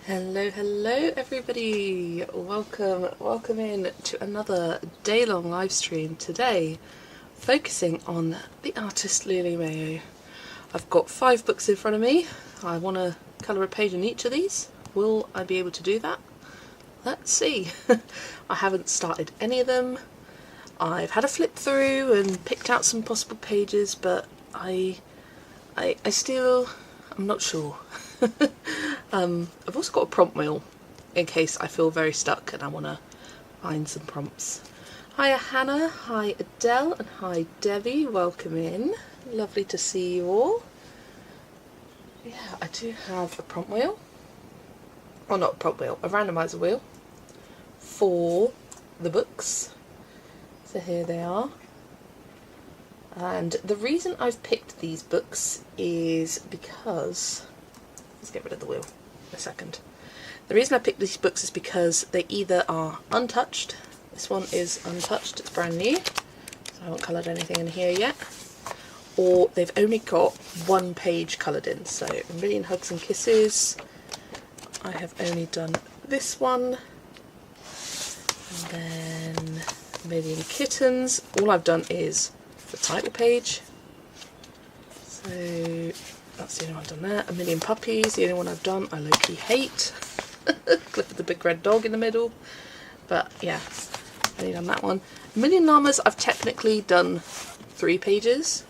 Hello everybody, welcome in to another day-long live stream today, focusing on the artist Lulu Mayo. I've got 5 books in front of me. I want to colour a page in each of these. Will I be able to do that? Let's see. I haven't started any of them. I've had a flip through and picked out some possible pages, but I'm not sure. I've also got a prompt wheel in case I feel very stuck and I want to find some prompts. Hiya Hannah, hi Adele, and hi Debbie, welcome in. Lovely to see you all. Yeah, I do have a prompt wheel. Well, not a prompt wheel, a randomizer wheel for the books. So here they are. And the reason I've picked these books is because... Let's get rid of the wheel in a second. The reason I picked these books is because they either are untouched. This one is untouched, it's brand new, so I haven't coloured anything in here yet. Or they've only got 1 page coloured in. So A Million Hugs and Kisses, I have only done this one. And then A Million Kittens, all I've done is the title page. So that's the only one I've done there. A Million Puppies, the only one I've done. I low-key hate. Clip with the big red dog in the middle. But yeah, I've only done that one. A Million Llamas, I've technically done 3 pages,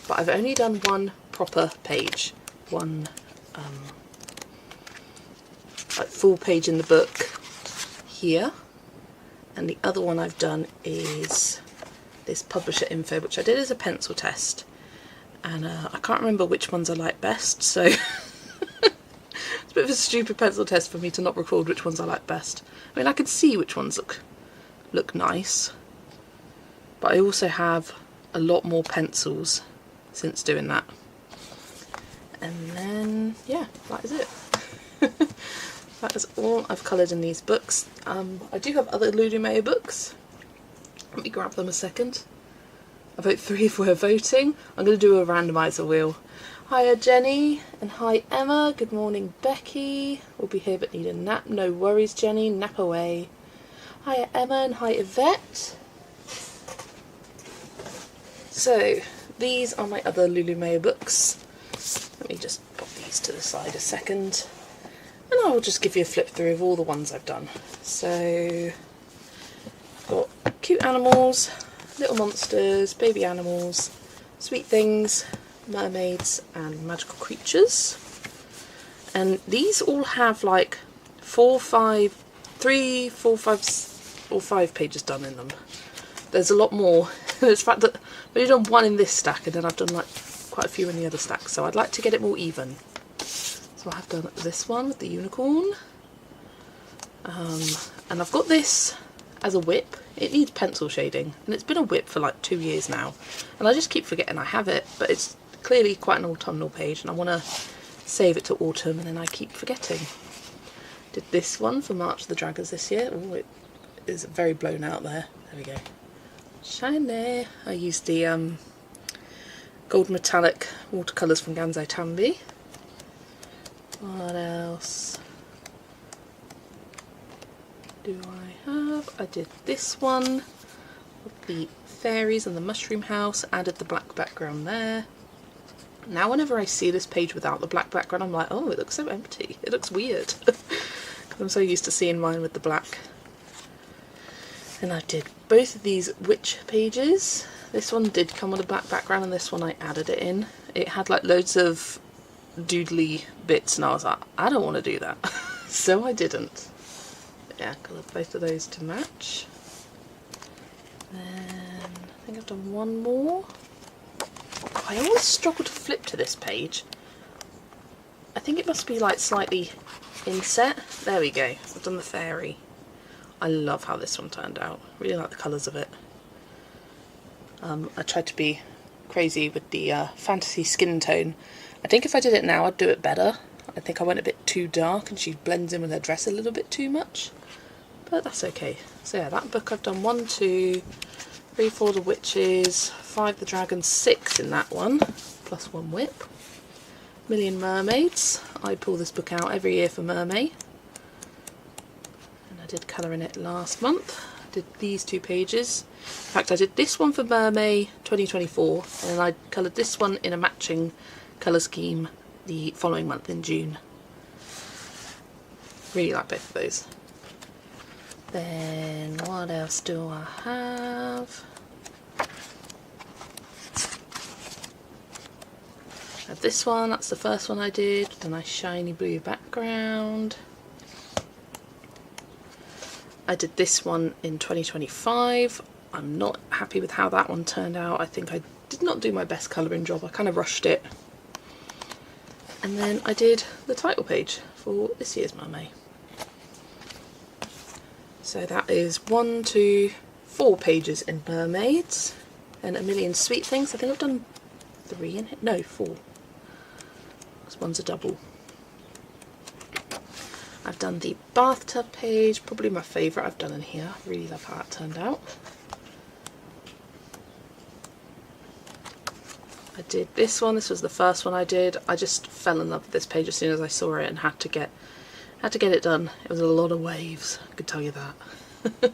but I've only done 1 proper page. One like full page in the book here. And the other one I've done is this publisher info, which I did as a pencil test. And I can't remember which ones I like best, so it's a bit of a stupid pencil test for me to not record which ones I like best. I mean, I can see which ones look nice, but I also have a lot more pencils since doing that. And then, yeah, that is it. That is all I've coloured in these books. I do have other Lulu Mayo books. Let me grab them a second. I vote 3 if we're voting. I'm going to do a randomizer wheel. Hiya Jenny, and hi Emma. Good morning Becky. We'll be here but need a nap. No worries Jenny, nap away. Hiya Emma, and hi Yvette. So these are my other Lulu Mayo books. Let me just pop these to the side a second, and I'll just give you a flip through of all the ones I've done. So I've got cute animals, little monsters, baby animals, sweet things, mermaids and magical creatures. And these all have like 3, 4, 5 or 5 pages done in them. There's a lot more. It's the fact that I've only done 1 in this stack and then I've done like quite a few in the other stack, so I'd like to get it more even. So I have done this one with the unicorn. And I've got this as a whip. It needs pencil shading, and it's been a whip for like 2 years now, and I just keep forgetting I have it, but it's clearly quite an autumnal page and I want to save it to autumn, and then I keep forgetting. Did this one for March of the Dragons this year. Oh, it is very blown out there. There we go. Shiny. I used the gold metallic watercolours from Ganzo Tambi. What else do I have? I did this one with the fairies and the mushroom house, added the black background there. Now whenever I see this page without the black background, I'm like, oh, it looks so empty. It looks weird. Because I'm so used to seeing mine with the black. And I did both of these witch pages. This one did come with a black background, and this one I added it in. It had like loads of doodly bits, and I was like, I don't want to do that. So I didn't. Yeah, coloured both of those to match. Then I think I've done 1 more. I always struggle to flip to this page. I think it must be like slightly inset. There we go. I've done the fairy. I love how this one turned out. Really like the colours of it. I tried to be crazy with the fantasy skin tone. I think if I did it now I'd do it better. I think I went a bit too dark and she blends in with her dress a little bit too much. But that's okay. So yeah, that book I've done 1, 2, 3, 4 the witches, 5 the dragons, 6 in that one, +1 whip. Million Mermaids. I pull this book out every year for Mermaid. did colour in it last month. I did these 2 pages. In fact, I did this one for May 2024, and then I coloured this one in a matching colour scheme the following month in June. Really like both of those. Then what else do I have? I have this one, that's the first one I did, with a nice shiny blue background. I did this one in 2025. I'm not happy with how that one turned out. I think I did not do my best colouring job. I kind of rushed it. And then I did the title page for this year's Mermaid. So that is 1, 2, 4 pages in Mermaids and A Million Sweet Things. I think I've done 3 in it. No, 4. This one's a double. I've done the bathtub page, probably my favourite I've done in here. I really love how that turned out. I did this one. This was the first one I did. I just fell in love with this page as soon as I saw it and had to get it done. It was a lot of waves, I could tell you that. And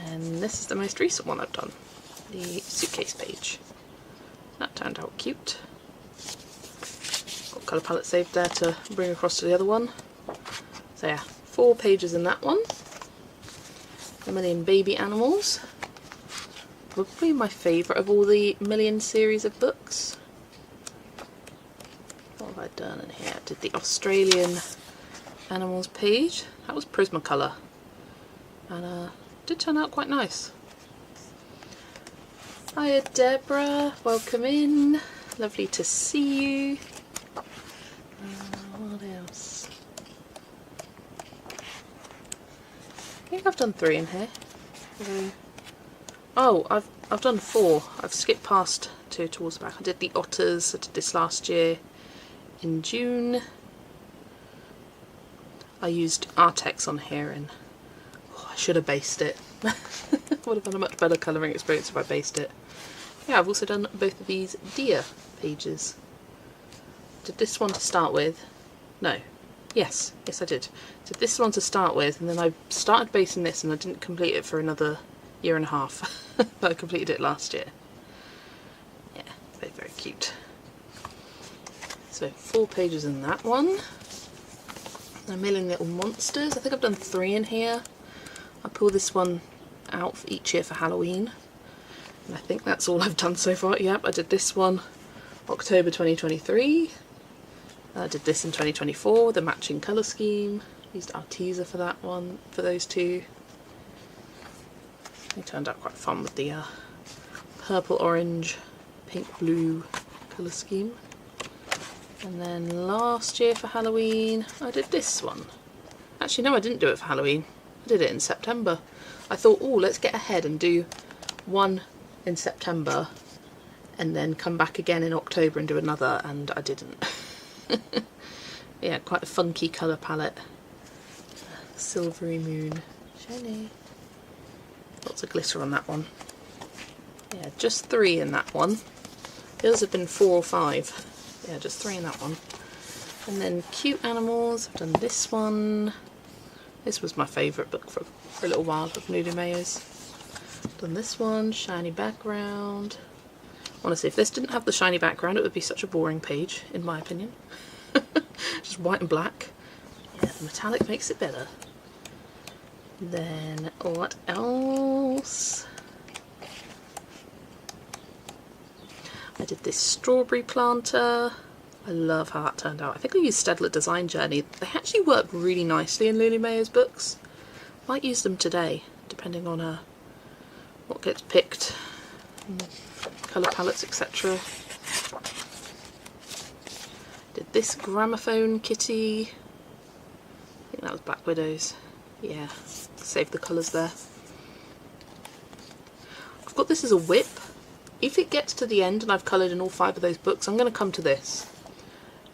then this is the most recent one I've done, the suitcase page. That turned out cute. Got colour palette saved there to bring across to the other one. So yeah, 4 pages in that one. A Million Baby Animals. Probably my favourite of all the Million series of books. What have I done in here? I did the Australian animals page. That was Prismacolor, and did turn out quite nice. Hiya Deborah, welcome in. Lovely to see you. What else? I think I've done 3 in here. Oh, I've done 4. I've skipped past 2 towards the back. I did the otters. I did this last year in June. I used Artex on here, and I should have based it. Would have been a much better colouring experience if I based it. Yeah, I've also done both of these deer pages. Did this one to start with. No. Yes I did. Did this one to start with, and then I started basing this and I didn't complete it for another 1.5 years. But I completed it last year. Yeah, very, very cute. So 4 pages in that one. A Million Little Monsters. I think I've done 3 in here. I pull this one out for each year for Halloween. And I think that's all I've done so far. Yep, I did this one October 2023. I did this in 2024, the matching colour scheme. Used Arteza for that one, for those 2. They turned out quite fun with the purple, orange, pink, blue colour scheme. And then last year for Halloween, I did this one. Actually, no, I didn't do it for Halloween. I did it in September. I thought, oh, let's get ahead and do one in September and then come back again in October and do another, and I didn't. Yeah, quite a funky colour palette. Silvery moon. Shiny. Lots of glitter on that one. Yeah, just 3 in that one. The others have been 4 or 5. Yeah, just 3 in that one. And then cute animals. I've done this one. This was my favourite book for a little while of Lulu Mayo's. Done this one. Shiny background. Honestly, if this didn't have the shiny background, it would be such a boring page, in my opinion. Just white and black. Yeah, the metallic makes it better. Then what else? I did this strawberry planter. I love how that turned out. I think I used Stedler Design Journey. They actually work really nicely in Lulu Mayo's books. Might use them today, depending on what gets picked, colour palettes, etc. Did this gramophone kitty. I think that was Black Widow's. Yeah, save the colours there. I've got this as a whip. If it gets to the end and I've coloured in all 5 of those books, I'm going to come to this.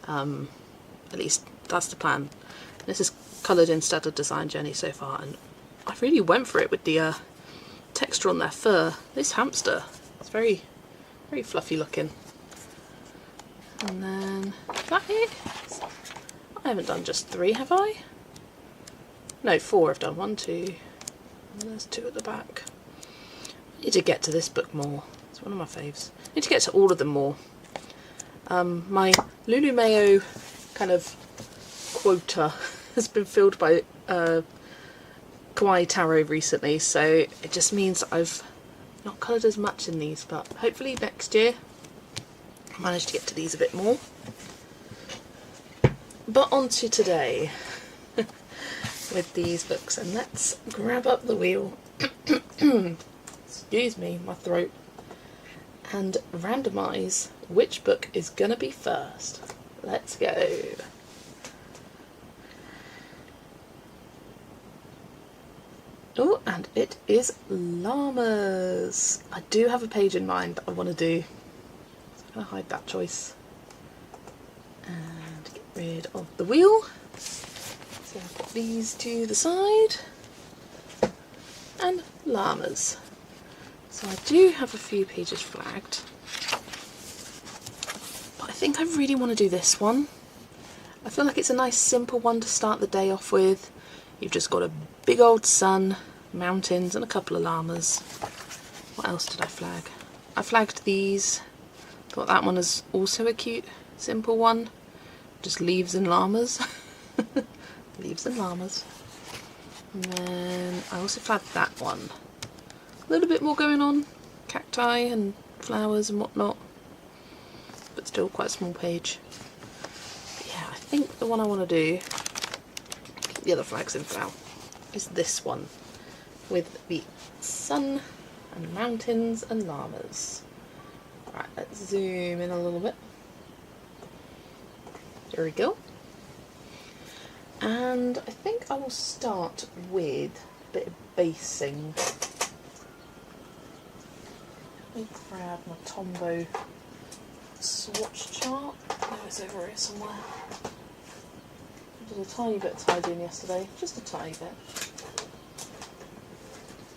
At least that's the plan. This is coloured in Stedler Design Journey so far, and I really went for it with the texture on their fur. This hamster, it's very, very fluffy looking. And then, is that it? I haven't done just 3, have I? No, 4 I've done. 1, 2, and there's 2 at the back. I need to get to this book more. It's one of my faves. I need to get to all of them more. My Lulu Mayo kind of quota has been filled by Kawaii Tarot recently, so it just means I've not coloured as much in these, but hopefully next year I'll manage to get to these a bit more. But on to today with these books, and let's grab up the wheel. Excuse me, my throat. And randomise which book is gonna be first. Let's go. Oh, and it is llamas. I do have a page in mind that I want to do. So I'm going to hide that choice. And get rid of the wheel. So I've got these to the side. And llamas. So I do have a few pages flagged. But I think I really want to do this one. I feel like it's a nice simple one to start the day off with. You've just got a big old sun, mountains and a couple of llamas. What else did I flag? I flagged these. Thought that one is also a cute, simple one. Just leaves and llamas. Leaves and llamas. And then I also flagged that one. A little bit more going on. Cacti and flowers and whatnot. But still quite a small page. But yeah, I think the one I want to do, the other flags in flower, is this one with the sun and mountains and llamas. Right, let's zoom in a little bit. There we go. And I think I will start with a bit of basing. Let me grab my Tombow swatch chart. No, it's over here somewhere. I did a tiny bit of tidying yesterday, just a tiny bit.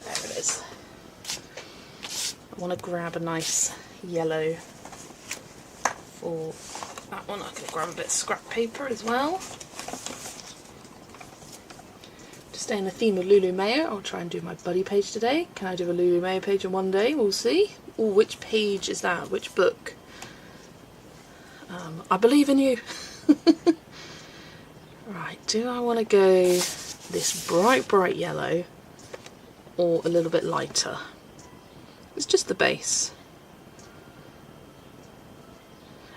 There it is. I want to grab a nice yellow for that one. I'm going to grab a bit of scrap paper as well. To stay in the theme of Lulu Mayo, I'll try and do my buddy page today. Can I do a Lulu Mayo page in one day? We'll see. Oh, which page is that? Which book? I believe in you. Right, do I want to go this bright yellow or a little bit lighter? It's just the base.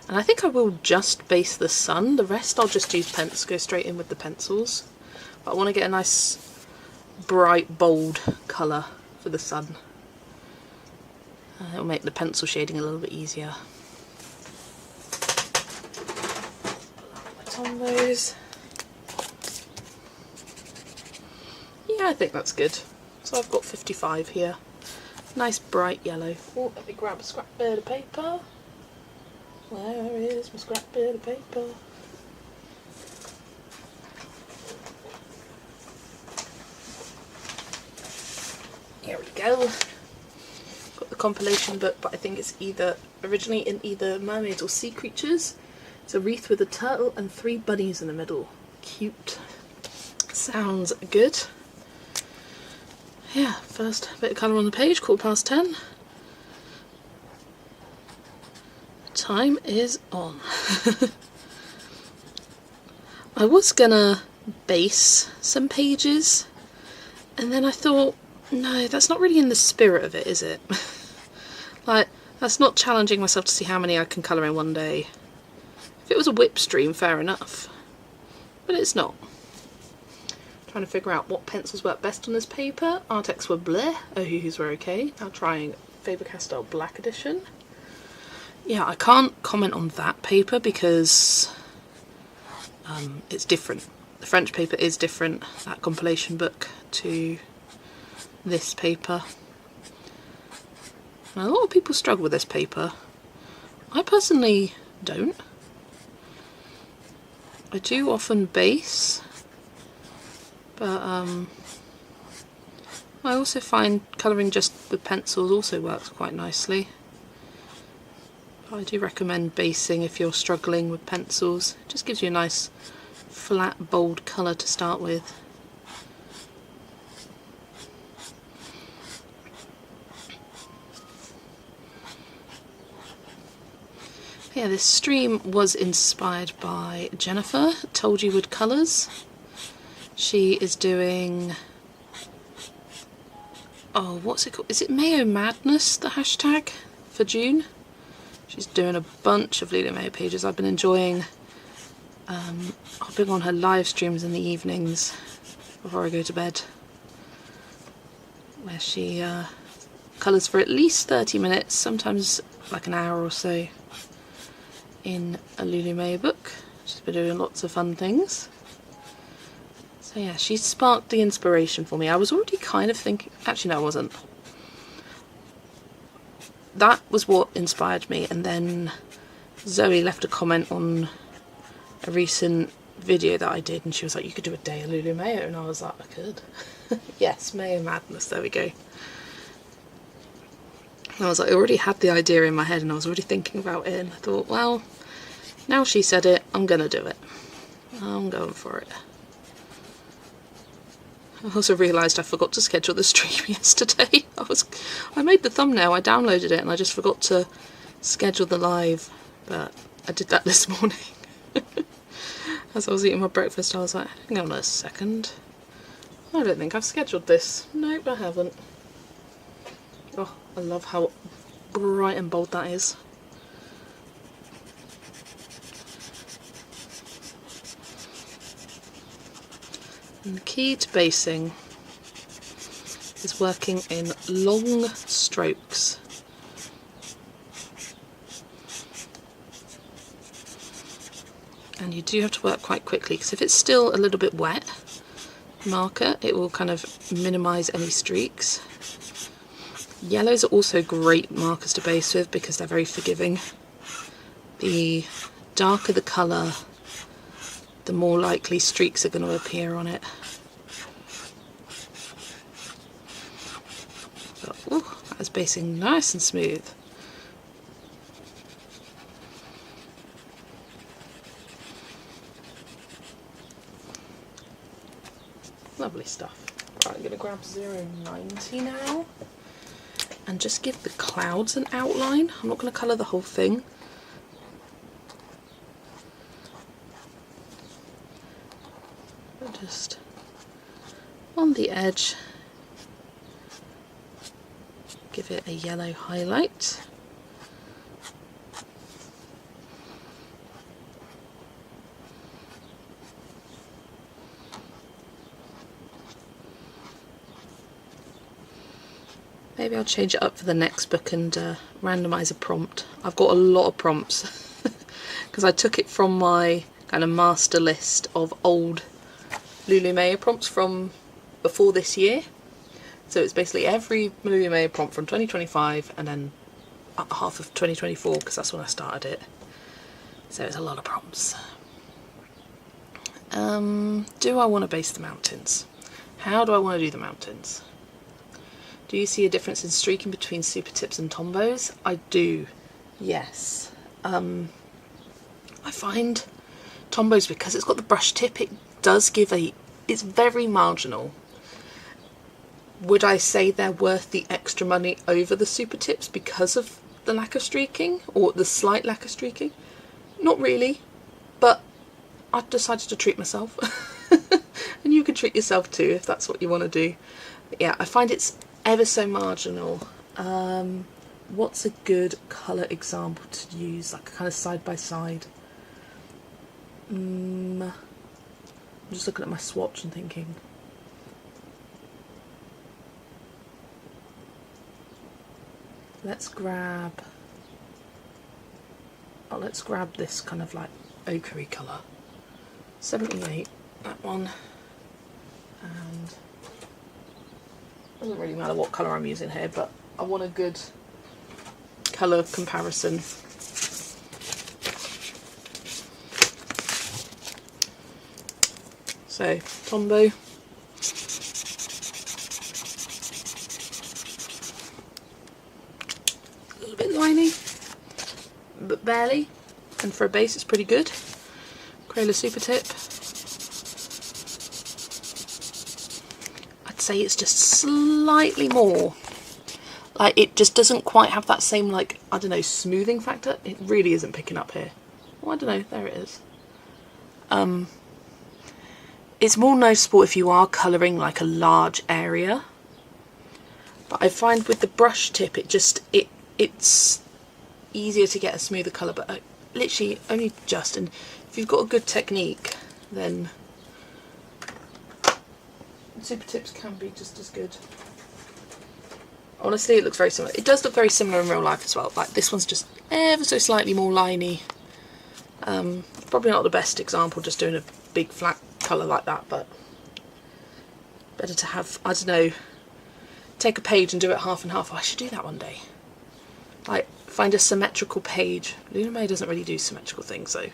And I think I will just base the sun. The rest I'll just use go straight in with the pencils. But I want to get a nice bright, bold colour for the sun. It'll make the pencil shading a little bit easier. On those. Yeah, I think that's good. So I've got 55 here. Nice bright yellow. Oh, let me grab a scrap bit of paper. Where is my scrap bit of paper? Here we go. Got the compilation book, but I think it's either originally in either mermaids or sea creatures. It's a wreath with a turtle and 3 bunnies in the middle. Cute. Sounds good. Yeah, first bit of colour on the page, 10:15. Time is on. I was gonna base some pages, and then I thought, no, that's not really in the spirit of it, is it? Like, that's not challenging myself to see how many I can colour in one day. If it was a whip stream, fair enough. But it's not. Trying to figure out what pencils work best on this paper. Artex were bleh. Ohuhus were okay. Now trying Faber-Castell Black Edition. Yeah, I can't comment on that paper because it's different. The French paper is different, that compilation book, to this paper. Now, a lot of people struggle with this paper. I personally don't. I do often base, but I also find colouring just with pencils also works quite nicely. I do recommend basing if you're struggling with pencils. It just gives you a nice flat, bold colour to start with. yeah, this stream was inspired by Jennifer, Told You Would Colours. She is doing, oh, what's it called? Is it Mayo Madness, the hashtag for June? She's doing a bunch of Lulu Mayo pages. I've been enjoying hopping on her live streams in the evenings before I go to bed, where she colours for at least 30 minutes, sometimes like an hour or so, in a Lulu Mayo book. She's been doing lots of fun things. So yeah, she sparked the inspiration for me. I was already kind of thinking, actually no I wasn't. That was what inspired me, and then Zoe left a comment on a recent video that I did and she was like, you could do a day of Lulu Mayo, and I was like, I could. Yes, Mayo Madness, there we go. And I was like, I already had the idea in my head and I was already thinking about it, and I thought, well, now she said it, I'm gonna do it. I'm going for it. I also realised I forgot to schedule the stream yesterday. I made the thumbnail, I downloaded it, and I just forgot to schedule the live, but I did that this morning. As I was eating my breakfast I was like, hang on a second, I don't think I've scheduled this. Nope, I haven't. Oh, I love how bright and bold that is. And the key to basing is working in long strokes. And you do have to work quite quickly, because if it's still a little bit wet, marker, it will kind of minimise any streaks. Yellows are also great markers to base with because they're very forgiving. The darker the colour, the more likely streaks are going to appear on it. But, ooh, that is basing nice and smooth. Lovely stuff. Right, I'm going to grab 090 now and just give the clouds an outline. I'm not going to colour the whole thing. Just on the edge, give it a yellow highlight. Maybe I'll change it up for the next book and randomise a prompt. I've got a lot of prompts because I took it from my kind of master list of old Lulu Mayo prompts from before this year. So it's basically every Lulu Mayo prompt from 2025 and then half of 2024, because that's when I started it. So it's a lot of prompts. Do I want to base the mountains? How do I want to do the mountains? Do you see a difference in streaking between super tips and tombos? I do, yes. I find tombos, because it's got the brush tip, it does give it's very marginal. Would I say they're worth the extra money over the super tips because of the lack of streaking, or the slight lack of streaking? Not really, but I've decided to treat myself. And you can treat yourself too if that's what you want to do. But yeah, I find it's ever so marginal. What's a good colour example to use, like a kind of side by side? I'm just looking at my swatch and thinking. Let's grab this kind of like ochre colour. 78, that one. And it doesn't really matter what colour I'm using here, but I want a good colour comparison. So, Tombow. A little bit liney, but barely. And for a base it's pretty good. Crayola Super Tip. I'd say it's just slightly more like it just doesn't quite have that same, like, I don't know, smoothing factor. It really isn't picking up here. Well, I don't know, there it is. It's more noticeable if you are colouring like a large area, but I find with the brush tip it's easier to get a smoother colour, but literally only just, and if you've got a good technique then super tips can be just as good. Honestly, it looks very similar. It does look very similar in real life as well. Like this one's just ever so slightly more liney. Probably not the best example just doing a big flat colour like that, but better to have, I don't know, take a page and do it half and half. Oh, I should do that one day. Like find a symmetrical page. Lulu Mayo doesn't really do symmetrical things though.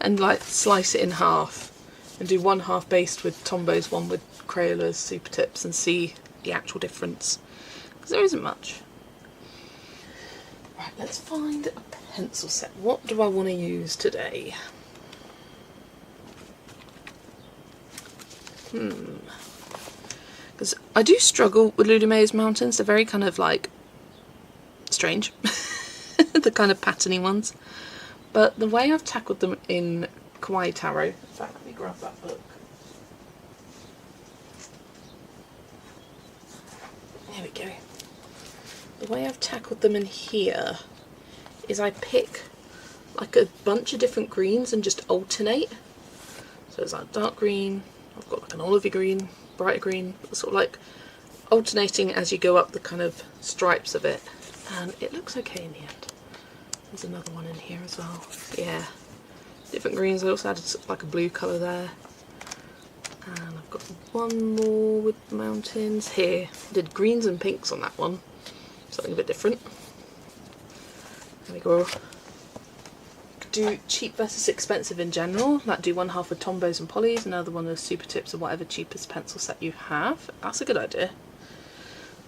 And like slice it in half and do one half based with Tombows, one with Crayola's super tips, and see the actual difference, because there isn't much. Right, let's find a pencil set. What do I want to use today? Because I do struggle with Lulu Mayo's mountains. They're very kind of like strange, the kind of patterny ones. But the way I've tackled them in Kawaii Tarot, in fact, let me grab that book. There we go. The way I've tackled them in here is I pick like a bunch of different greens and just alternate. So it's like dark green, I've got like an olivey green, brighter green, sort of like alternating as you go up the kind of stripes of it, and it looks okay in the end. There's another one in here as well. Yeah, different greens. I also added like a blue colour there. And I've got one more with the mountains here. I did greens and pinks on that one. Something a bit different. There we go. Do cheap versus expensive in general. Like do one half with Tombows and Polly's, another one with super tips or whatever cheapest pencil set you have. That's a good idea.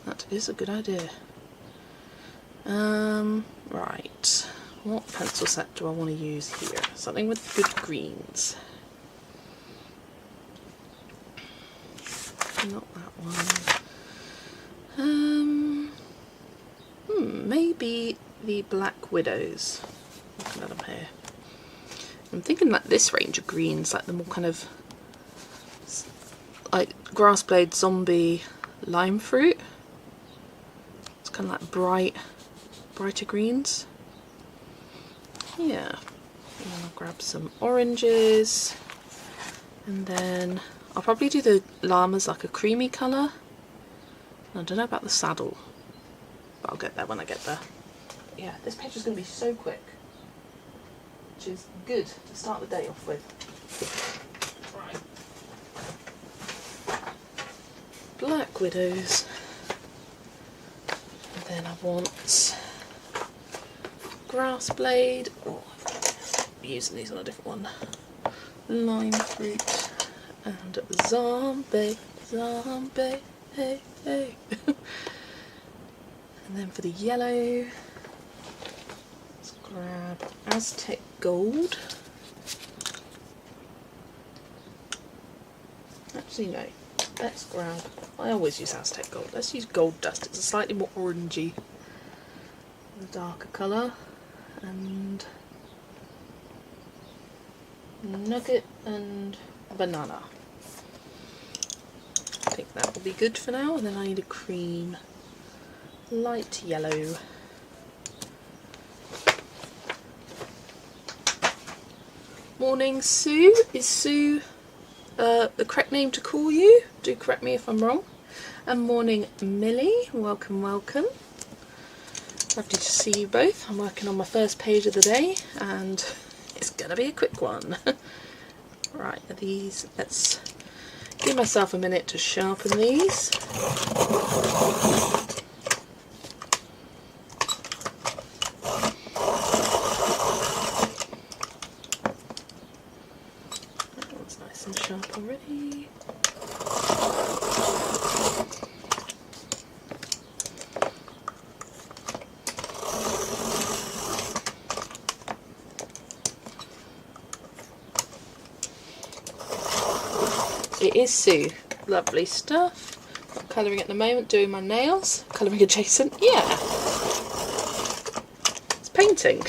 That is a good idea. Right. What pencil set do I want to use here? Something with good greens. Not that one. Maybe the Black Widows. Looking at them here. I'm thinking like this range of greens, like the more kind of like grass blade, zombie, lime fruit. It's kind of like brighter greens. Yeah. And then I'll grab some oranges, and then I'll probably do the llamas like a creamy colour. I don't know about the saddle, but I'll get there when I get there. But yeah, this page is going to be so quick, which is good to start the day off with. Right. Black Widows. And then I want grass blade. Oh, I'm using these on a different one. Lime fruit. And zombie, hey, hey. And then for the yellow, let's grab Aztec Gold. Actually, no. Let's grab, I always use Aztec Gold. Let's use Gold Dust. It's a slightly more orangey, a darker colour. And Nugget and Banana. I think that will be good for now, and then I need a cream, light yellow. Morning, Sue. Is Sue the correct name to call you? Do correct me if I'm wrong. And morning, Millie. Welcome, welcome. Lovely to see you both. I'm working on my first page of the day, and it's gonna be a quick one. Right, are these, let's give myself a minute to sharpen these. That one's nice and sharp already. It is Sue. Lovely stuff. I'm colouring at the moment, doing my nails. Colouring adjacent, yeah. It's painting.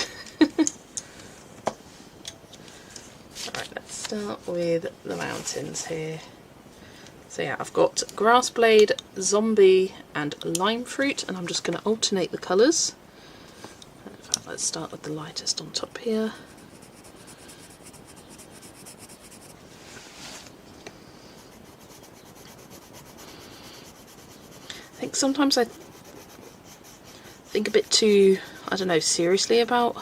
Right, let's start with the mountains here. So yeah, I've got grass blade, zombie and lime fruit, and I'm just going to alternate the colours. In fact, let's start with the lightest on top here. I think sometimes I think a bit too, I don't know, seriously about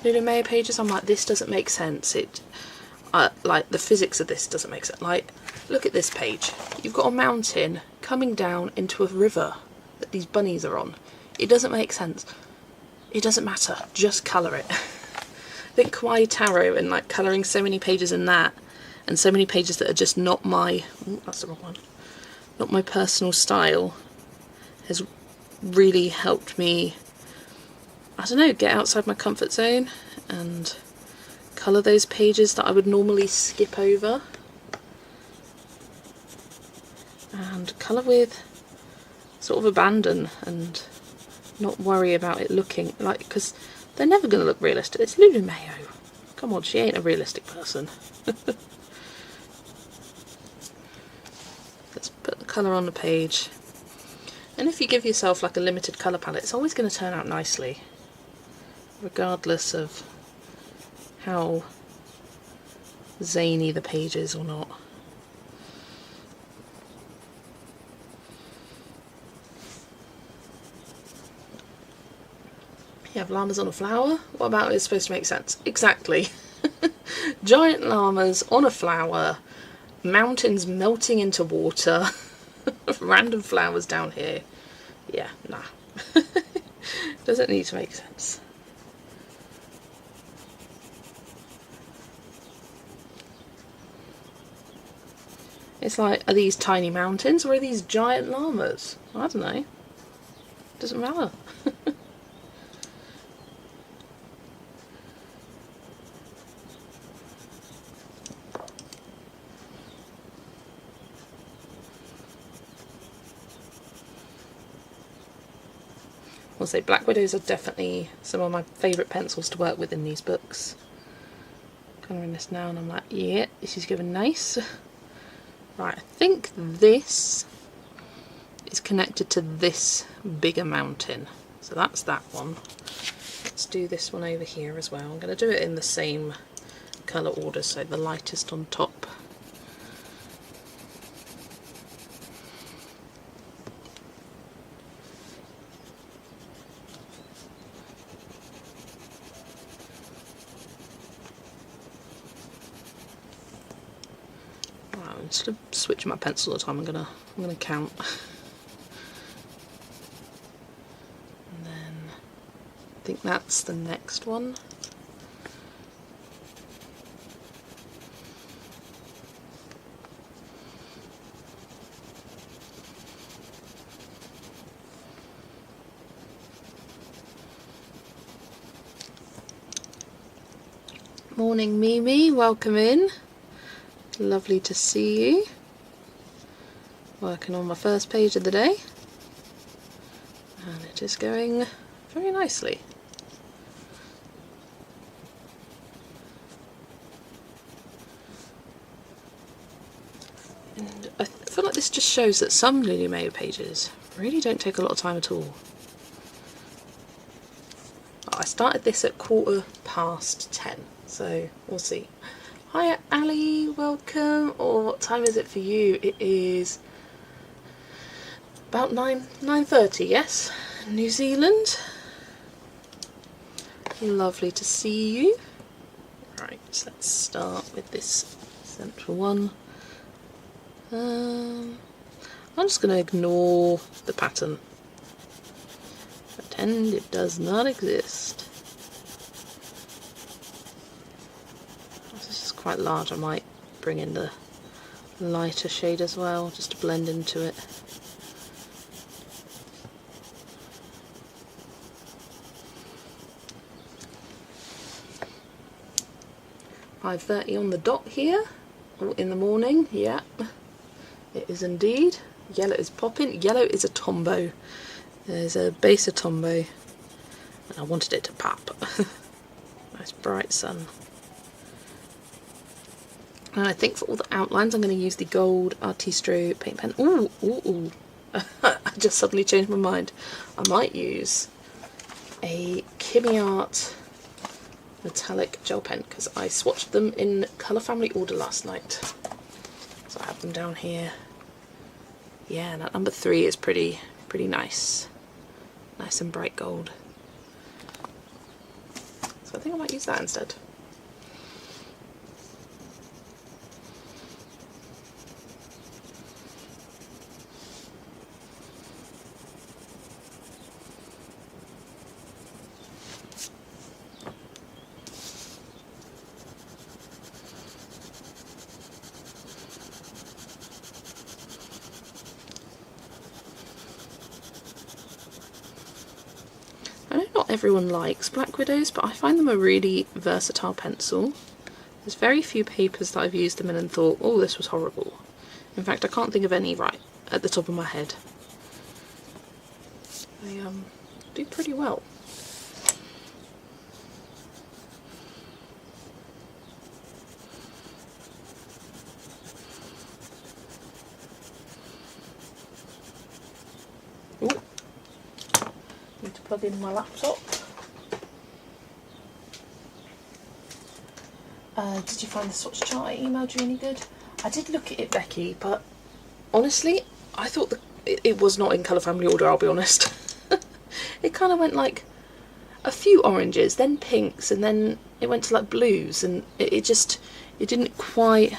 Lulu Mayo pages. I'm like, this doesn't make sense. Like the physics of this doesn't make sense. Like, look at this page. You've got a mountain coming down into a river that these bunnies are on. It doesn't make sense. It doesn't matter. Just colour it. I think Kawaii Tarot and like colouring so many pages in that, and so many pages that are just not my, ooh, that's the wrong one, not my personal style, has really helped me, I don't know, get outside my comfort zone and colour those pages that I would normally skip over. And colour with sort of abandon and not worry about it looking like, because they're never going to look realistic. It's Lulu Mayo. Come on, she ain't a realistic person. Let's put the colour on the page. And if you give yourself like a limited colour palette, it's always going to turn out nicely, regardless of how zany the page is or not. You have llamas on a flower. What about it's supposed to make sense? Exactly. Giant llamas on a flower, mountains melting into water, random flowers down here. Yeah, nah. Doesn't need to make sense. It's like, are these tiny mountains or are these giant llamas? I don't know. Doesn't matter. I'll say Black Widows are definitely some of my favourite pencils to work with in these books. Colouring this now and I'm like, yeah, this is going nice. Right, I think this is connected to this bigger mountain. So that's that one. Let's do this one over here as well. I'm going to do it in the same colour order, so the lightest on top. Instead of switching my pencil all the time, I'm gonna count. And then I think that's the next one. Morning Mimi, welcome in. Lovely to see you. Working on my first page of the day, and it is going very nicely. And I feel like this just shows that some Lulu Mayo pages really don't take a lot of time at all. I started this at 10:15, so we'll see. Hi Ali, welcome. Or what time is it for you? It is about 9:30, yes? New Zealand. Lovely to see you. Right, so let's start with this central one. I'm just going to ignore the pattern. Pretend it does not exist. Quite large, I might bring in the lighter shade as well, just to blend into it. "5:30 on the dot here, in the morning." Yeah, it is indeed. Yellow is popping. Yellow is a Tombow. There's a base of Tombow, and I wanted it to pop. Nice bright sun. And I think for all the outlines I'm going to use the gold Artistro paint pen. Ooh, ooh, ooh. I just suddenly changed my mind. I might use a Kimi Art metallic gel pen because I swatched them in colour family order last night. So I have them down here. Yeah, and that number 3 is pretty nice. Nice and bright gold. So I think I might use that instead. Everyone likes Black Widows, but I find them a really versatile pencil. There's very few papers that I've used them in and thought, oh, this was horrible. In fact, I can't think of any right at the top of my head. They do pretty well. Ooh. Need to plug in my laptop. Did you find the swatch chart I emailed you any good? I did look at it, Becky, but honestly, I thought it was not in colour family order, I'll be honest. It kind of went like a few oranges, then pinks, and then it went to like blues, and it didn't quite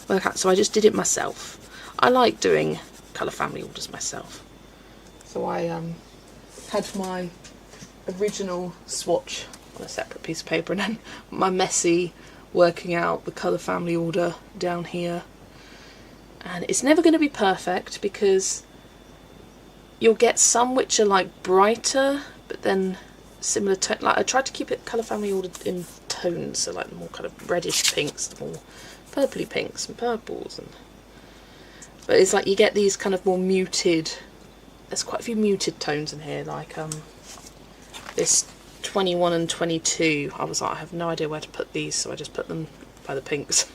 work out, so I just did it myself. I like doing colour family orders myself. So I had my original swatch on a separate piece of paper, and then my messy working out the colour family order down here. And it's never going to be perfect because you'll get some which are like brighter but then similar tone. Like I tried to keep it colour family ordered in tones, so like the more kind of reddish pinks, the more purpley pinks and purples, but it's like you get these kind of more muted. There's quite a few muted tones in here, like this 21 and 22. I was like, I have no idea where to put these, so I just put them by the pinks.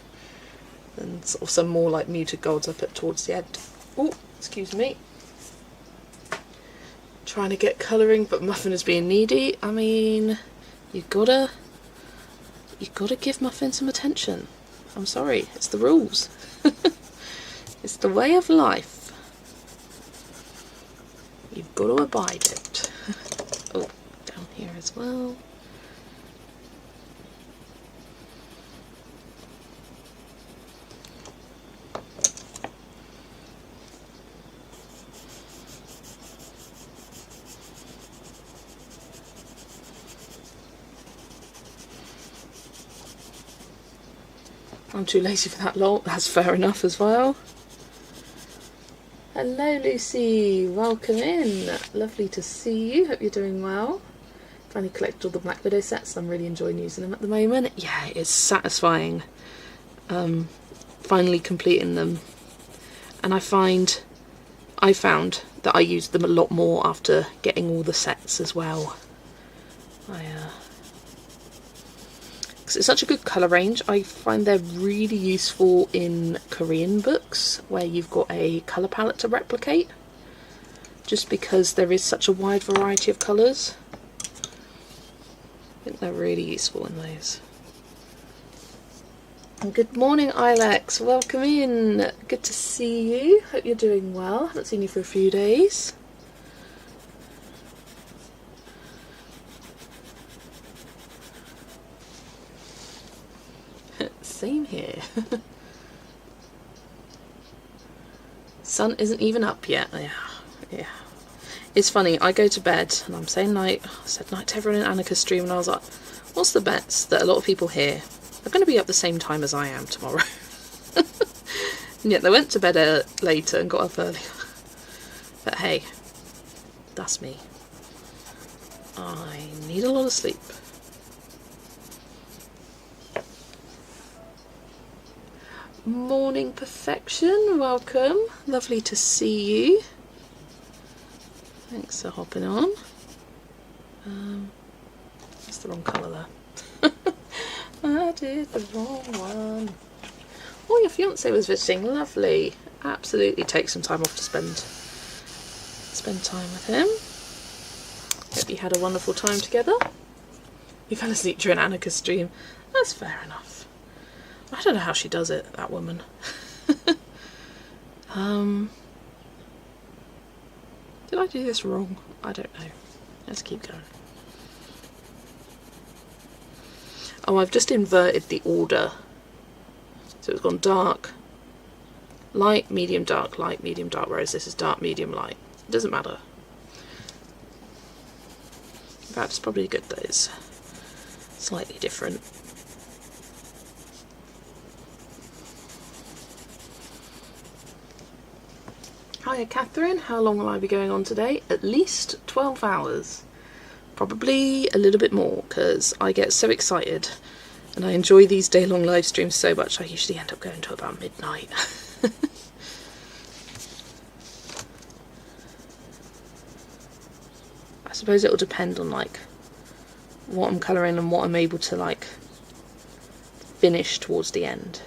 And sort of some more like muted golds I put towards the end. Oh, excuse me. Trying to get colouring, but Muffin is being needy. I mean, you gotta give Muffin some attention. I'm sorry, it's the rules. It's the way of life. You've got to abide it. Oh, down here as well. I'm too lazy for that, lol. That's fair enough as well. Hello Lucy, welcome in. Lovely to see you, hope you're doing well. Finally collected all the Black Widow sets, I'm really enjoying using them at the moment. Yeah, it's satisfying finally completing them. And I found that I used them a lot more after getting all the sets as well. Because it's such a good colour range, I find they're really useful in Korean books where you've got a colour palette to replicate, just because there is such a wide variety of colours. I think they're really useful in those. And good morning Ilex, welcome in, good to see you, hope you're doing well, haven't seen you for a few days. Same here. Sun isn't even up yet. Yeah. It's funny, I go to bed and I'm saying night. I said night to everyone in Annika's stream, and I was like, what's the bets that a lot of people here are going to be up the same time as I am tomorrow? And yet they went to bed later and got up earlier. But hey, that's me. I need a lot of sleep. Morning Perfection, welcome. Lovely to see you. Thanks for hopping on. That's the wrong colour there. I did the wrong one. Oh, your fiance was visiting. Lovely. Absolutely take some time off to spend time with him. Hope you had a wonderful time together. You fell asleep during Annika's stream. That's fair enough. I don't know how she does it, that woman. Did I do this wrong? I don't know. Let's keep going. Oh, I've just inverted the order. So it's gone dark, light, medium, dark, light, medium, dark, whereas this is dark, medium, light. It doesn't matter. In fact, it's probably good that it's slightly different. Hiya Catherine, how long will I be going on today? At least 12 hours. Probably a little bit more, because I get so excited and I enjoy these day-long live streams so much I usually end up going to about midnight. I suppose it will depend on like what I'm colouring and what I'm able to like finish towards the end.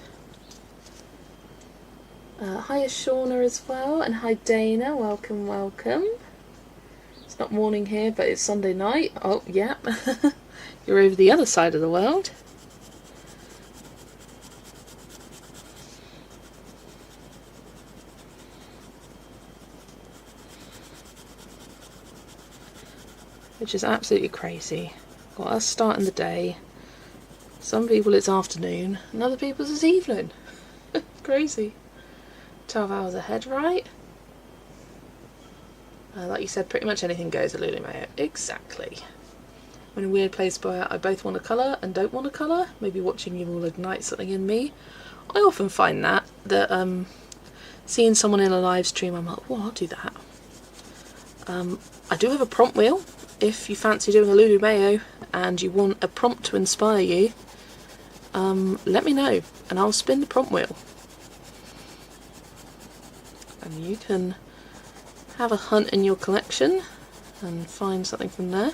Hiya Shauna as well, and hi Dana, welcome, welcome. It's not morning here, but it's Sunday night. Oh, yeah. You're over the other side of the world. Which is absolutely crazy. Got us starting the day. Some people it's afternoon, and other people's it's evening. Crazy. 12 hours ahead, right? Like you said, pretty much anything goes at Lulu Mayo. Exactly. When a weird place where I both want a colour and don't want a colour, maybe watching you will ignite something in me. I often find that seeing someone in a live stream, I'm like, well, I'll do that. I do have a prompt wheel. If you fancy doing a Lulu Mayo and you want a prompt to inspire you, let me know and I'll spin the prompt wheel. And you can have a hunt in your collection and find something from there.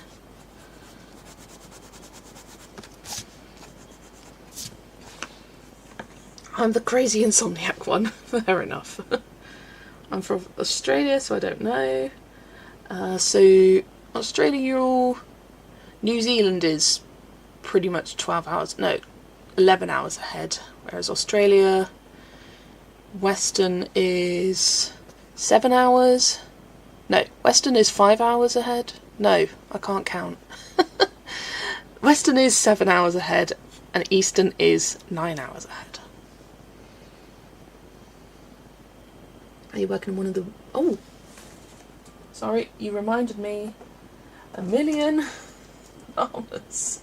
I'm the crazy insomniac one. Fair enough. I'm from Australia, so I don't know. So Australia, New Zealand is pretty much 12 hours, no, 11 hours ahead, whereas Australia, Western is 7 hours. No, Western is 5 hours ahead. No, I can't count. Western is 7 hours ahead and Eastern is 9 hours ahead. Are you working on one of the... Oh! Sorry, you reminded me. $1,000,000.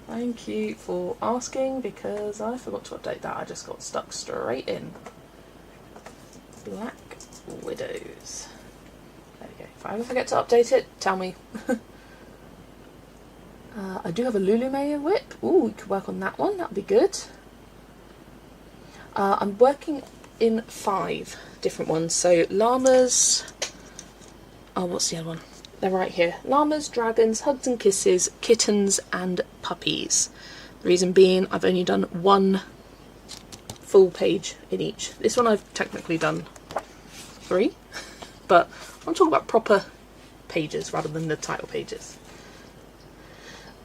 Thank you for asking, because I forgot to update that. I just got stuck straight in. Black Widows. There we go. If I ever forget to update it, tell me. I do have a Lulu Mayo whip. Ooh, we could work on that one. That would be good. I'm working in 5 different ones. So llamas. Oh, what's the other one? They're right here. Llamas, dragons, hugs and kisses, kittens and puppies. The reason being I've only done 1 full page in each. This one I've technically done 3, but I'm talking about proper pages rather than the title pages.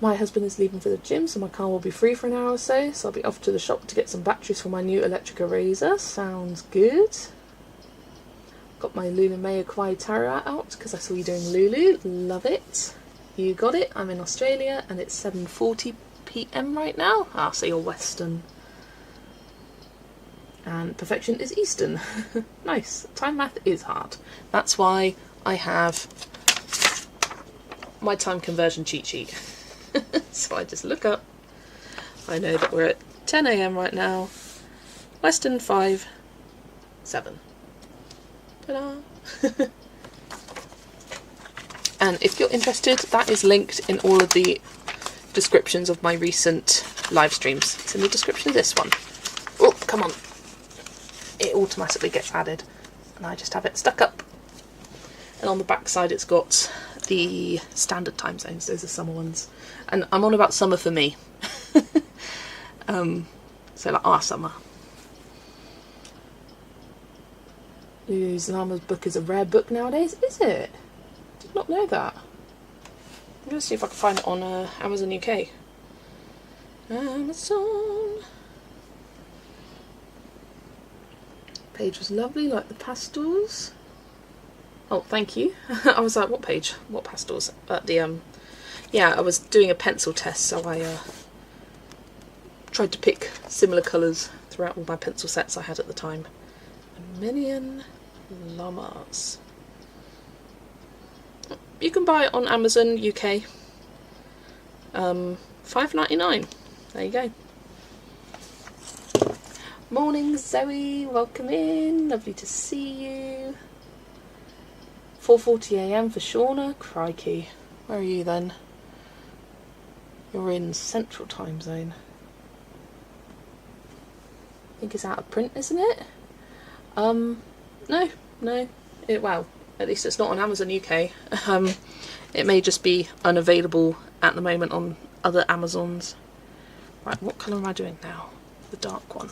My husband is leaving for the gym, so my car will be free for an hour or so, so I'll be off to the shop to get some batteries for my new electric eraser. Sounds good. Got my Lulu Mayo Kawaii Tarot out because I saw you doing Lulu. Love it. You got it. I'm in Australia and it's 7:40 PM right now. Ah, so you're Western. And Perfection is Eastern. Nice. Time math is hard. That's why I have my time conversion cheat sheet. So I just look up. I know that we're at 10 AM right now. Western 5, 7. Ta-da! And if you're interested, that is linked in all of the descriptions of my recent live streams. It's in the description of this one. Oh, come on. It automatically gets added and I just have it stuck up. And on the back side it's got the standard time zones. Those are summer ones. And I'm on about summer for me. So like our summer. Ooh, Zama's book is a rare book nowadays, is it? Did not know that. I'm going to see if I can find it on Amazon UK. Amazon. Page was lovely, like the pastels. Oh, thank you. I was like, what page? What pastels? Yeah, I was doing a pencil test, so I tried to pick similar colours throughout all my pencil sets I had at the time. A million llamas. You can buy it on Amazon UK. $5.99. There you go. Morning Zoe, welcome in. Lovely to see you. 4:40 AM for Shauna. Crikey. Where are you then? You're in Central Time Zone. I think it's out of print, isn't it? No. Well, at least it's not on Amazon UK. It may just be unavailable at the moment on other Amazons. Right, what colour am I doing now? The dark one.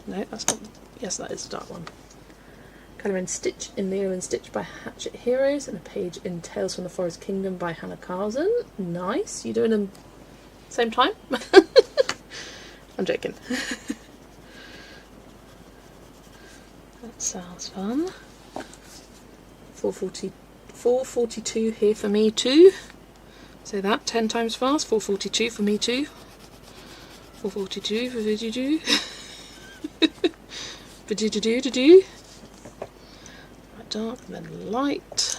No, that's not. Yes, that is the dark one. Colour in Stitch in Leo and Stitch by Hatchet Heroes, and a page in Tales from the Forest Kingdom by Hannah Carson. Nice. You doing them same time? I'm joking. That sounds fun. 4:42 here for me too. Say that 10 times fast. 4:42 for me too. 4:42 for do. Do. Right, dark and then light.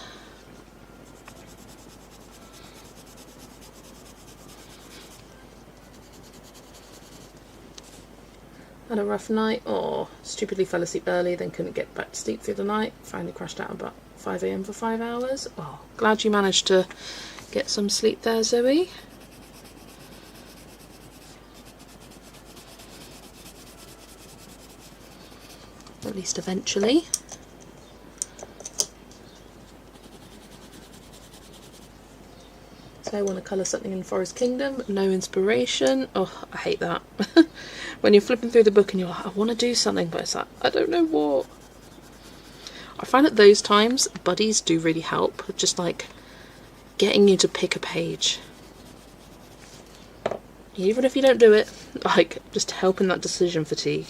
Had a rough night, or stupidly fell asleep early, then couldn't get back to sleep through the night. Finally crashed out about 5 AM for 5 hours. Oh, glad you managed to get some sleep there, Zoe. At least eventually. So I want to colour something in Forest Kingdom, no inspiration. Oh, I hate that. When you're flipping through the book and you're like, I want to do something, but it's like, I don't know what. I find at those times, buddies do really help. Just like getting you to pick a page. Even if you don't do it, like just helping that decision fatigue.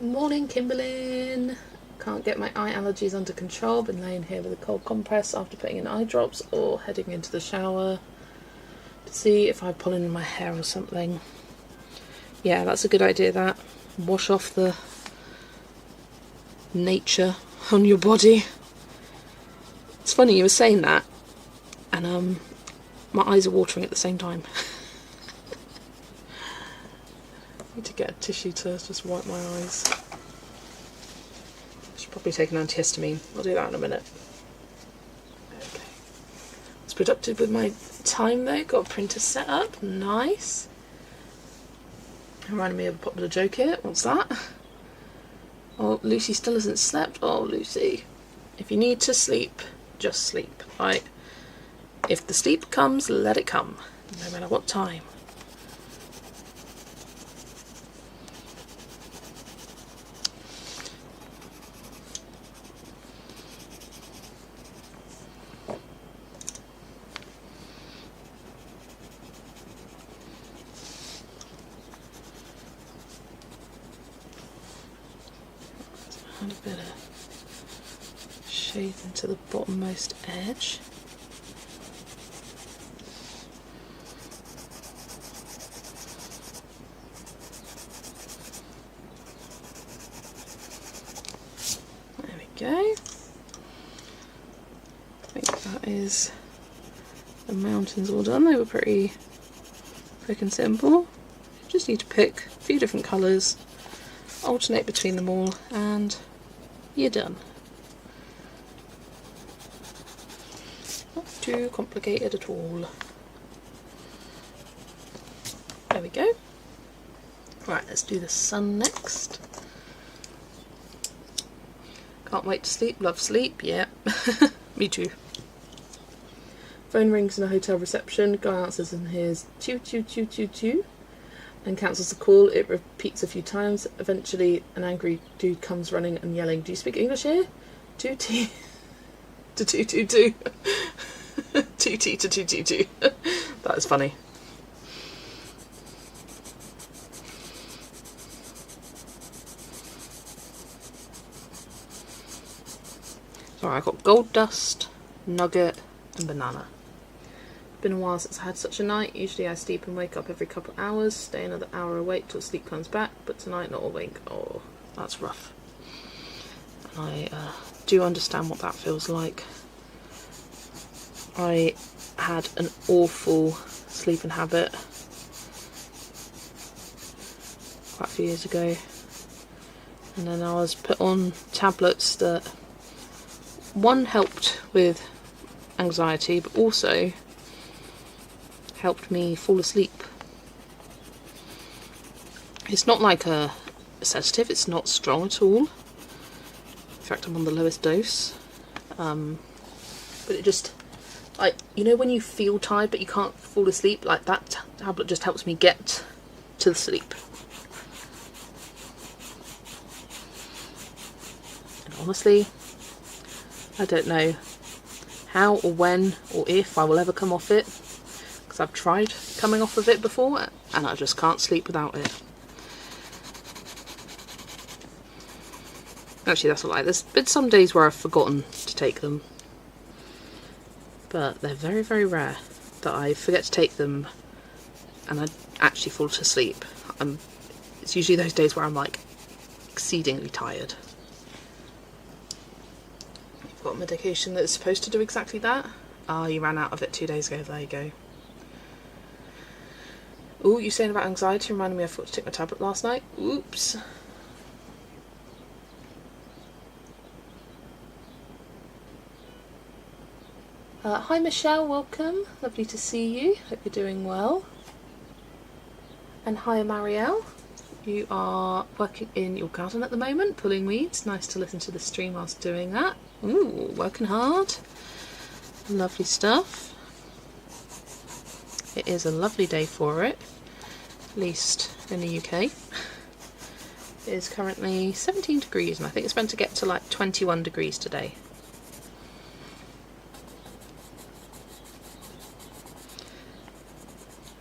Morning, Kimberlyn. Can't get my eye allergies under control. Been laying here with a cold compress after putting in eye drops or heading into the shower to see if I pull in my hair or something. Yeah, that's a good idea, that. Wash off the nature on your body. It's funny you were saying that, and my eyes are watering at the same time. I need to get a tissue to just wipe my eyes. I should probably take an antihistamine. I'll do that in a minute. Okay. I was productive with my time though. Got a printer set up. Nice. Reminded me of a popular joke here. What's that? Oh, Lucy still hasn't slept. Oh, Lucy. If you need to sleep, just sleep. Right? If the sleep comes, let it come. No matter what time. Add a bit of shade into the bottommost edge. There we go. I think that is the mountains all done. They were pretty quick and simple. Just need to pick a few different colours, alternate between them all, and you're done. Oh, too complicated at all. There we go. Right, let's do the sun next. Can't wait to sleep. Love sleep. Yeah. Me too. Phone rings in a hotel reception. Guy answers and hears choo choo choo choo choo and cancels the call. It repeats a few times. Eventually an angry dude comes running and yelling, "Do you speak English here? 2T to 222." 2T to 222. That is funny. Alright, I've got gold dust, nugget and banana. Been a while since I had such a night. Usually I sleep and wake up every couple of hours, stay another hour awake till sleep comes back, but tonight not awake. Oh, that's rough. And I do understand what that feels like. I had an awful sleeping habit quite a few years ago, and then I was put on tablets that one helped with anxiety but also helped me fall asleep. It's not like a sedative, it's not strong at all. In fact, I'm on the lowest dose. But it just, like, you know when you feel tired but you can't fall asleep, like that tablet just helps me get to the sleep. And honestly, I don't know how or when or if I will ever come off it, because I've tried coming off of it before and I just can't sleep without it. Actually, that's a lie. There's been some days where I've forgotten to take them, but they're very, very rare that I forget to take them and I actually fall to sleep. It's usually those days where I'm like exceedingly tired. You've got medication that's supposed to do exactly that. Ah, you ran out of it 2 days ago. There you go. Oh, you saying about anxiety reminded me I forgot to take my tablet last night. Oops. Hi Michelle, welcome. Lovely to see you. Hope you're doing well. And hi Marielle. You are working in your garden at the moment, pulling weeds. Nice to listen to the stream whilst doing that. Ooh, working hard. Lovely stuff. It is a lovely day for it, at least in the UK. It is currently 17 degrees and I think it's meant to get to like 21 degrees today.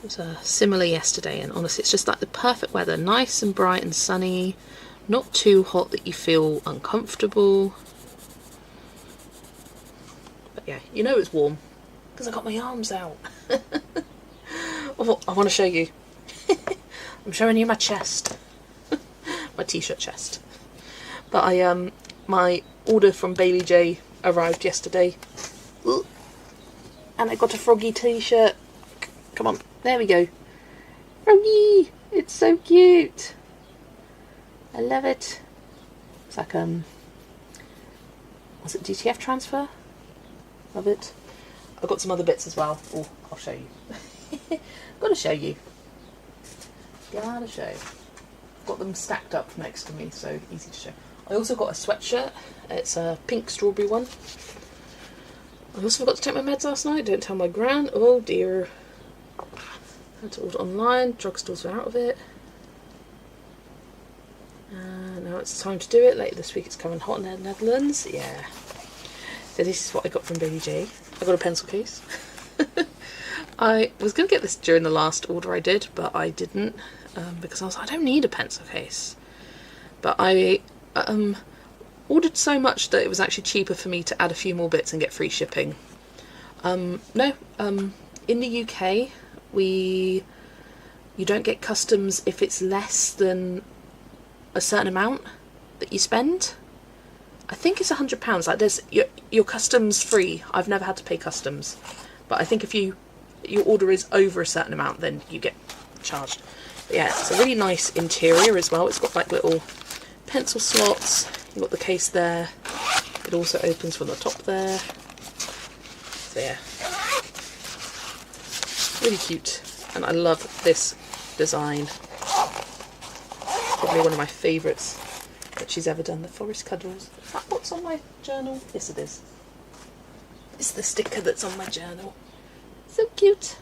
It was similar yesterday, and honestly it's just like the perfect weather, nice and bright and sunny, not too hot that you feel uncomfortable. But yeah, you know it's warm because I got my arms out. Oh, I want to show you. I'm showing you my chest. My t-shirt chest. But my order from Bailey J arrived yesterday. Ooh. And I got a Froggy t-shirt. Come on, there we go. Froggy! It's so cute. I love it. It's like was it DTF transfer? Love it. I've got some other bits as well. Oh, I'll show you. Gotta show you. Gotta show. Got them stacked up next to me, so easy to show. I also got a sweatshirt. It's a pink strawberry one. I also forgot to take my meds last night. Don't tell my gran. Oh dear. Had to order online. Drugstores are out of it. Now it's time to do it. Later this week it's coming hot in the Netherlands. Yeah. So this is what I got from Baby J. I got a pencil case. I was going to get this during the last order I did, but I didn't because I was like, I don't need a pencil case. But I ordered so much that it was actually cheaper for me to add a few more bits and get free shipping. In the UK, you don't get customs if it's less than a certain amount that you spend. I think it's £100. Like there's your customs free. I've never had to pay customs, but I think if your order is over a certain amount, then you get charged. But yeah, it's a really nice interior as well. It's got like little pencil slots. You've got the case there. It also opens from the top there. So yeah, Really cute, and I love this design. Probably one of my favourites that she's ever done. The Forest Cuddles. Is that what's on my journal? Yes, it is. It's the sticker that's on my journal. So cute.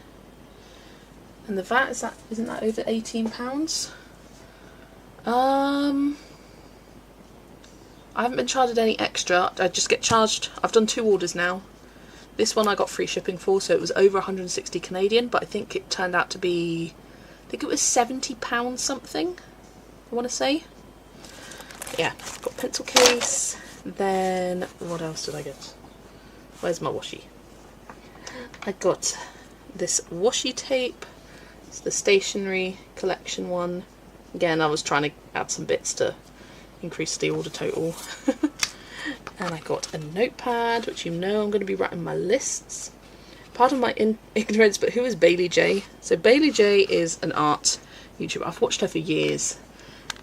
And the VAT, isn't that over £18? I haven't been charged any extra. I just get charged. I've done 2 orders now. This one I got free shipping for, so it was over 160 Canadian, but I think it turned out to be, I think it was £70 something, I want to say. Yeah, got a pencil case. Then what else did I get? Where's my washi? I got this washi tape. It's the stationery collection one. Again, I was trying to add some bits to increase the order total. And I got a notepad, which you know I'm going to be writing my lists. Pardon my ignorance, but who is Bailey J? So Bailey J is an art YouTuber. I've watched her for years,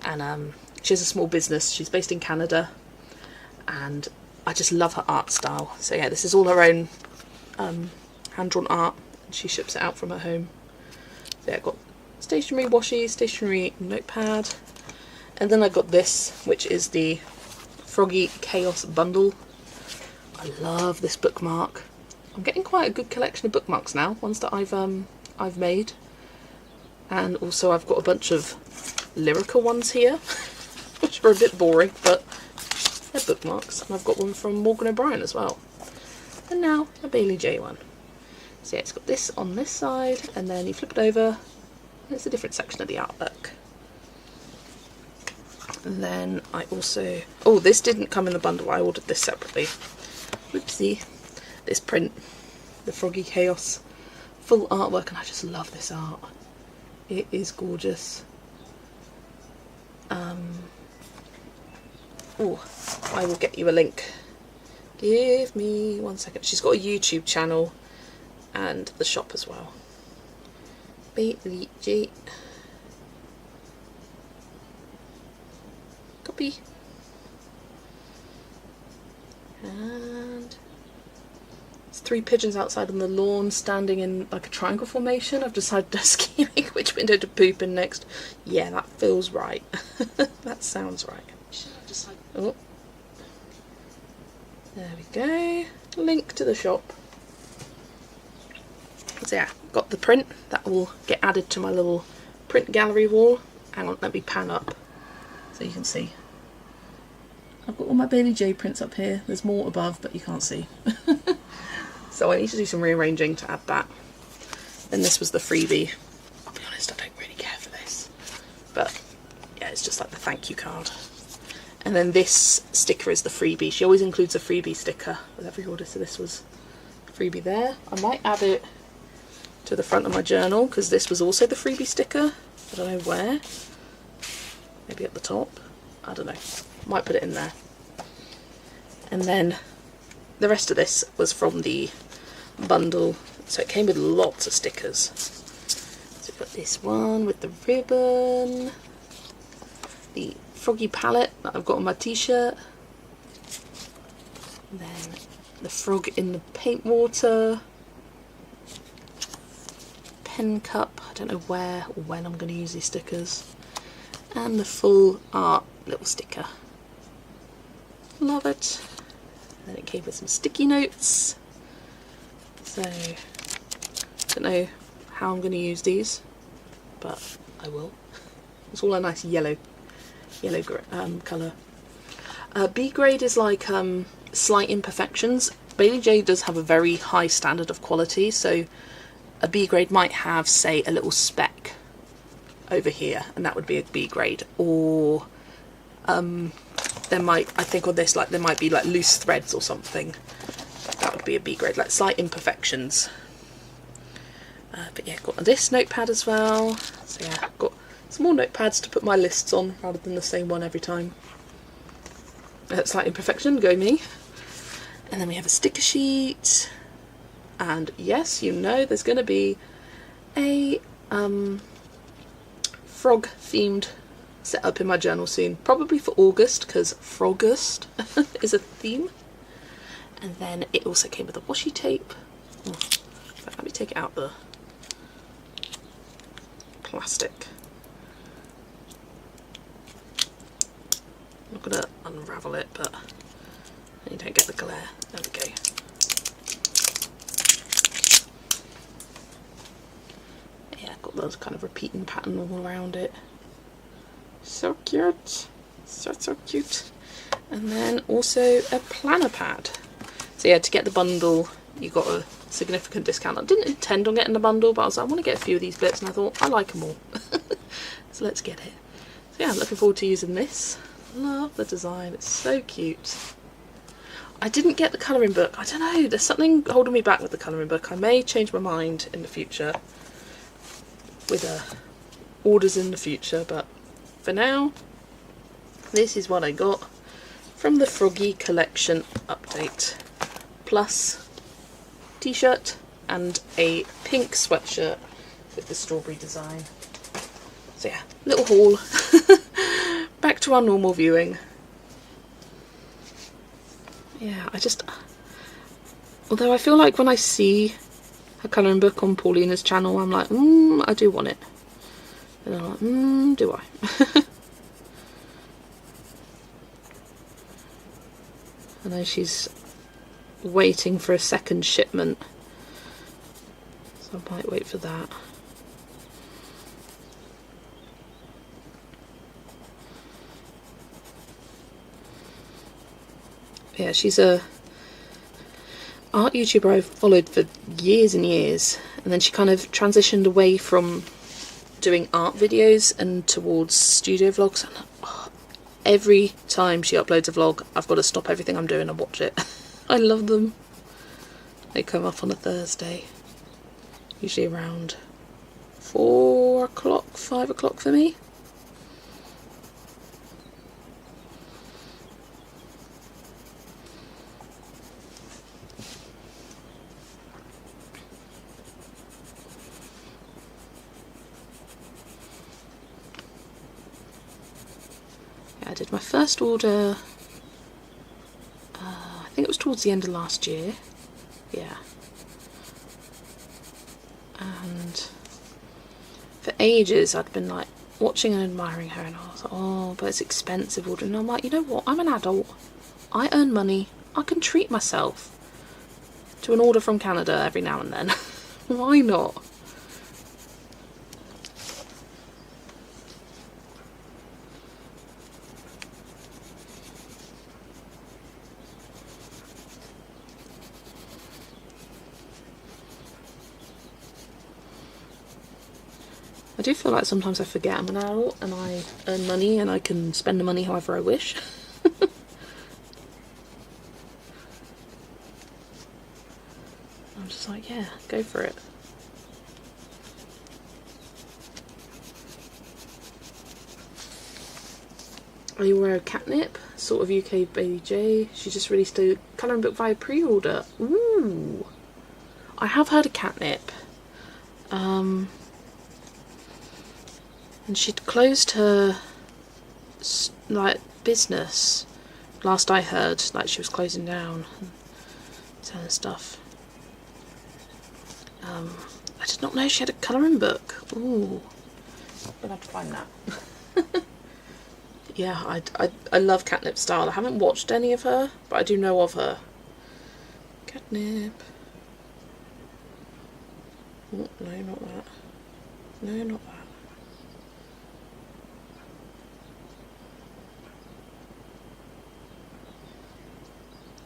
and she has a small business. She's based in Canada, and I just love her art style. So yeah, this is all her own hand-drawn art, and she ships it out from her home. So yeah, I got stationery washi, stationery notepad, and then I got this, which is the Froggy Chaos bundle. I love this bookmark. I'm getting quite a good collection of bookmarks now, ones that I've made, and also I've got a bunch of lyrical ones here, which are a bit boring, but they're bookmarks. And I've got one from Morgan O'Brien as well, and now a Bailey J one. So yeah, it's got this on this side, and then you flip it over, and it's a different section of the artwork. And then I also, oh, this didn't come in the bundle, I ordered this separately. Whoopsie. This print, the Froggy Chaos full artwork, and I just love this art. It is gorgeous. Oh, I will get you a link. Give me 1 second. She's got a YouTube channel and the shop as well. Bailey J. Copy. And it's 3 pigeons outside on the lawn standing in like a triangle formation. I've decided to scheming which window to poop in next. Yeah, that feels right. That sounds right. Oh. There we go. Link to the shop. So yeah, got the print that will get added to my little print gallery wall. Hang on, let me pan up so you can see. I've got all my Bailey J prints up here. There's more above, but you can't see. So I need to do some rearranging to add that. Then this was the freebie. I'll be honest, I don't really care for this, but yeah, it's just like the thank you card. And then this sticker is the freebie. She always includes a freebie sticker with every order, so this was freebie there. I might add it to the front of my journal because this was also the freebie sticker. I don't know where. Maybe at the top. I don't know. Might put it in there. And then the rest of this was from the bundle, so it came with lots of stickers. So we've got this one with the ribbon, the Froggy palette that I've got on my t-shirt, then the frog in the paint water, pen cup, I don't know where or when I'm going to use these stickers, and the full art little sticker. Love it. Then it came with some sticky notes. So I don't know how I'm going to use these, but I will. It's all a nice yellow colour. B grade is like slight imperfections. Bailey J does have a very high standard of quality, so a B grade might have, say, a little speck over here, and that would be a B grade. Or there might, I think on this, like there might be like loose threads or something. That would be a B grade, like slight imperfections. But yeah, got this notepad as well. So yeah, I've got some more notepads to put my lists on rather than the same one every time. Slight imperfection, go me. And then we have a sticker sheet. And yes, you know there's going to be a frog themed set up in my journal soon, probably for August, because Frogust is a theme. And then it also came with a washi tape. Oh, let me take it out the plastic. I'm not going to unravel it, but you don't get the glare. There we go. Yeah, got those kind of repeating pattern all around it. So cute. So cute. And then also a planner pad. So yeah, to get the bundle, you got a significant discount. I didn't intend on getting the bundle, but I was like, I want to get a few of these bits, and I thought, I like them all. So let's get it. So yeah, I'm looking forward to using this. Love the design, it's so cute. I didn't get the colouring book. I don't know, there's something holding me back with the colouring book. I may change my mind in the future with orders in the future, but for now, this is what I got from the Froggy Collection update. Plus t-shirt and a pink sweatshirt with the strawberry design. So yeah, little haul. Back to our normal viewing. Yeah, although I feel like when I see her colouring book on Paulina's channel, I'm like, I do want it. And I'm like, do I? I know she's waiting for a second shipment, so I might wait for that. Yeah, she's a art YouTuber I've followed for years and years, and then she kind of transitioned away from doing art videos and towards studio vlogs, and every time she uploads a vlog I've got to stop everything I'm doing and watch it. I love them. They come up on a Thursday, usually around 4 o'clock, 5 o'clock for me. I did my first order, I think it was towards the end of last year, yeah, and for ages I'd been like watching and admiring her, and I was like, oh, but it's expensive ordering, and I'm like, you know what, I'm an adult, I earn money, I can treat myself to an order from Canada every now and then. Why not? I do feel like sometimes I forget I'm an adult and I earn money and I can spend the money however I wish. I'm just like, yeah, go for it. Are you aware of Catnip? Sort of UK Baby J. She just released a colouring book via pre-order. Ooh! I have heard of Catnip. And she'd closed her like business last I heard, like she was closing down and selling stuff. I did not know she had a colouring book. Ooh, I'm gonna have to find that. Yeah, I love Catnip style. I haven't watched any of her, but I do know of her. Catnip. Oh, no, not that. No, not that.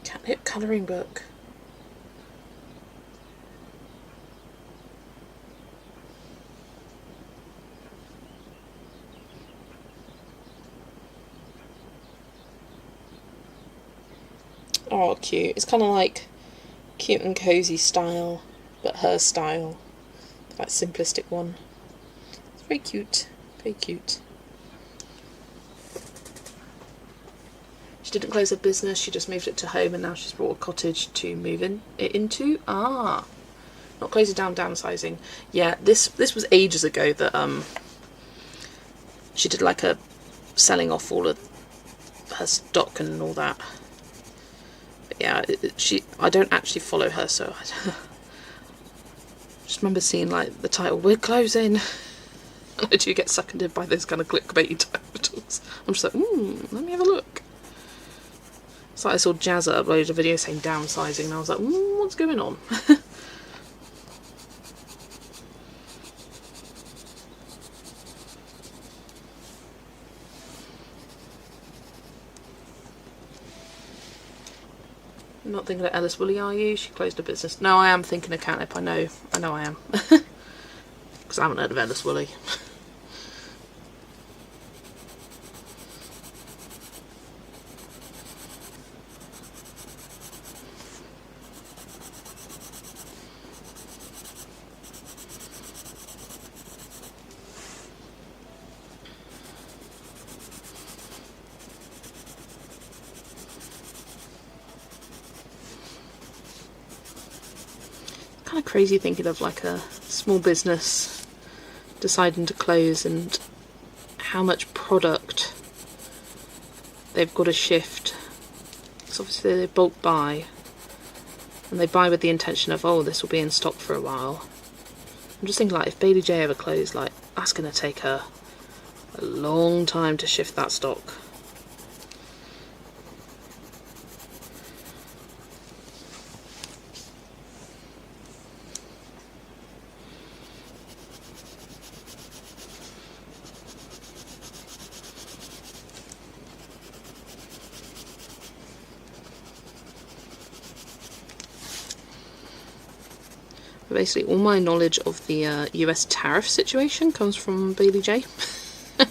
Catnip colouring book. Oh, cute. It's kind of like cute and cozy style, but her style. That simplistic one. It's very cute. Very cute. She didn't close her business, she just moved it to home, and now she's bought a cottage to move it into. Ah, not closing down, downsizing. Yeah, this was ages ago that she did like a selling off all of her stock and all that. But yeah, I don't actually follow her, so I just remember seeing like the title, "We're closing." And I do get suckered in by those kind of clickbaity titles. I'm just like, let me have a look. It's like I saw Jazza upload a video saying downsizing, and I was like, what's going on? You're not thinking of Ellis Woolley, are you? She closed her business. No, I am thinking of Catnip. I know I am. Because I haven't heard of Ellis Woolley. Kind of crazy thinking of like a small business deciding to close and how much product they've got to shift. Because obviously they bulk buy, and they buy with the intention of, oh, this will be in stock for a while. I'm just thinking, like, if Bailey J ever closed, like, that's going to take her a long time to shift that stock. Basically, all my knowledge of the US tariff situation comes from Bailey J.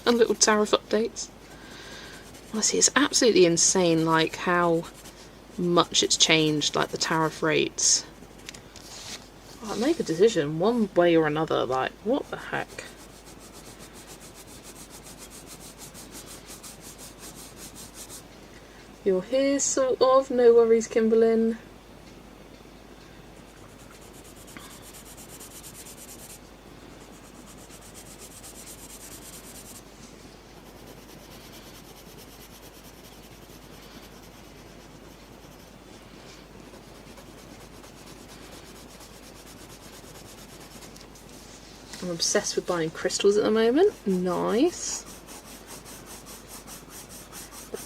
And little tariff updates. Honestly, it's absolutely insane, like, how much it's changed, like, the tariff rates. I make a decision one way or another, like, what the heck? You're here, sort of. No worries, Kimberlyn. I'm obsessed with buying crystals at the moment. Nice.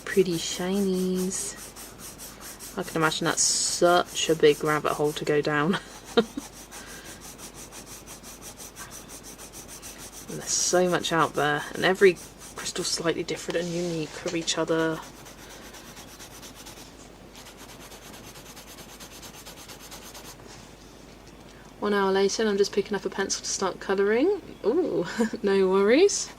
Pretty shinies. I can imagine that's such a big rabbit hole to go down. And there's so much out there, and every crystal's slightly different and unique for each other. One hour later and I'm just picking up a pencil to start colouring. Ooh, no worries.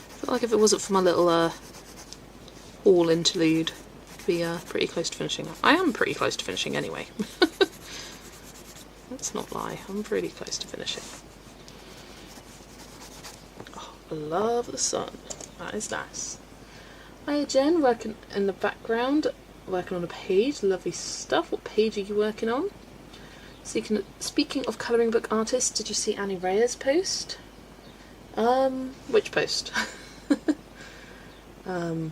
I feel like if it wasn't for my little haul interlude, I'd be pretty close to finishing. I am pretty close to finishing anyway. Let's not lie, I'm pretty close to finishing. Oh, I love the sun. That is nice. Hiya Jen, working in the background, working on a page, lovely stuff. What page are you working on? Speaking of colouring book artists, did you see Annie Reyes' post? Which post? No.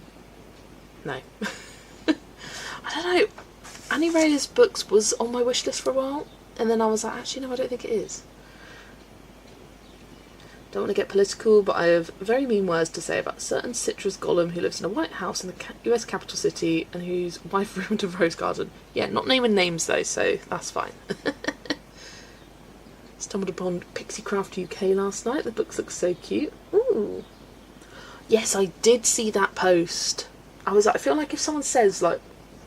I don't know, Annie Reyes' books was on my wish list for a while, and then I was like, actually no, I don't think it is. Don't want to get political, but I have very mean words to say about a certain citrus golem who lives in a white house in the US capital city and whose wife ruined a rose garden. Yeah, not naming names though, so that's fine. Stumbled upon Pixie Craft UK last night. The books look so cute. Ooh. Yes, I did see that post. I was like, I feel like if someone says like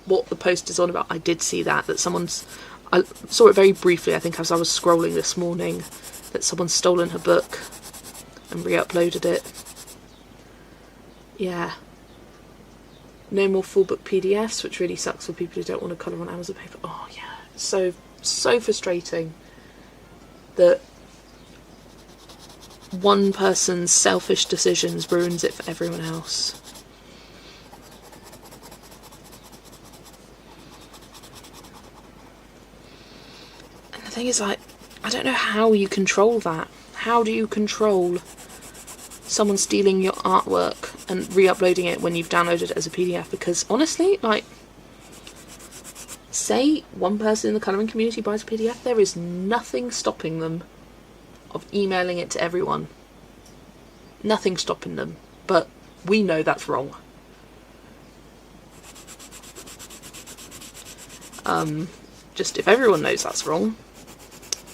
what the post is on about, I did see that someone's... I saw it very briefly, I think, as I was scrolling this morning, that someone's stolen her book and re-uploaded it. Yeah. No more full book PDFs, which really sucks for people who don't want to colour on Amazon paper. Oh yeah, so frustrating that one person's selfish decisions ruins it for everyone else. And the thing is, like, I don't know how you control that. How do you control someone stealing your artwork and re-uploading it when you've downloaded it as a PDF? Because honestly, like, say one person in the colouring community buys a PDF, there is nothing stopping them of emailing it to everyone. Nothing stopping them. But we know that's wrong. Just if everyone knows that's wrong,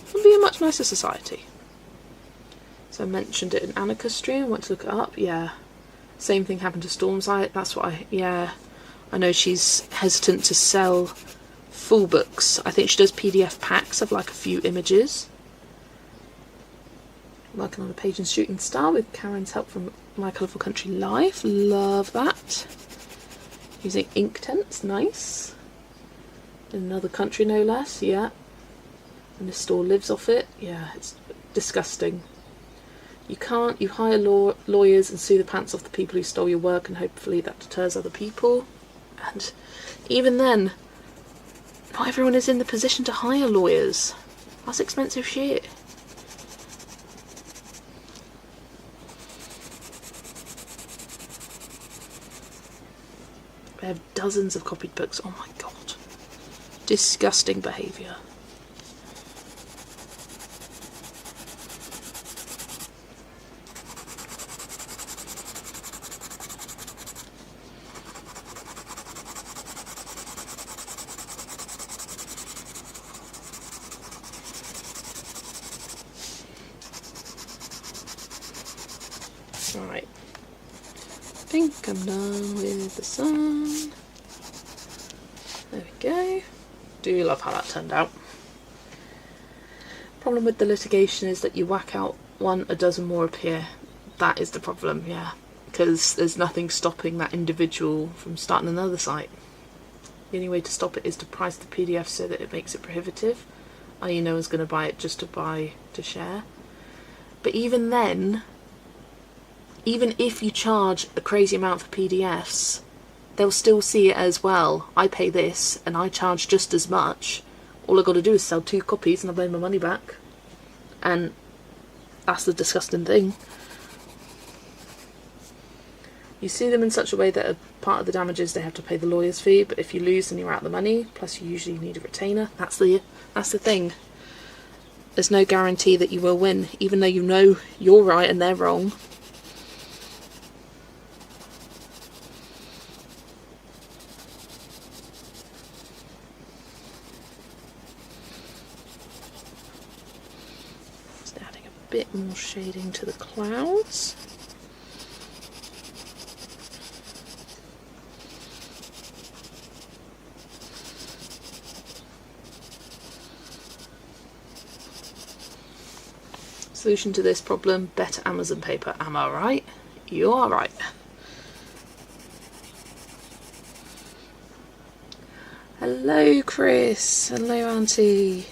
it'll be a much nicer society. So I mentioned it in Annika's stream, went to look it up, yeah. Same thing happened to Stormsight, that's what I know she's hesitant to sell full books. I think she does PDF packs of like a few images. Working on a page in Shooting Star with Karen's help from My Colourful Country Live, love that. Using Inktense, nice. In another country no less, yeah. And this store lives off it, yeah, it's disgusting. You hire lawyers and sue the pants off the people who stole your work, and hopefully that deters other people. And even then, not everyone is in the position to hire lawyers. That's expensive shit. I have dozens of copied books, oh my god. Disgusting behaviour. Right. I think I'm done with the sun. There we go. Do love how that turned out. Problem with the litigation is that you whack out one, a dozen more appear. That is the problem, yeah. Because there's nothing stopping that individual from starting another site. The only way to stop it is to price the PDF so that it makes it prohibitive. I.e. no one's going to buy it just to share. But even then, even if you charge a crazy amount for PDFs, they'll still see it as, well, I pay this and I charge just as much. All I've got to do is sell 2 copies and I've made my money back. And that's the disgusting thing. You sue them in such a way that a part of the damages they have to pay the lawyer's fee, but if you lose then you're out the money, plus you usually need a retainer. That's the thing. There's no guarantee that you will win, even though you know you're right and they're wrong. Bit more shading to the clouds. Solution to this problem, better Amazon paper. Am I right? You are right. Hello Chris, hello Auntie.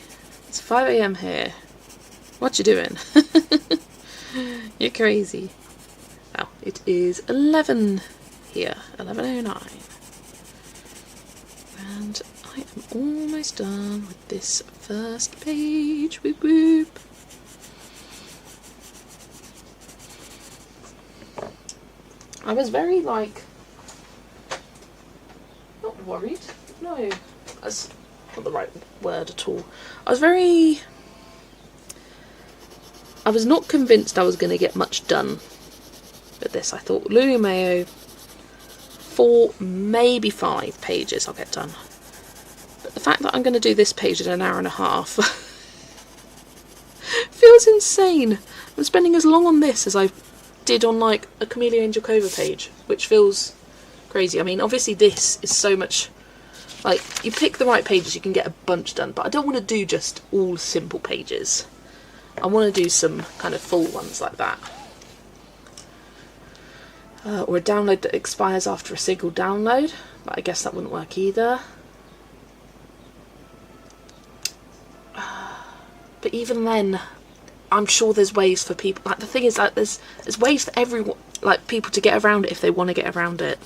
It's 5 AM here. What you doing? You're crazy. Well, it is 11 here, 11:09. And I am almost done with this first page. Whoop whoop. I was very, like, not worried. No, that's not the right word at all. I was not convinced I was going to get much done with this. I thought Lulu Mayo, 4, maybe 5 pages I'll get done. But the fact that I'm going to do this page in an hour and a half feels insane. I'm spending as long on this as I did on like a Camellia Angelkova page, which feels crazy. I mean, obviously this is so much, like, you pick the right pages, you can get a bunch done, but I don't want to do just all simple pages. I want to do some kind of full ones like that. Or a download that expires after a single download, but I guess that wouldn't work either. But even then, I'm sure there's ways for people, like, the thing is that there's ways for everyone, like, people to get around it if they want to get around it.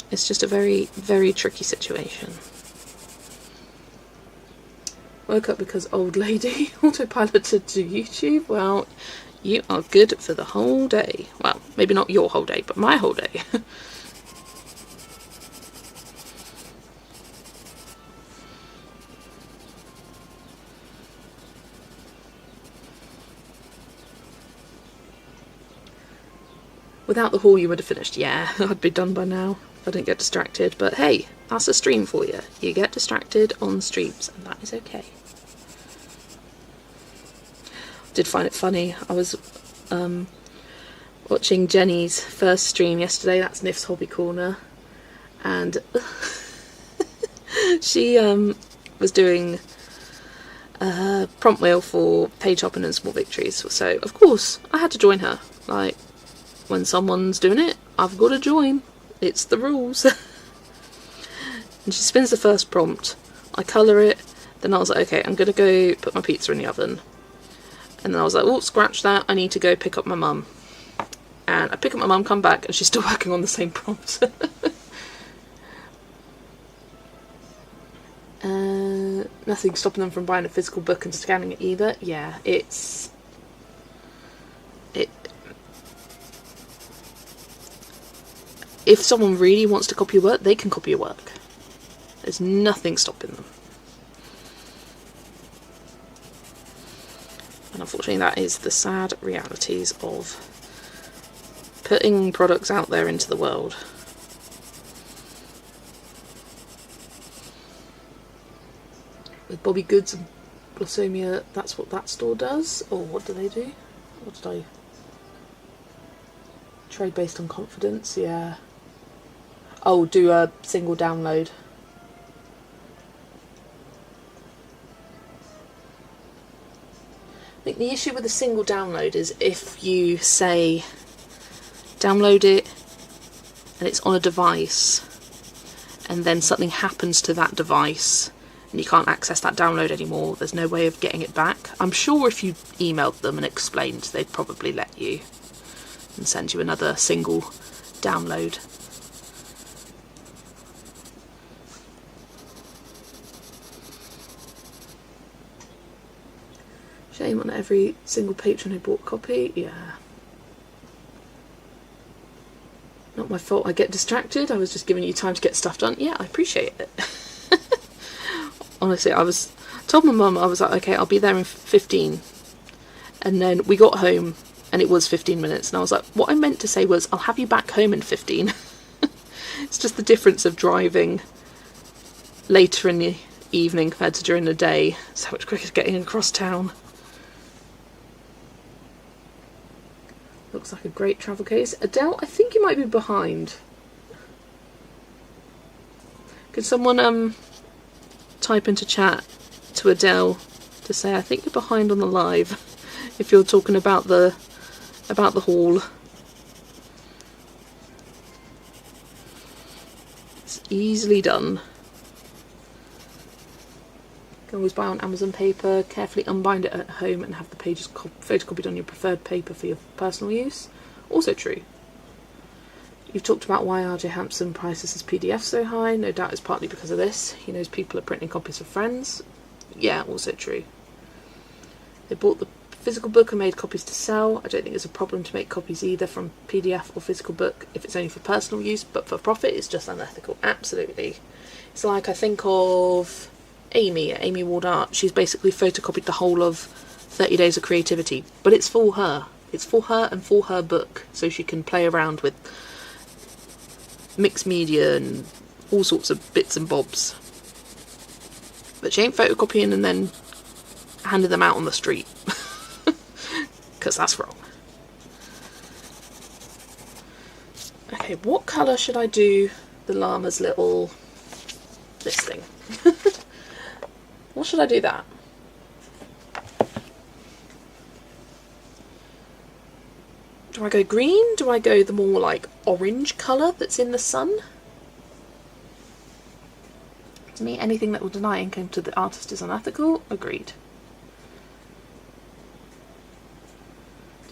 It's just a very, very tricky situation. Woke up because old lady autopiloted to YouTube. Well, you are good for the whole day. Well, maybe not your whole day, but my whole day. Without the haul you would have finished. Yeah, I'd be done by now if I didn't get distracted. But hey, that's a stream for you. You get distracted on streams, and that is okay. Did find it funny. I was watching Jenny's first stream yesterday. That's Nif's Hobby Corner. And she was doing a prompt wheel for page hopping and small victories. So, of course, I had to join her. Like, when someone's doing it, I've got to join. It's the rules. And she spins the first prompt. I colour it. Then I was like, okay, I'm going to go put my pizza in the oven. And then I was like, oh, scratch that. I need to go pick up my mum. And I pick up my mum, come back, and she's still working on the same prompt. Nothing stopping them from buying a physical book and scanning it either. Yeah, if someone really wants to copy your work, they can copy your work. There's nothing stopping them. And unfortunately that is the sad realities of putting products out there into the world. With Bobby Goods and Blossomia, that's what that store does? Or what do they do? What did I... Trade based on confidence, yeah. Oh, do a single download. I think the issue with a single download is if you say download it and it's on a device and then something happens to that device and you can't access that download anymore, there's no way of getting it back. I'm sure if you emailed them and explained, they'd probably let you and send you another single download. Shame on every single patron who bought a copy. Yeah. Not my fault I get distracted. I was just giving you time to get stuff done. Yeah, I appreciate it. Honestly, I told my mum, I was like, okay, I'll be there in 15. And then we got home and it was 15 minutes. And I was like, what I meant to say was, I'll have you back home in 15. It's just the difference of driving later in the evening compared to during the day. So much quicker getting across town. Looks like a great travel case. Adele, I think you might be behind. Could someone type into chat to Adele to say I think you're behind on the live if you're talking about the haul. It's easily done. You can always buy on Amazon paper, carefully unbind it at home and have the pages photocopied on your preferred paper for your personal use. Also true. You've talked about why RJ Hampson prices his PDF so high. No doubt it's partly because of this. He knows people are printing copies for friends. Yeah, also true. They bought the physical book and made copies to sell. I don't think it's a problem to make copies either from PDF or physical book if it's only for personal use, but for profit it's just unethical. Absolutely. It's like I think of Amy Ward Art. She's basically photocopied the whole of 30 Days of Creativity, but it's for her. It's for her and for her book, so she can play around with mixed media and all sorts of bits and bobs. But she ain't photocopying and then handing them out on the street. Because that's wrong. Okay, what colour should I do the llama's little... this thing? What should I do that? Do I go green? Do I go the more like orange colour that's in the sun? To me, anything that will deny income to the artist is unethical. Agreed.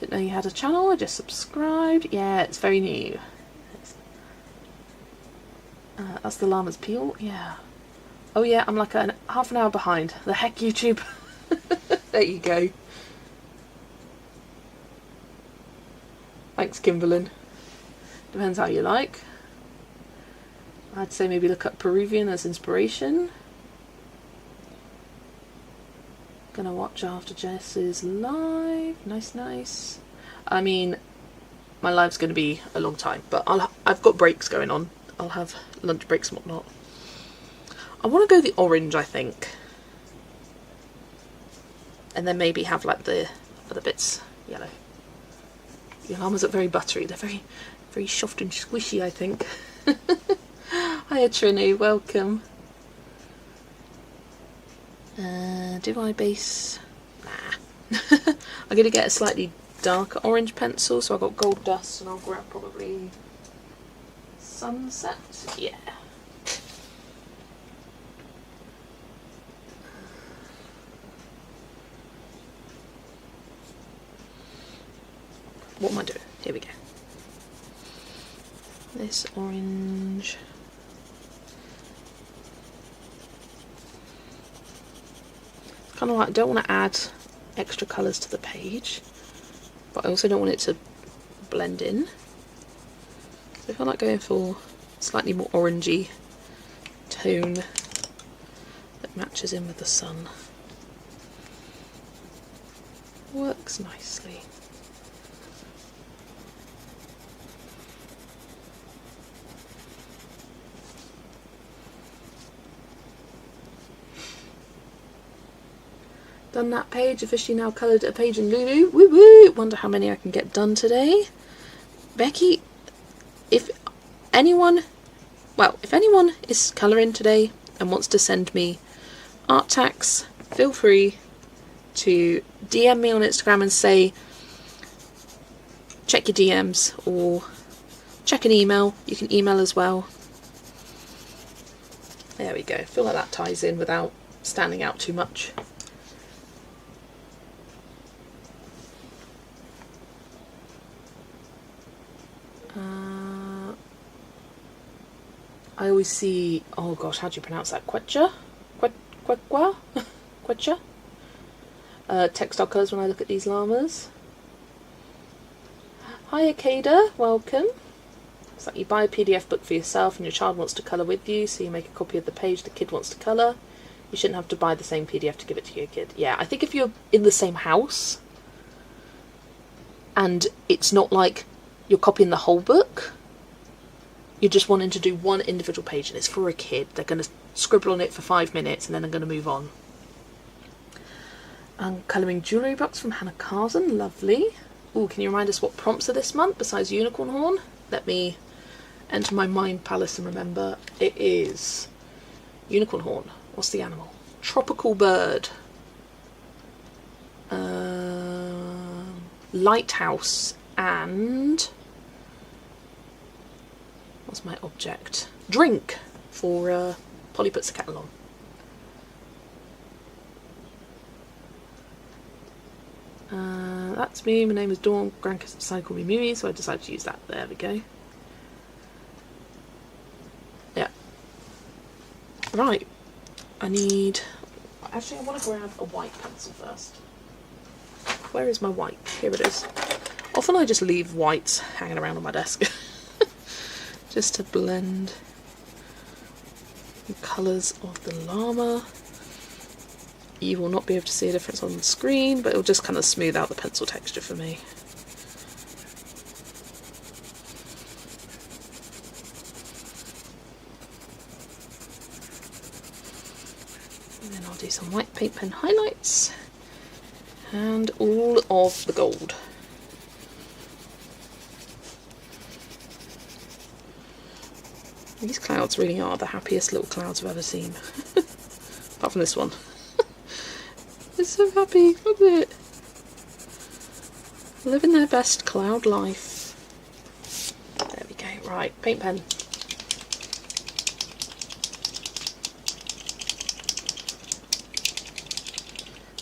Didn't know you had a channel, I just subscribed. Yeah, it's very new. That's the llama's peel, yeah. Oh yeah, I'm like half an hour behind. The heck, YouTube. There you go. Thanks, Kimberlyn. Depends how you like. I'd say maybe look up Peruvian as inspiration. Gonna watch after Jess's live. Nice, nice. I mean, my live's gonna be a long time, but I've got breaks going on. I'll have lunch breaks and whatnot. I want to go the orange, I think. And then maybe have like the other bits yellow. Your llamas look very buttery. They're very, very soft and squishy, I think. Hiya Trini, welcome. Do I base? Nah. I'm going to get a slightly darker orange pencil, so I've got Gold Dust, and I'll grab probably Sunset. Yeah. What am I doing? Here we go. This orange. Kind of like, I don't want to add extra colours to the page, but I also don't want it to blend in. So I feel like going for a slightly more orangey tone that matches in with the sun. Works nicely. Done that page, officially now coloured a page in Lulu. Woo woo! Wonder how many I can get done today. Becky, if anyone is colouring today and wants to send me art tags, feel free to DM me on Instagram and say, check your DMs, or check an email. You can email as well. There we go. I feel like that ties in without standing out too much. I always see, oh gosh, how do you pronounce that? Quechua? Quechua? Textile colours when I look at these llamas. Hi Akeda, welcome. It's like you buy a PDF book for yourself and your child wants to colour with you, so you make a copy of the page the kid wants to colour. You shouldn't have to buy the same PDF to give it to your kid. Yeah, I think if you're in the same house and it's not like you're copying the whole book, you're just wanting to do one individual page and it's for a kid, they're going to scribble on it for 5 minutes and then they're going to move on. I'm colouring jewellery box from Hannah Carson, lovely. Ooh, can you remind us what prompts are this month besides unicorn horn? Let me enter my mind palace and remember. It is unicorn horn. What's the animal? Tropical bird. Lighthouse and... what's my object? Drink for Polly puts the kettle on. That's me. My name is Dawn. Grandkids decided to call me Mimi, so I decided to use that. There we go. Yeah. Right. I need... actually, I want to grab a white pencil first. Where is my white? Here it is. Often I just leave whites hanging around on my desk. Just to blend the colours of the llama. You will not be able to see a difference on the screen, but it will just kind of smooth out the pencil texture for me. And then I'll do some white paint pen highlights and all of the gold. These clouds really are the happiest little clouds I've ever seen. Apart from this one. It's so happy, look at it. Living their best cloud life. There we go. Right, paint pen.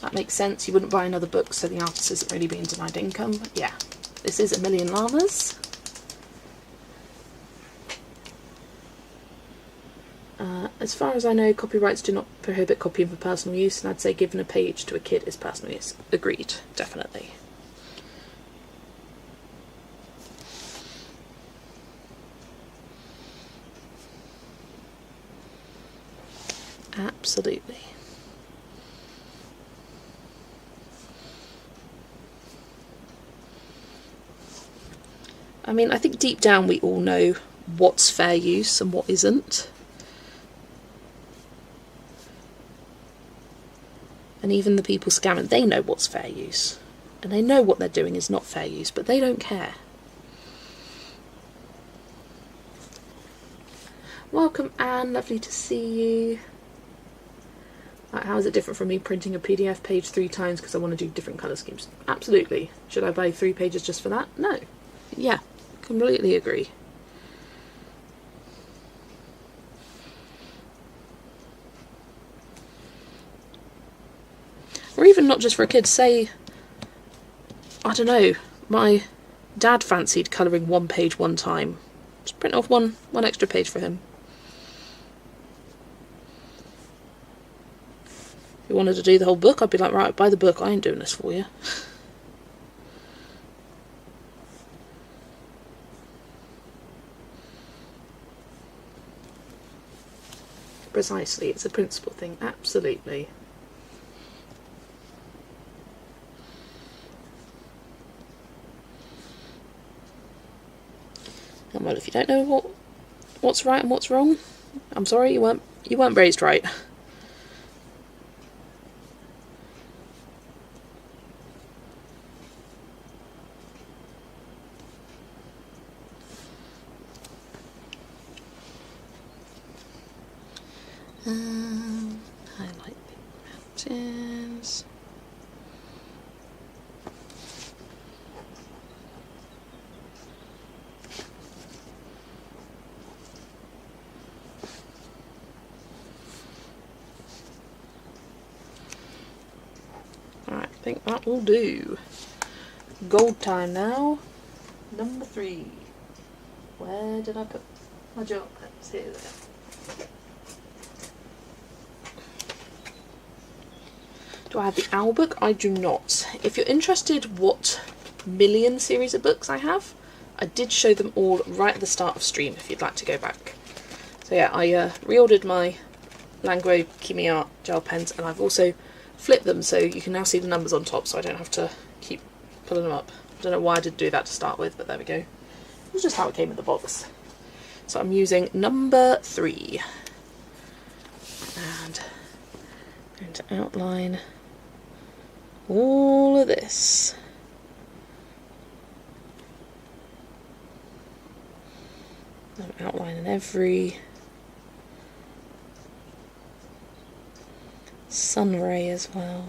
That makes sense. You wouldn't buy another book, so the artist isn't really being denied income. But yeah, this is A Million Llamas. As far as I know, copyrights do not prohibit copying for personal use, and I'd say giving a page to a kid is personal use. Agreed, definitely. Absolutely. I mean, I think deep down we all know what's fair use and what isn't. And even the people scamming, they know what's fair use. And they know what they're doing is not fair use, but they don't care. Welcome, Anne. Lovely to see you. How is it different from me printing a PDF page 3 times because I want to do different colour schemes? Absolutely. Should I buy 3 pages just for that? No. Yeah, completely agree. Or even not just for a kid, say, I don't know, my dad fancied colouring 1 page 1 time. Just print off one extra page for him. If you wanted to do the whole book, I'd be like, right, buy the book, I ain't doing this for you. Precisely, it's a principle thing, absolutely. And well, if you don't know what's right and what's wrong, I'm sorry, you weren't raised right. Highlight the mountains. Alright, I think that will do. Gold time now. Number 3. Where did I put my gel pens? Here they are. Do I have the Owl book? I do not. If you're interested what million series of books I have, I did show them all right at the start of stream if you'd like to go back. So yeah, I reordered my Langro Kimi Art gel pens, and I've also flipped them so you can now see the numbers on top so I don't have to keep pulling them up. I don't know why I did do that to start with, but there we go. It was just how it came in the box. So I'm using number 3. And I'm going to outline all of this. I'm outlining every sun ray as well.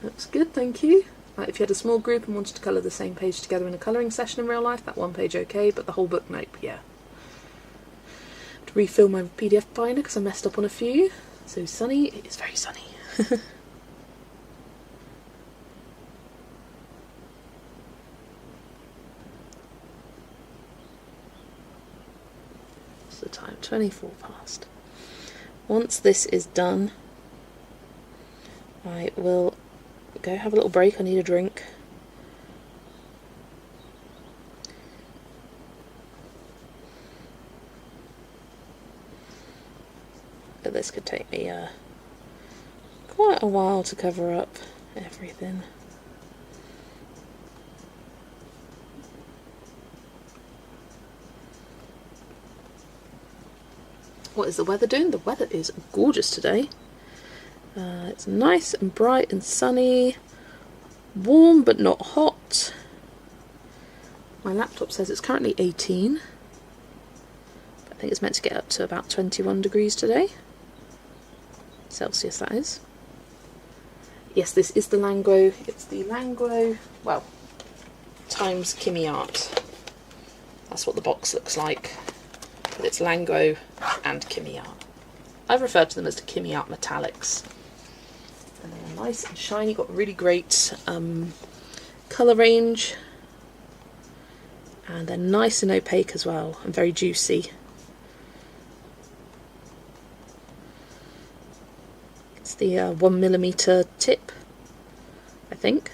Looks good, thank you. If you had a small group and wanted to colour the same page together in a colouring session in real life, that 1 page okay, but the whole book, nope, yeah. To refill my PDF binder because I messed up on a few. So sunny, it is very sunny. What's the time? 24 past. Once this is done, I will go have a little break. I need a drink. But this could take me quite a while to cover up everything. What is the weather doing? The weather is gorgeous today. It's nice and bright and sunny, warm but not hot. My laptop says it's currently 18. I think it's meant to get up to about 21 degrees today. Celsius, that is. Yes, this is the Langro. It's the Langro, well, times Kimi Art. That's what the box looks like. But it's Langro and Kimi Art. I've referred to them as the Kimi Art Metallics. And they're nice and shiny, got really great colour range. And they're nice and opaque as well, and very juicy. It's the 1mm tip, I think.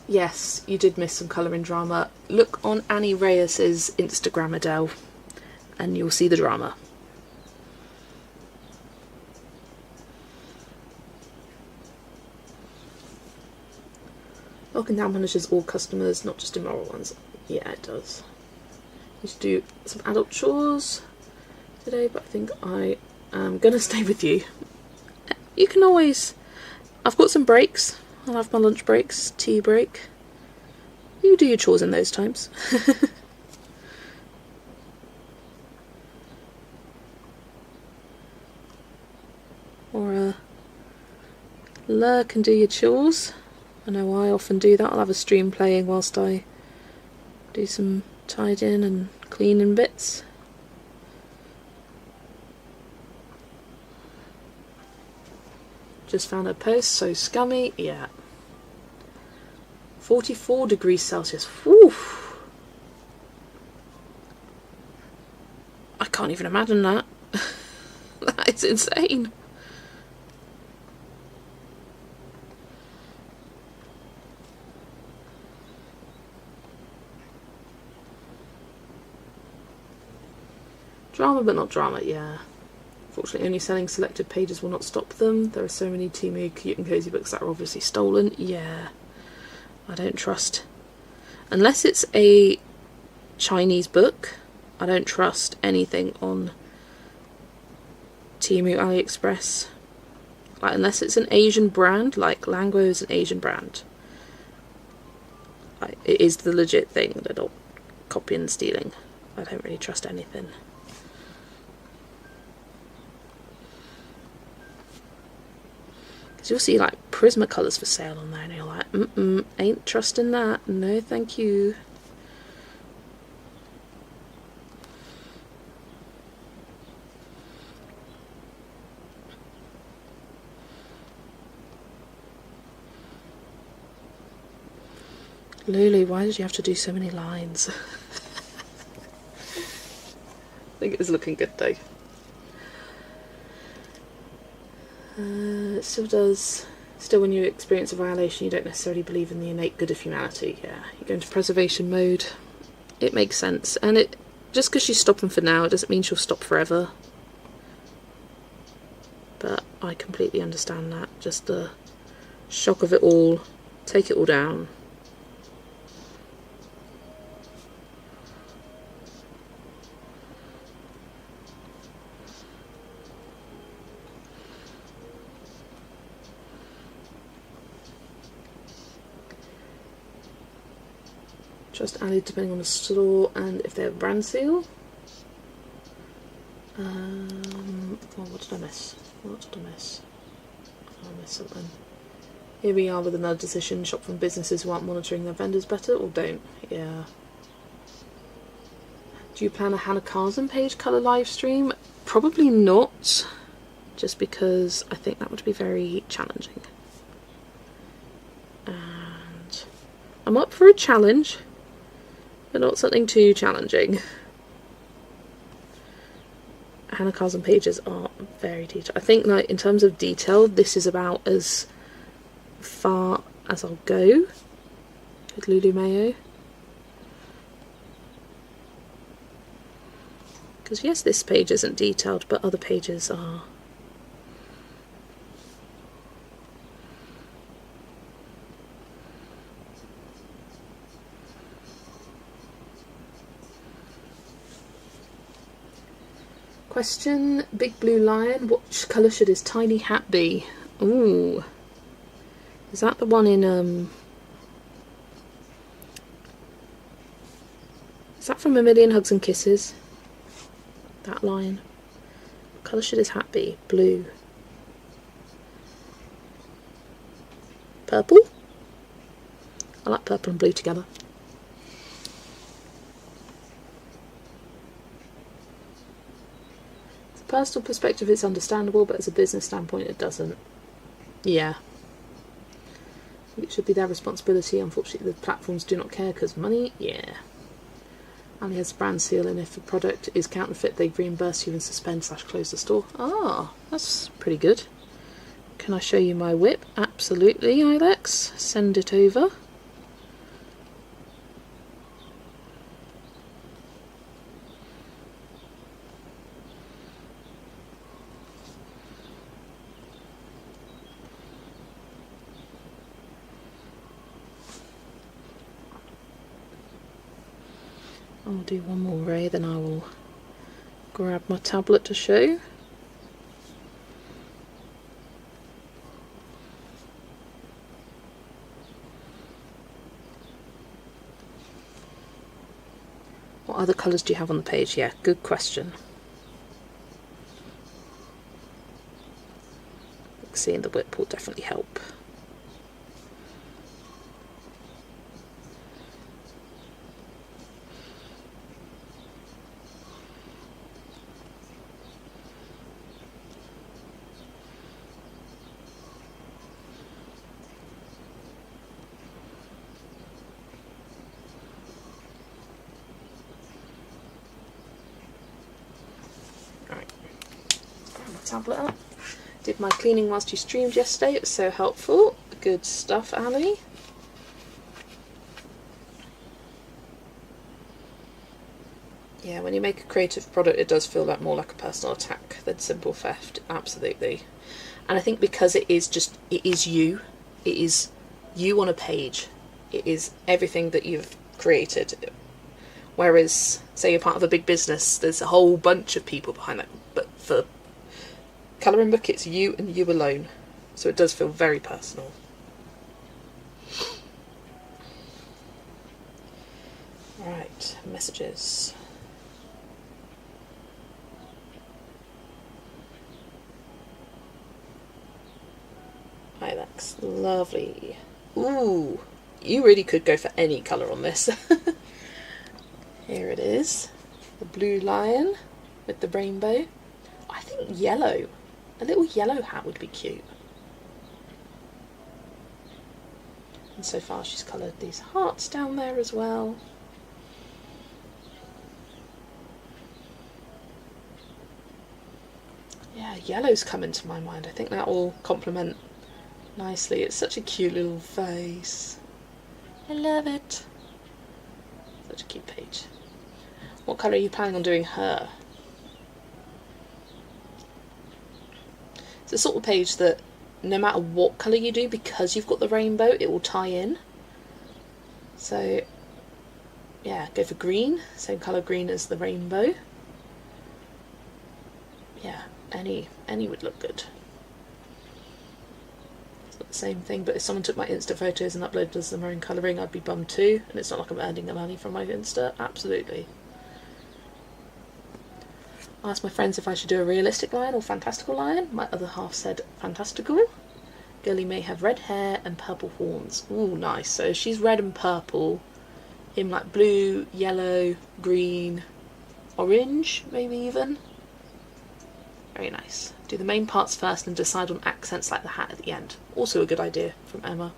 Yes, you did miss some colouring drama. Look on Annie Reyes's Instagram, Adele, and you'll see the drama. Locking down punishes all customers, not just immoral ones. Yeah, it does. I need to do some adult chores today, but I think I am going to stay with you. You can always... I've got some breaks. I'll have my lunch breaks, tea break. You do your chores in those times. Or lurk and do your chores. I know I often do that. I'll have a stream playing whilst I do some tidying and cleaning bits. Just found a post, so scummy, yeah. 44 degrees Celsius, whew. I can't even imagine that. That is insane. Drama but not drama, yeah. Fortunately, only selling selected pages will not stop them. There are so many Temu cute and cozy books that are obviously stolen. Yeah, I don't trust. Unless it's a Chinese book, I don't trust anything on Temu, AliExpress. Like, unless it's an Asian brand, like Langwo is an Asian brand. Like, it is the legit thing. They're not copying and stealing. I don't really trust anything. You'll see like Prismacolors for sale on there and you're like, ain't trusting that, no thank you. Lulu, why did you have to do so many lines? I think it was looking good though. It still does. Still, when you experience a violation, you don't necessarily believe in the innate good of humanity. Yeah, you go into preservation mode. It makes sense, and it just because she's stopping for now, it doesn't mean she'll stop forever. But I completely understand that. Just the shock of it all. Take it all down. Trust Ali depending on the store and if they have a brand seal. What did I miss? What did I miss? I missed something. Here we are with another decision. Shop from businesses who aren't monitoring their vendors better or don't. Yeah. Do you plan a Hannah Carson page colour live stream? Probably not. Just because I think that would be very challenging. And I'm up for a challenge, but not something too challenging. Hannah Carson pages are very detailed. I think, like, in terms of detail, this is about as far as I'll go with Lulu Mayo. Because yes, this page isn't detailed, but other pages are. Question, Big Blue Lion, what colour should his tiny hat be? Ooh. Is that the one in, is that from A Million Hugs and Kisses? That line. What colour should his hat be? Blue. Purple? I like purple and blue together. personal perspective it's understandable, but as a business standpoint it doesn't. Yeah. It should be their responsibility. Unfortunately the platforms do not care because money, yeah. Ali has a brand seal, and if a product is counterfeit they reimburse you and suspend / close the store. Ah, that's pretty good. Can I show you my whip? Absolutely, Alex. Send it over. I'll do one more ray, then I will grab my tablet to show. What other colours do you have on the page? Yeah, good question. Seeing the whip will definitely help. Tablet up. Did my cleaning whilst you streamed yesterday, it was so helpful. Good stuff, Ali. Yeah, when you make a creative product it does feel like more like a personal attack than simple theft, absolutely. And I think because it is you on a page, it is everything that you've created. Whereas, say you're part of a big business, there's a whole bunch of people behind that, but for colouring book it's you and you alone, so it does feel very personal. Right, messages. Alex, lovely. Ooh, you really could go for any colour on this. Here it is, the blue lion with the rainbow. I think yellow. A little yellow hat would be cute. And so far she's coloured these hearts down there as well. Yeah, yellow's coming to my mind. I think that will complement nicely. It's such a cute little face. I love it. Such a cute page. What colour are you planning on doing her? It's the sort of page that no matter what colour you do, because you've got the rainbow, it will tie in. So yeah, go for green, same colour green as the rainbow. Yeah, any would look good. It's not the same thing, but if someone took my Insta photos and uploaded as their own colouring, I'd be bummed too, and it's not like I'm earning the money from my Insta, absolutely. I asked my friends if I should do a realistic lion or fantastical lion. My other half said fantastical. Girlie may have red hair and purple horns. Ooh, nice. So she's red and purple. Him like blue, yellow, green, orange, maybe even. Very nice. Do the main parts first and decide on accents like the hat at the end. Also a good idea from Emma.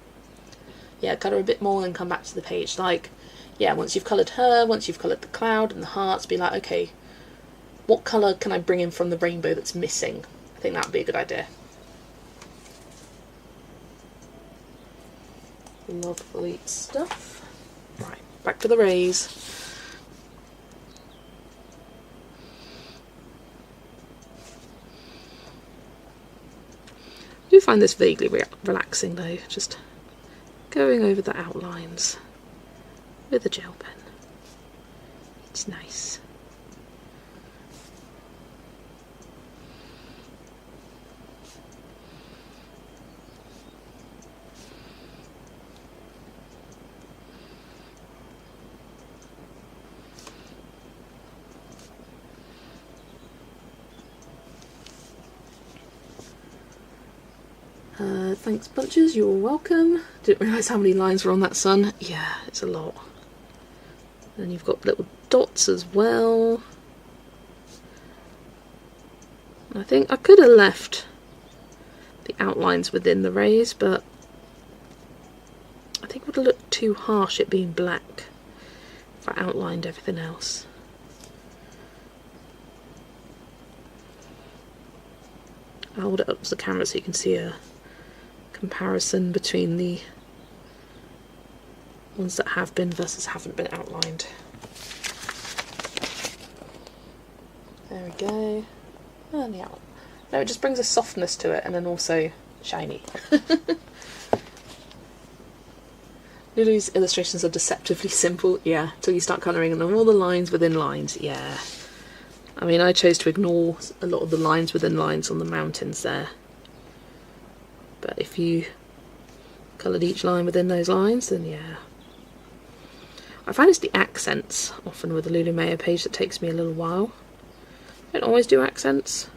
Yeah, colour a bit more and come back to the page. Like, yeah, once you've coloured her, once you've coloured the cloud and the hearts, be like, okay, what colour can I bring in from the rainbow that's missing? I think that would be a good idea. Lovely stuff. Right, back to the rays. I do find this vaguely relaxing though, just going over the outlines with a gel pen. It's nice. Thanks bunches, you're welcome. Didn't realise how many lines were on that sun. Yeah, it's a lot. And you've got little dots as well. I think I could have left the outlines within the rays, but I think it would have looked too harsh it being black if I outlined everything else. I'll hold it up to the camera so you can see a comparison between the ones that have been versus haven't been outlined. There we go. And the outline. No, it just brings a softness to it and then also shiny. Lulu's illustrations are deceptively simple, yeah, till you start colouring and all the lines within lines, yeah. I mean, I chose to ignore a lot of the lines within lines on the mountains there. But if you coloured each line within those lines, then yeah. I find it's the accents, often with the Lulu Mayo page, that takes me a little while. I don't always do accents.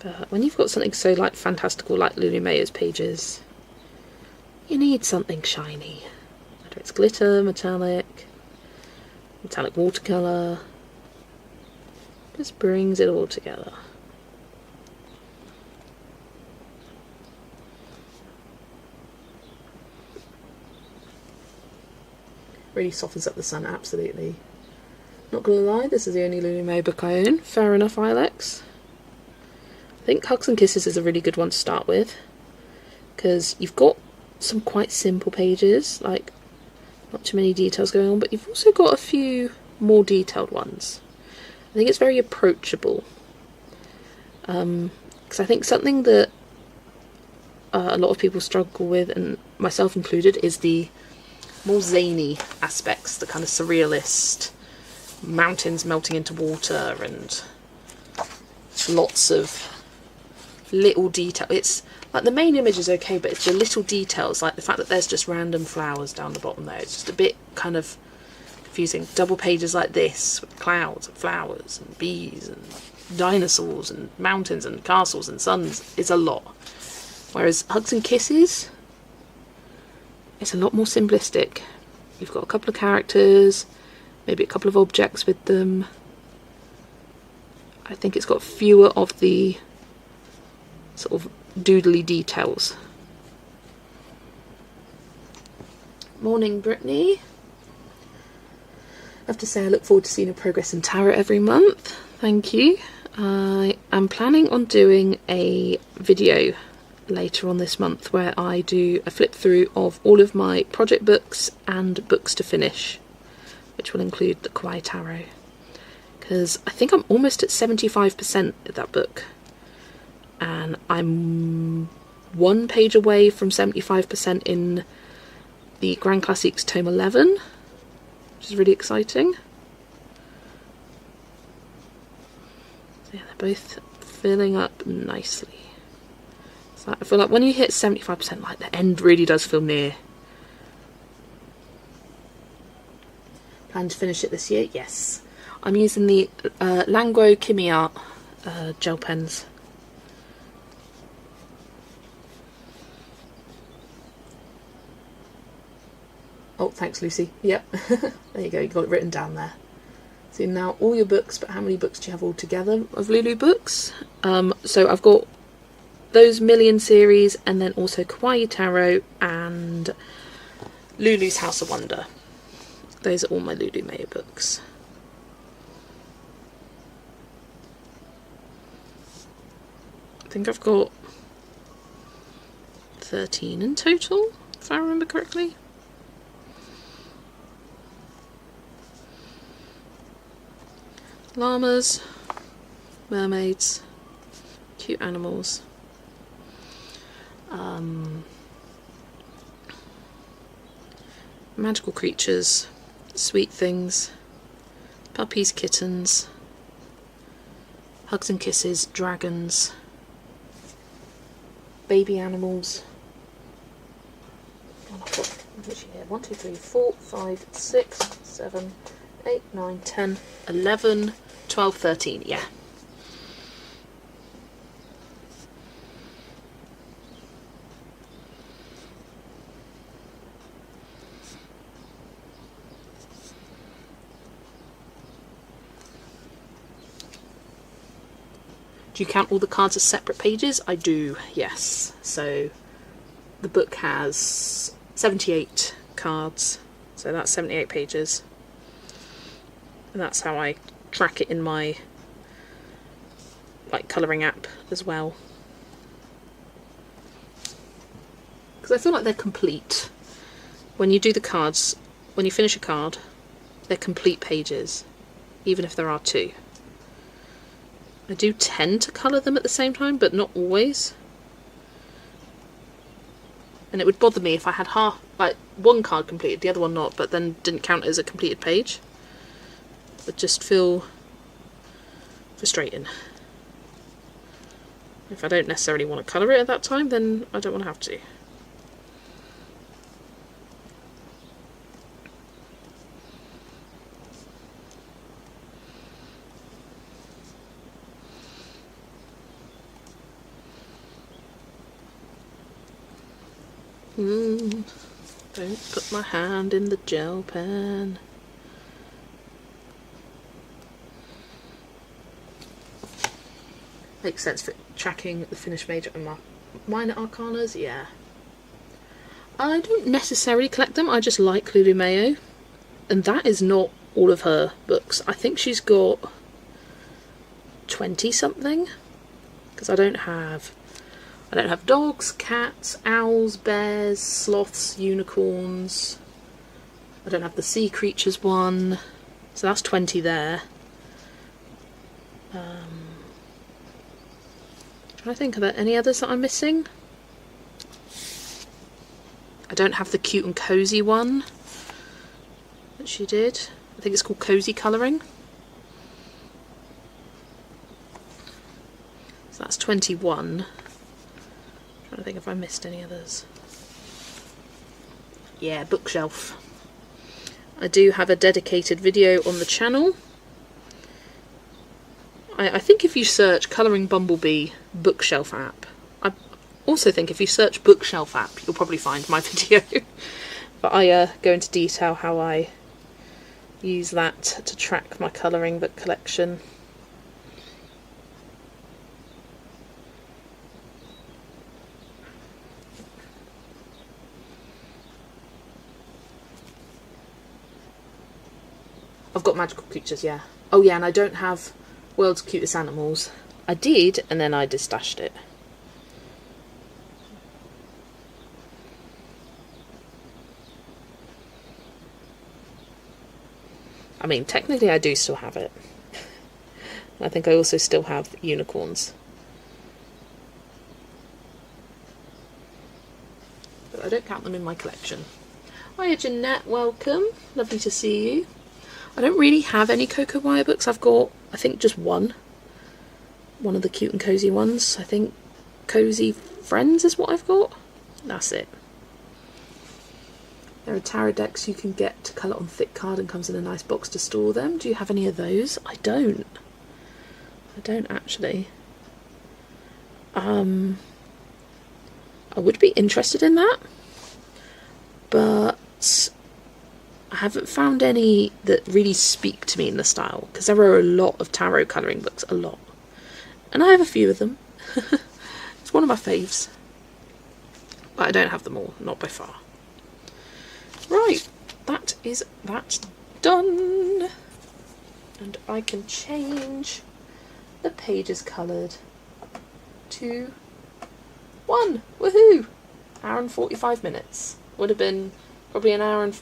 But when you've got something so like fantastical like Lulu Mayo's pages, you need something shiny. Whether it's glitter, metallic watercolour, just brings it all together. Really softens up the sun, absolutely. Not gonna lie, this is the only Lulu Mayo book I own. Fair enough, Ilex. I think Hugs and Kisses is a really good one to start with, because you've got some quite simple pages, like not too many details going on, but you've also got a few more detailed ones. I think it's very approachable, because I think something that a lot of people struggle with, and myself included, is the more zany aspects, the kind of surrealist mountains melting into water and lots of little detail. It's like the main image is okay, but it's the little details, like the fact that there's just random flowers down the bottom there. It's just a bit kind of confusing. Double pages like this with clouds and flowers and bees and dinosaurs and mountains and castles and suns is a lot. Whereas Hugs and Kisses, it's a lot more simplistic. You've got a couple of characters, maybe a couple of objects with them. I think it's got fewer of the sort of doodly details. Morning, Brittany. I have to say I look forward to seeing your progress in tarot every month. Thank you. I am planning on doing a video later on this month where I do a flip through of all of my project books and books to finish, which will include the Kawaii Tarot, because I think I'm almost at 75% of that book, and I'm one page away from 75% in the Grand Classics Tome 11, which is really exciting. So yeah, they're both filling up nicely. So I feel like when you hit 75%, like the end really does feel near. Plan to finish it this year? Yes. I'm using the Languo Kimi Art gel pens. Oh, thanks, Lucy. Yep. There you go, you got it written down there. So now all your books, but how many books do you have all together of Lulu books? So I've got those Million series, and then also Kawaii Tarot and Lulu's House of Wonder. Those are all my Lulu Mayo books. I think I've got 13 in total, if I remember correctly. Llamas, mermaids, cute animals, magical creatures, sweet things, puppies, kittens, Hugs and Kisses, dragons, baby animals. 1, 2, 3, 4, 5, 6, 7, 8, 9, 10, 11, 12, 13, yeah. Do you count all the cards as separate pages? I do, yes. So the book has 78 cards, so that's 78 pages. And that's how I track it in my colouring app as well. Because I feel like they're complete. When you do the cards, when you finish a card, they're complete pages, even if there are two. I do tend to colour them at the same time, but not always. And it would bother me if I had one card completed, the other one not, but then didn't count as a completed page. It would just feel frustrating. If I don't necessarily want to colour it at that time, then I don't want to have to. Don't put my hand in the gel pen. Makes sense for tracking the finished major and minor arcanas, yeah. I don't necessarily collect them, I just like Lulu Mayo. And that is not all of her books. I think she's got 20 something. Because I don't have dogs, cats, owls, bears, sloths, unicorns. I don't have the sea creatures one. So that's 20 there. Trying to think, are there any others that I'm missing? I don't have the cute and cozy one that she did. I think it's called Cozy Colouring. So that's 21. I think if I missed any others. Yeah, bookshelf. I do have a dedicated video on the channel. I think if you search Colouring Bumblebee bookshelf app, I also think if you search bookshelf app, you'll probably find my video. But I go into detail how I use that to track my colouring book collection. I've got magical creatures, yeah. Oh yeah, and I don't have World's Cutest Animals. I did, and then I just stashed it. I mean, technically I do still have it. I think I also still have unicorns. But I don't count them in my collection. Hiya Jeanette, welcome. Lovely to see you. I don't really have any Coco Wire books. I've got, I think, just one. One of the cute and cozy ones. I think Cozy Friends is what I've got. That's it. There are tarot decks you can get to colour on thick card and comes in a nice box to store them. Do you have any of those? I don't. I don't actually. I would be interested in that. But I haven't found any that really speak to me in the style, because there are a lot of tarot colouring books, a lot. And I have a few of them. It's one of my faves. But I don't have them all, not by far. Right, that's done. And I can change the pages coloured to 1. Woohoo! Hour and 45 minutes. Would have been probably an hour and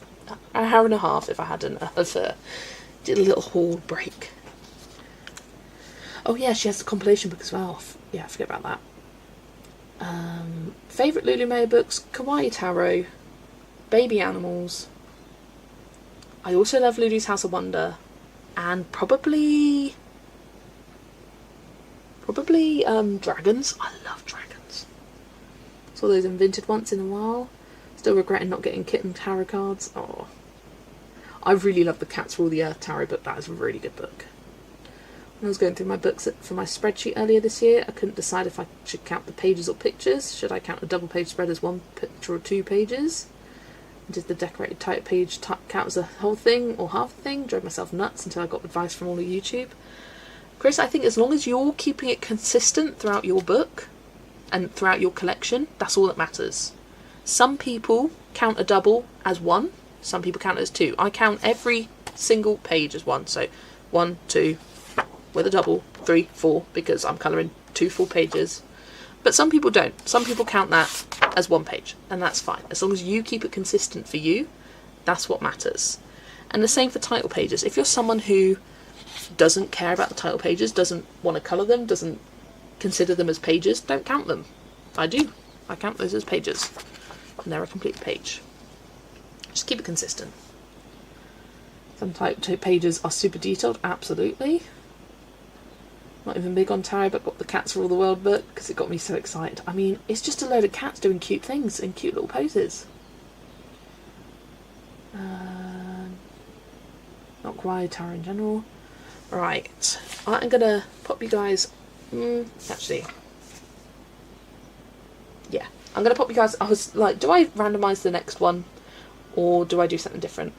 a half if I hadn't did a little haul break. Oh yeah, she has the compilation book as well. Yeah, I forget about that. Favourite Lulu Mayo books: Kawaii Tarot, Baby Animals. I also love Lulu's House of Wonder, and probably dragons. I love dragons. Saw those in Vinted once in a while. Still regretting not getting kitten tarot cards. Oh, I really love the Cats Rule the Earth tarot book. That is a really good book. When I was going through my books for my spreadsheet earlier this year, I couldn't decide if I should count the pages or pictures. Should I count a double page spread as one picture or 2 pages? Did the decorated type page count as a whole thing or half a thing? Drove myself nuts until I got advice from all of YouTube. Chris, I think as long as you're keeping it consistent throughout your book and throughout your collection, that's all that matters. Some people count a double as 1, some people count it as 2. I count every single page as 1, so 1, 2, with a double, 3, 4, because I'm colouring 2 full pages. But some people don't. Some people count that as 1 page, and that's fine. As long as you keep it consistent for you, that's what matters. And the same for title pages. If you're someone who doesn't care about the title pages, doesn't want to colour them, doesn't consider them as pages, don't count them. I do. I count those as pages. And they're a complete page. Just keep it consistent. Some title pages are super detailed, absolutely. Not even big on tarot, but got the Cats Rule the World book because it got me so excited. I mean, it's just a load of cats doing cute things in cute little poses. Not quite tarot in general. Right, I'm gonna pop you guys. Actually, yeah, I'm gonna pop you guys. I was like, do I randomise the next one, or do I do something different?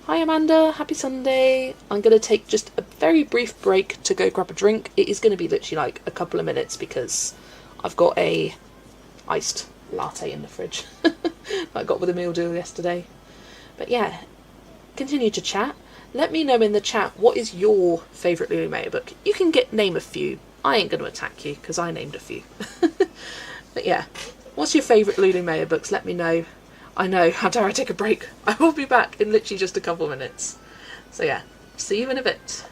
Hi Amanda, happy Sunday. I'm going to take just a very brief break to go grab a drink. It is going to be literally like a couple of minutes because I've got a iced latte in the fridge I got with a meal deal yesterday. But yeah, continue to chat. Let me know in the chat what is your favourite Lulu Mayo book. You can name a few. I ain't going to attack you because I named a few. But yeah, what's your favourite Lulu Mayo books? Let me know. I know, how dare I take a break? I will be back in literally just a couple of minutes. So yeah, see you in a bit.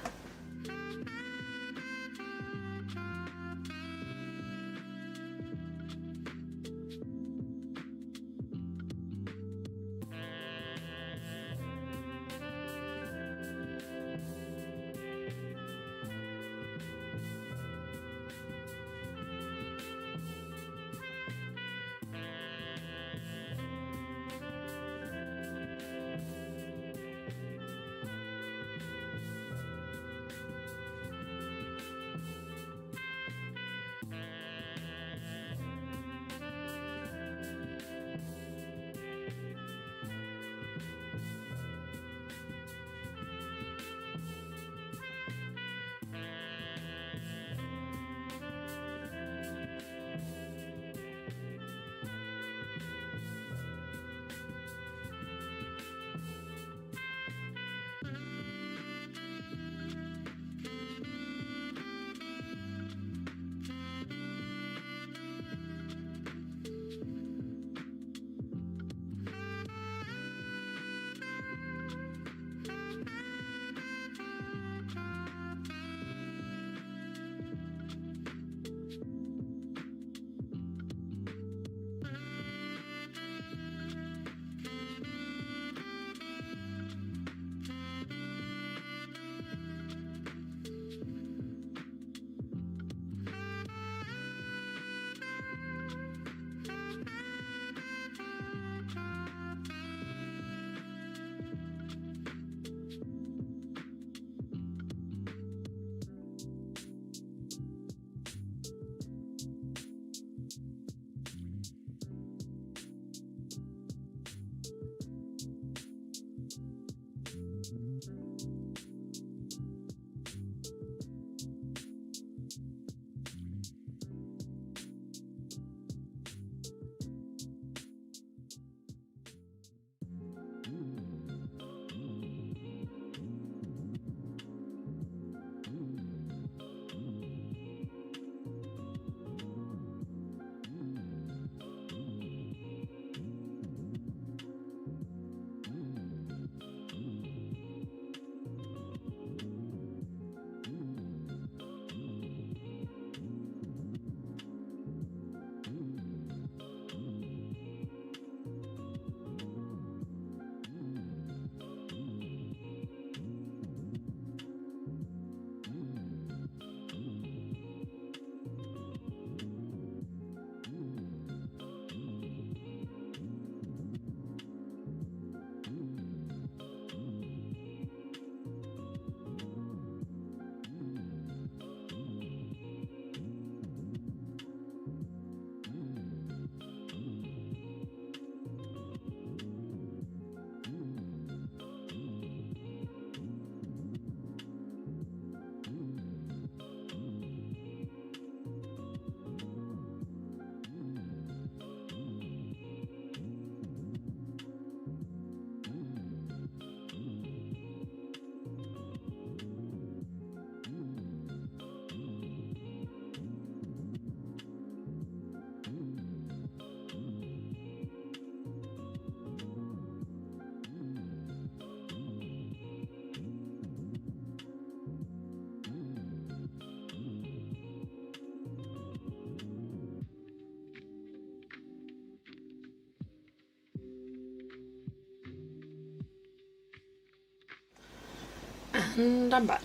And I'm back.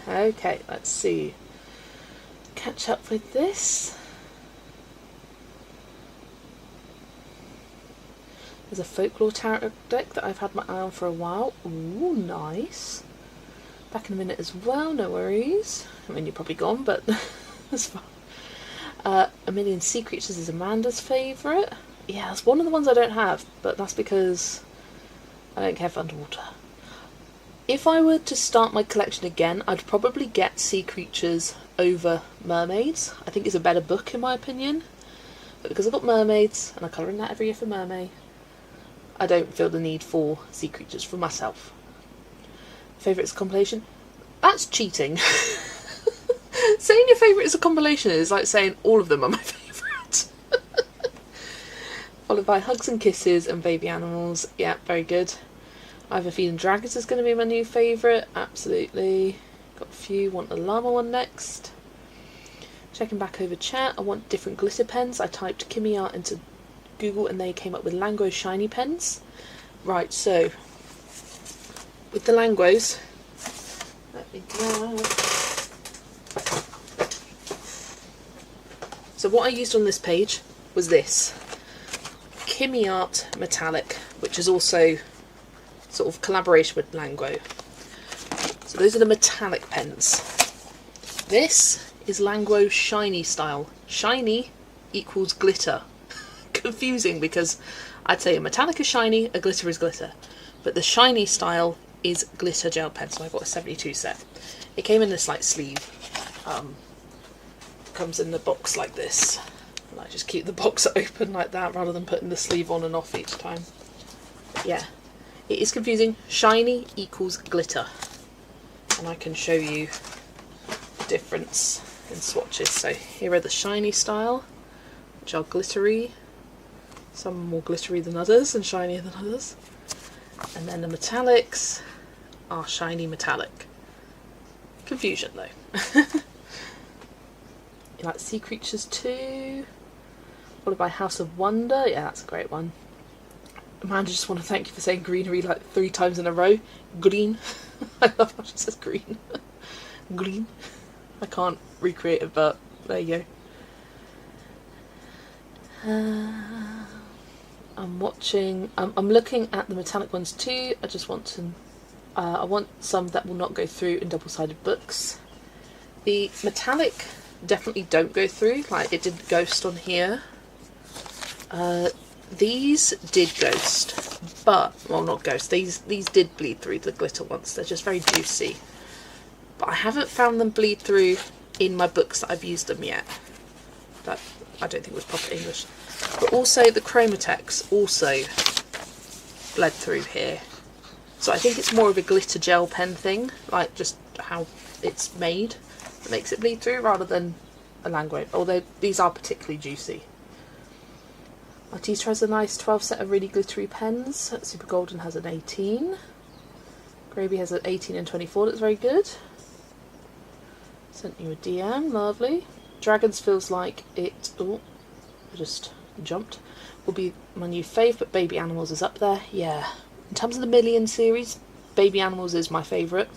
Okay, let's see. Catch up with this. There's a folklore tarot deck that I've had my eye on for a while. Ooh, nice. Back in a minute as well, no worries. I mean, you're probably gone, but that's fine. A Million Sea Creatures is Amanda's favourite. Yeah, that's one of the ones I don't have, but that's because I don't care for underwater. If I were to start my collection again, I'd probably get Sea Creatures over Mermaids. I think it's a better book in my opinion. But because I've got Mermaids, and I colour in that every year for Mermaid, I don't feel the need for Sea Creatures for myself. Favourite is a compilation? That's cheating. Saying your favourite is a compilation is like saying all of them are my favourite. Followed by Hugs and Kisses and Baby Animals. Yeah, very good. I have a feeling Dragons is going to be my new favourite. Absolutely. Got a few. Want the llama one next. Checking back over chat. I want different glitter pens. I typed Kimmy Art into Google and they came up with Lango shiny pens. Right, so with the Langos, let me grab. So what I used on this page was this Kimmy Art Metallic, which is also sort of collaboration with Lango. So those are the metallic pens. This is Lango shiny style. Shiny equals glitter. Confusing because I'd say a metallic is shiny, a glitter is glitter. But the shiny style is glitter gel pen, so I got a 72 set. It came in this like sleeve. Comes in the box like this. And I just keep the box open like that rather than putting the sleeve on and off each time. But yeah, it is confusing. Shiny equals glitter. And I can show you the difference in swatches. So here are the shiny style, which are glittery. Some are more glittery than others and shinier than others. And then the metallics are shiny metallic. Confusion though. You like Sea Creatures too? Followed by House of Wonder. Yeah, that's a great one. Amanda, just want to thank you for saying greenery like 3 times in a row. Green. I love how she says green. Green. I can't recreate it, but there you go. I'm watching. I'm looking at the metallic ones too. I just want to. I want some that will not go through in double-sided books. The metallic definitely don't go through. Like it did ghost on here. These did ghost, but well, not ghost. These did bleed through, the glitter ones. They're just very juicy. But I haven't found them bleed through in my books that I've used them yet. That I don't think was proper English. But also the Chromatex also bled through here. So I think it's more of a glitter gel pen thing, like just how it's made that makes it bleed through rather than a Lango. Although these are particularly juicy. Artista has a nice 12 set of really glittery pens. Super Golden has an 18. Gravy has an 18 and 24, that's very good. Sent you a DM, lovely. Dragons feels like it, oh, I just jumped, will be my new fave, but Baby Animals is up there. Yeah, in terms of the Million series, Baby Animals is my favourite,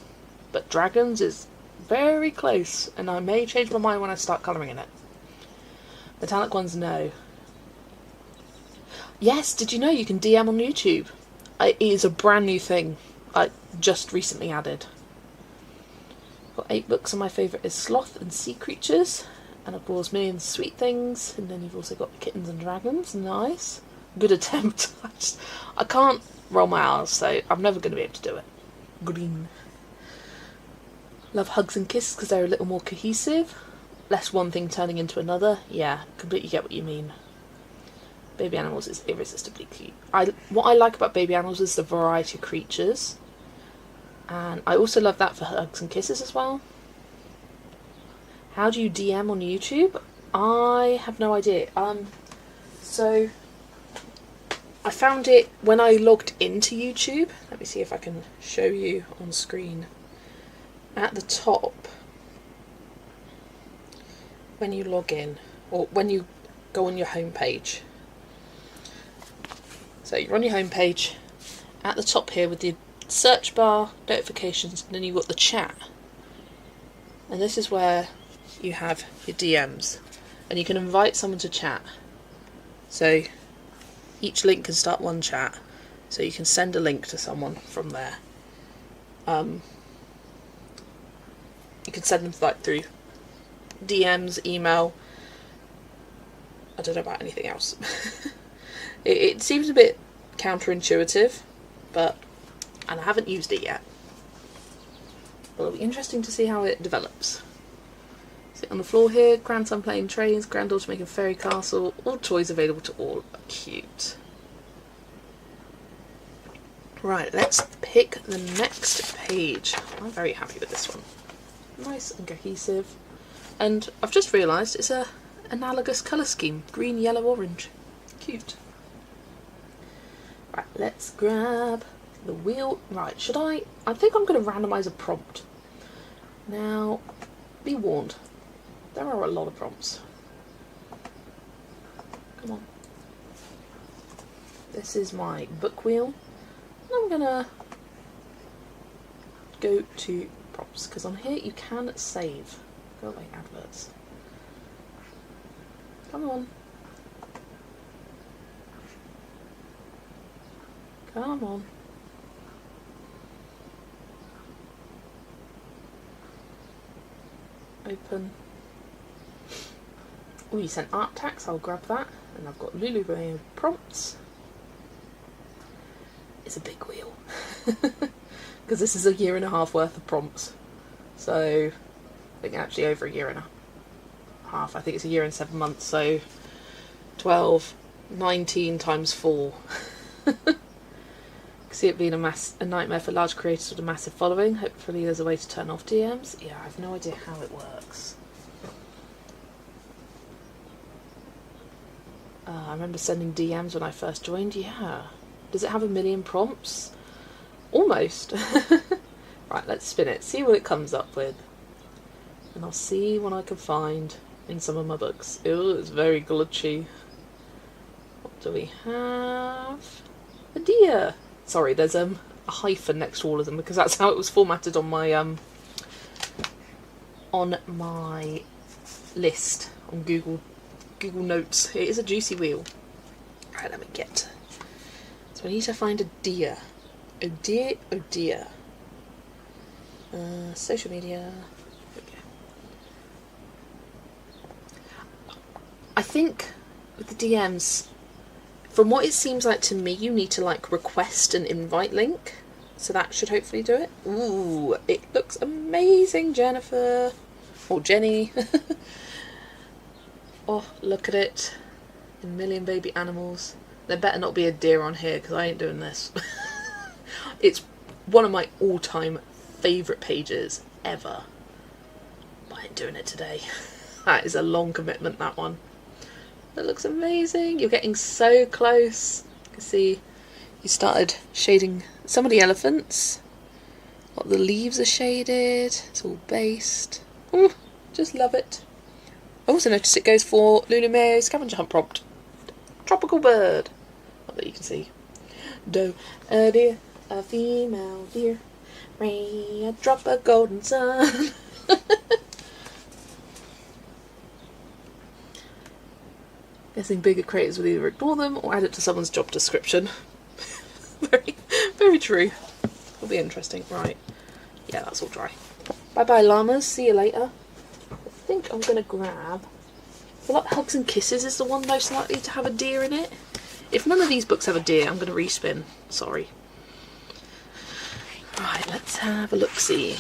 but Dragons is very close, and I may change my mind when I start colouring in it. Metallic ones, no. Yes, did you know you can DM on YouTube? It is a brand new thing I just recently added. Got 8 books, and my favourite is Sloth and Sea Creatures, and of course Million Sweet Things, and then you've also got Kittens and Dragons. Nice. Good attempt. I can't roll my R's, so I'm never going to be able to do it. Green. Love Hugs and Kisses because they're a little more cohesive. Less one thing turning into another. Yeah, completely get what you mean. Baby Animals is irresistibly cute. What I like about Baby Animals is the variety of creatures. And I also love that for Hugs and Kisses as well. How do you DM on YouTube? I have no idea. So I found it when I logged into YouTube. Let me see if I can show you on screen. At the top, when you log in, or when you go on your home page. So you're on your home page, at the top here with the search bar, notifications, and then you've got the chat. And this is where you have your DMs. And you can invite someone to chat. So each link can start one chat. So you can send a link to someone from there. You can send them like through DMs, email. I don't know about anything else. It seems a bit counterintuitive, and I haven't used it yet. But it'll be interesting to see how it develops. Sit on the floor here, grandson playing trains, granddaughter making fairy castle, all toys available to all. Cute. Right, let's pick the next page. I'm very happy with this one. Nice and cohesive. And I've just realised it's a analogous colour scheme. Green, yellow, orange. Cute. Right, let's grab the wheel. Right, I think I'm going to randomise a prompt. Now, be warned. There are a lot of prompts. Come on. This is my book wheel. I'm gonna go to prompts, because on here you can save. Go away, adverts. Come on. Come on. Open. Oh, you sent art tax, I'll grab that. And I've got Lulu Mayo prompts. It's a big wheel. Because this is a 1.5 years worth of prompts. So, I think actually over 1.5 years. I think it's 1 year and 7 months, so 12, 19 times 4. See it being a nightmare for large creators with a massive following. Hopefully there's a way to turn off DMs. Yeah, I have no idea how it works. I remember sending DMs when I first joined. Yeah. Does it have 1 million prompts? Almost. Right, let's spin it. See what it comes up with. And I'll see what I can find in some of my books. Ew, it's very glitchy. What do we have? A deer. Sorry, there's a hyphen next to all of them because that's how it was formatted on my list on Google Notes. It is a juicy wheel. Right, let me get. So I need to find a deer. Oh dear, oh dear. Social media. Okay. I think with the DMs, from what it seems like to me, you need to like request an invite link. So that should hopefully do it. Ooh, it looks amazing, Jennifer. Or Jenny. Oh, look at it. 1 million baby animals. There better not be a deer on here because I ain't doing this. It's one of my all-time favourite pages ever. But I ain't doing it today. That is a long commitment, that one. That looks amazing. You're getting so close. You can see you started shading some of the elephants. A lot of the leaves are shaded. It's all based. Ooh, just love it. I also noticed it goes for Lulu Mayo scavenger hunt prompt. Tropical bird. Not that you can see. Doe, a deer, a female deer. Rain, a drop of golden sun. Guessing bigger creators will either ignore them or add it to someone's job description. Very, very true. It'll be interesting. Right. Yeah, that's all dry. Bye bye llamas. See you later. I think I'm going to grab... I feel like Hugs and Kisses is the one most likely to have a deer in it. If none of these books have a deer, I'm going to respin. Sorry. Right, let's have a look-see.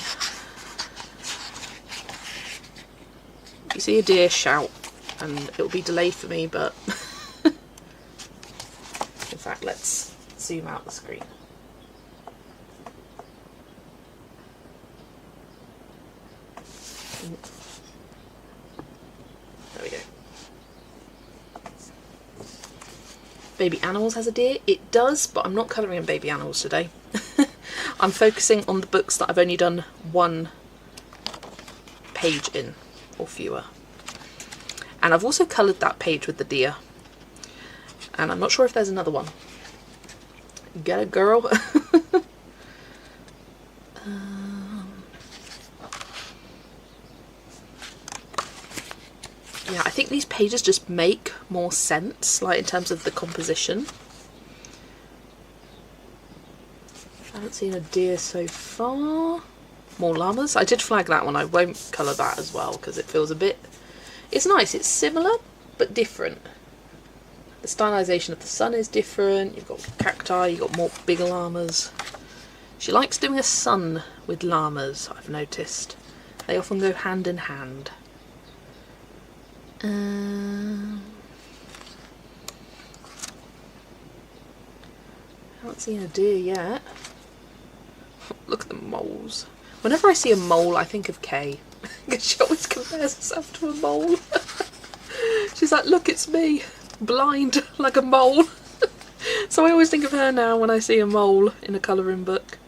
If you see a deer, shout. And it'll be delayed for me, but... In fact, let's zoom out the screen. There we go. Baby Animals has a deer. It does, but I'm not colouring in Baby Animals today. I'm focusing on the books that I've only done one page in, or fewer. And I've also coloured that page with the deer. And I'm not sure if there's another one. Get it, girl? yeah, I think these pages just make more sense, like in terms of the composition. I haven't seen a deer so far. More llamas. I did flag that one. I won't colour that as well because it feels a bit... It's nice. It's similar but different. The stylisation of the sun is different. You've got cacti, you've got more bigger llamas. She likes doing a sun with llamas, I've noticed. They often go hand in hand. I haven't seen a deer yet. Look at the moles. Whenever I see a mole, I think of Kay. Because she always compares herself to a mole. She's like, look, it's me. Blind like a mole. So I always think of her now when I see a mole in a colouring book.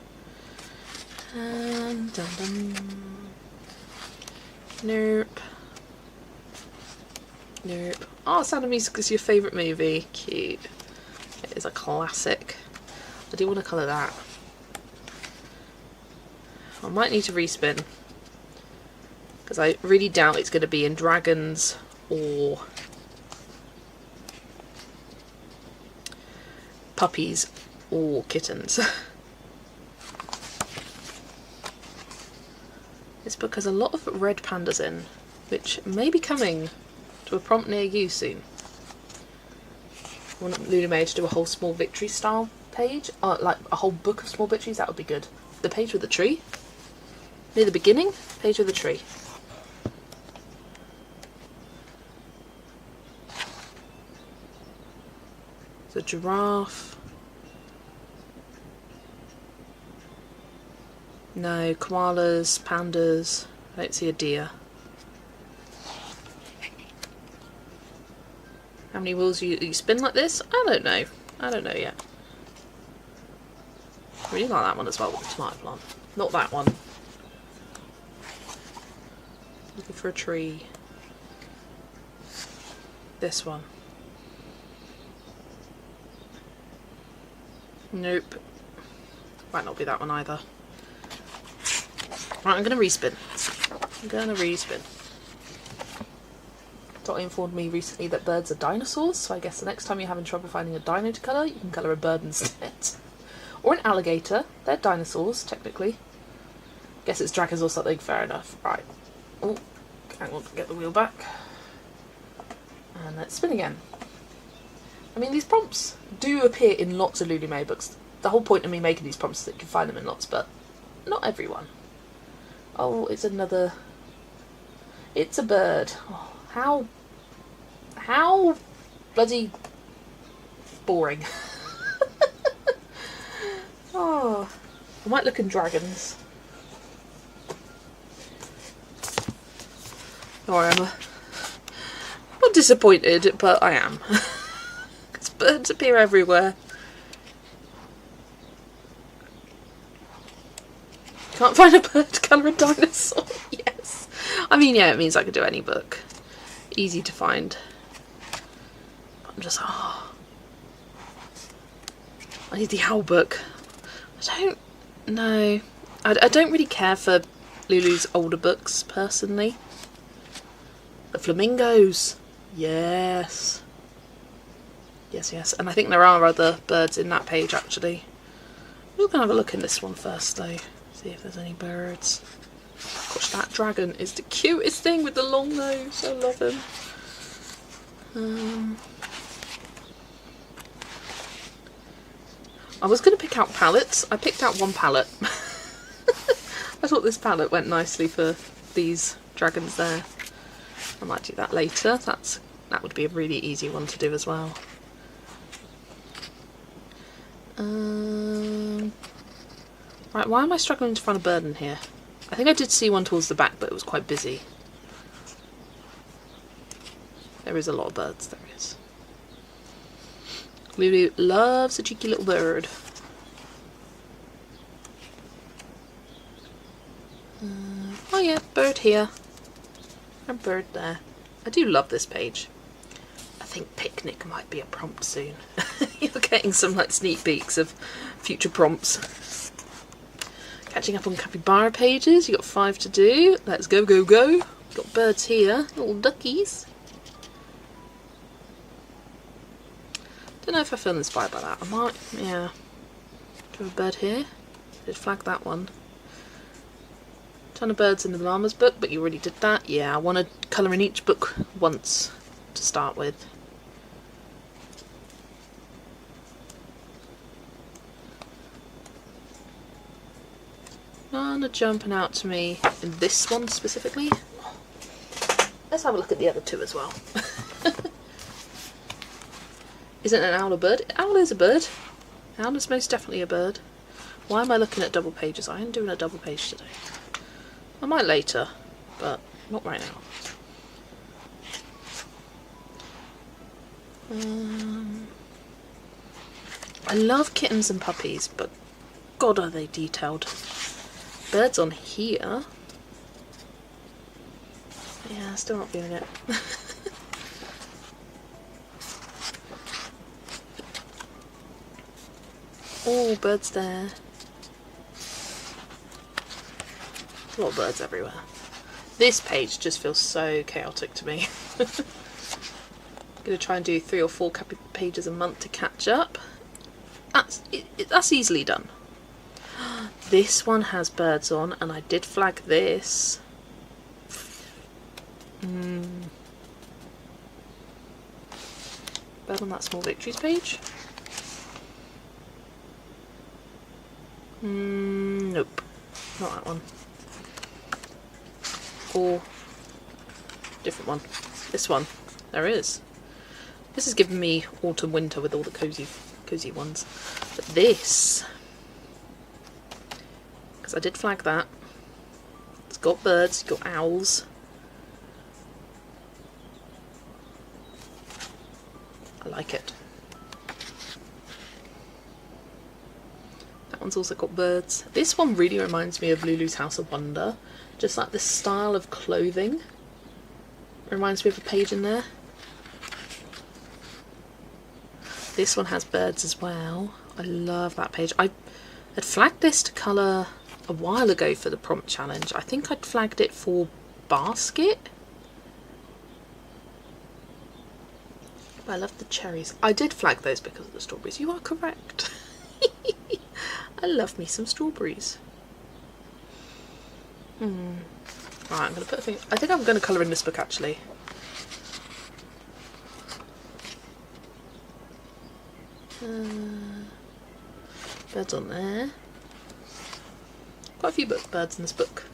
Dun, dun. Nope. Nope. Oh, Sound of Music is your favourite movie. Cute. It is a classic. I do want to colour that. I might need to respin. Because I really doubt it's going to be in dragons or puppies or kittens. This book has a lot of red pandas in, which may be coming to a prompt near you soon. I want Lulu Mayo to do a whole Small Victory style page, like a whole book of small victories. That would be good. The page with the tree, near the beginning, page with the tree. The giraffe. No, koalas, pandas. I don't see a deer. How many wheels you spin like this? I don't know. I don't know yet. I really like that one as well with the tomato plant. Not that one. Looking for a tree. This one. Nope. Might not be that one either. Right, I'm going to respin. Dottie informed me recently that birds are dinosaurs, so I guess the next time you're having trouble finding a dino to colour, you can colour a bird instead. Or an alligator. They're dinosaurs, technically. Guess it's dragons or something, fair enough. Right. Oh, hang on, get the wheel back. And let's spin again. I mean, these prompts do appear in lots of Lulu Mayo books. The whole point of me making these prompts is that you can find them in lots, but not everyone. Oh, it's another... It's a bird. Oh, how bloody boring. Oh, I might look in dragons. Or I'm not disappointed, but I am. Because birds appear everywhere. Can't find a bird to colour a dinosaur. Yes. I mean, yeah, it means I could do any book. Easy to find. But I'm just, oh. I need the owl book. I don't know. I don't really care for Lulu's older books, personally. The flamingos. Yes. Yes, yes. And I think there are other birds in that page, actually. We're going to have a look in this one first, though. See if there's any birds. Gosh, that dragon is the cutest thing with the long nose. I love him. I was going to pick out palettes. I picked out one palette. I thought this palette went nicely for these dragons there. I might do that later. That would be a really easy one to do as well. Right, why am I struggling to find a bird in here? I think I did see one towards the back, but it was quite busy. There is a lot of birds, there is. Lulu loves a cheeky little bird. Oh yeah, bird here. A bird there. I do love this page. I think picnic might be a prompt soon. You're getting some like sneak peeks of future prompts. Catching up on capybara pages. You got 5 to do. Let's go, go, go. Got birds here. Little duckies. don't know if I feel inspired by that. I might, yeah. Do a bird here. Did flag that one. Ton of birds in the llama's book, but you already did that. Yeah, I want to colour in each book once to start with. None are jumping out to me in this one specifically. Let's have a look at the other two as well. Isn't an owl a bird? Owl is a bird. Owl is most definitely a bird. Why am I looking at double pages? I am doing a double page today. I might later, but not right now. I love kittens and puppies, but God are they detailed. Birds on here. Yeah, still not feeling it. Oh, birds there. A lot of birds everywhere. This page just feels so chaotic to me. I'm going to try and do 3 or 4 pages a month to catch up. That's easily done. This one has birds on, and I did flag this. Bird on that small victories page. Nope, not that one. Or different one. This one. There is. This is giving me autumn winter with all the cozy ones. But this, because I did flag that. It's got birds, it's got owls. I like it. That one's also got birds. This one really reminds me of Lulu's House of Wonder. Just like this style of clothing. Reminds me of a page in there. This one has birds as well. I love that page. I had flagged this to colour a while ago for the prompt challenge. I think I'd flagged it for basket. But I love the cherries. I did flag those because of the strawberries. You are correct. I love me some strawberries. Right, I'm going to put a thing. I think I'm going to colour in this book actually. Birds on there. Quite a few birds in this book.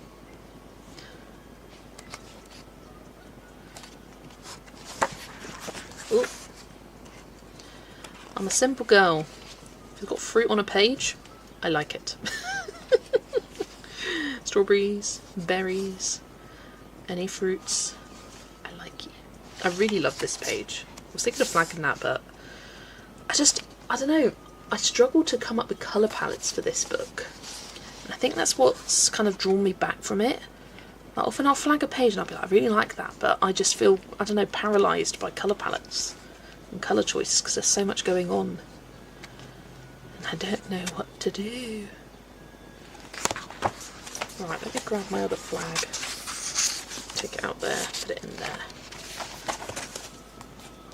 Ooh. I'm a simple girl. If it's got fruit on a page, I like it. Strawberries, berries, any fruits, I like it. I really love this page. I was thinking of flagging that, but I don't know, I struggle to come up with colour palettes for this book. And I think that's what's kind of drawn me back from it. Like often I'll flag a page and I'll be like, I really like that, but I just feel, I don't know, paralysed by colour palettes and colour choices because there's so much going on. And I don't know what to do. Right, let me grab my other flag, take it out there, put it in there.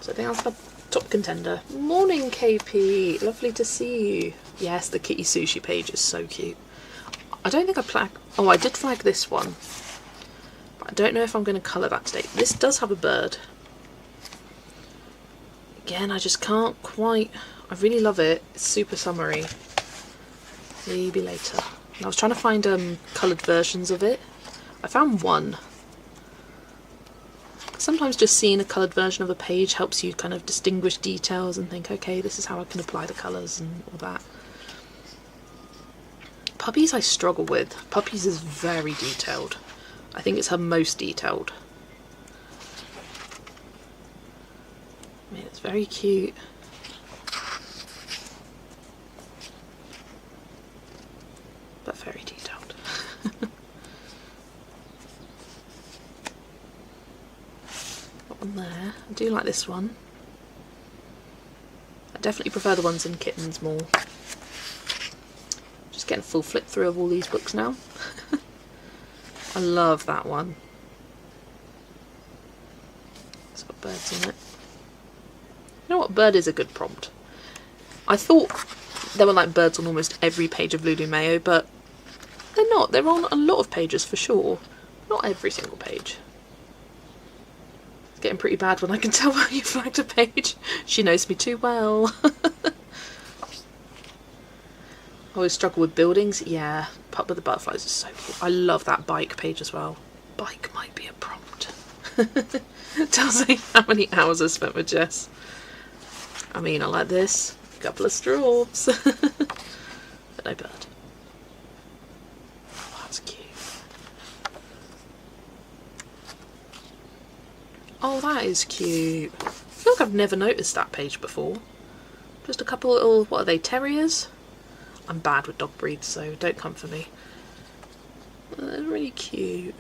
So I think that's my top contender. Morning KP, lovely to see you. Yes, the kitty sushi page is so cute. I don't think I flagged, oh I did flag this one. But I don't know if I'm going to colour that today. This does have a bird. Again, I just can't quite, I really love it. It's super summery. Maybe later. I was trying to find coloured versions of it. I found one. Sometimes just seeing a coloured version of a page helps you kind of distinguish details and think, okay, this is how I can apply the colours and all that. Puppies I struggle with. Puppies is very detailed. I think it's her most detailed. I mean, it's very cute. But very detailed. Got one there. I do like this one. I definitely prefer the ones in Kittens more. Just getting a full flip through of all these books now. I love that one. It's got birds in it. You know what? Bird is a good prompt. I thought there were like birds on almost every page of Lulu Mayo, but they're not. They're on a lot of pages for sure. Not every single page. It's getting pretty bad when I can tell when you flagged a page. She knows me too well. I always struggle with buildings. Yeah, Pup with the Butterflies is so cool. I love that bike page as well. Bike might be a prompt. Tells me how many hours I spent with Jess. I mean, I like this. A couple of straws. But no bird. Oh, that's cute. Oh, that is cute. I feel like I've never noticed that page before. Just a couple little, what are they, terriers? I'm bad with dog breeds, so don't come for me. They're really cute.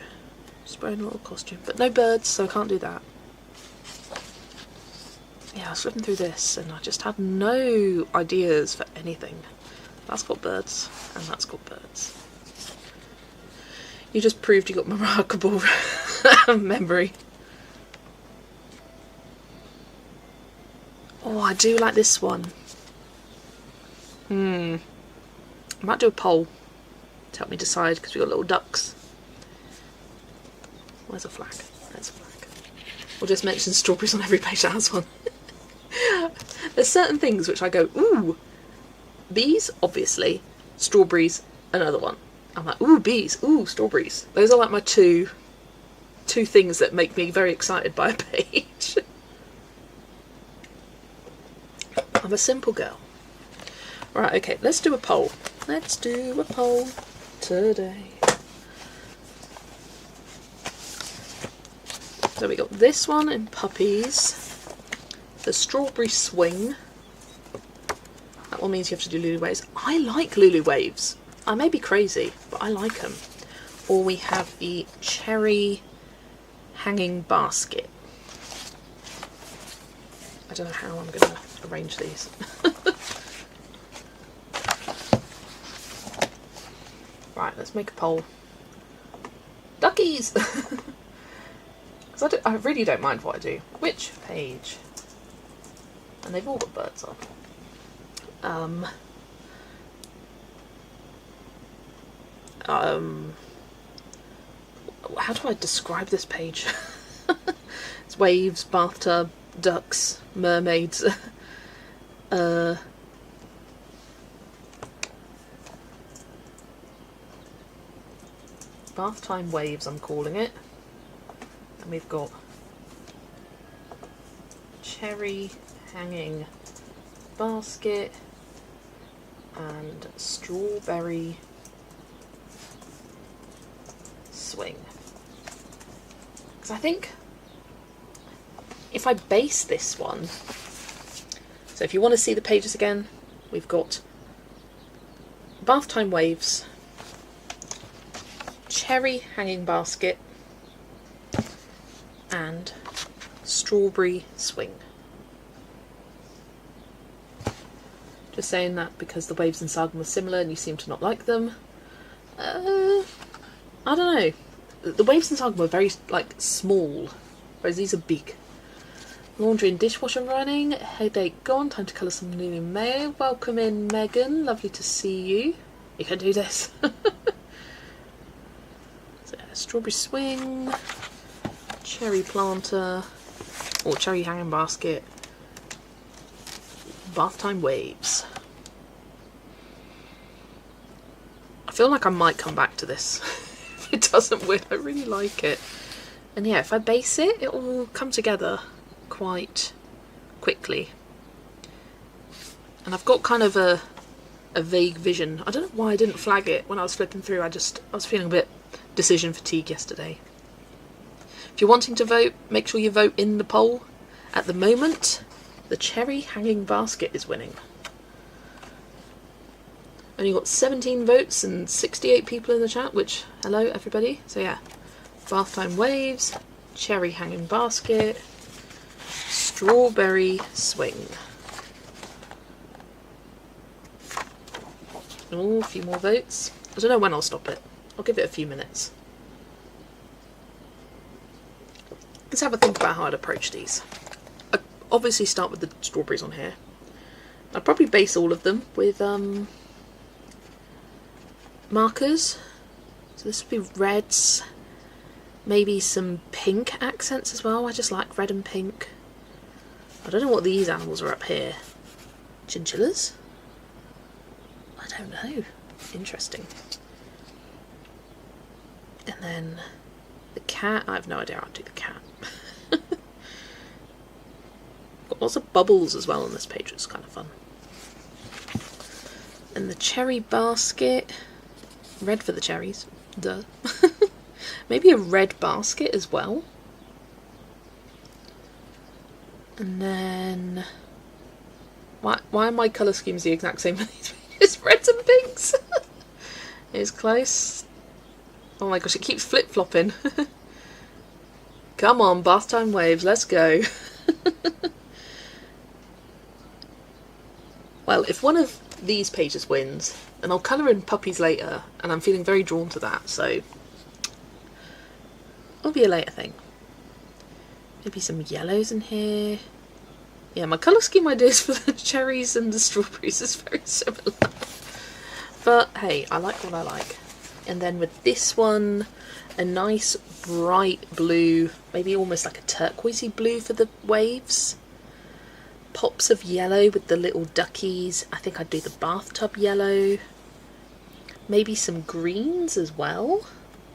Just wearing a little costume. But no birds, so I can't do that. Yeah, I was flipping through this and I just had no ideas for anything. That's got birds, and that's got birds. You just proved you got remarkable memory. Oh, I do like this one. I might do a poll to help me decide, because we've got little ducks. Where's a flag? There's a flag. We'll just mention strawberries on every page that has one. There's certain things which I go, ooh, bees, obviously, strawberries, another one. I'm like, ooh, bees, ooh, strawberries. Those are like my two things that make me very excited by a page. I'm a simple girl. Right, okay, let's do a poll. Let's do a poll today. So we got this one in puppies. The strawberry swing. That one means you have to do Lulu waves. I like Lulu waves. I may be crazy, but I like them. Or we have the cherry hanging basket. I don't know how I'm going to arrange these. Right, let's make a poll. Duckies! Because I really don't mind what I do. Which page? And they've all got birds on. How do I describe this page? It's waves, bathtub, ducks, mermaids. Bath time waves, I'm calling it. And we've got cherry hanging basket and strawberry swing. Because I think if I base this one, so if you want to see the pages again, we've got bath time waves, cherry hanging basket, and strawberry swing. Just saying that because the waves in Sagan were similar and you seem to not like them. I don't know. The waves in Sagan were very like small, whereas these are big. Laundry and dishwasher running. Headache gone. Time to colour some Lulu Mayo. Welcome in, Megan. Lovely to see you. You can do this. So, strawberry swing, cherry planter, or cherry hanging basket. Bath time waves. I feel like I might come back to this. If it doesn't win, I really like it. And yeah, if I base it, it will come together quite quickly. And I've got kind of a vague vision. I don't know why I didn't flag it when I was flipping through. I was feeling a bit decision fatigue yesterday. If you're wanting to vote, make sure you vote in the poll. At the moment, the cherry hanging basket is winning. Only got 17 votes and 68 people in the chat, which, hello everybody. So yeah, bath time waves, cherry hanging basket, strawberry swing. Oh, a few more votes. I don't know when I'll stop it. I'll give it a few minutes. Let's have a think about how I'd approach these. I obviously start with the strawberries on here. I'll probably base all of them with markers. So this would be reds, maybe some pink accents as well. I just like red and pink. I don't know what these animals are up here. Chinchillas? I don't know. Interesting. And then the cat. I have no idea how to do the cat. Got lots of bubbles as well on this page, which is kind of fun. And the cherry basket. Red for the cherries. Duh. Maybe a red basket as well. And then... Why are my colour schemes the exact same for these pages? Reds and pinks! It's close. Oh my gosh, it keeps flip-flopping. Come on, bath time waves, let's go. Well, if one of these pages wins, and I'll colour in puppies later, and I'm feeling very drawn to that, so it'll be a later thing. Maybe some yellows in here. Yeah, my colour scheme ideas for the cherries and the strawberries is very similar. But hey, I like what I like. And then with this one, a nice bright blue, maybe almost like a turquoisey blue for the waves. Pops of yellow with the little duckies. I think I'd do the bathtub yellow. Maybe some greens as well,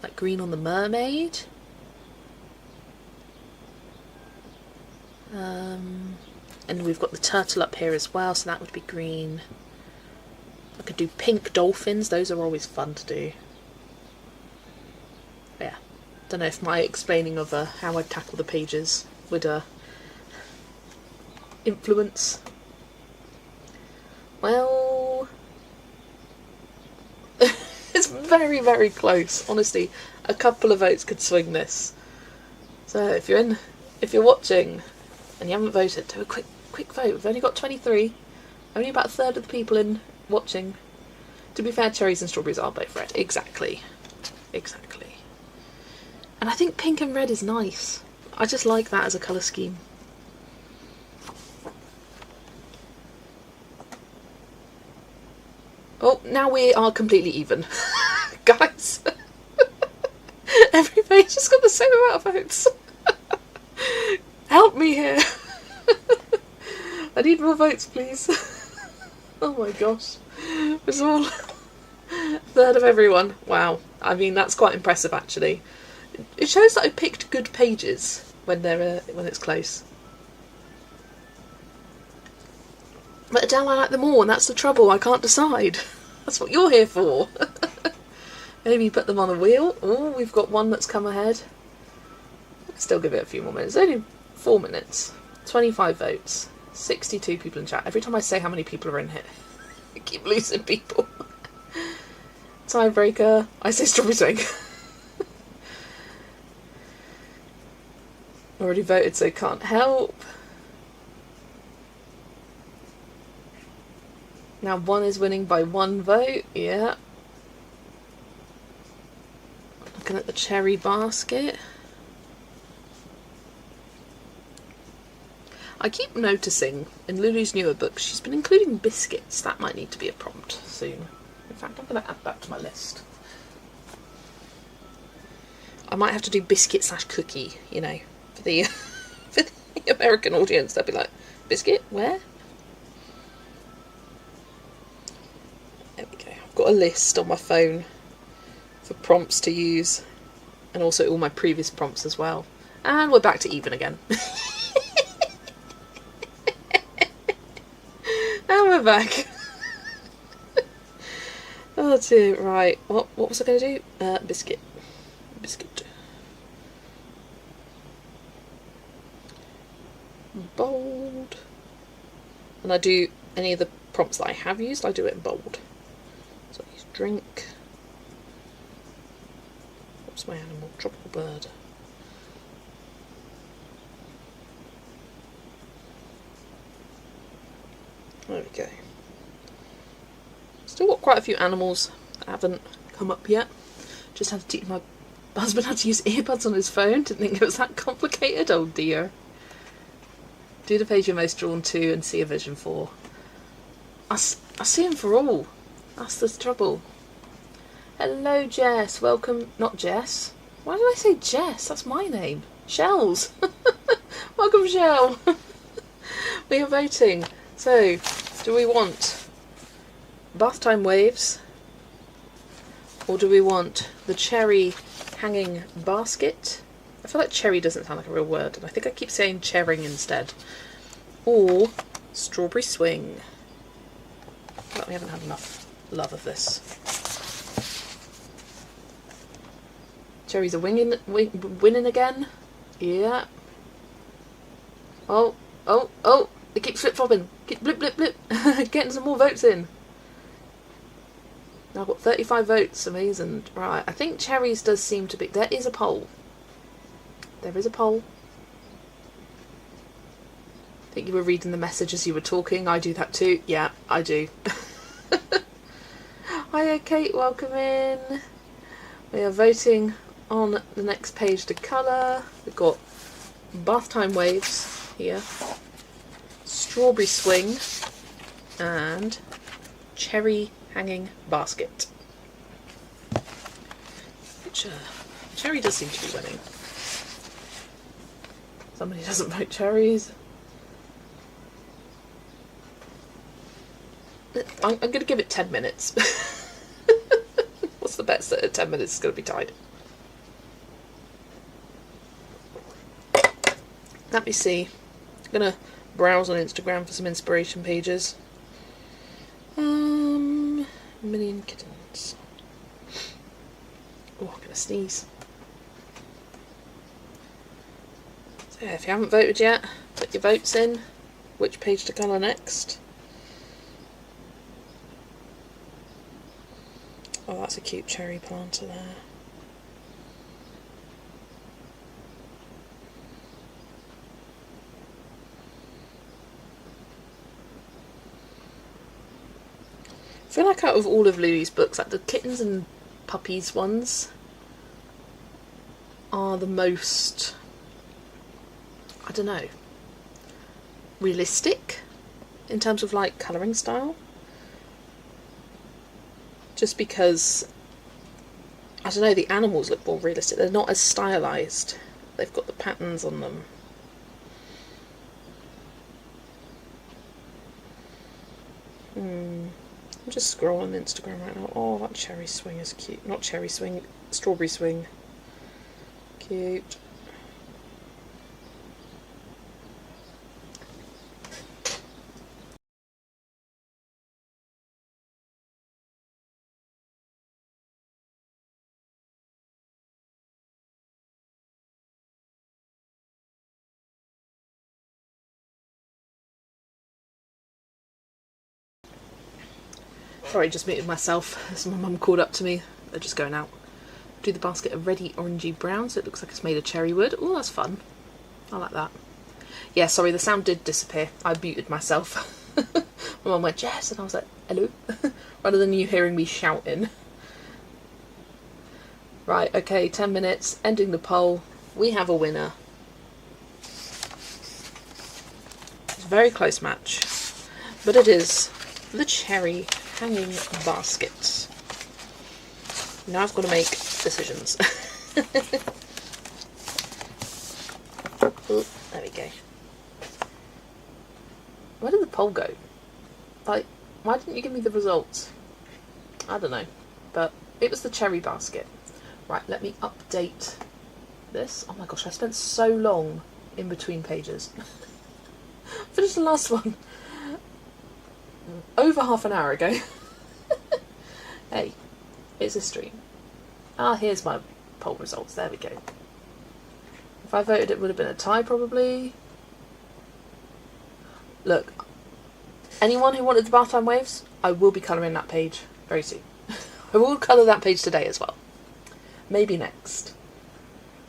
like green on the mermaid. And we've got the turtle up here as well, so that would be green. I could do pink dolphins, those are always fun to do. Yeah, don't know if my explaining of how I'd tackle the pages would influence. Well, it's very, very close. Honestly, a couple of votes could swing this. So if you're watching and you haven't voted, do a quick vote. We've only got 23. Only about a third of the people in watching. To be fair, cherries and strawberries are both red. Exactly. Exactly. And I think pink and red is nice. I just like that as a colour scheme. Oh, now we are completely even. Guys. Every page has got the same amount of votes. Help me here. I need more votes, please. Oh my gosh. It's all a third of everyone. Wow. I mean, that's quite impressive, actually. It shows that I picked good pages when it's close. But Adele, I like them all, and that's the trouble. I can't decide. That's what you're here for. Maybe put them on a wheel. Oh, we've got one that's come ahead. I can still give it a few more minutes. Only 4 minutes. 25 votes. 62 people in chat. Every time I say how many people are in here, I keep losing people. Tiebreaker. I say strawberry swing. Already voted, so can't help. Now one is winning by 1 vote. Yeah. Looking at the cherry basket. I keep noticing in Lulu's newer books she's been including biscuits. That might need to be a prompt soon. In fact, I'm going to add that to my list. I might have to do biscuit / cookie, you know, for the American audience. They'll be like, biscuit? Where? There we go. I've got a list on my phone for prompts to use, and also all my previous prompts as well. And we're back to even again. And we're back. Oh dear, right. What was I going to do? Biscuit. Biscuit. Bold. And I do any of the prompts that I have used, I do it in bold. So I use drink. What's my animal? Tropical bird. There we go. Still got quite a few animals that haven't come up yet. Just had to teach my husband how to use earbuds on his phone. Didn't think it was that complicated. Oh dear. Do the page you're most drawn to and see a vision for. I see them for all. That's the trouble. Hello, Jess. Welcome. Not Jess. Why did I say Jess? That's my name. Shells. Welcome, Shell. We are voting. So, do we want bath time waves, or do we want the cherry hanging basket? I feel like cherry doesn't sound like a real word, and I think I keep saying cherring instead. Or strawberry swing. But we haven't had enough love of this. Cherries are winning again. Yeah. Oh, oh, oh! It keeps flip-flopping. Blip, blip, blip. Getting some more votes in. Now I've got 35 votes. Amazing. Right, I think cherries does seem to be... There is a poll. There is a poll. I think you were reading the message as you were talking. I do that too. Yeah, I do. Hiya, Kate. Welcome in. We are voting on the next page to colour. We've got bath time waves here, strawberry swing, and cherry hanging basket. Which cherry does seem to be winning. Somebody doesn't vote cherries. I'm going to give it 10 minutes. What's the bet that at 10 minutes it's going to be tied? Let me see. I'm going to browse on Instagram for some inspiration pages. Million kittens. Oh, I'm going to sneeze. So yeah, if you haven't voted yet, put your votes in. Which page to colour next? Oh, that's a cute cherry planter there. I feel like out of all of Lulu's books, like the kittens and puppies ones are the most, I don't know, realistic in terms of like colouring style. Just because, I don't know, the animals look more realistic. They're not as stylised. They've got the patterns on them. I'm just scrolling Instagram right now. Oh, that cherry swing is cute. Not cherry swing, strawberry swing. Cute. Sorry, just muted myself as my mum called up to me. They're just going out. Do the basket a reddy orangey brown so it looks like it's made of cherry wood. Oh, that's fun. I like that. Yeah, sorry, the sound did disappear. I muted myself. My mum went, Jess, and I was like, hello. Rather than you hearing me shouting. Right, okay, 10 minutes, ending the poll. We have a winner. It's a very close match. But it is the cherry hanging basket. Now I've got to make decisions. Oh, there we go. Where did the poll go? Like, why didn't you give me the results? I don't know. But it was the cherry basket. Right, let me update this. Oh my gosh, I spent so long in between pages. Finished the last one over half an hour ago. Hey, it's a stream. Ah, here's my poll results. There we go. If I voted, it would have been a tie, probably. Look, anyone who wanted the bath time waves, I will be colouring that page very soon. I will colour that page today as well. Maybe next.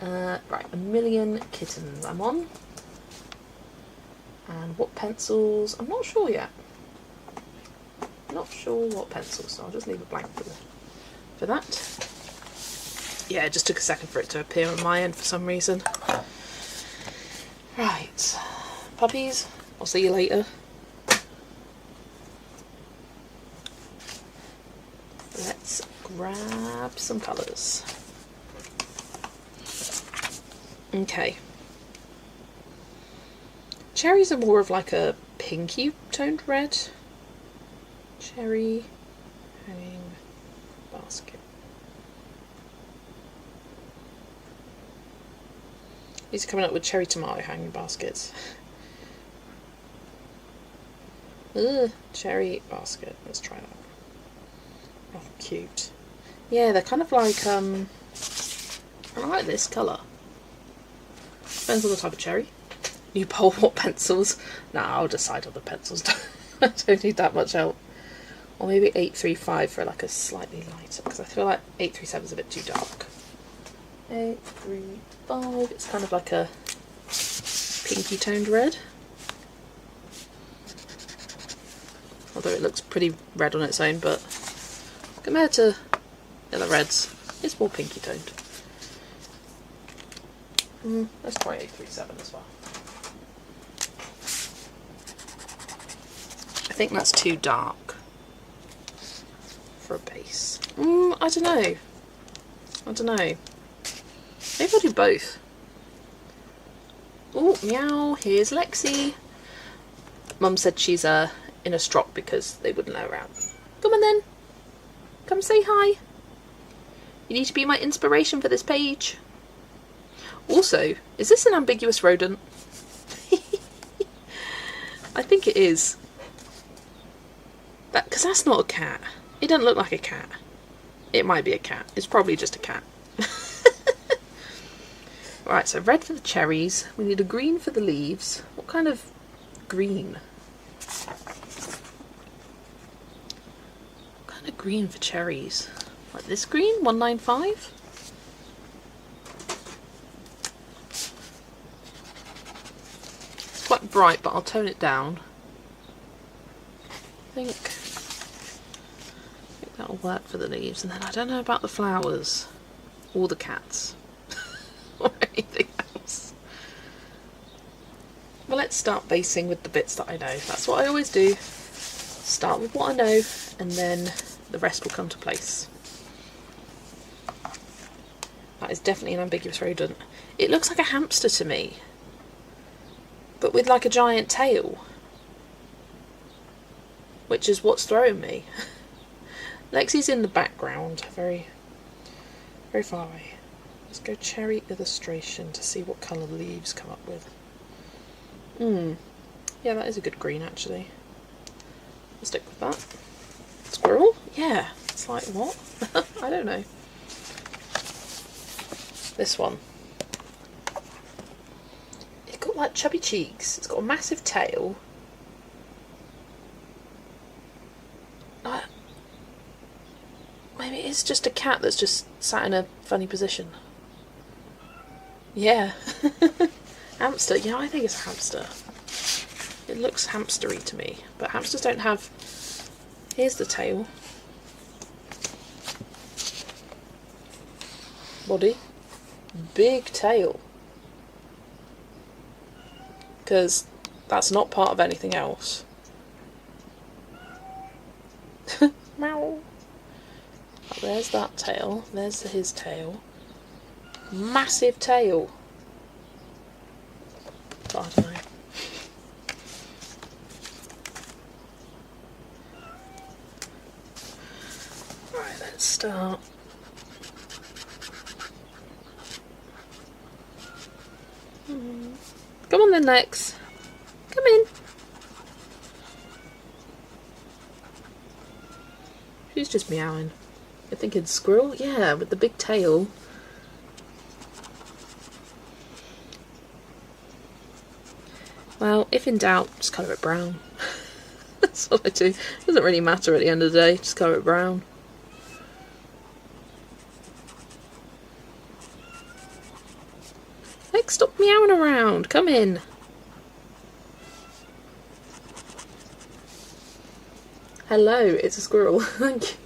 Right, a million kittens I'm on. And what pencils? I'm not sure yet. Not sure what pencils, so I'll just leave a blank for that. Yeah, it just took a second for it to appear on my end for some reason. Right, puppies, I'll see you later. grab some colours. Okay. Cherries are more of like a pinky toned red. Cherry hanging basket. These are coming up with cherry tomato hanging baskets. Ugh, cherry basket. Let's try that. Oh, cute. Yeah, they're kind of like, I like this colour. Depends on the type of cherry. You poll what pencils? Nah, I'll decide on the pencils. I don't need that much help. Or maybe 835 for like a slightly lighter, because I feel like 837 is a bit too dark. 835, it's kind of like a pinky toned red. Although it looks pretty red on its own, but compared to the other reds, it's more pinky toned. Let's try 837 as well. I think that's too dark for a base. I don't know. Maybe I'll do both. Oh, meow, here's Lexi. Mum said she's in a strop because they wouldn't let her out. Come on then. Come say hi. You need to be my inspiration for this page. Also, is this an ambiguous rodent? I think it is. Because that's not a cat. It doesn't look like a cat. It might be a cat. It's probably just a cat. Right, so red for the cherries. We need a green for the leaves. What kind of green? What kind of green for cherries? Like this green? 195? It's quite bright, but I'll tone it down. I think that'll work for the leaves. And then I don't know about the flowers. Or the cats. Or anything else. Well, let's start basing with the bits that I know. That's what I always do. Start with what I know, and then the rest will come to place. That is definitely an ambiguous rodent. It looks like a hamster to me, but with like a giant tail, which is what's throwing me. Lexi's in the background, very, very far away. Let's go cherry illustration to see what colour the leaves come up with. Yeah, that is a good green actually. I'll stick with that. Squirrel? Yeah. It's like, what? I don't know. This one. It's got like chubby cheeks. It's got a massive tail. Maybe it's just a cat that's just sat in a funny position. Yeah. Hamster. Yeah, I think it's a hamster. It looks hamstery to me. But hamsters don't have... Here's the tail. Body. Big tail. Because that's not part of anything else. Meow. There's that tail. There's his tail. Massive tail. But I don't know. Right, let's start. Come on then, Lex. Come in. She's just meowing. You're thinking squirrel? Yeah, with the big tail. Well, if in doubt, just colour it brown. That's what I do. It doesn't really matter at the end of the day, just colour it brown. Lex, stop meowing around. Come in. Hello, it's a squirrel. Thank you.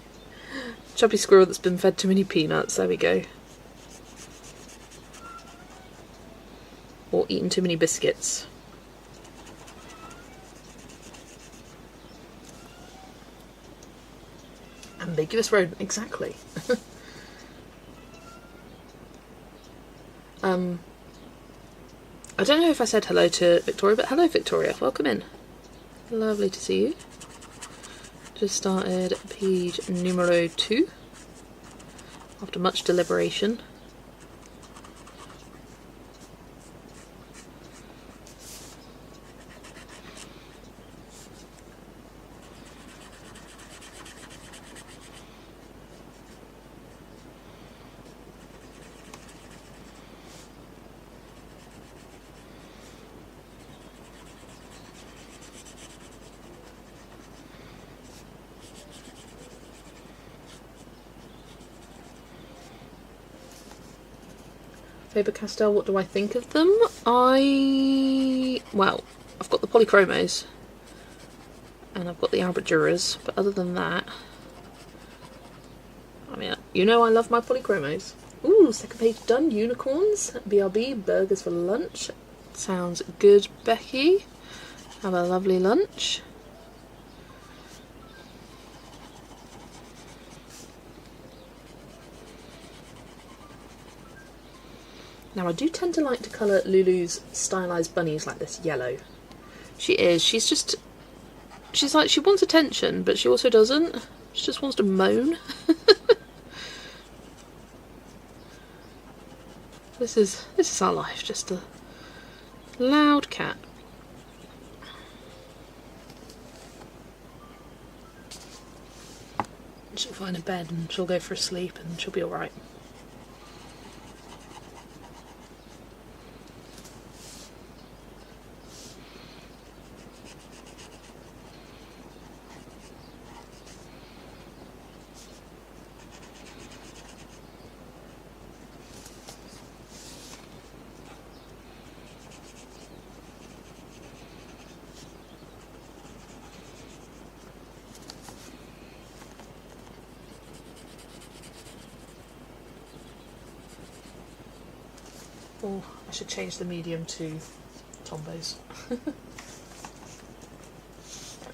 Chubby squirrel that's been fed too many peanuts. There we go. Or eaten too many biscuits. And Ambiguous rodent, exactly. I don't know if I said hello to Victoria, but hello Victoria, welcome in. Lovely to see you. Just started page numero 2 after much deliberation. Faber-Castell, what do I think of them? Well, I've got the polychromos and I've got the Albiduras, but other than that, I mean, you know I love my polychromos. Ooh, second page done. Unicorns, BRB, burgers for lunch. Sounds good, Becky. Have a lovely lunch. Now I do tend to like to colour Lulu's stylised bunnies like this yellow. She is. She's like, she wants attention, but she also doesn't. She just wants to moan. This is our life, just a loud cat. She'll find a bed and she'll go for a sleep and she'll be alright. Oh, I should change the medium to Tombo's. There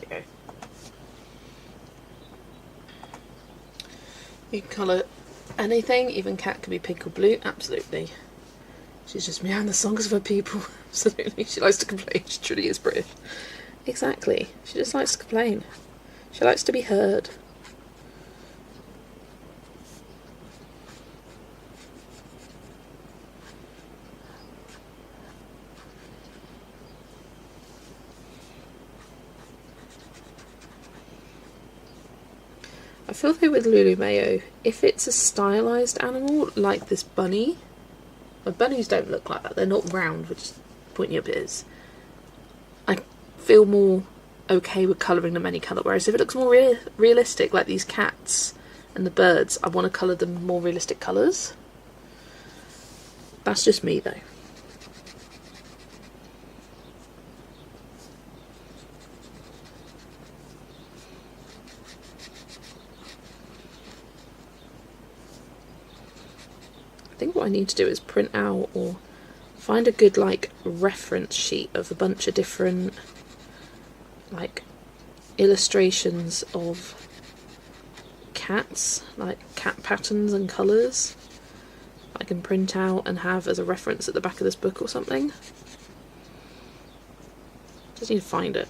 we go. You can colour anything, even cat can be pink or blue, absolutely. She's just meowing the songs of her people, absolutely. She likes to complain, she truly is British. Exactly, she just likes to complain. She likes to be heard. I feel though with Lulu Mayo, if it's a stylised animal like this bunny, well, bunnies don't look like that, they're not round, which is pointy up it is. I feel more okay with colouring them any colour, whereas if it looks more realistic, like these cats and the birds, I want to colour them more realistic colours. That's just me though. I think what I need to do is print out or find a good like reference sheet of a bunch of different like illustrations of cats, like cat patterns and colours I can print out and have as a reference at the back of this book or something. Just need to find it.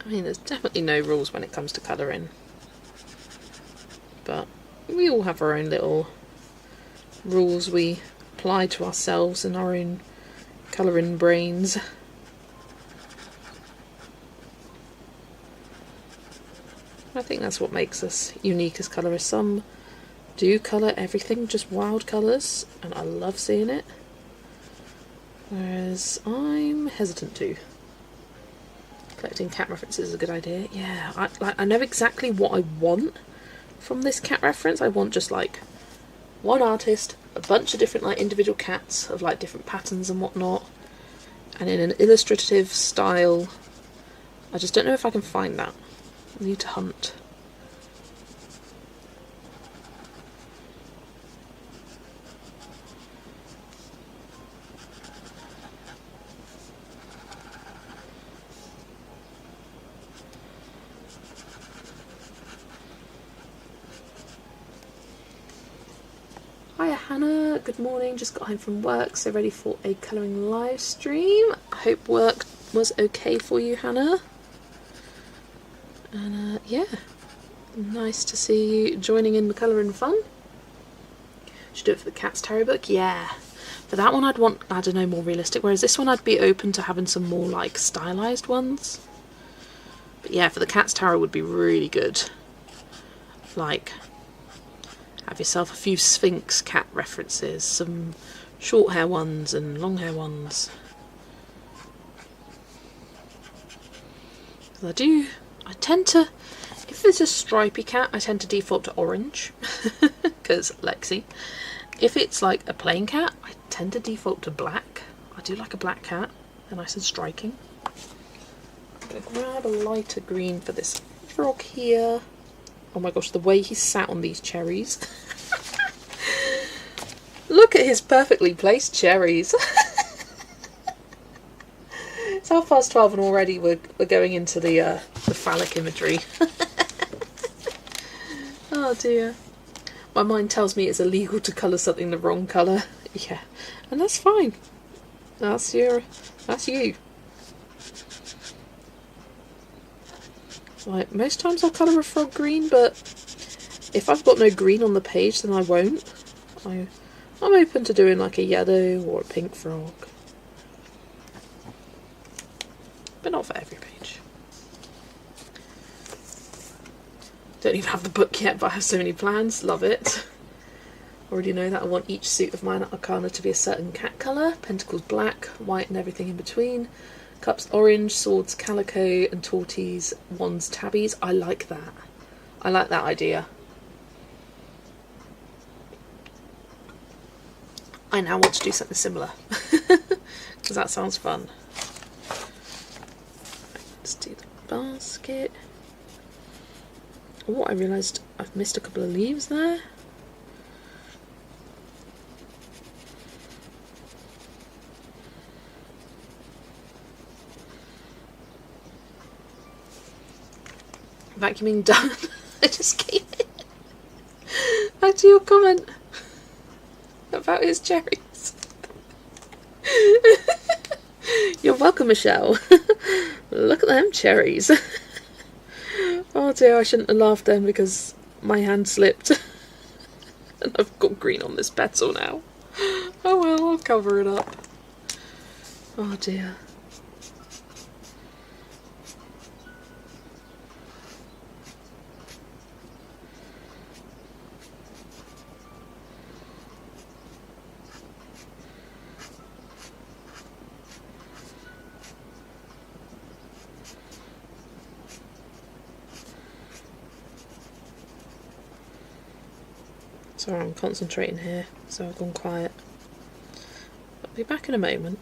I mean, there's definitely no rules when it comes to colouring, but we all have our own little rules we apply to ourselves and our own colouring brains. I think that's what makes us unique as colourists. Some do colour everything just wild colours, and I love seeing it, whereas I'm hesitant to. Collecting cat references is a good idea. Yeah, I know exactly what I want from this cat reference. I want just like one artist, a bunch of different like individual cats of like different patterns and whatnot, and in an illustrative style. I just don't know if I can find that. I need to hunt. Hiya Hannah, good morning, just got home from work, so ready for a colouring live stream. I hope work was okay for you, Hannah. And yeah, nice to see you joining in the colouring fun. Should do it for the Cat's Tarot book, yeah. For that one I'd want, I don't know, more realistic, whereas this one I'd be open to having some more like stylised ones. But yeah, for the Cat's Tarot would be really good. Like, have yourself a few Sphinx cat references, some short hair ones and long hair ones. I tend to, if it's a stripy cat, I tend to default to orange, because Lexi. If it's like a plain cat, I tend to default to black. I do like a black cat, they're nice and striking. I'm going to grab a lighter green for this frog here. Oh my gosh, the way he sat on these cherries. Look at his perfectly placed cherries. It's 12:30 and already we're going into the phallic imagery. Oh dear. My mind tells me it's illegal to colour something the wrong colour. Yeah, and that's fine. That's you. Like, most times I'll colour a frog green, but if I've got no green on the page, then I won't. I'm open to doing like a yellow or a pink frog, but not for every page. Don't even have the book yet, but I have so many plans. Love it. Already know that I want each suit of mine arcana to be a certain cat colour. Pentacles black, white and everything in between. Cups orange, swords calico, and torties, wands tabbies. I like that. I like that idea. I now want to do something similar. Because that sounds fun. Let's do the basket. Oh, I realised I've missed a couple of leaves there. Vacuuming done. I just came in. Back to your comment about his cherries. You're welcome, Michelle. Look at them cherries. Oh dear, I shouldn't have laughed then because my hand slipped. And I've got green on this petal now. Oh well, I'll cover it up. Oh dear. Sorry, I'm concentrating here, so I've gone quiet. I'll be back in a moment.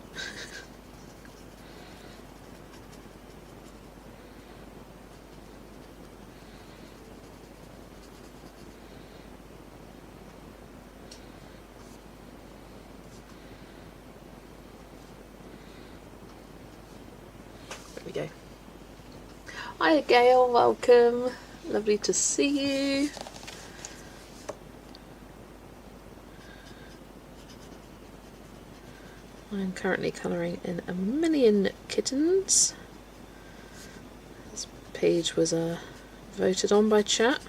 There we go. Hi Gail, welcome. Lovely to see you. I'm currently colouring in A Million Kittens. This page was voted on by chat.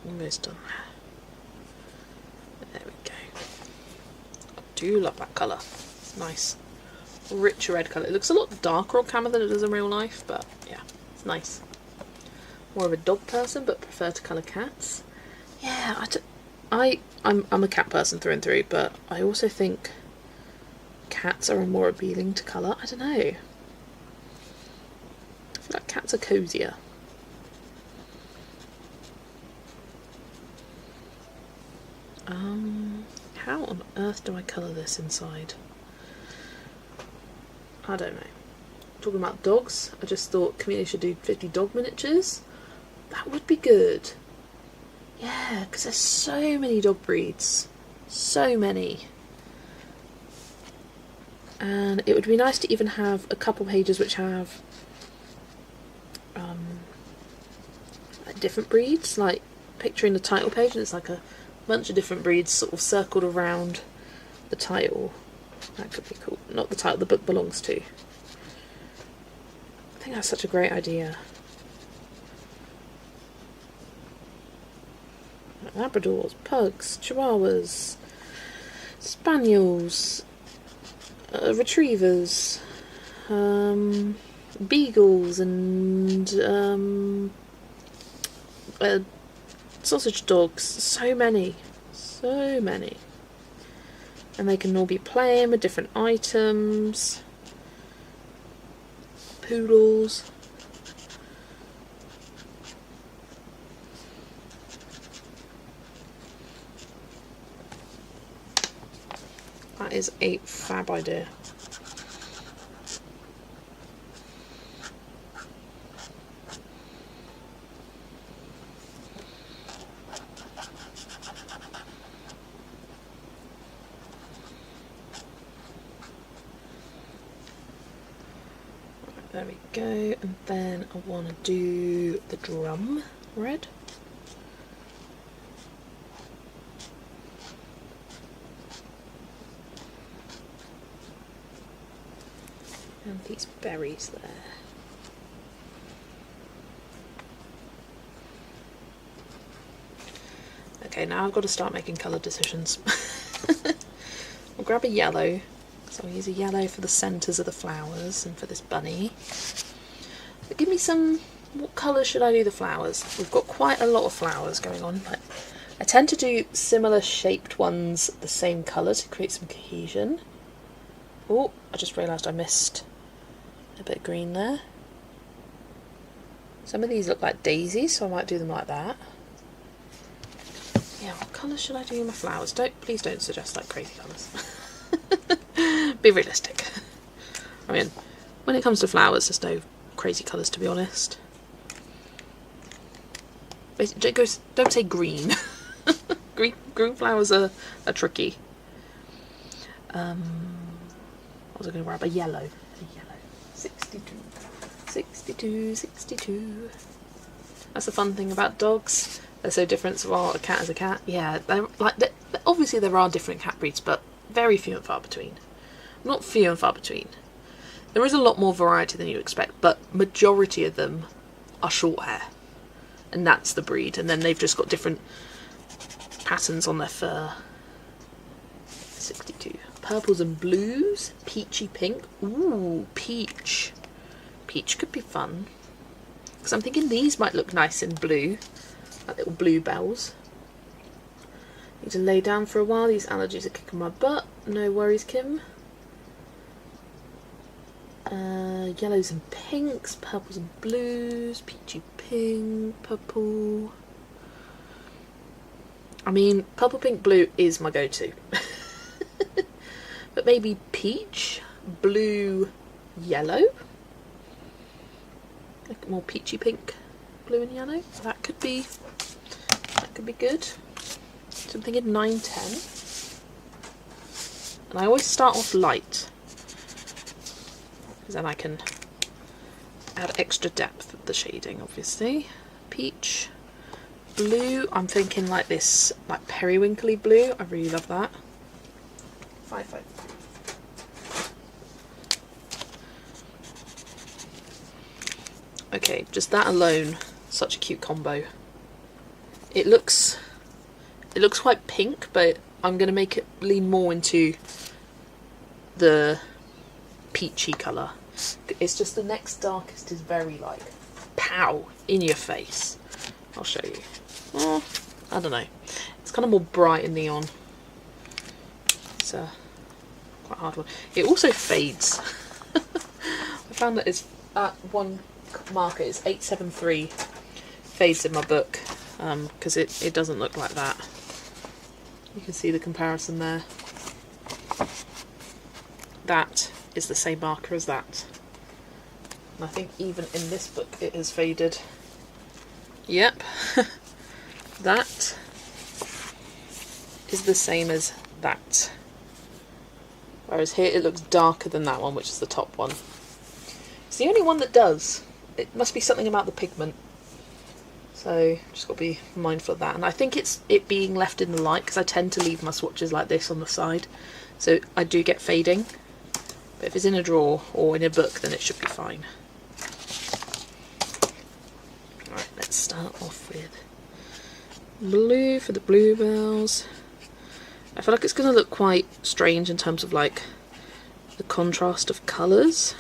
Almost done. There we go. I do love that colour. It's nice. Rich red colour. It looks a lot darker on camera than it does in real life, but yeah, it's nice. More of a dog person, but prefer to colour cats. Yeah, I'm a cat person through and through, but I also think cats are more appealing to colour. I don't know. I feel like cats are cosier. How on earth do I colour this inside? I don't know. Talking about dogs, I just thought community should do 50 dog miniatures. That would be good. Yeah, because there's so many dog breeds. So many. And it would be nice to even have a couple pages which have like different breeds, like picturing the title page and it's like a bunch of different breeds sort of circled around the title. That could be cool. Not the title the book belongs to. I think that's such a great idea. Labradors, pugs, chihuahuas, spaniels, retrievers, beagles and sausage dogs. So many. And they can all be playing with different items. Poodles. That is a fab idea. There we go, and then I want to do the drum red. And these berries there. Okay, now I've got to start making colour decisions. I'll grab a yellow. So I'll use a yellow for the centres of the flowers and for this bunny. But give me some... what colour should I do the flowers? We've got quite a lot of flowers going on, but I tend to do similar shaped ones the same colour to create some cohesion. Oh, I just realised I missed a bit of green there. Some of these look like daisies, so I might do them like that. Yeah, what colour should I do in my flowers? Please don't suggest like crazy colours. Be realistic. I mean, when it comes to flowers, there's no crazy colours, to be honest. Don't say green. green flowers are tricky. I was going to grab a yellow. 62. That's the fun thing about dogs. They're so different. So, well, a cat is a cat. Yeah, obviously there are different cat breeds, but very few and far between. Not few and far between. There is a lot more variety than you expect, but majority of them are short hair. And that's the breed. And then they've just got different patterns on their fur. 62. Purples and blues. Peachy pink. Ooh, peach. Peach could be fun. Because I'm thinking these might look nice in blue. Like little bluebells. Need to lay down for a while. These allergies are kicking my butt. No worries, Kim. Yellows and pinks, purples and blues, peachy pink, purple. I mean, purple, pink, blue is my go-to. But maybe peach, blue, yellow. Like more peachy pink, blue and yellow. That could be good. So I'm thinking 9, 10. And I always start off light, because then I can add extra depth of the shading, obviously. Peach, blue, I'm thinking like this, like periwinkly blue. I really love that. 5. Okay, just that alone, such a cute combo. It looks quite pink, but I'm going to make it lean more into the peachy colour. It's just the next darkest is very like pow in your face. I'll show you. Oh, I don't know. It's kind of more bright and neon. It's a quite hard one. It also fades. I found that it's at one marker, it's 873 fades in my book, because it doesn't look like that. You can see the comparison there. That is the same marker as that. And I think even in this book it has faded. Yep. That is the same as that. Whereas here it looks darker than that one, which is the top one. It's the only one that does. It must be something about the pigment. So just got to be mindful of that. And I think it's it being left in the light, because I tend to leave my swatches like this on the side. So I do get fading. But if it's in a drawer or in a book, then it should be fine. Right, let's start off with blue for the bluebells. I feel like it's going to look quite strange in terms of like the contrast of colours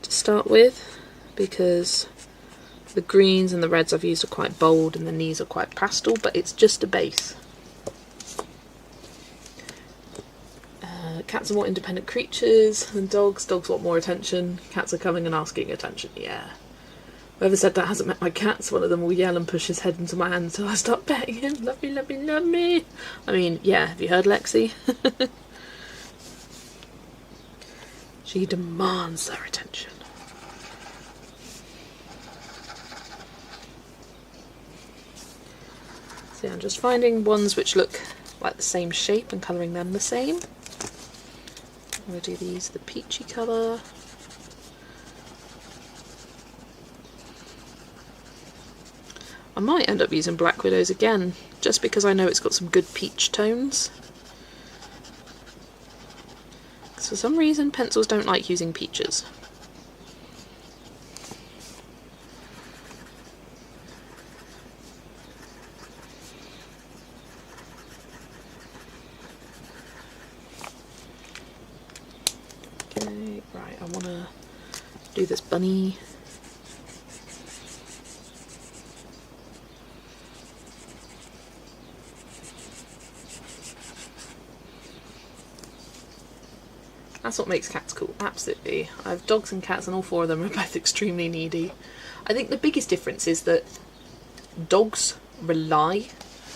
to start with, because the greens and the reds I've used are quite bold and then these are quite pastel, but it's just a base. Cats are more independent creatures than dogs. Dogs want more attention. Cats are coming and asking attention. Yeah. Whoever said that hasn't met my cats. One of them will yell and push his head into my hand until I start petting him. Love me, love me, love me. I mean, yeah, have you heard Lexi? She demands their attention. So yeah, I'm just finding ones which look like the same shape and colouring them the same. I'm going to do these, the peachy colour. I might end up using Black Widows again, just because I know it's got some good peach tones. Because for some reason pencils don't like using peaches. Okay, right, I want to do this bunny. That's what makes cats cool, absolutely. I have dogs and cats and all four of them are both extremely needy. I think the biggest difference is that dogs rely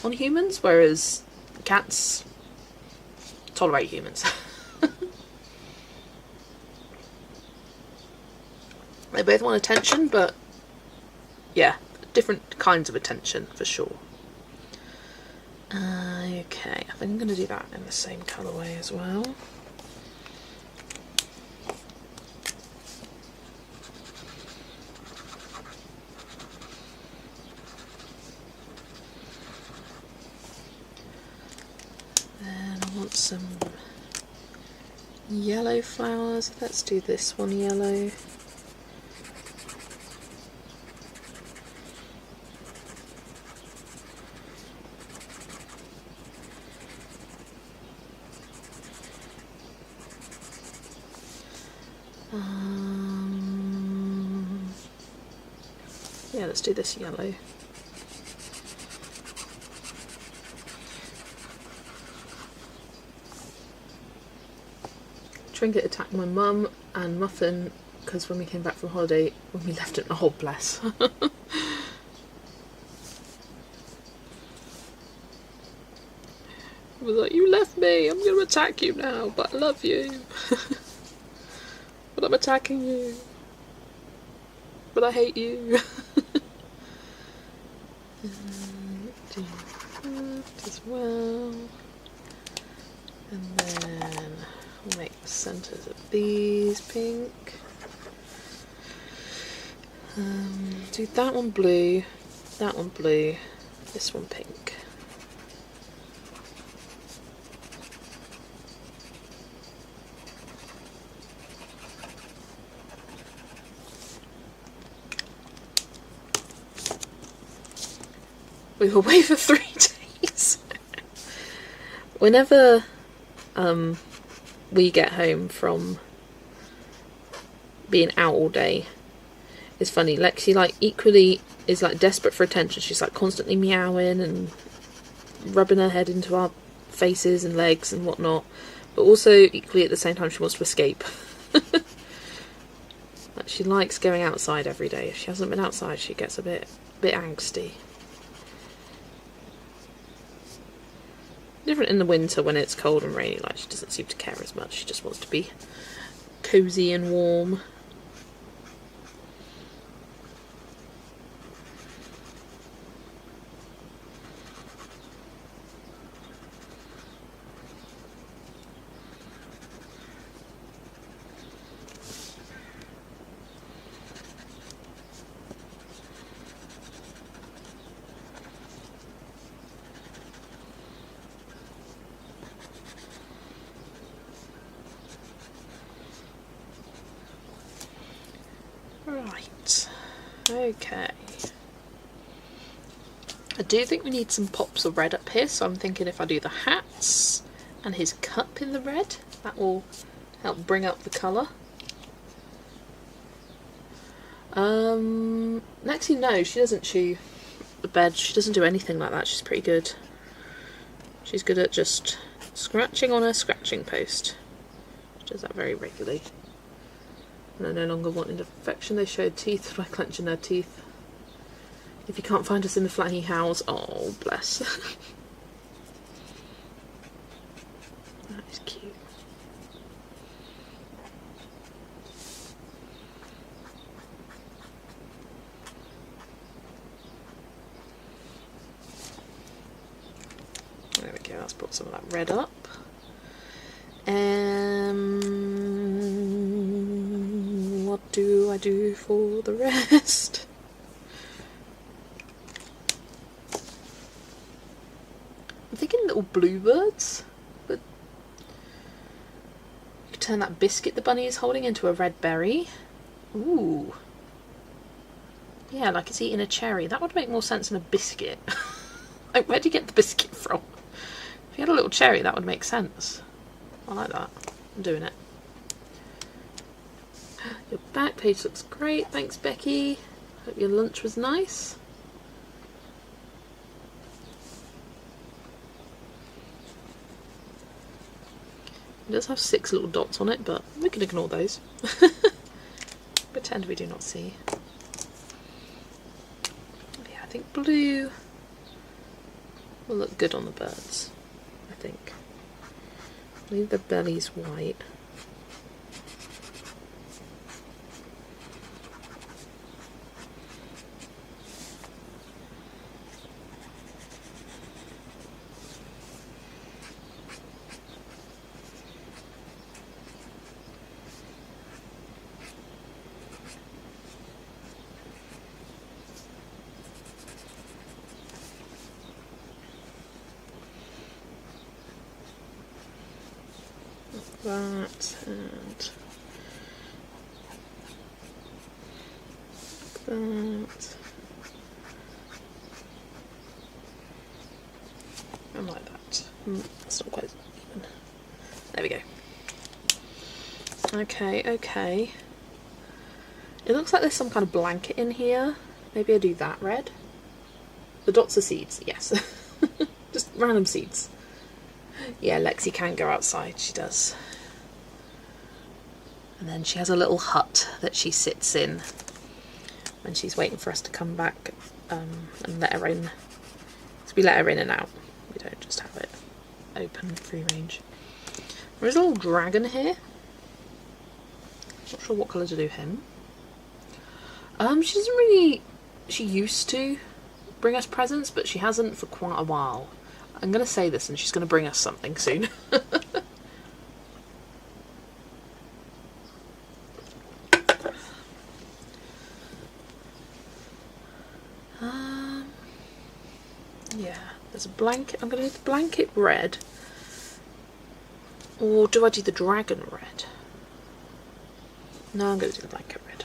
on humans, whereas cats tolerate humans. They both want attention, but yeah, different kinds of attention for sure. Okay, I think I'm going to do that in the same colourway as well. Then I want some yellow flowers. Let's do this one yellow. Yeah, let's do this yellow. Trinket attacked my mum and Muffin because when we came back from holiday, when we left it, oh bless. I was like, you left me, I'm going to attack you now, but I love you. But I'm attacking you. But I hate you. Do that as well. And then we'll make the centres of these pink. Do that one blue, this one pink. We were away for 3 days. Whenever we get home from being out all day, it's funny, Lexi like equally is like desperate for attention. She's like constantly meowing and rubbing her head into our faces and legs and whatnot, but also equally at the same time she wants to escape. She likes going outside every day. If she hasn't been outside, she gets a bit angsty. Different in the winter when it's cold and rainy, like she doesn't seem to care as much. She just wants to be cosy and warm. Right, okay. I do think we need some pops of red up here, so I'm thinking if I do the hats and his cup in the red, that will help bring up the colour. Lexi, no, she doesn't chew the bed. She doesn't do anything like that. She's pretty good. She's good at just scratching on her scratching post. She does that very regularly. And they're no longer wanting affection. They showed teeth by clenching their teeth. If you can't find us in the flat, he howls. Oh, bless. That is cute. There we go, let's put some of that red up. What do I do for the rest? I'm thinking little bluebirds, but you could turn that biscuit the bunny is holding into a red berry. Ooh. Yeah, like it's eating a cherry. That would make more sense than a biscuit. Like, where do you get the biscuit from? If you had a little cherry, that would make sense. I like that. I'm doing it. Your back page looks great. Thanks, Becky. Hope your lunch was nice. It does have 6 little dots on it, but we can ignore those. Pretend we do not see. Yeah, I think blue will look good on the birds, I think. Leave the bellies white. That and that. I like that. That's not quite even. There we go. Okay, okay. It looks like there's some kind of blanket in here. Maybe I do that red. The dots are seeds, yes. Just random seeds. Yeah, Lexi can go outside, she does. And then she has a little hut that she sits in when she's waiting for us to come back and let her in. So we let her in and out. We don't just have it open, free range. There's a little dragon here. Not sure what colour to do him. She doesn't really... She used to bring us presents, but she hasn't for quite a while. I'm going to say this and she's going to bring us something soon. Yeah, there's a blanket. I'm going to do the blanket red. Or do I do the dragon red? No, I'm going to do the blanket red.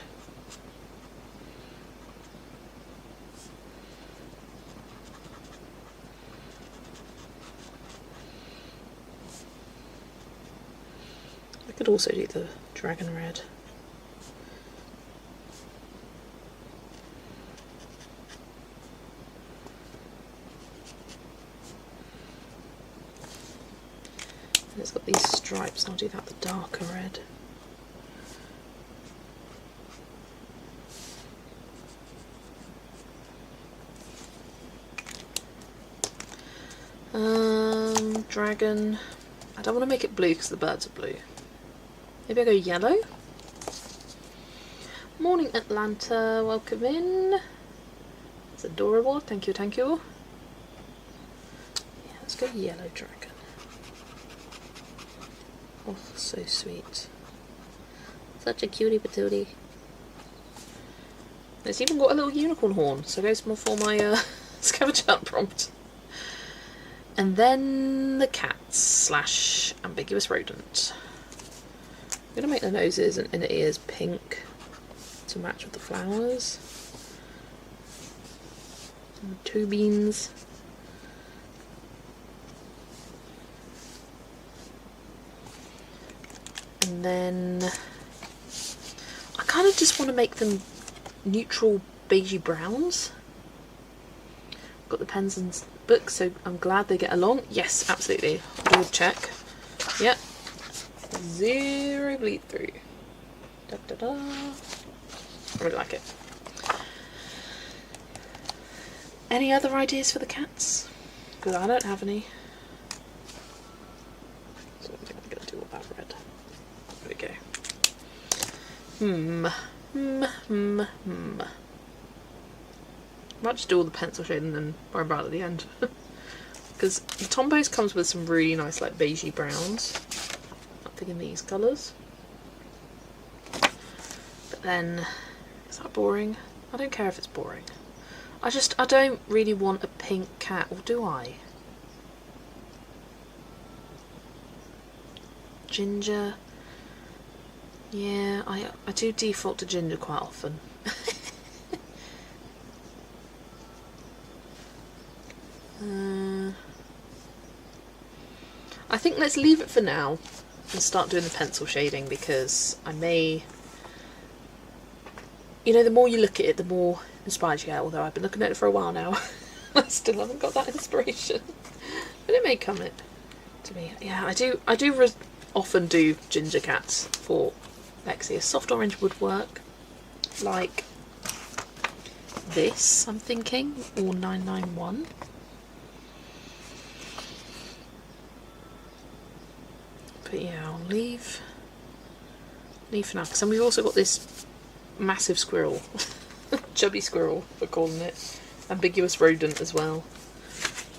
I could also do the dragon red. it's got these stripes, and I'll do that the darker red. Dragon. I don't want to make it blue because the birds are blue. Maybe I'll go yellow. Morning Atlanta, welcome in. It's adorable, thank you, thank you. Yeah, let's go yellow dragon. Oh, so sweet. Such a cutie patootie. It's even got a little unicorn horn, so it goes more for my scavenger hunt prompt. And then the cats / ambiguous rodent. I'm going to make the noses and inner ears pink to match with the flowers. And the two beans. And then I kind of just want to make them neutral beigey browns. Got the pens and books, so I'm glad they get along. Yes, absolutely. I'll do a check. Yep. 0 bleed through. Da, da, da. I really like it. Any other ideas for the cats? Because I don't have any. So I think I'm going to do all that red. There we go. I might just do all the pencil shading and then worry about it at the end. Because the Tombows comes with some really nice like beigey browns. I'm thinking these colours. But then, is that boring? I don't care if it's boring. I don't really want a pink cat, or do I? Ginger. Yeah, I do default to ginger quite often. I think let's leave it for now and start doing the pencil shading, because I may, you know, the more you look at it, the more inspired you get, although I've been looking at it for a while now. I still haven't got that inspiration, but it may come to me. Yeah, I do often do ginger cats for Lexi. A soft orange would work, like this, I'm thinking, or 991. But yeah, I'll leave for now, because then we've also got this massive squirrel, chubby squirrel we're calling it, ambiguous rodent as well.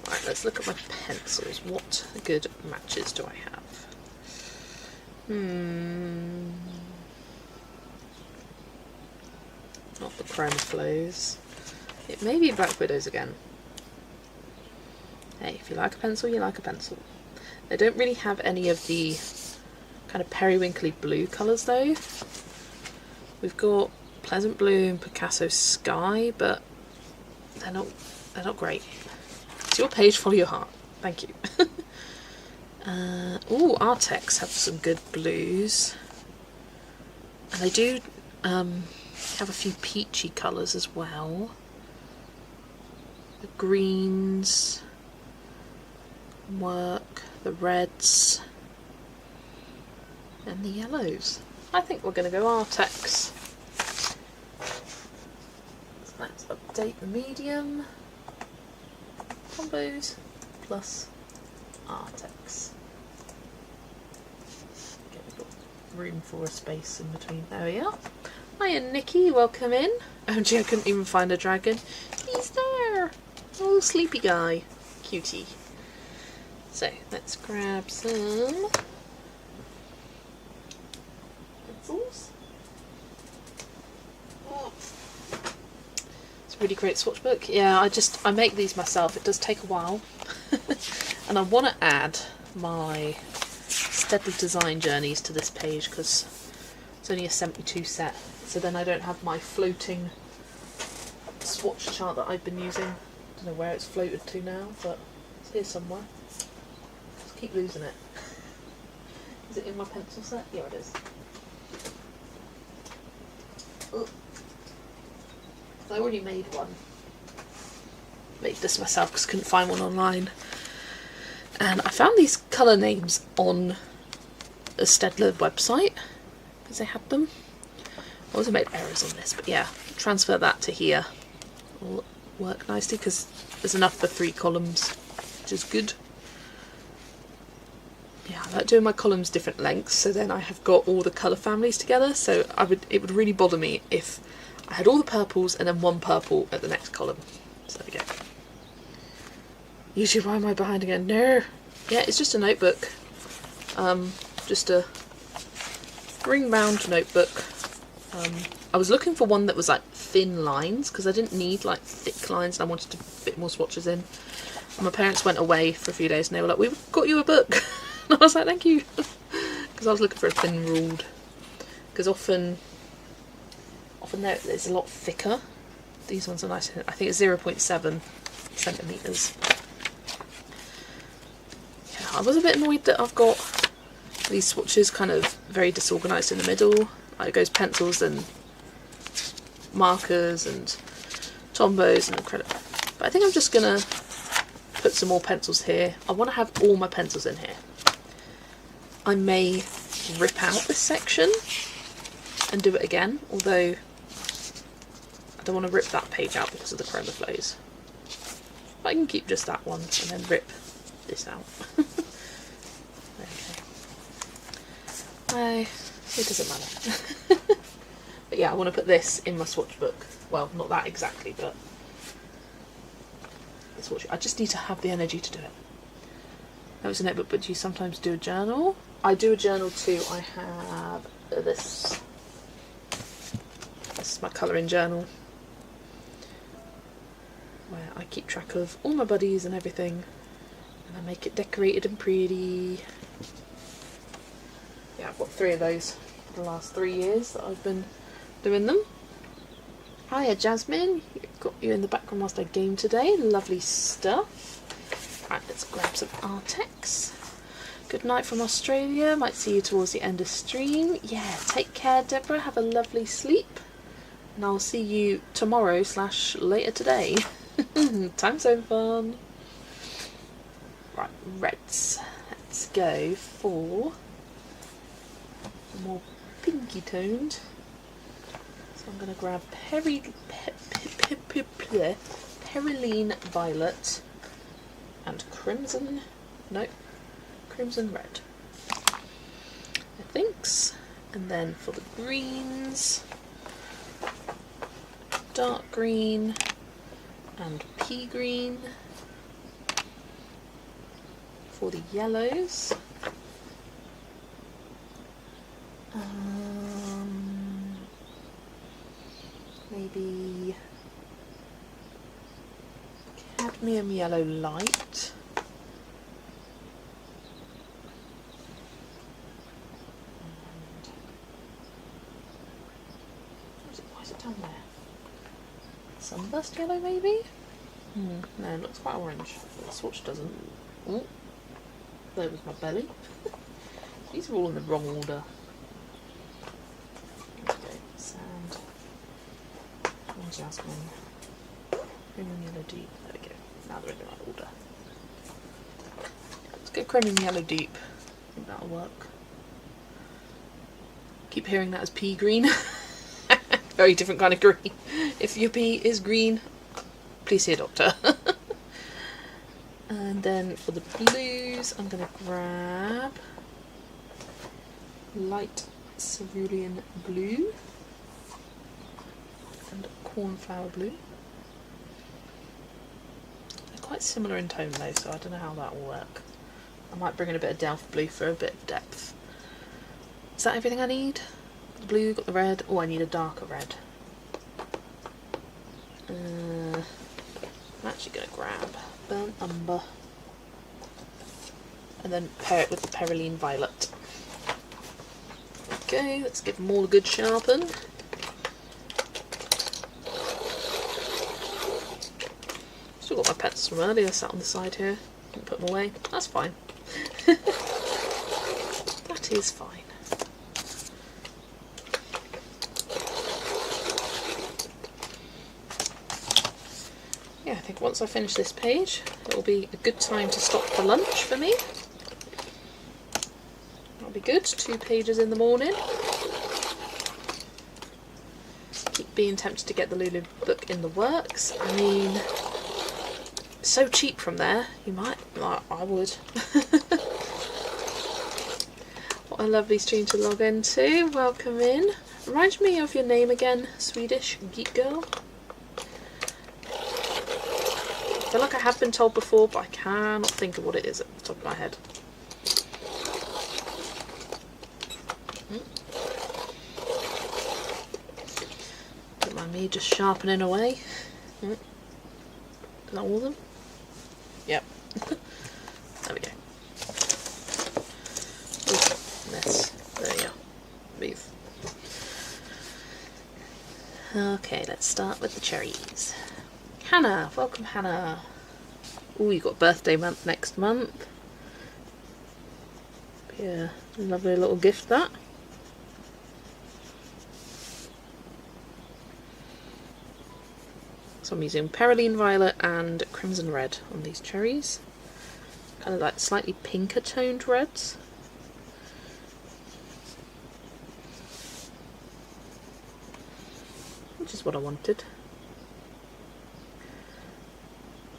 Right, let's look at my pencils. What good matches do I have? Not the chroma flows. It may be Black Widows again. Hey, if you like a pencil, you like a pencil. They don't really have any of the kind of periwinkly blue colours though. We've got Pleasant Blue and Picasso Sky, but they're not great. It's your page, follow your heart. Thank you. Ooh, Artex have some good blues. And they do have a few peachy colours as well. The greens work, the reds, and the yellows. I think we're going to go Artex. So let's update the medium. Combos plus Artex. Okay, we've got room for a space in between. There we are. Hiya Nikki, welcome in. Oh gee, I couldn't even find a dragon. He's there! Oh, sleepy guy. Cutie. So, let's grab some pencils. Oh. It's a really great swatch book. Yeah, I make these myself. It does take a while. And I want to add my Steadily Design journeys to this page, because it's only a 72 set. So then I don't have my floating swatch chart that I've been using. I don't know where it's floated to now, but it's here somewhere. Just keep losing it. Is it in my pencil set? Yeah, it is. Oh. I already made one. Made this myself because I couldn't find one online. And I found these colour names on the Staedtler website because they had them. I also made errors on this, but yeah, transfer that to here. Will work nicely because there's enough for 3 columns, which is good. Yeah, I like doing my columns different lengths, so then I have got all the colour families together. So it would really bother me if I had all the purples and then one purple at the next column. So there we go. Usually, why am I behind again? No. Yeah, it's just a notebook. Just a ring-bound notebook. I was looking for one that was like thin lines because I didn't need like thick lines and I wanted to fit more swatches in. And my parents went away for a few days and they were like, "We've got you a book." And I was like, "Thank you," because I was looking for a thin ruled. Because often it's a lot thicker. These ones are nice. I think it's 0.7 centimetres. Yeah, I was a bit annoyed that I've got these swatches kind of very disorganised in the middle. Like it goes pencils and markers and Tombows and credit. But I think I'm just gonna put some more pencils here. I want to have all my pencils in here. I may rip out this section and do it again, although I don't want to rip that page out because of the chroma flows. But I can keep just that one and then rip this out. Okay. It doesn't matter. But yeah, I want to put this in my swatch book. Well, not that exactly, but the swatch. I just need to have the energy to do it. That was a notebook, but do you sometimes do a journal? I do a journal too. I have this. This is my colouring journal, where I keep track of all my buddies and everything, and I make it decorated and pretty. Yeah, I've got 3 of those for the last 3 years that I've been doing them. Hiya Jasmine, got you in the background whilst I game today. Lovely stuff. Right, let's grab some Artex. Good night from Australia. Might see you towards the end of stream. Yeah, take care Deborah, have a lovely sleep. And I'll see you tomorrow / later today. Time zone fun. Right, reds. Let's go for more pinky toned. So I'm going to grab Perylene Violet and Crimson Red, I think. And then for the greens, dark green and pea green. For the yellows, maybe cadmium yellow light. Why is it down there? Sunburst yellow maybe? No, it looks quite orange. The swatch doesn't. Ooh, there was my belly. These are all in the wrong order. Okay, sand. And jasmine. Chromium yellow deep. There we go. Now they're in the right order. Let's go chromium yellow deep. I think that'll work. Keep hearing that as pea green. Very different kind of green. If your pea is green, please see a doctor. And then for the blues, I'm going to grab light cerulean blue and cornflower blue. They're quite similar in tone though, so I don't know how that will work. I might bring in a bit of Delft blue for a bit of depth. Is that everything I need? Got the blue, got the red. Oh, I need a darker red. I'm actually going to grab burnt umber and then pair it with the Perylene Violet. Okay, let's give them all a good sharpen. Still got my pencils from earlier sat on the side here. Didn't put them away. That's fine. That is fine. yeah, I think once I finish this page, it will be a good time to stop for lunch for me. That'll be good. 2 pages in the morning. Keep being tempted to get the Lulu book in the works. I mean, so cheap from there. You might, I would. What a lovely stream to log into. Welcome in. Remind me of your name again, Swedish geek girl. I feel like I have been told before, but I cannot think of what it is at the top of my head. Don't mind me just sharpening away. Is that all of them? Yep. There we go. Ooh, mess. There you go. Move. Okay, let's start with the cherries. Hannah, welcome Hannah. Oh, you got birthday month next month. Yeah, lovely little gift that. So I'm using Peroline Violet and Crimson Red on these cherries. Kind of like slightly pinker toned reds. Which is what I wanted.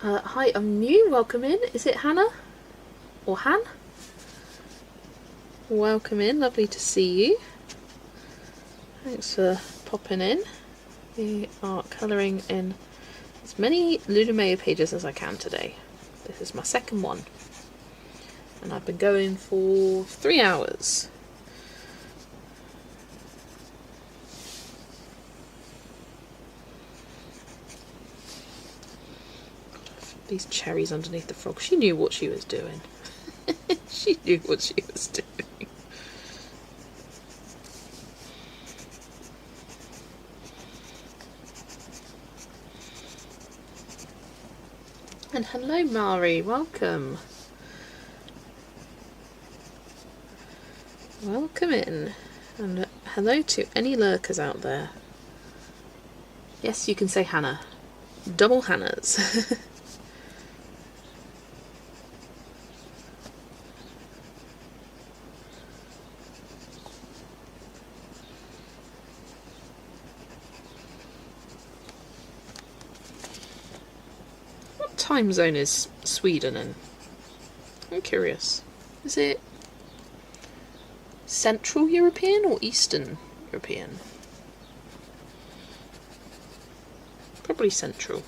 Hi, I'm new. Welcome in. Is it Hannah? Or Han? Welcome in. Lovely to see you. Thanks for popping in. We are colouring in as many Lulu Mayo pages as I can today. This is my second one. And I've been going for 3 hours. These cherries underneath the frog. She knew what she was doing. She knew what she was doing. And hello Mari, welcome. Welcome in. And hello to any lurkers out there. Yes, you can say Hannah. Double Hannahs. Time zone is Sweden in? I'm curious. Is it Central European or Eastern European? Probably Central.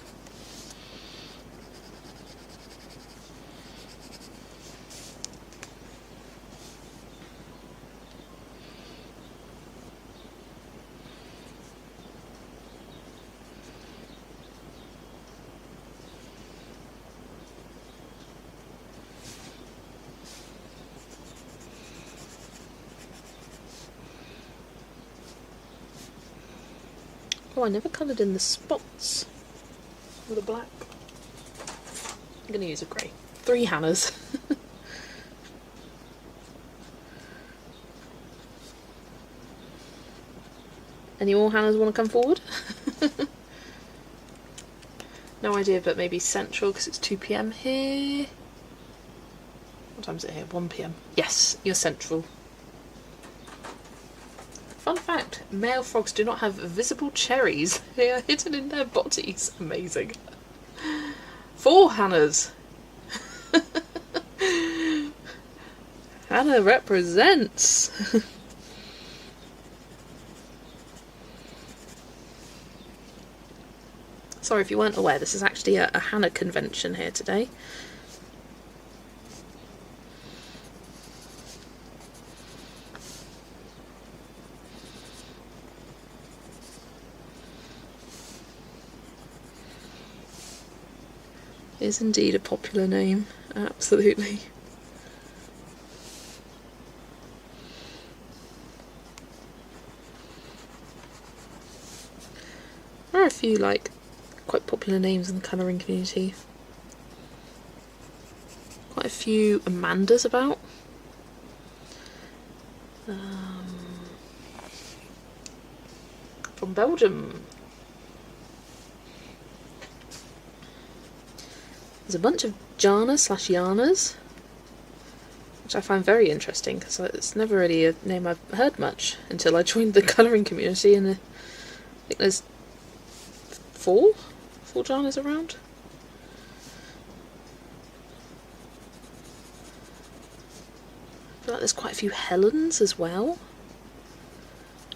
Oh, I never coloured in the spots with a black. I'm going to use a grey. 3 Hannahs. Any more Hannahs want to come forward? No idea, but maybe Central because it's 2 PM here. What time is it here? 1 PM. Yes, you're Central. Fun fact, male frogs do not have visible cherries. They are hidden in their bodies. Amazing. 4 Hannahs. Hannah represents. Sorry if you weren't aware, this is actually a Hannah convention here today. Is indeed a popular name, absolutely. There are a few like quite popular names in the colouring community. Quite a few Amandas about. From Belgium. There's a bunch of Jana/Yanas, which I find very interesting because it's never really a name I've heard much until I joined the colouring community, and I think there's four Janas around. I feel like there's quite a few Helens as well,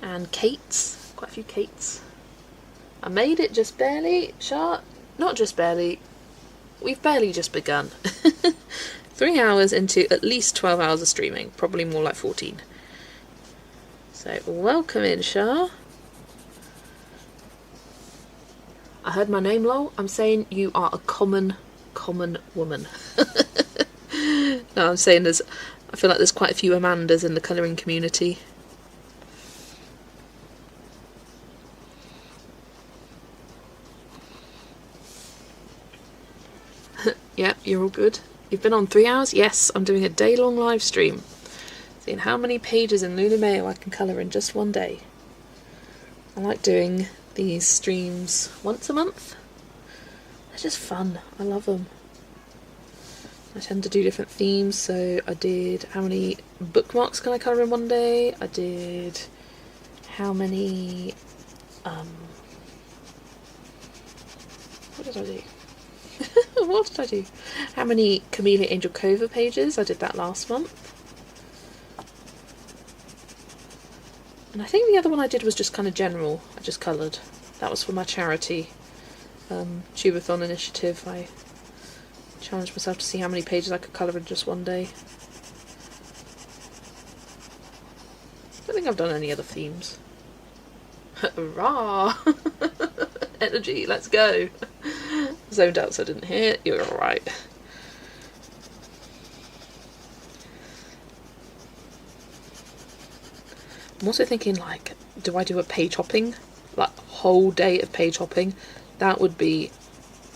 and Kates, quite a few Kates. I made it just barely, not just barely, we've barely just begun. 3 hours into at least 12 hours of streaming, probably more like 14. So, welcome in, Shah. I heard my name, lol. I'm saying you are a common woman. No, I'm saying I feel like there's quite a few Amandas in the colouring community. Yeah, you're all good. You've been on 3 hours? Yes, I'm doing a day-long live stream. Seeing how many pages in Lulu Mayo I can colour in just one day. I like doing these streams once a month. They're just fun. I love them. I tend to do different themes, so I did how many bookmarks can I colour in one day? I did how many... what did I do? What did I do? How many Camellia Angel Cova pages? I did that last month. And I think the other one I did was just kind of general. I just coloured. That was for my charity Tubathon initiative. I challenged myself to see how many pages I could colour in just one day. I don't think I've done any other themes. Hurrah! Energy, let's go. Zoned out so I didn't hear it. You're alright. I'm also thinking, like, do I do a page hopping? Like, whole day of page hopping? That would be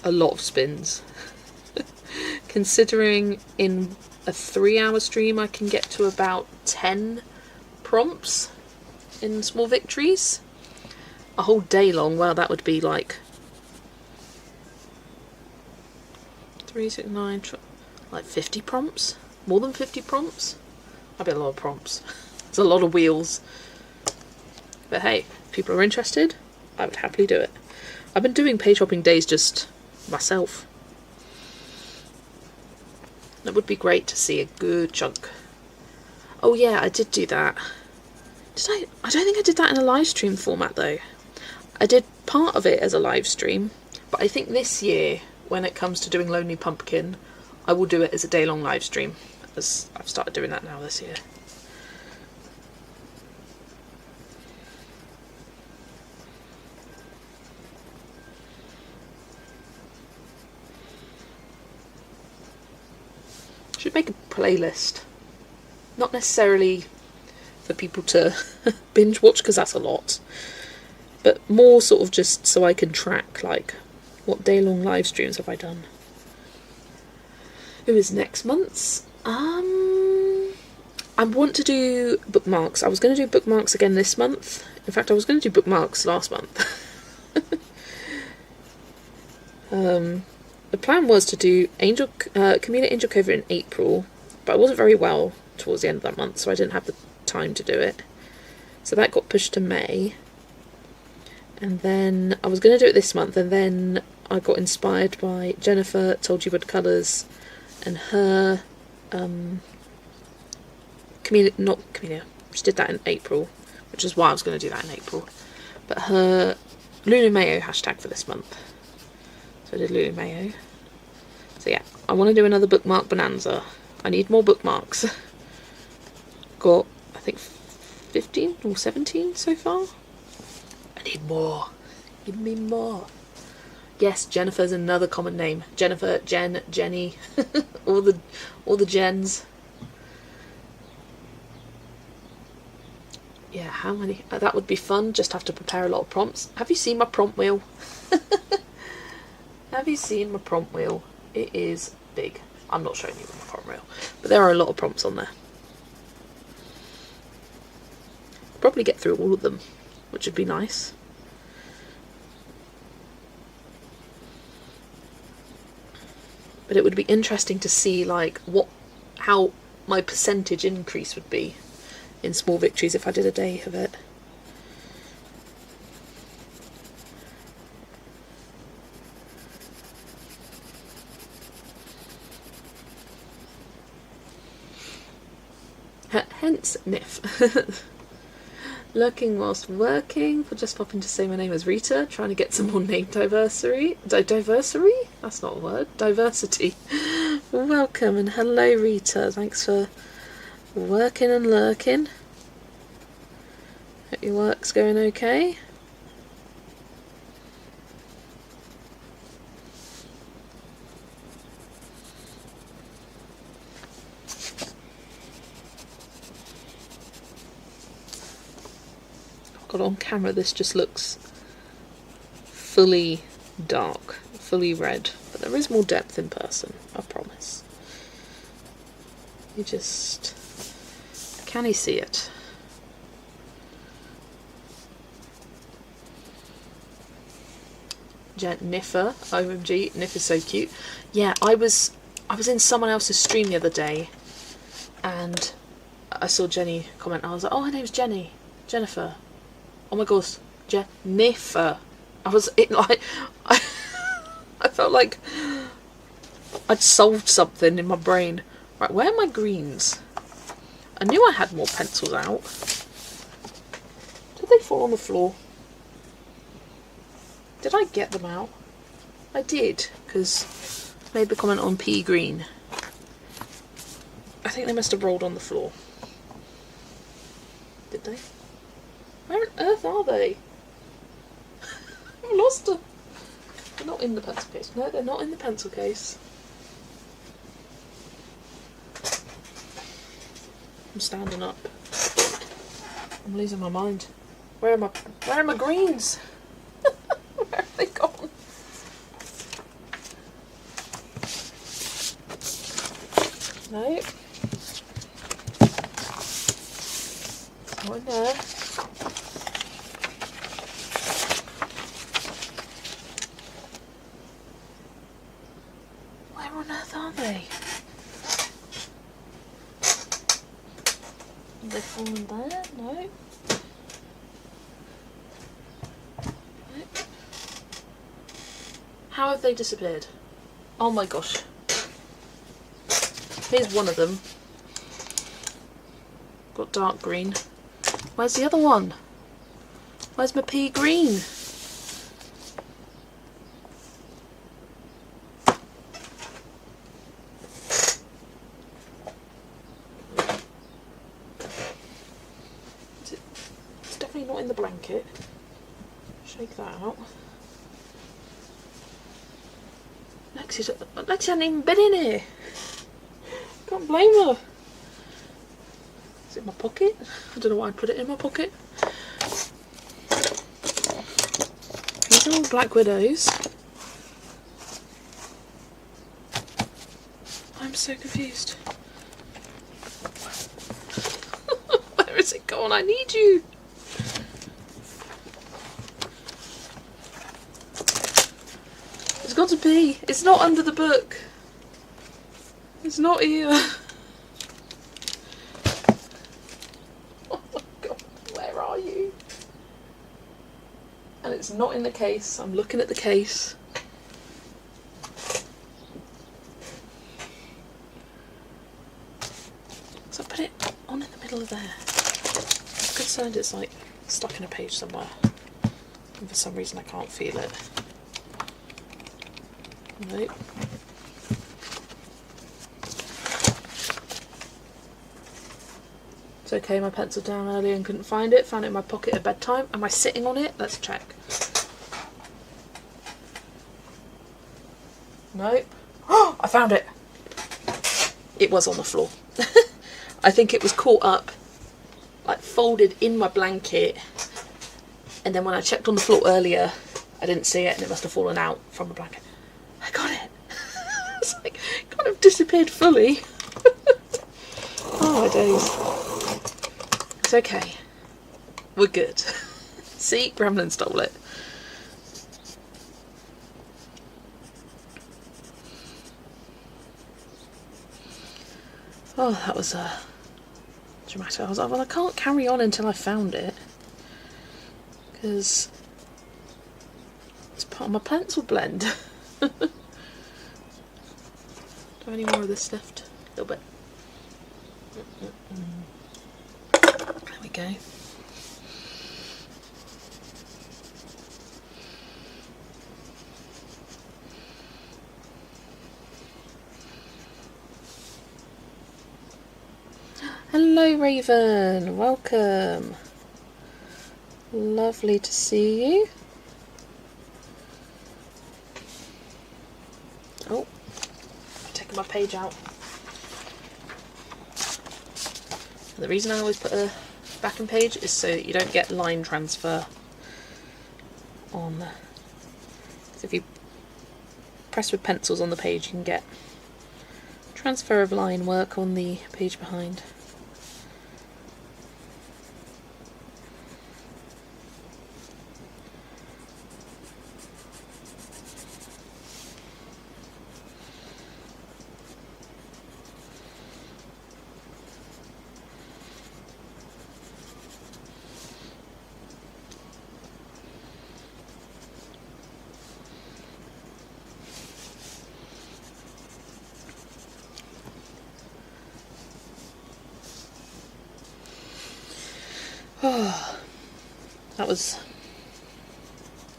a lot of spins. Considering in a 3-hour stream I can get to about 10 prompts in small victories. A whole day long, well, that would be like 3, 6, 9, like 50 prompts? More than 50 prompts? That'd be a lot of prompts. It's a lot of wheels. But hey, if people are interested, I would happily do it. I've been doing page hopping days just myself. It would be great to see a good chunk. Oh yeah, I did do that. Did I? I don't think I did that in a live stream format though. I did part of it as a live stream, but I think this year, when it comes to doing Lonely Pumpkin, I will do it as a day-long live stream, as I've started doing that now this year. Should make a playlist. Not necessarily for people to binge watch, because that's a lot, but more sort of just so I can track, like, what day-long live streams have I done. Who is next month's? I want to do bookmarks. I was going to do bookmarks again this month. In fact, I was going to do bookmarks last month. The plan was to do Camellia Angel Cova in April, but I wasn't very well towards the end of that month, so I didn't have the time to do it. So that got pushed to May. And then I was going to do it this month, and then I got inspired by Jennifer Told You Wood Colours and her not Camellia, she did that in April, which is why I was going to do that in April, but her Lulu Mayo hashtag for this month. So I did Lulu Mayo. So yeah, I want to do another bookmark bonanza. I need more bookmarks. Got, I think, 15 or 17 so far. I need more. Give me more. Yes, Jennifer's another common name. Jennifer, Jen, Jenny, all the Jens. Yeah, how many? That would be fun. Just have to prepare a lot of prompts. Have you seen my prompt wheel? Have you seen my prompt wheel? It is big. I'm not showing you my prompt wheel, but there are a lot of prompts on there. Probably get through all of them, which would be nice. But it would be interesting to see like how my percentage increase would be in small victories if I did a day of it. Hence NIF. Lurking whilst working. For just popping to say my name is Rita. Trying to get some more name diversity. Diversity? That's not a word. Diversity. Welcome and hello Rita. Thanks for working and lurking. Hope your work's going okay. God, on camera this just looks fully dark, fully red, but there is more depth in person, I promise. You just... can you see it? Niffer, OMG, Niff is so cute. Yeah, I was in someone else's stream the other day and I saw Jenny comment and I was like, oh, her name's Jennifer. Oh my gosh, Jennifer. I felt like I'd solved something in my brain. Right, where are my greens? I knew I had more pencils out. Did they fall on the floor? Did I get them out? I did, because I made the comment on pea green. I think they must have rolled on the floor. Did they? Where on earth are they? I've lost them. They're not in the pencil case. No, they're not in the pencil case. I'm standing up. I'm losing my mind. Where are my greens? Where have they gone? No. It's not in there. Where on earth are they? Have they fallen there? No. Nope. How have they disappeared? Oh my gosh. Here's one of them. Got dark green. Where's the other one? Where's my pea green? It's definitely not in the blanket. Shake that out. Lexi hadn't even been in here. Can't blame her. Is it in my pocket? I don't know why I put it in my pocket. These are all Black Widows. I'm so confused. Where is it gone? I need you. It's got to be. It's not under the book. It's not here. Oh my god, where are you? And it's not in the case. I'm looking at the case. So I put it on in the middle of there. I'm concerned it's like stuck in a page somewhere. And for some reason I can't feel it. Nope. It's okay, my pencil down earlier and couldn't find it. Found it in my pocket at bedtime. Am I sitting on it? Let's check. Nope. Oh, I found it. It was on the floor. I think it was caught up, like folded in my blanket. And then when I checked on the floor earlier, I didn't see it and it must have fallen out from the blanket. I got it. It's like, it kind of disappeared fully. Oh my days. It's okay. We're good. See, Gremlin stole it. Oh, that was dramatic. I was like, well, I can't carry on until I found it, because it's part of my pencil blend. Do I have any more of this left? A little bit. There we go. Hello Raven, welcome. Lovely to see you. Oh, I'm taking my page out. And the reason I always put a backing page is so that you don't get line transfer on. So if you press with pencils on the page, you can get transfer of line work on the page behind. Oh, that was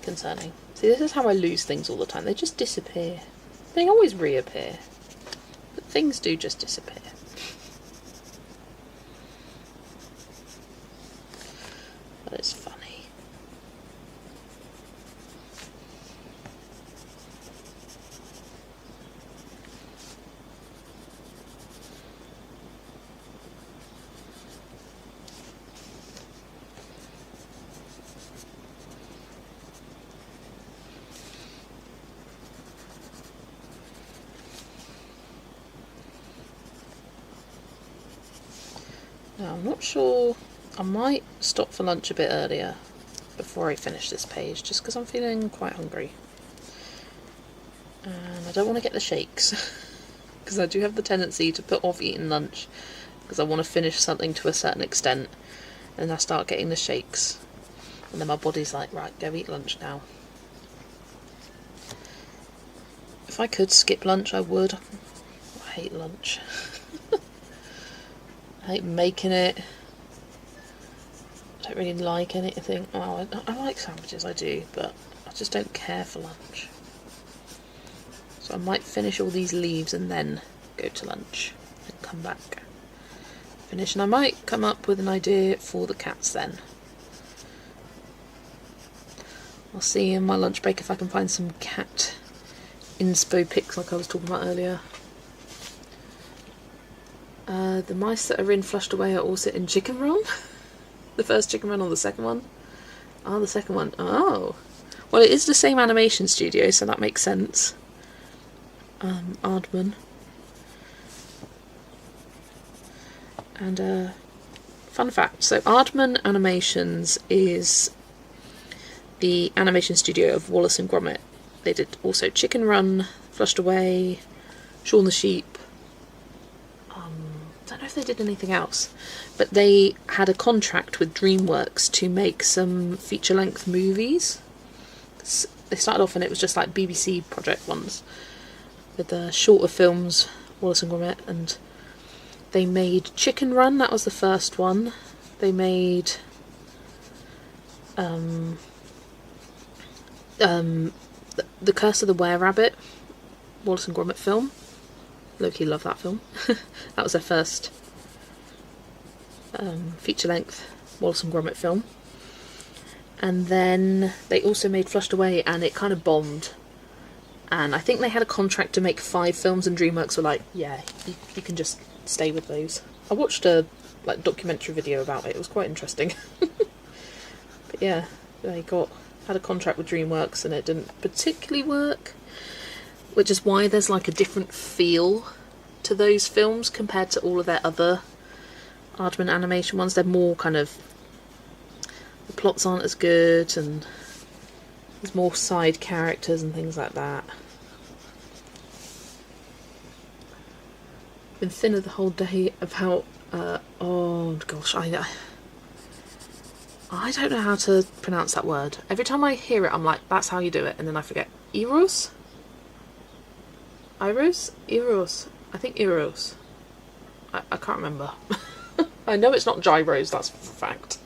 concerning. See, this is how I lose things all the time. They just disappear. They always reappear, but things do just disappear. But it's funny. Now, I'm not sure, I might stop for lunch a bit earlier before I finish this page, just because I'm feeling quite hungry. And I don't want to get the shakes, because I do have the tendency to put off eating lunch, because I want to finish something to a certain extent, and then I start getting the shakes, and then my body's like, right, go eat lunch now. If I could skip lunch, I would. I hate lunch. I hate making it. I don't really like anything. Oh, I like sandwiches, I do, but I just don't care for lunch. So I might finish all these leaves and then go to lunch and come back. Finish, and I might come up with an idea for the cats then. I'll see in my lunch break if I can find some cat inspo pics like I was talking about earlier. The mice that are in Flushed Away are also in Chicken Run. The first Chicken Run or the second one? Oh, the second one. Oh. Well, it is the same animation studio, so that makes sense. Aardman. And, fun fact, so Aardman Animations is the animation studio of Wallace and Gromit. They did also Chicken Run, Flushed Away, Shaun the Sheep. I don't know if they did anything else, but they had a contract with DreamWorks to make some feature-length movies. They started off and it was just like BBC project ones with the shorter films, Wallace and Gromit, and they made Chicken Run, that was the first one. They made The Curse of the Were-Rabbit, Wallace and Gromit film. Low-key love that film. That was their first feature-length Wallace and Gromit film. And then they also made Flushed Away, and it kind of bombed. And I think they had a contract to make 5 films, and DreamWorks were like, yeah, you can just stay with those. I watched a documentary video about it. It was quite interesting. But yeah, they had a contract with DreamWorks, and it didn't particularly work. Which is why there's like a different feel to those films compared to all of their other Aardman animation ones. They're more kind of, the plots aren't as good, and there's more side characters and things like that. Been thinner the whole day about, oh gosh, I don't know how to pronounce that word. Every time I hear it, I'm like, that's how you do it, and then I forget. Eros? Iros? Eros. I think Eros. I can't remember. I know it's not gyros, that's for a fact.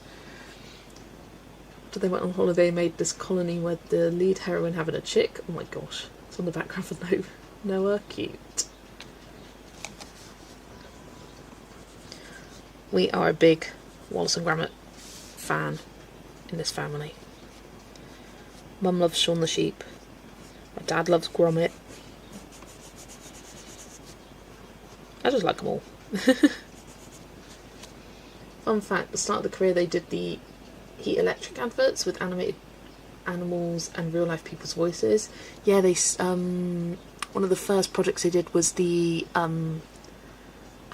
But they went on holiday and made this colony where the lead heroine having a chick. Oh my gosh. It's on the background for Noah. Cute. We are a big Wallace and Gromit fan in this family. Mum loves Shaun the Sheep. My dad loves Gromit. I just like them all. Fun fact, at the start of the career they did the Heat Electric adverts with animated animals and real life people's voices. Yeah, they one of the first projects they did was the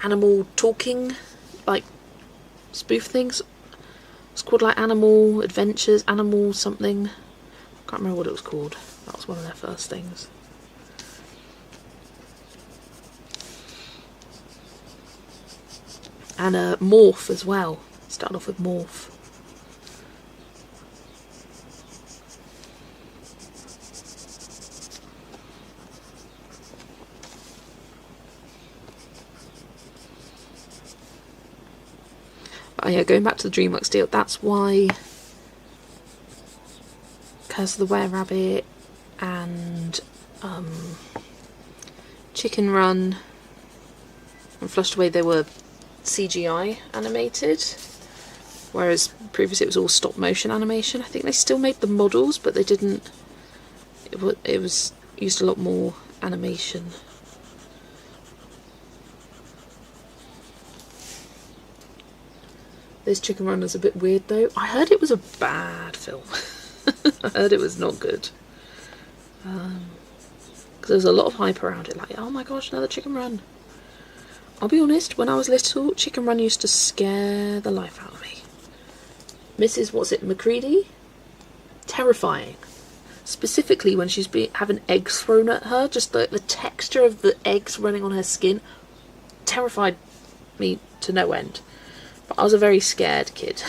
animal talking, like, spoof things. It's called like Animal Adventures, Animal something. I can't remember what it was called. That was one of their first things. And Morph as well. Started off with Morph. But yeah, going back to the DreamWorks deal, that's why Curse of the Were-Rabbit and Chicken Run and Flushed Away, they were CGI animated, whereas previously it was all stop motion animation. I think they still made the models, but they didn't, it was used a lot more animation. This Chicken Run is a bit weird though. I heard it was a bad film. I heard it was not good. Because there was a lot of hype around it, like, oh my gosh, another Chicken Run. I'll be honest, when I was little, Chicken Run used to scare the life out of me. Mrs. what's it, McCready? Terrifying. Specifically when she's having eggs thrown at her, just the texture of the eggs running on her skin terrified me to no end. But I was a very scared kid.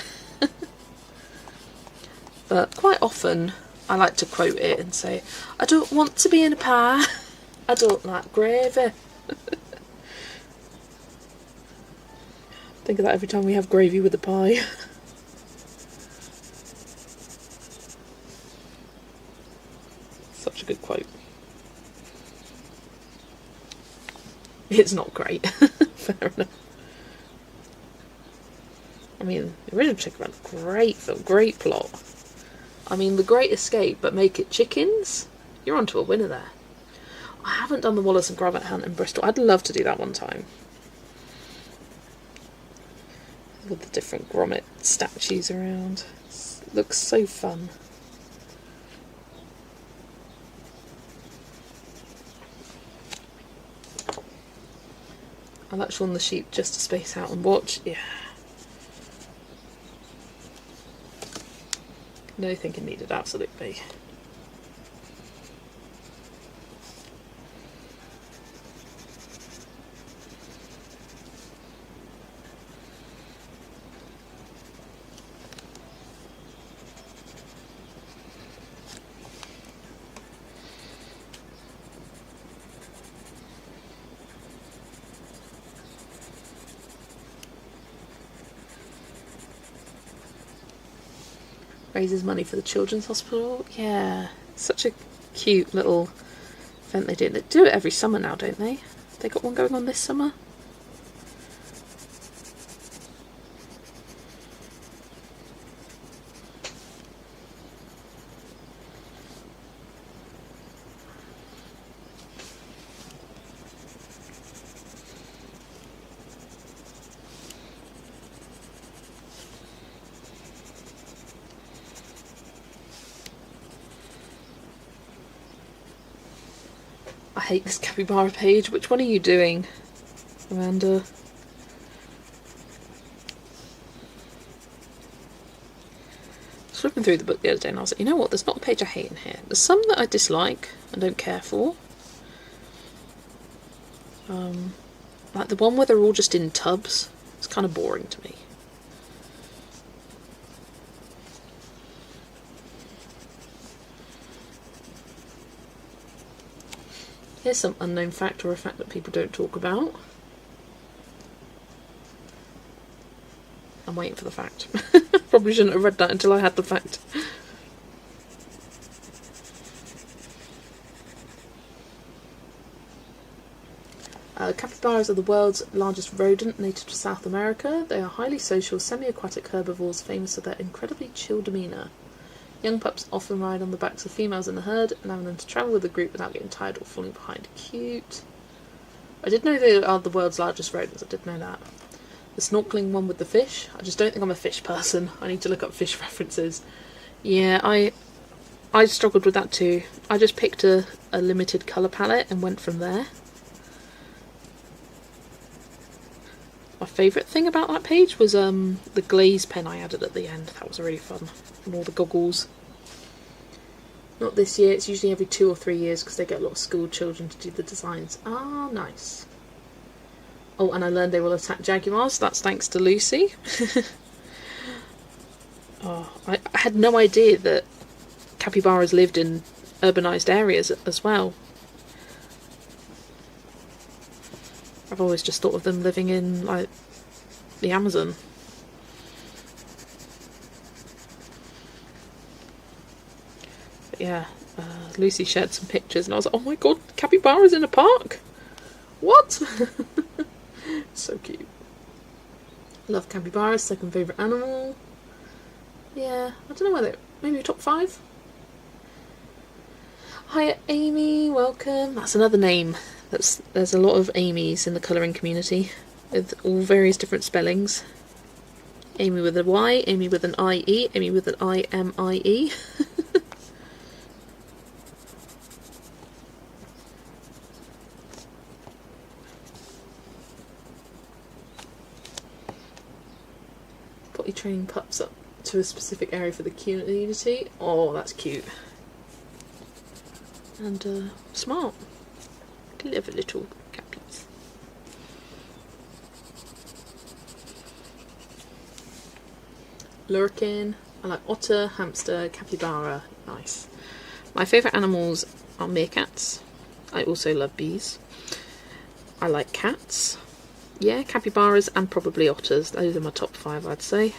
But quite often I like to quote it and say, I don't want to be in a pie. I don't like gravy. Think of that every time we have gravy with the pie. Such a good quote. It's not great. Fair enough. I mean, the original Chicken Run, great film, great plot. I mean, The Great Escape, but make it chickens? You're onto a winner there. I haven't done the Wallace and Gromit hunt in Bristol. I'd love to do that one time. With the different Gromit statues around. It looks so fun. I like Shaun the Sheep just to space out and watch. Yeah. No thinking needed, absolutely. Raises money for the children's hospital. Yeah, such a cute little event they do. They do it every summer now, don't they? They got one going on this summer. I hate this capybara page. Which one are you doing, Amanda? I was flipping through the book the other day and I was like, you know what, there's not a page I hate in here. There's some that I dislike and don't care for. Like the one where they're all just in tubs, it's kind of boring to me. Here's some unknown fact, or a fact that people don't talk about. I'm waiting for the fact. Probably shouldn't have read that until I had the fact. Capybaras are the world's largest rodent native to South America. They are highly social, semi-aquatic herbivores famous for their incredibly chill demeanour. Young pups often ride on the backs of females in the herd, allowing them to travel with the group without getting tired or falling behind. Cute. I did know they are the world's largest rodents, I did know that. The snorkeling one with the fish. I just don't think I'm a fish person. I need to look up fish references. Yeah, I struggled with that too. I just picked a limited colour palette and went from there. My favourite thing about that page was the glaze pen I added at the end. That was really fun. And all the goggles. Not this year, it's usually every 2 or 3 years because they get a lot of school children to do the designs. Ah, nice. Oh, and I learned they will attack jaguars. That's thanks to Lucy. Oh, I had no idea that capybaras lived in urbanised areas as well. I've always just thought of them living in, like, the Amazon. But yeah, Lucy shared some pictures and I was like, oh my god, capybaras in a park? What? So cute. Love capybaras, second favourite animal. Yeah, I don't know whether, maybe top 5? Hi Amy, welcome. That's another name. There's a lot of Amy's in the colouring community, with all various different spellings. Amy with a Y, Amy with an I-E, Amy with an I-M-I-E. Potty training pups up to a specific area for the community. Oh, that's cute. And smart. Clever little cappies. Lurkin. I like otter, hamster, capybara. Nice. My favourite animals are meerkats. I also love bees. I like cats. Yeah, capybaras and probably otters. Those are my top 5, I'd say.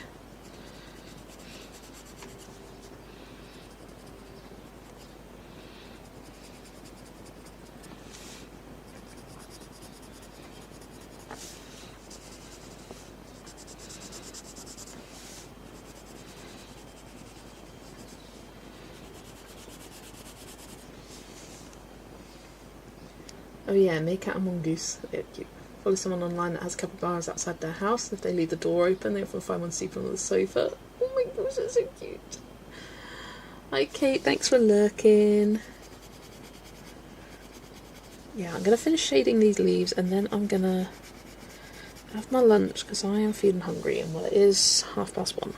Oh yeah, meerkat and mongoose. They're cute. Follow someone online that has capybaras outside their house. If they leave the door open, they often find one sleeping on the sofa. Oh my gosh, that's so cute. Hi Kate, thanks for lurking. Yeah, I'm going to finish shading these leaves and then I'm going to have my lunch because I am feeling hungry, and well, it is 1:30.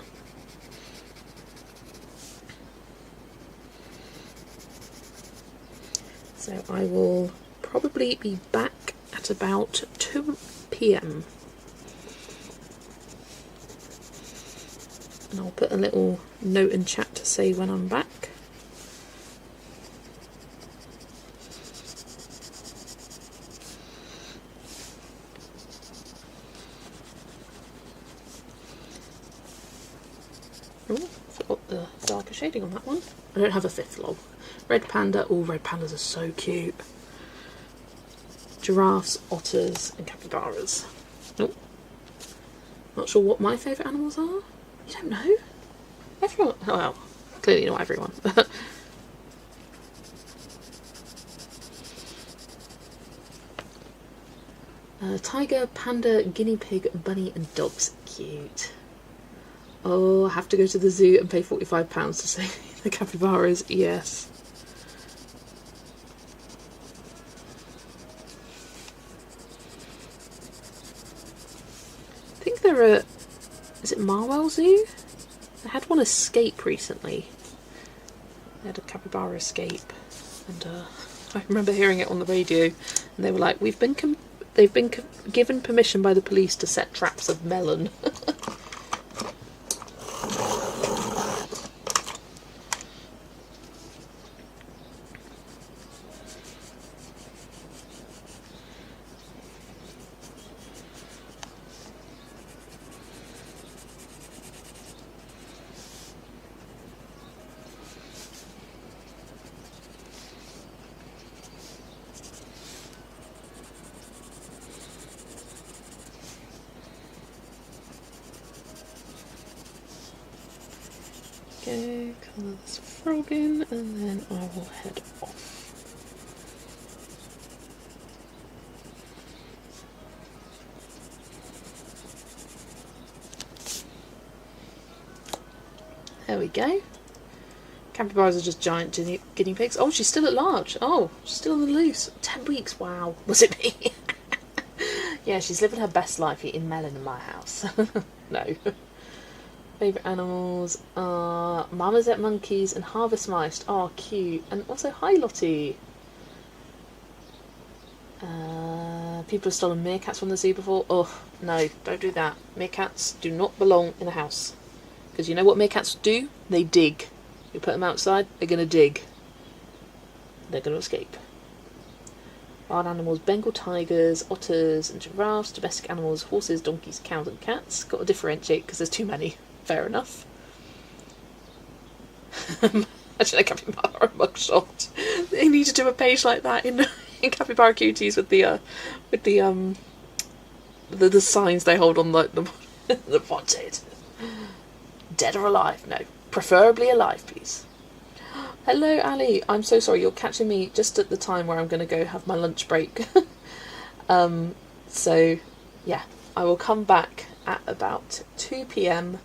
So I will probably be back at about 2 PM. And I'll put a little note in chat to say when I'm back. Oh, forgot the darker shading on that one. I don't have a 5th log. Red panda. Oh, red pandas are so cute. Giraffes, otters, and capybaras. Nope. Not sure what my favourite animals are. You don't know? Everyone. Oh, well, clearly not everyone. Tiger, panda, guinea pig, bunny, and dogs. Cute. Oh, I have to go to the zoo and pay £45 to see the capybaras. Yes. I think they're at, is it Marwell Zoo? They had one escape recently. They had a capybara escape, and I remember hearing it on the radio, and they were like, we've been They've been given permission by the police to set traps of melon. Okay, colour this frog in, and then I will head off. There we go. Capybaras are just giant guinea pigs. Oh, she's still at large. Oh, she's still on the loose. 10 weeks, wow. Was it me? Yeah, she's living her best life eating melon in my house. No. Favourite animals are marmoset monkeys and harvest mice. Oh, cute. And also, hi Lottie. People have stolen meerkats from the zoo before. Oh, no, don't do that. Meerkats do not belong in a house. Because you know what meerkats do? They dig. You put them outside, they're going to dig. They're going to escape. Wild animals, Bengal tigers, otters and giraffes. Domestic animals, horses, donkeys, cows and cats. Got to differentiate because there's too many. Fair enough. Imagine a capybara mugshot. They need to do a page like that in Capybara Cuties with the signs they hold on the wanted. Dead or alive? No. Preferably alive, please. Hello, Ali. I'm so sorry. You're catching me just at the time where I'm going to go have my lunch break. So, yeah. I will come back at about 2 p.m.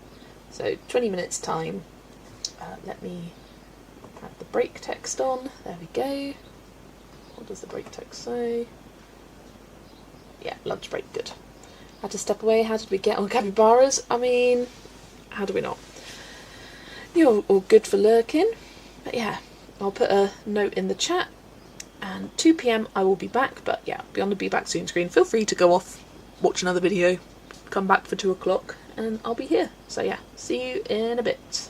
So, 20 minutes time. Let me have the break text on. There we go. What does the break text say? Yeah, lunch break. Good. Had to step away. How did we get on capybaras? I mean, how do we not? You're all good for lurking. But yeah, I'll put a note in the chat. And 2 p.m. I will be back. But yeah, be on the be back soon screen. Feel free to go off, watch another video, come back for 2 o'clock, and I'll be here. So yeah, see you in a bit.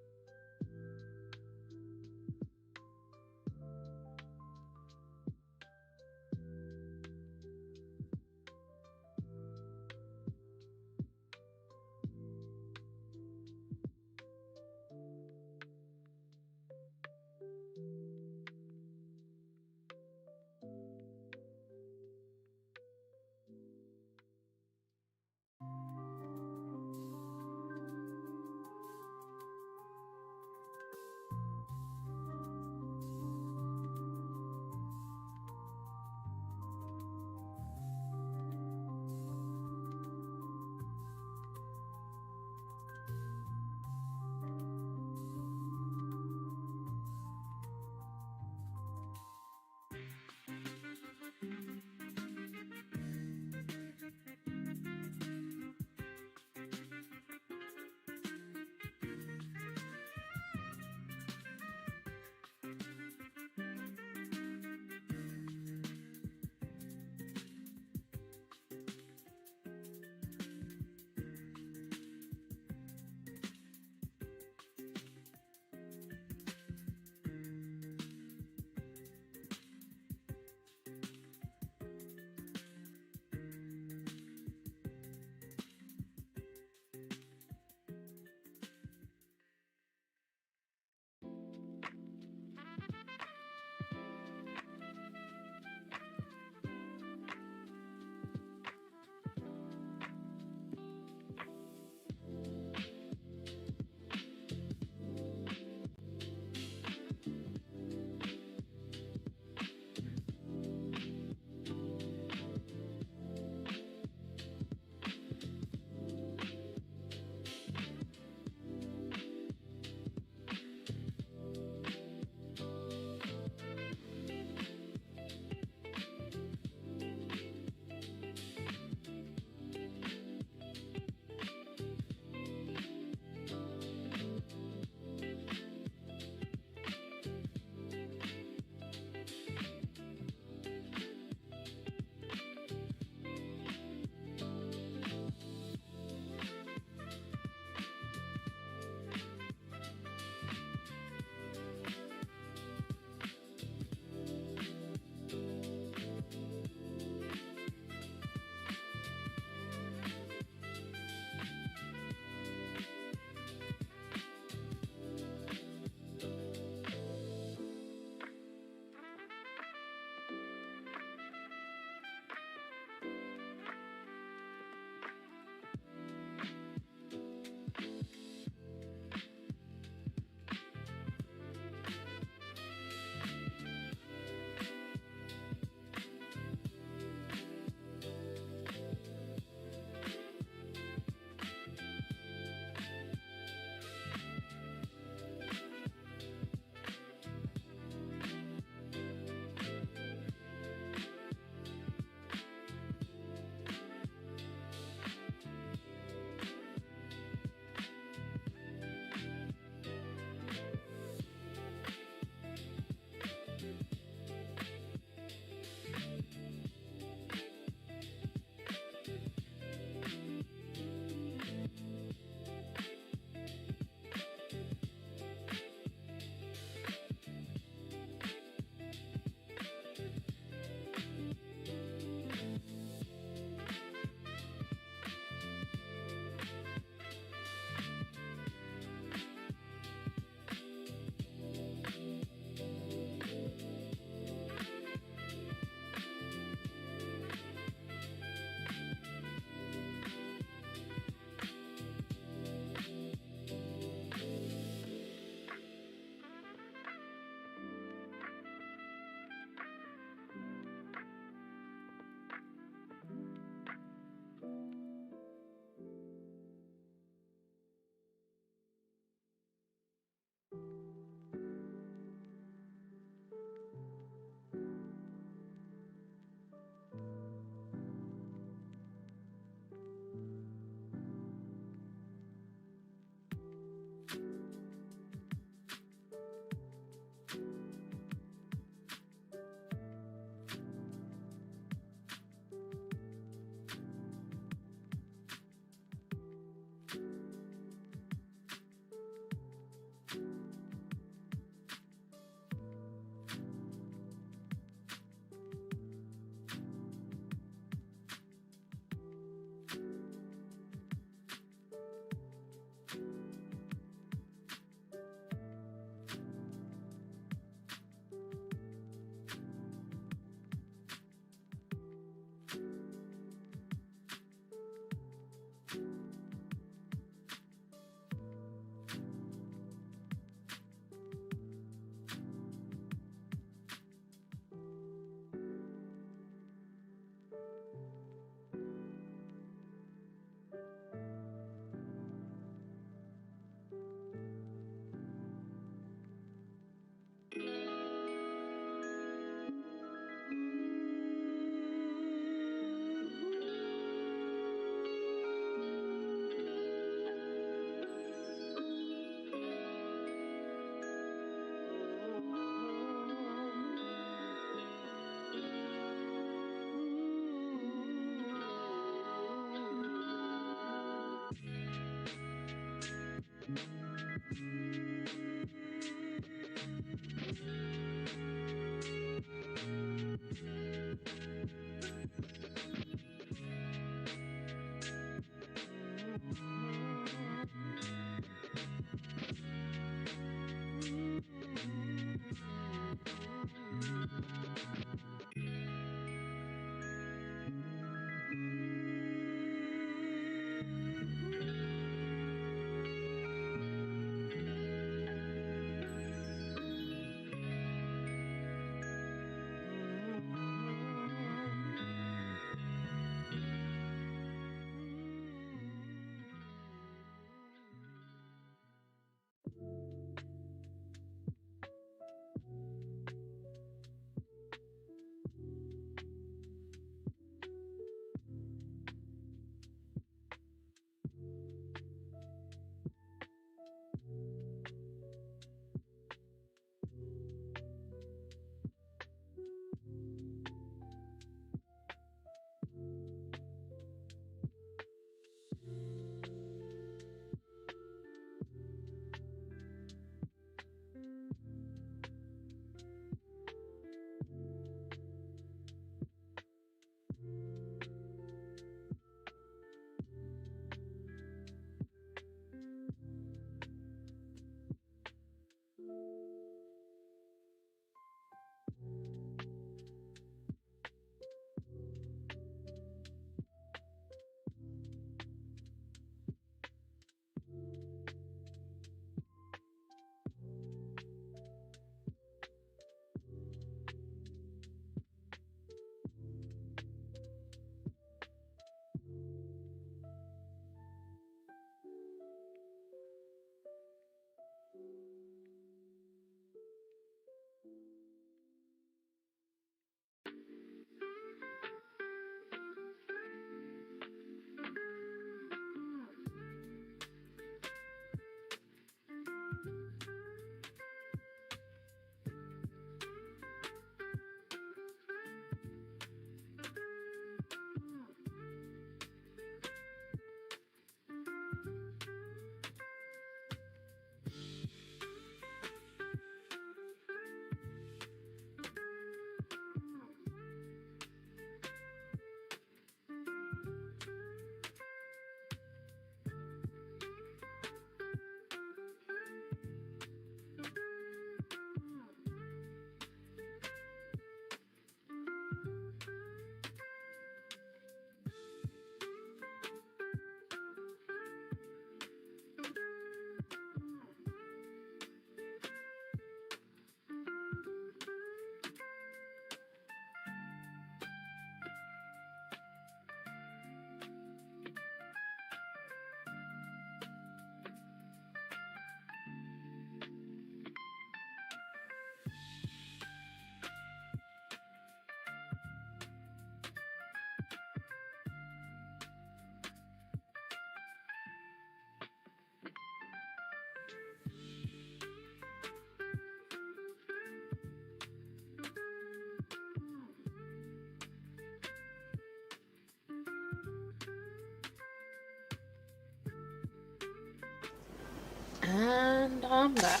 And I'm back.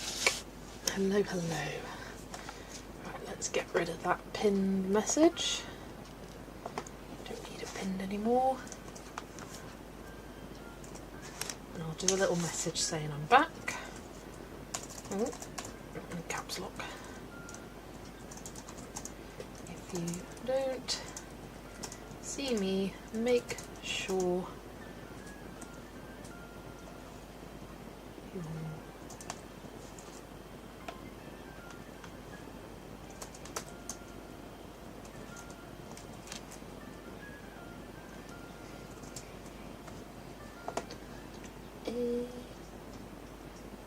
Hello, hello. Right, let's get rid of that pinned message. Don't need it pinned anymore. And I'll do a little message saying I'm back. Oh, and caps lock. If you don't see me, make sure you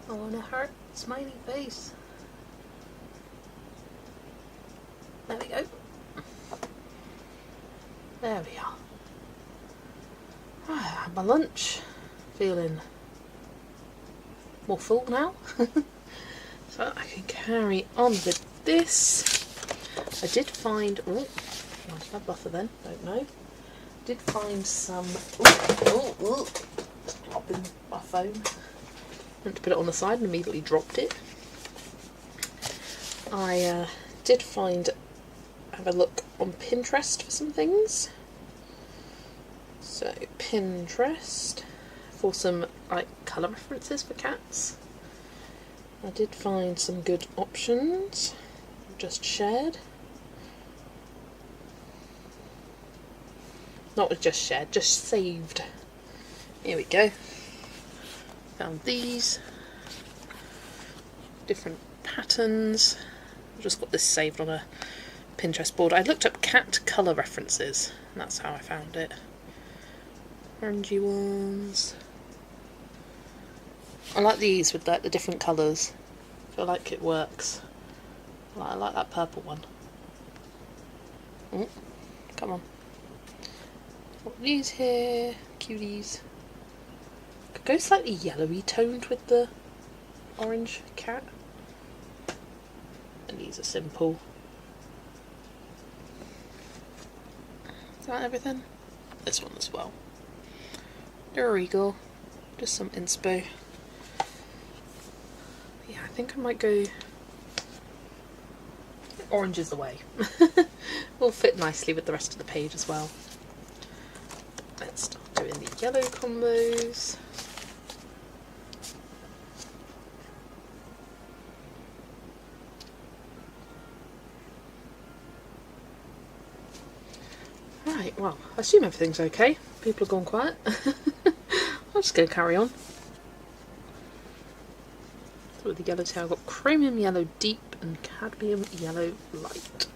I want a heart smiley face. There we go. There we are. I had my lunch, feeling more full now. So I can carry on with this. I did find, oh, nice my buffer then, don't know. Did find some, dropping my phone. Went to put it on the side and immediately dropped it. I did have a look on Pinterest for some things. So Pinterest for some like colour references for cats. I did find some good options. I've just shared. Not just shared, just saved. Here we go. Found these different patterns. I've just got this saved on a Pinterest board. I looked up cat colour references and that's how I found it. Orangey ones. I like these with like the different colours. I feel like it works. I like that purple one. Oh, come on. Got these here, cuties. Could go slightly yellowy toned with the orange cat. And these are simple. Is that everything? This one as well. There we go. Just some inspo. Yeah, I think I might go. Orange is the way. Will fit nicely with the rest of the page as well. Let's start doing the yellow combos. Right, well, I assume everything's okay. People have gone quiet. I'm just going to carry on. So with the yellow tail, I've got chromium yellow deep and cadmium yellow light.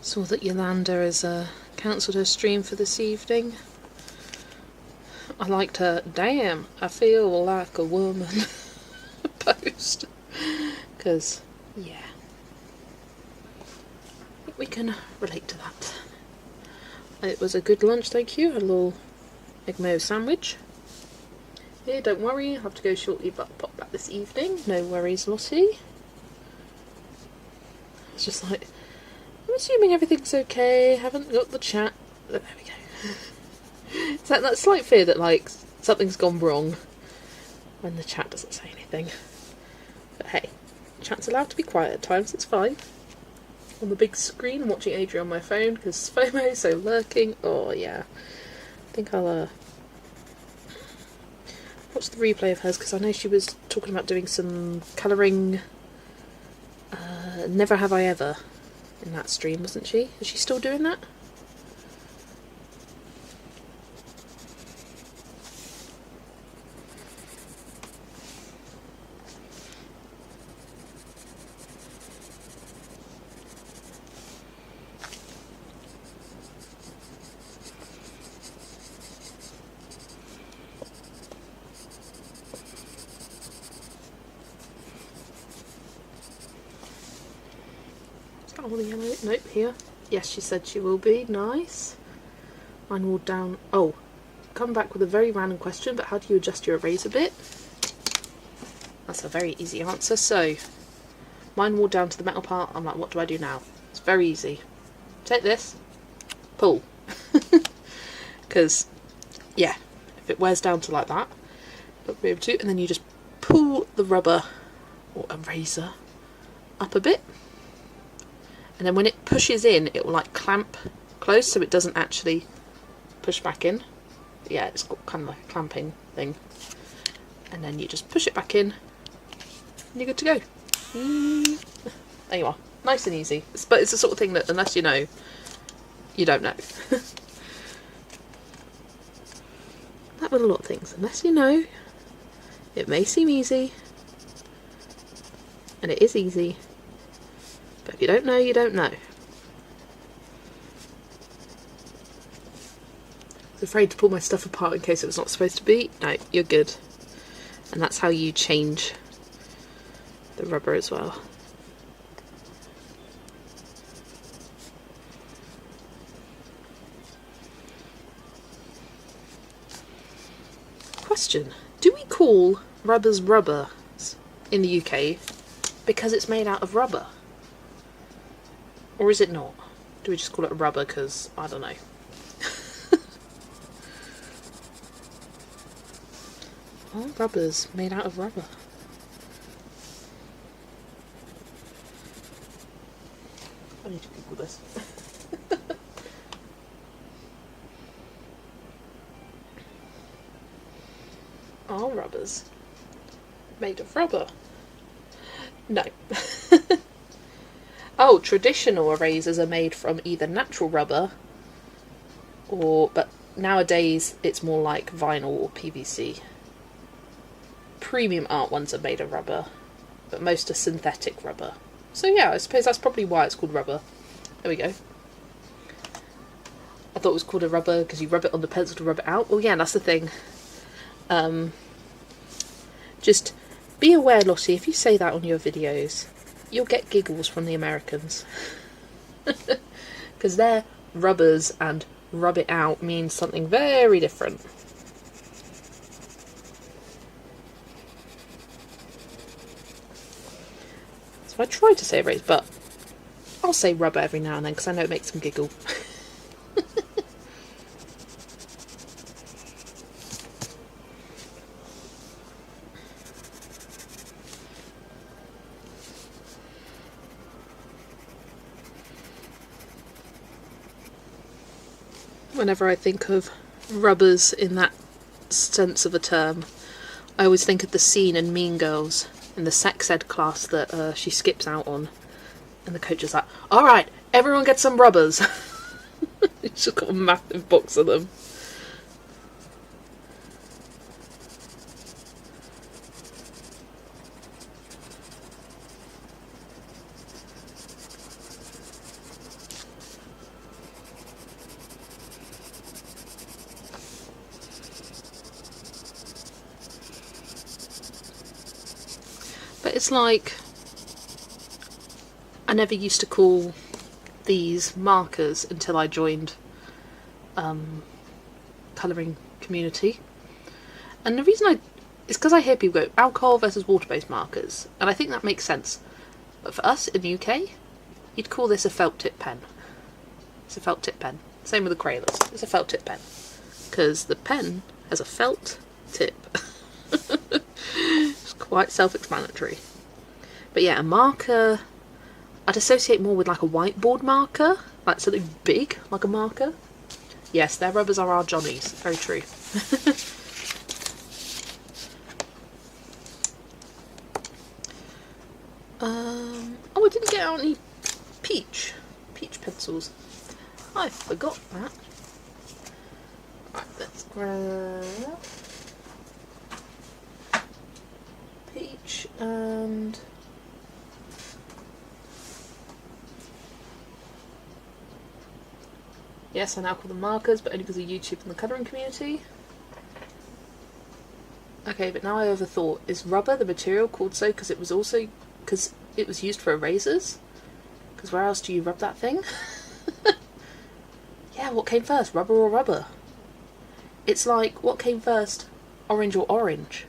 Saw that Yolanda has cancelled her stream for this evening. I liked her "damn, I feel like a woman" post. Because, yeah. I think we can relate to that. It was a good lunch, thank you. A little egg mayo sandwich. Yeah, don't worry, I'll have to go shortly, but I'll pop back this evening. No worries, Lottie. It's just like, I'm assuming everything's okay, haven't got the chat. There we go. It's like that slight fear that like something's gone wrong when the chat doesn't say anything. But hey, chat's allowed to be quiet at times, it's fine. On the big screen, I'm watching Adrian on my phone because FOMO, so lurking. Oh yeah. I think I'll watch the replay of hers because I know she was talking about doing some colouring Never Have I Ever in that stream, wasn't she? Is she still doing that? All the yellow. Nope, here. Yes, she said she will be. Nice. Mine will down. Oh, come back with a very random question, but how do you adjust your eraser bit? That's a very easy answer. So, mine wore down to the metal part. I'm like, what do I do now? It's very easy. Take this, pull. Because, yeah, if it wears down to like that, you'll be able to, and then you just pull the rubber or eraser up a bit, and then when it pushes in, it will like clamp close, so it doesn't actually push back in. Yeah, it's got kind of like a clamping thing, and then you just push it back in, and you're good to go. There you are, nice and easy. But it's the sort of thing that unless you know, you don't know. That with a lot of things, unless you know, it may seem easy, and it is easy, but if you don't know, you don't know. I was afraid to pull my stuff apart in case it was not supposed to be. No, you're good. And that's how you change the rubber as well. Question: do we call rubbers rubbers in the UK because it's made out of rubber? Or is it not? Do we just call it a rubber because, I don't know. Oh, rubbers made out of rubber. I need to Google this. Are rubbers made of rubber? No. Oh, traditional erasers are made from either natural rubber but nowadays it's more like vinyl or PVC. Premium art ones are made of rubber, but most are synthetic rubber. So yeah, I suppose that's probably why it's called rubber. There we go. I thought it was called a rubber because you rub it on the pencil to rub it out. Well, yeah, that's the thing. Just be aware, Lottie, if you say that on your videos, you'll get giggles from the Americans. Because their rubbers and rub it out means something very different. So I try to say erase, but I'll say rubber every now and then because I know it makes them giggle. Whenever I think of rubbers in that sense of a term, I always think of the scene in Mean Girls in the sex ed class that she skips out on, and the coach is like, "Alright, everyone get some rubbers." He's just got a massive box of them. But it's like, I never used to call these markers until I joined colouring community. And the reason it's because I hear people go, alcohol versus water-based markers, and I think that makes sense. But for us in the UK, you'd call this a felt tip pen. It's a felt tip pen. Same with the Crayolas. It's a felt tip pen. Because the pen has a felt tip. It's quite self-explanatory. But yeah, a marker, I'd associate more with like a whiteboard marker. Like something big, like a marker. Yes, their rubbers are our Johnnies. Very true. Oh, I didn't get out any peach pencils. I forgot that. Right, let's grab peach and yes, I now call them markers, but only because of YouTube and the colouring community. Okay, but now I overthought. Is rubber the material called so because it was used for erasers? Because where else do you rub that thing? Yeah, what came first, rubber or rubber? It's like, what came first? Orange or orange?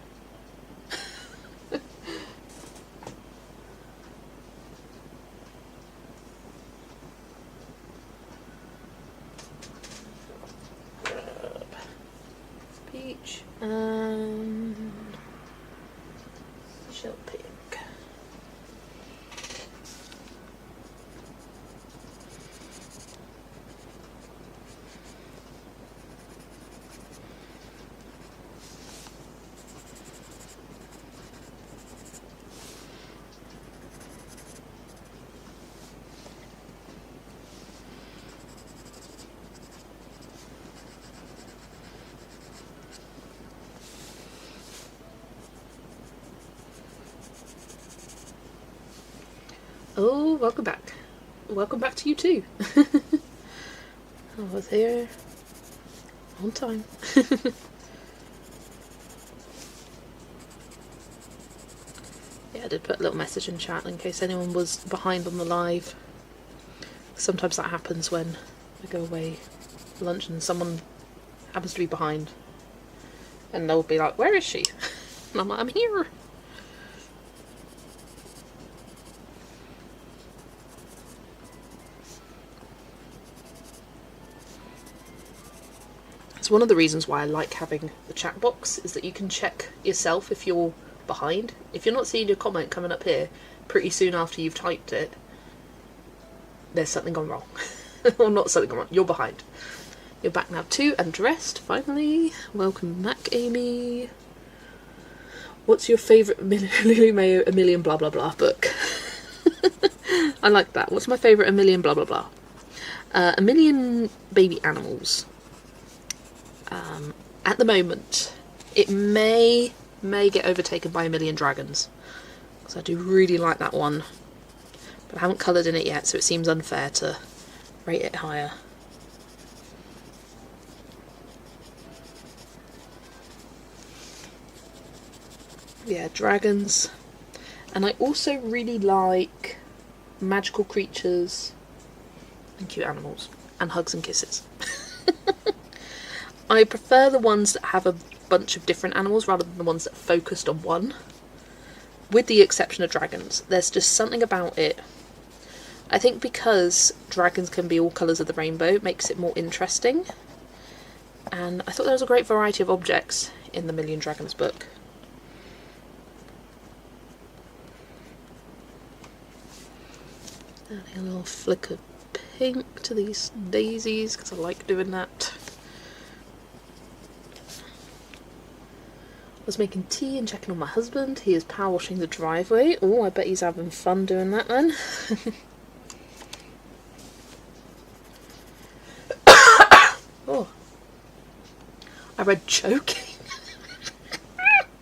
Peach and shell pink. Oh, welcome back. Welcome back to you too. I was here on time. Yeah, I did put a little message in chat in case anyone was behind on the live. Sometimes that happens when I go away for lunch and someone happens to be behind. And they'll be like, where is she? And I'm like, I'm here. It's one of the reasons why I like having the chat box, is that you can check yourself if you're behind. If you're not seeing your comment coming up here pretty soon after you've typed it, there's something gone wrong. Or not something gone wrong, you're behind. You're back now too, and dressed, finally. Welcome back, Amy. What's your favourite Lulu Mayo A Million Blah Blah Blah book? I like that. What's my favourite A Million Blah Blah Blah? A Million Baby Animals. At the moment, it may get overtaken by A Million Dragons, because I do really like that one, but I haven't coloured in it yet, so it seems unfair to rate it higher. Yeah, dragons. And I also really like magical creatures and cute animals and hugs and kisses. I prefer the ones that have a bunch of different animals rather than the ones that are focused on one. With the exception of dragons. There's just something about it. I think because dragons can be all colours of the rainbow, it makes it more interesting. And I thought there was a great variety of objects in the Million Dragons book. Adding a little flick of pink to these daisies, because I like doing that. I was making tea and checking on my husband. He is power washing the driveway. Oh, I bet he's having fun doing that then. Oh. I read choking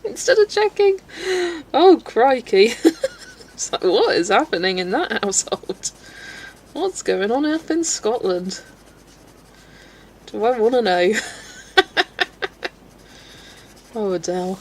instead of checking. Oh, crikey. It's like, what is happening in that household? What's going on up in Scotland? Do I want to know? Oh, Adele.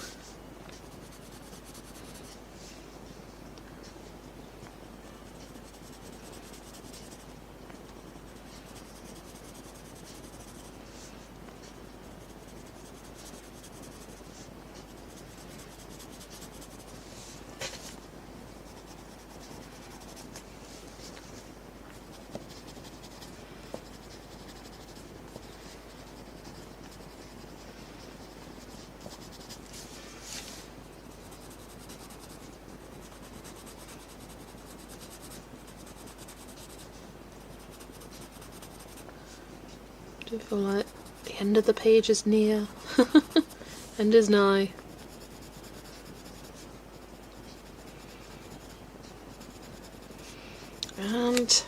Do feel like the end of the page is near. End is nigh. And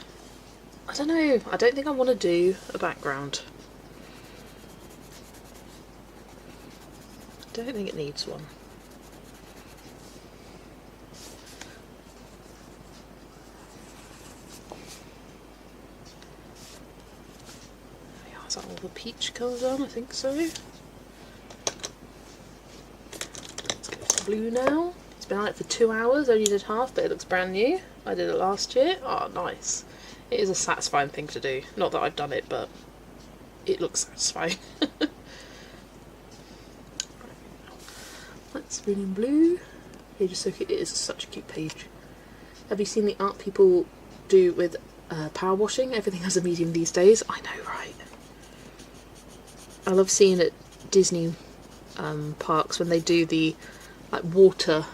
I don't know, I don't think I want to do a background. I don't think it needs one. Is that all the peach colours on? I think so. Let's go for blue now. It's been out for 2 hours, only did half, but it looks brand new. I did it last year. Oh, nice. It is a satisfying thing to do. Not that I've done it, but it looks satisfying. Spinning Blue. Page is so cute. It is such a cute page. Have you seen the art people do with power washing? Everything has a medium these days. I know, right? I love seeing at Disney parks when they do the like water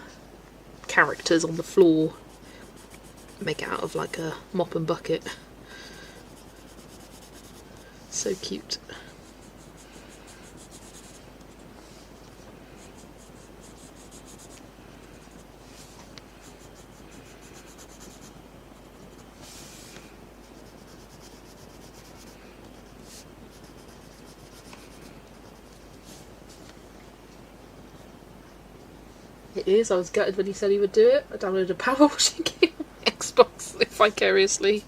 characters on the floor. Make it out of like a mop and bucket. So cute. It is. I was gutted when he said he would do it. I downloaded a power washing game on Xbox vicariously.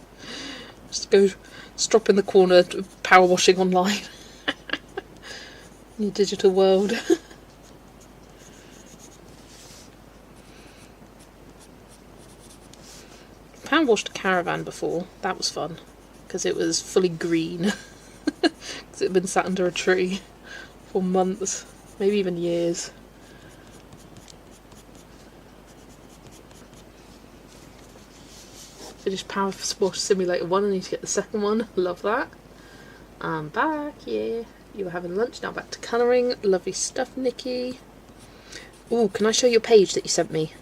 Just go strop in the corner power washing online. In your digital world. Power washed a caravan before. That was fun because it was fully green. Because it had been sat under a tree for months, maybe even years. Finished Power Wash Simulator 1, I need to get the second one. Love that. I'm back, yeah. You were having lunch, now back to colouring. Lovely stuff, Nikki. Ooh, can I show you a page that you sent me?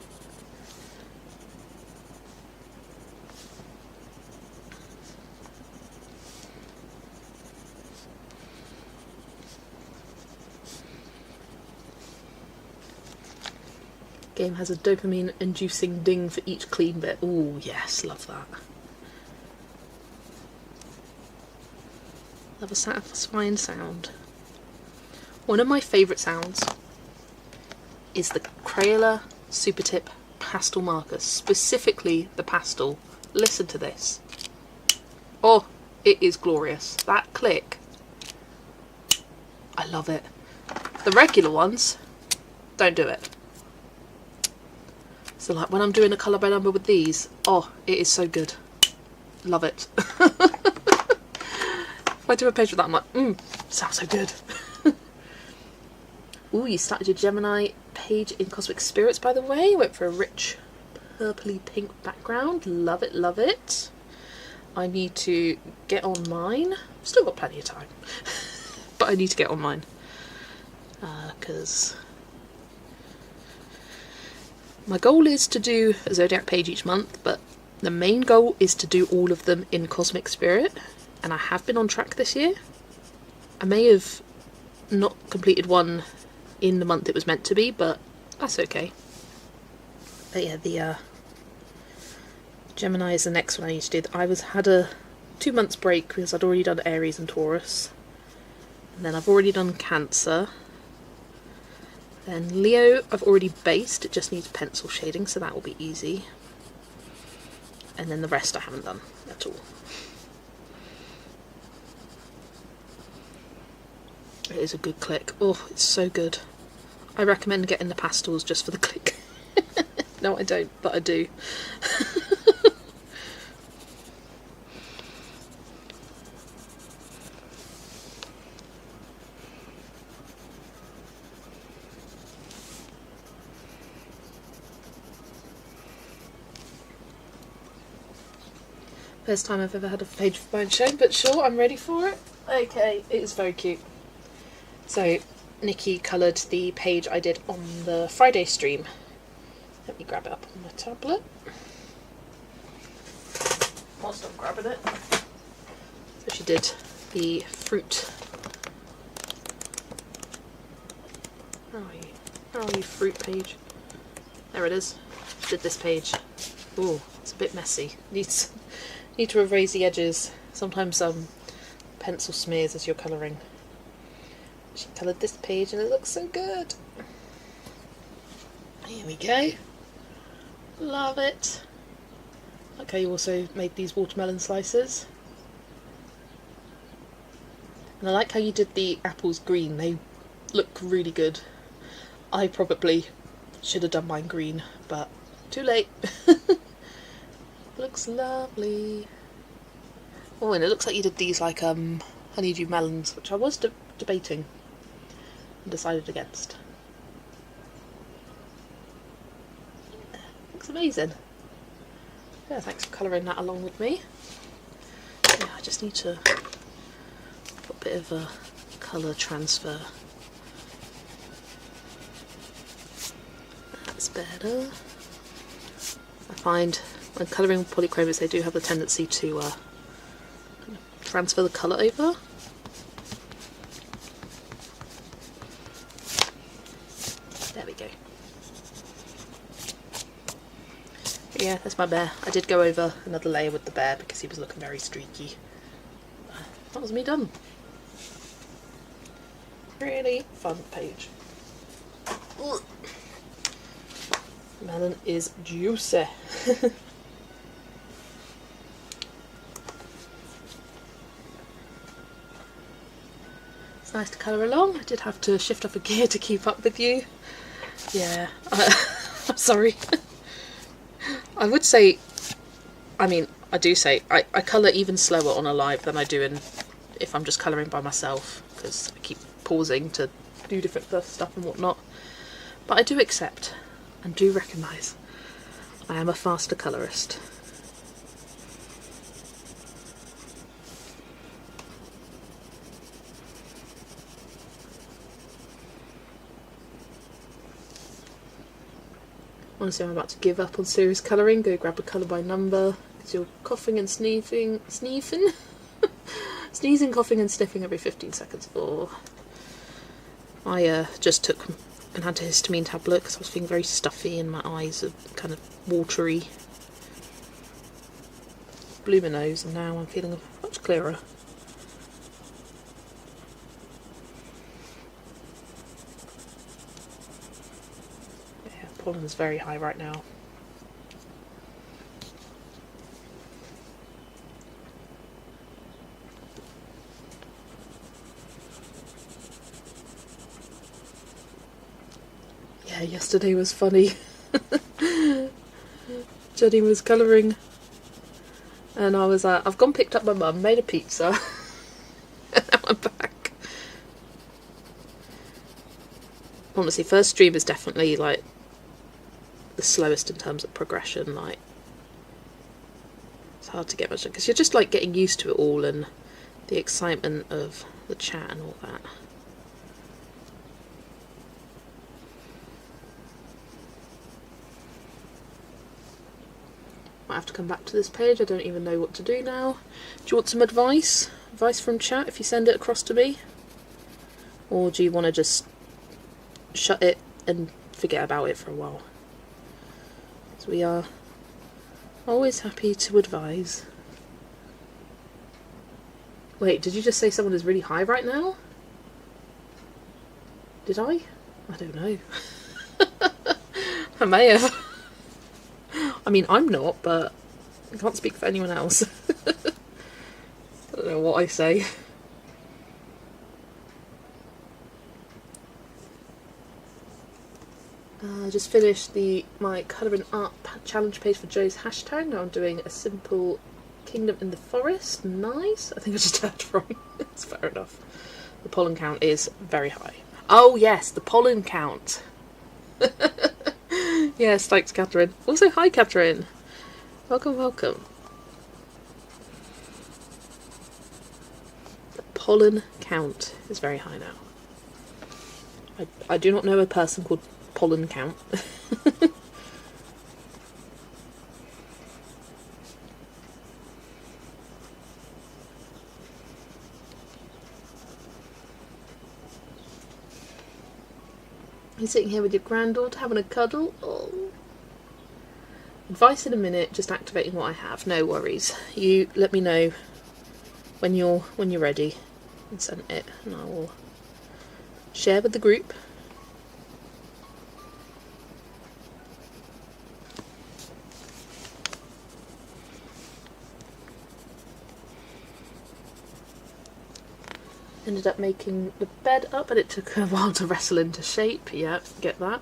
Game has a dopamine inducing ding for each clean bit. Ooh, yes, love that. Love a satisfying sound. One of my favourite sounds is the Crayola Super Tip pastel markers, specifically the pastel. Listen to this. Oh, it is glorious. That click. I love it. The regular ones don't do it. So like when I'm doing a colour by number with these, oh, it is so good. Love it. If I do a page with that, I'm like, sounds so good. Ooh, you started your Gemini page in Cosmic Spirits, by the way. Went for a rich purpley pink background. Love it, love it. I need to get on mine. Still got plenty of time. But I need to get on mine. Because my goal is to do a Zodiac page each month, but the main goal is to do all of them in Cosmic Spirit, and I have been on track this year. I may have not completed one in the month it was meant to be, but that's okay. But yeah, the Gemini is the next one I need to do. I had a 2 months break because I'd already done Aries and Taurus, and then I've already done Cancer. Then Leo I've already based, it just needs pencil shading, so that will be easy. And then the rest I haven't done at all. It is a good click. Oh, it's so good. I recommend getting the pastels just for the click. No, I don't, but I do. First time I've ever had a page of mine shown, but sure, I'm ready for it. Okay, it is very cute. So, Nikki coloured the page I did on the Friday stream. Let me grab it up on my tablet. Whilst I'm grabbing it. So she did the fruit. Where are you? Where are you, fruit page? There it is. She did this page. Ooh, it's a bit messy. Need to erase the edges. Sometimes pencil smears as you're colouring. She coloured this page and it looks so good. Here we go. Love it. Like how you also made these watermelon slices. And I like how you did the apples green. They look really good. I probably should have done mine green, but too late. Looks lovely. Oh, and it looks like you did these like honeydew melons, which I was debating and decided against. looks amazing. Yeah, thanks for colouring that along with me. Yeah, I just need to put a bit of a colour transfer. That's better. I find when colouring polychromos, they do have the tendency to transfer the colour over. There we go. Yeah, that's my bear. I did go over another layer with the bear because he was looking very streaky. That was me done. Really fun page. Ugh. Melon is juicy. It's nice to colour along. I did have to shift off a gear to keep up with you. Yeah, I'm sorry. I would say, I mean, I do say, I colour even slower on a live than I do if I'm just colouring by myself, because I keep pausing to do different stuff and whatnot. But I do accept and do recognise I am a faster colourist. Honestly, I'm about to give up on serious colouring. Go grab a colour by number because you're coughing and sneezing, coughing and sniffing every 15 seconds. Oh, I just took an antihistamine tablet because I was feeling very stuffy and my eyes are kind of watery. Blew my nose and now I'm feeling much clearer. Pollen is very high right now. Yeah, yesterday was funny. Jenny was colouring and I was I've gone picked up my mum, made a pizza and now I'm back. Honestly, first stream is definitely like the slowest in terms of progression. Like, it's hard to get much because you're just like getting used to it all and the excitement of the chat and all that. Might have to come back to this page. I don't even know what to do now. Do you want some advice? Advice from chat if you send it across to me? Or do you want to just shut it and forget about it for a while? So we are always happy to advise. Wait, did you just say someone is really high right now? Did I? I don't know. I may have. I mean, I'm not, but I can't speak for anyone else. I don't know what I say. I just finished my colouring art challenge page for Joe's hashtag. Now I'm doing a simple kingdom in the forest. Nice. I think I just heard wrong. It's fair enough. The pollen count is very high. Oh yes, the pollen count. Yes, thanks Catherine. Also hi Catherine. Welcome, welcome. The pollen count is very high now. I do not know a person called pollen count. You're sitting here with your granddaughter having a cuddle. Oh. Advice in a minute, just activating what I have. No worries. You let me know when you're ready and send it and I will share with the group. Ended up making the bed up, and it took a while to wrestle into shape. Yeah, get that.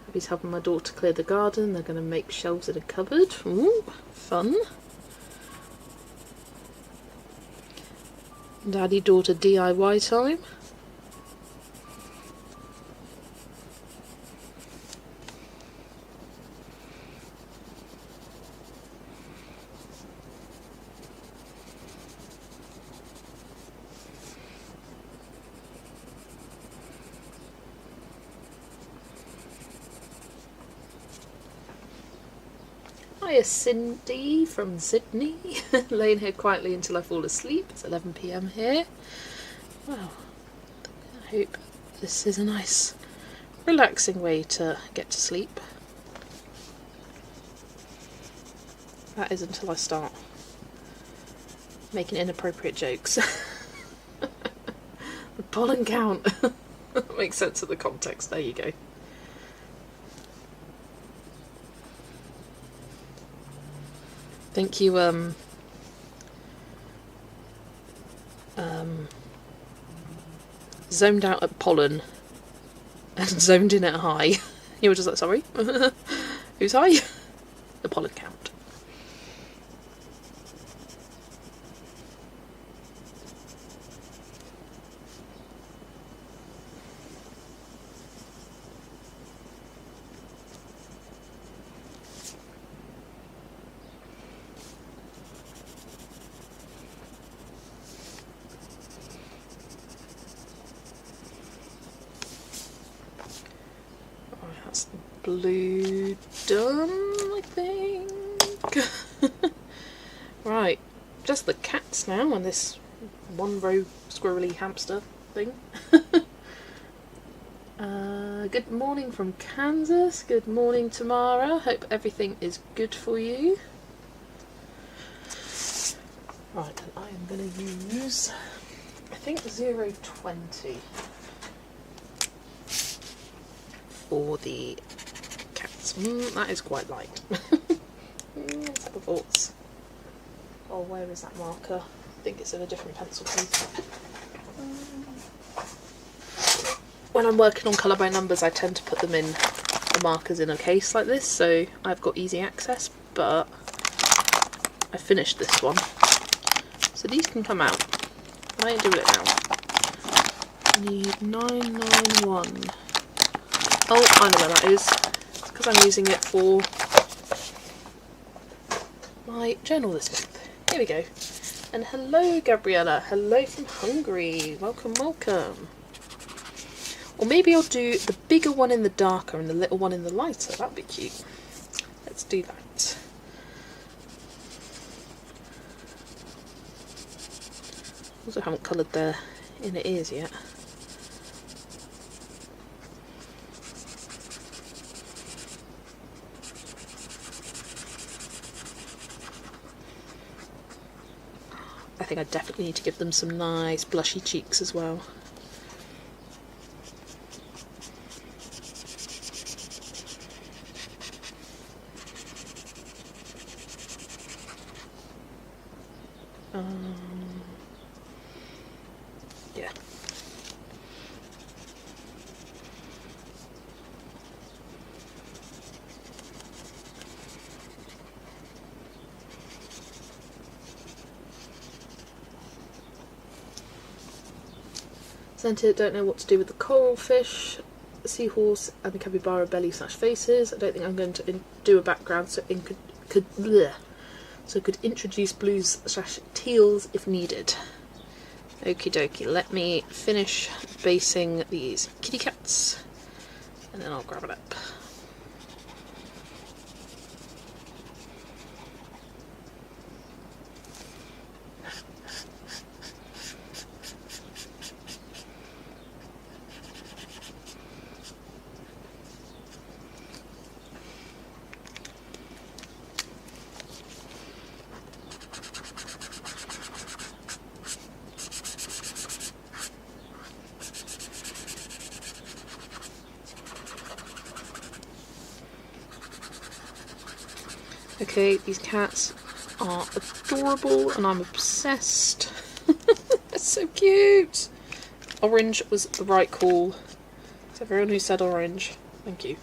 Abby's helping my daughter clear the garden. They're going to make shelves in a cupboard. Ooh, fun. Daddy-daughter DIY time. Hiya Cindy from Sydney. Laying here quietly until I fall asleep. It's 11 PM here. Well, I hope this is a nice relaxing way to get to sleep. That is until I start making inappropriate jokes. The pollen count. That makes sense of the context. There you go. Think you zoned out at pollen and zoned in at high. You were just like, sorry? Who's high? The pollen count. That's blue done, I think. Right, just the cats now and this one row squirrely hamster thing. Good morning from Kansas. Good morning, Tamara. Hope everything is good for you. Right, and I am going to use, I think, 020 for the cats. That is quite light. Let's have a thoughts. Oh, where is that marker? I think it's in a different pencil case. When I'm working on colour by numbers, I tend to put them in the markers in a case like this, so I've got easy access, but I finished this one. So these can come out. I ain't doing it now. I need 991. Oh, I know where that is. It's because I'm using it for my journal this month. Here we go. And hello, Gabriella. Hello from Hungary. Welcome, welcome. Or maybe I'll do the bigger one in the darker and the little one in the lighter. That'd be cute. Let's do that. Also haven't coloured their inner ears yet. I think I definitely need to give them some nice blushy cheeks as well. Yeah. Sent it, don't know what to do with the coral fish, the seahorse and the capybara belly / faces. I don't think I'm going to do a background, so could introduce blues / teals if needed. Okie dokie, let me finish basing these kitty cats and then I'll grab it up. Okay, these cats are adorable and I'm obsessed. They're so cute. Orange was the right call. To everyone who said orange, thank you.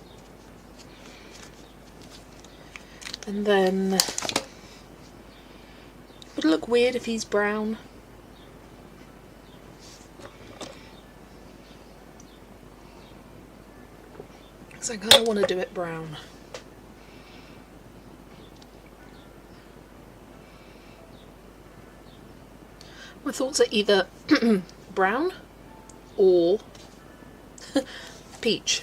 And then, would it look weird if he's brown? Because I kind of want to do it brown. My thoughts are either brown or peach.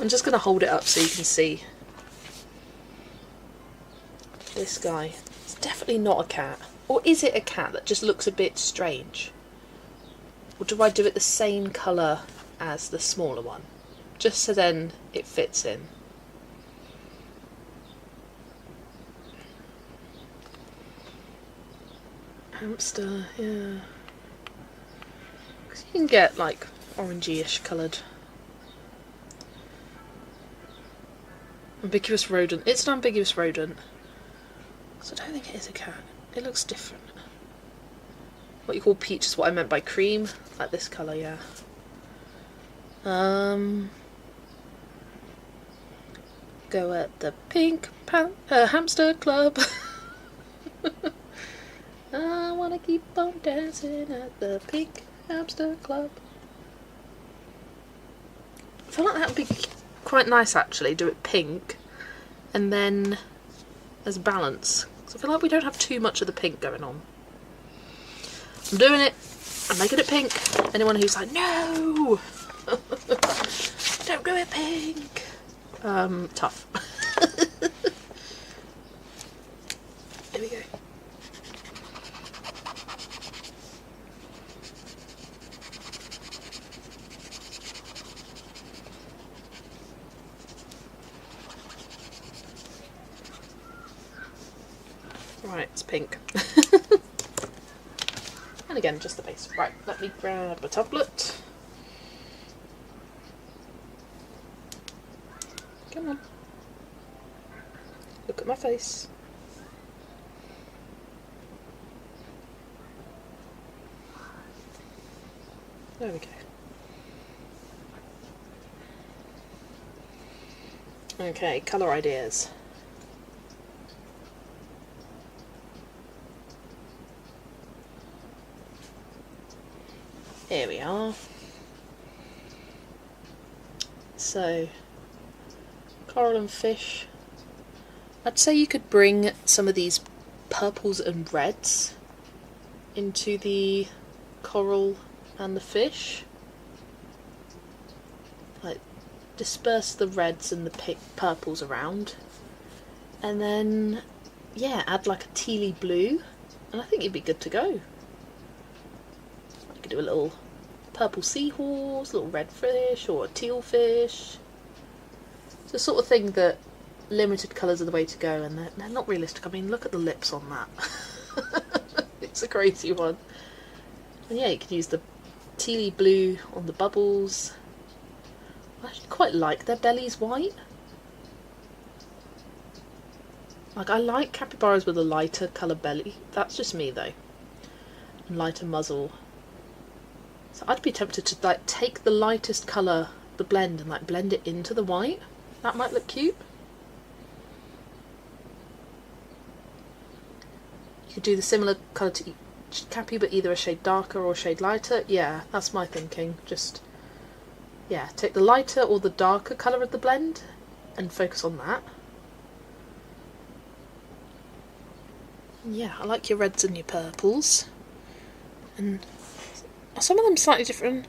I'm just going to hold it up so you can see. This guy. It's definitely not a cat. Or is it a cat that just looks a bit strange? Or do I do it the same colour as the smaller one? Just so then it fits in. Hamster, yeah. Because you can get like orangey-ish coloured. Ambiguous rodent. It's an ambiguous rodent. So I don't think it is a cat. It looks different. What you call peach is what I meant by cream. Like this colour, yeah. Go at the pink hamster club. I wanna keep on dancing at the pink hamster club. I feel like that would be quite nice actually, do it pink and then as balance. So I feel like we don't have too much of the pink going on. I'm doing it. I'm making it pink. Anyone who's like, no! Don't do it pink! Tough. Here we go. Right, it's pink. And again, just the base. Right, let me grab a tablet. Come on. Look at my face. There we go. Okay, colour ideas. Here we are. So, coral and fish. I'd say you could bring some of these purples and reds into the coral and the fish. Like, disperse the reds and the purples around. And then, yeah, add like a tealy blue. And I think you'd be good to go. Do a little purple seahorse, a little red fish, or a teal fish. It's the sort of thing that limited colours are the way to go, and they're not realistic. I mean, look at the lips on that. It's a crazy one. And yeah, you can use the tealy blue on the bubbles. I actually quite like their bellies white. Like, I like capybaras with a lighter colour belly. That's just me though. And lighter muzzle. So I'd be tempted to like take the lightest colour, the blend, and like blend it into the white. That might look cute. You could do the similar colour to each cappy, but either a shade darker or a shade lighter. Yeah, that's my thinking. Just, yeah, take the lighter or the darker colour of the blend and focus on that. Yeah, I like your reds and your purples. And are some of them slightly different?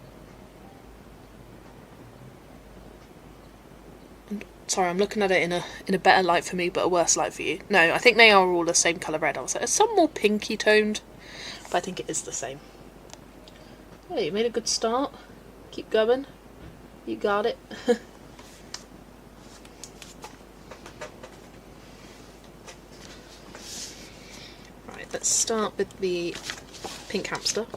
Sorry, I'm looking at it in a better light for me, but a worse light for you. No, I think they are all the same colour red. I was like, some more pinky toned, but I think it is the same. Hey, you made a good start. Keep going. You got it. Right, let's start with the pink hamster.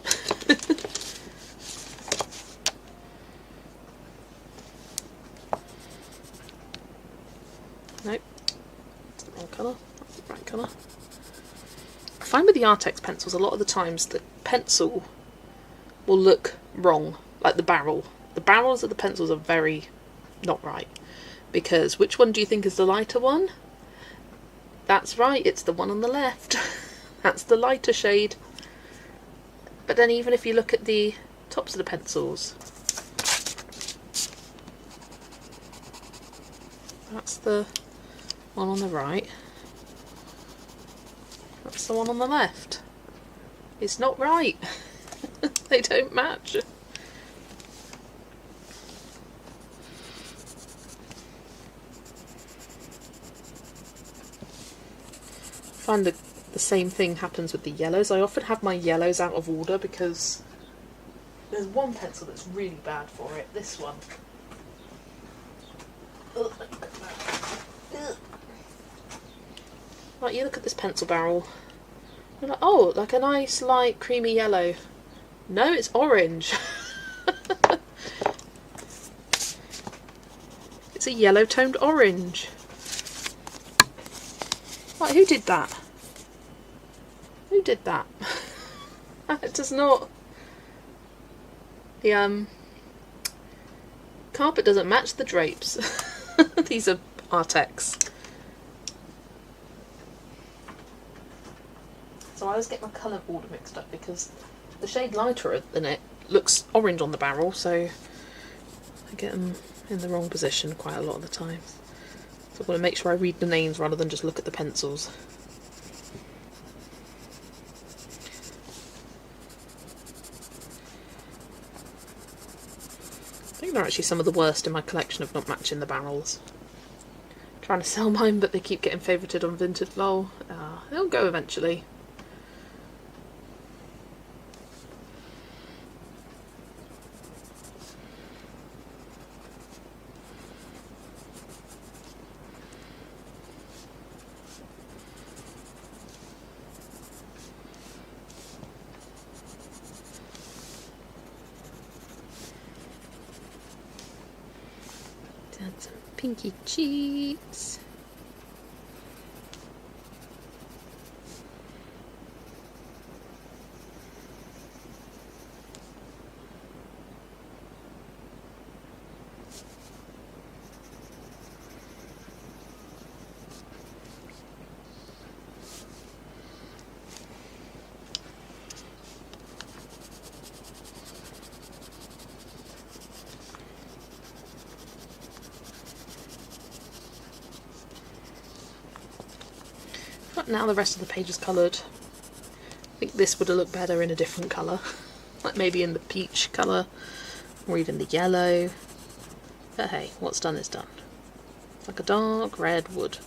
Nope, it's the wrong colour, that's the right colour. I find with the Artex pencils a lot of the times the pencil will look wrong, like the barrel. The barrels of the pencils are very not right, because which one do you think is the lighter one? That's right, it's the one on the left. That's the lighter shade. But then even if you look at the tops of the pencils, that's the one on the right, that's the one on the left. It's not right. They don't match. find the same thing happens with the yellows. I often have my yellows out of order because there's one pencil that's really bad for it. This one. Like, you look at this pencil barrel, you're like, oh, like a nice light creamy yellow. No, it's orange. It's a yellow toned orange. Like, who did that? Who did that? It does not. The carpet doesn't match the drapes. These are Artex. So I always get my colour order mixed up because the shade lighter than it looks orange on the barrel, so I get them in the wrong position quite a lot of the time. So I want to make sure I read the names rather than just look at the pencils. I think they're actually some of the worst in my collection of not matching the barrels. I'm trying to sell mine, but they keep getting favorited on Vinted. Lol. They'll go eventually. Some pinky cheeks. But now the rest of the page is coloured. I think this would have looked better in a different colour. Like maybe in the peach colour, or even the yellow. But hey, what's done is done. It's like a dark red wood.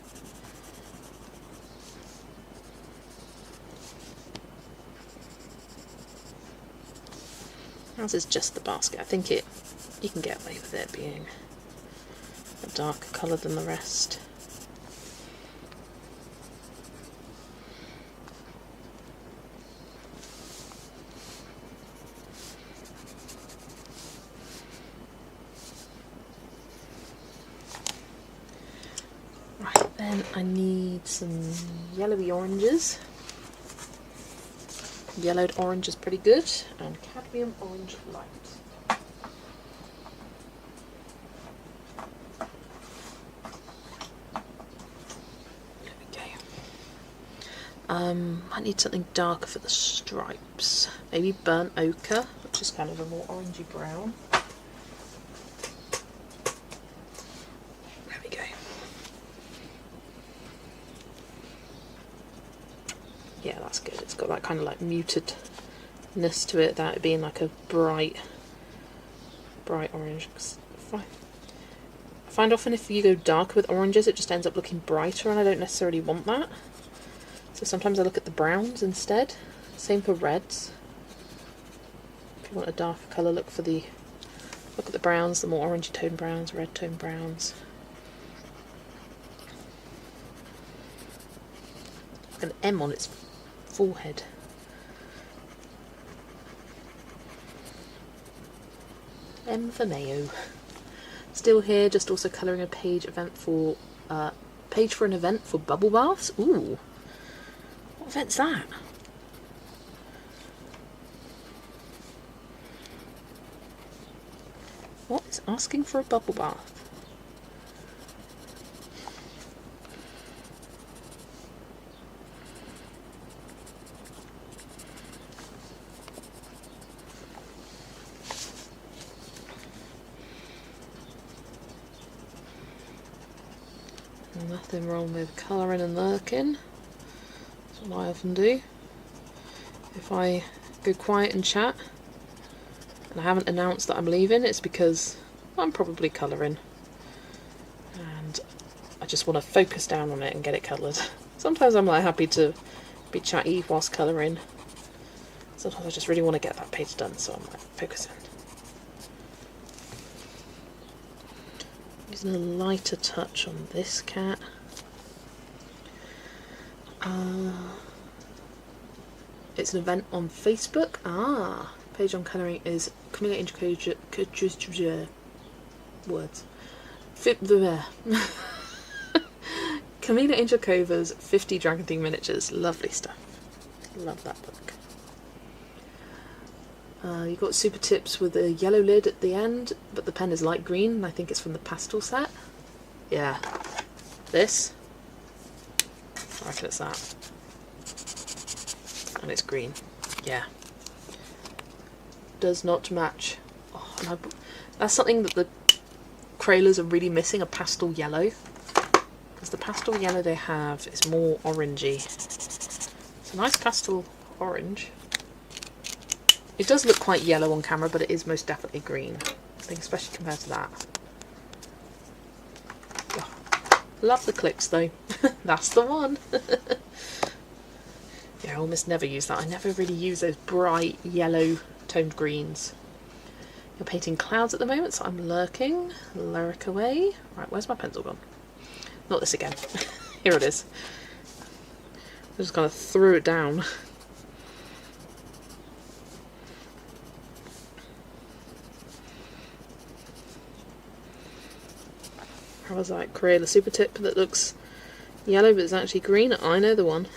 As is just the basket. I think you can get away with it being a darker colour than the rest. Then I need some yellowy oranges. Yellowed orange is pretty good, and cadmium orange light. There we go. I need something darker for the stripes. Maybe burnt ochre, which is kind of a more orangey brown. Yeah, that's good. It's got that kind of like mutedness to it, that it being like a bright orange. I find often if you go darker with oranges, it just ends up looking brighter, and I don't necessarily want that. So sometimes I look at the browns instead. Same for reds. If you want a darker colour, look at the browns, the more orangey tone browns, red tone browns. Like an M on its forehead. M for Mayo. Still here, just also colouring a page for an event for bubble baths. Ooh, what event's that? What is asking for a bubble bath? Nothing wrong with colouring and lurking. That's what I often do. If I go quiet and chat and I haven't announced that I'm leaving, it's because I'm probably colouring and I just want to focus down on it and get it coloured. Sometimes I'm like happy to be chatty whilst colouring. Sometimes I just really want to get that page done, so I'm like focusing. Using a lighter touch on this cat. It's an event on Facebook. Page on colouring is Camilla words. Camila Injakova's 50 Dragon Theme Miniatures. Lovely stuff. Love that book. You've got super tips with a yellow lid at the end, but the pen is light green, and I think it's from the pastel set. Yeah. This. I reckon it's that. And it's green. Yeah. Does not match. Oh, and that's something that the Crayolers are really missing, a pastel yellow. Because the pastel yellow they have is more orangey. It's a nice pastel orange. It does look quite yellow on camera, but it is most definitely green. I think especially compared to that. Oh, love the clicks though. That's the one. Yeah, I almost never use that. I never really use those bright yellow toned greens. You're painting clouds at the moment, so I'm lurking. Lurk away. Right, where's my pencil gone? Not this again. Here it is. I just kind of threw it down. How was that? Crayola super tip that looks yellow but it's actually green. I know the one.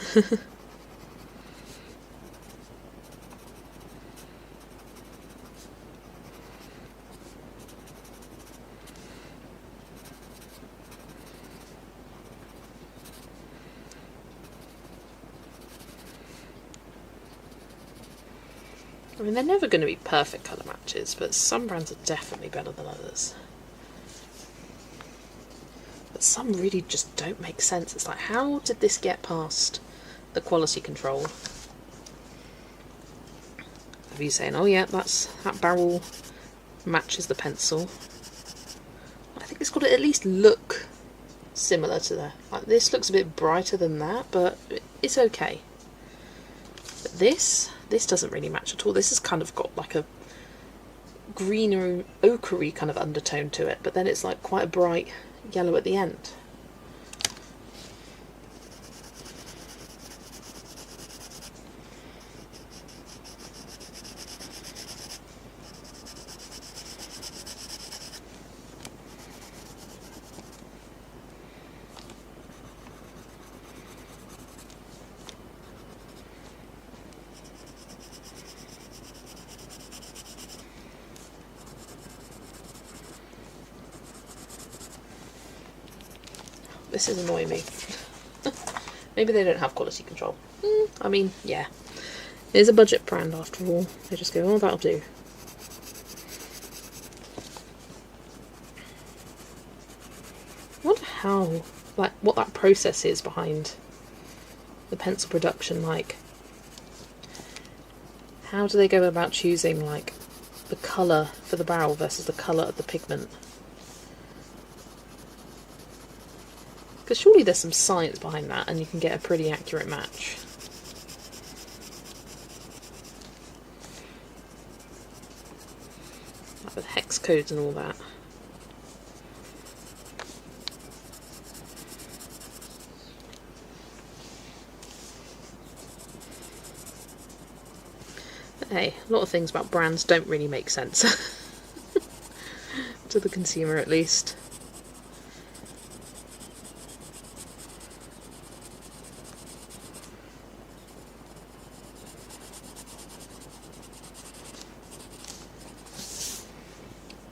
I mean, they're never going to be perfect colour matches, but some brands are definitely better than others. But some really just don't make sense. It's like, how did this get past the quality control? Of you saying, oh yeah, that barrel matches the pencil. I think it's got to at least look similar to that. Like, this looks a bit brighter than that, but it's okay. But this doesn't really match at all. This has kind of got like a greener, ochre kind of undertone to it, but then it's like quite a bright yellow at the end. This is annoying me. Maybe they don't have quality control. I mean, yeah. It is a budget brand after all. They just go, oh, that'll do. I wonder how, like, what that process is behind the pencil production. Like, how do they go about choosing, like, the colour for the barrel versus the colour of the pigment? Because surely there's some science behind that and you can get a pretty accurate match. Like with hex codes and all that. But hey, a lot of things about brands don't really make sense. To the consumer at least.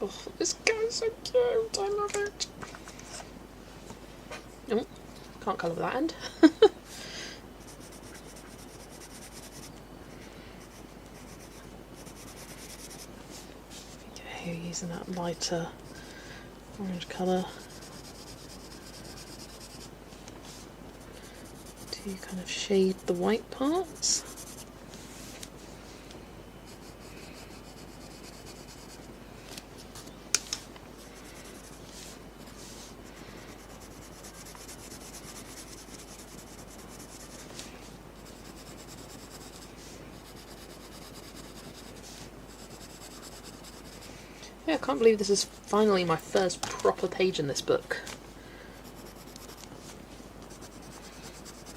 Oh, this guy's so cute, I love it. Oh, can't colour with that end. Okay, using that lighter orange colour to kind of shade the white parts. Yeah, I can't believe this is finally my first proper page in this book.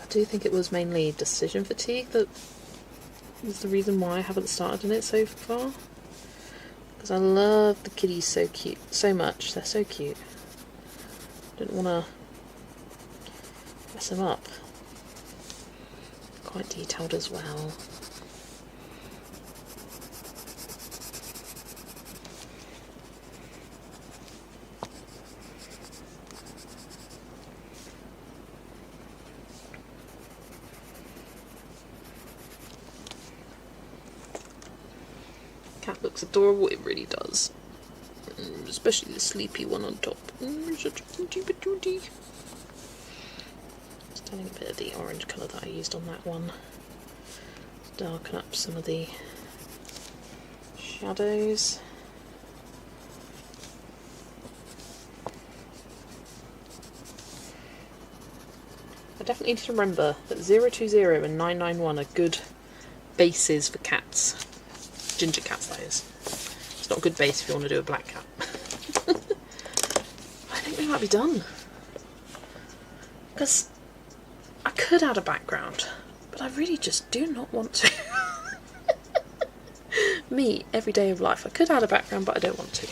I do think it was mainly decision fatigue that is the reason why I haven't started on it so far. Because I love the kitties so cute, so much. They're so cute. Didn't want to mess them up. Quite detailed as well. Cat looks adorable, it really does. Especially the sleepy one on top. Such a cutie patootie. Just adding a bit of the orange colour that I used on that one to darken up some of the shadows. I definitely need to remember that 020 and 991 are good bases for cats. Ginger cats, that is. It's not a good base if you want to do a black cat. I think we might be done. Because I could add a background, but I really just do not want to. Me, every day of life. I could add a background, but I don't want to.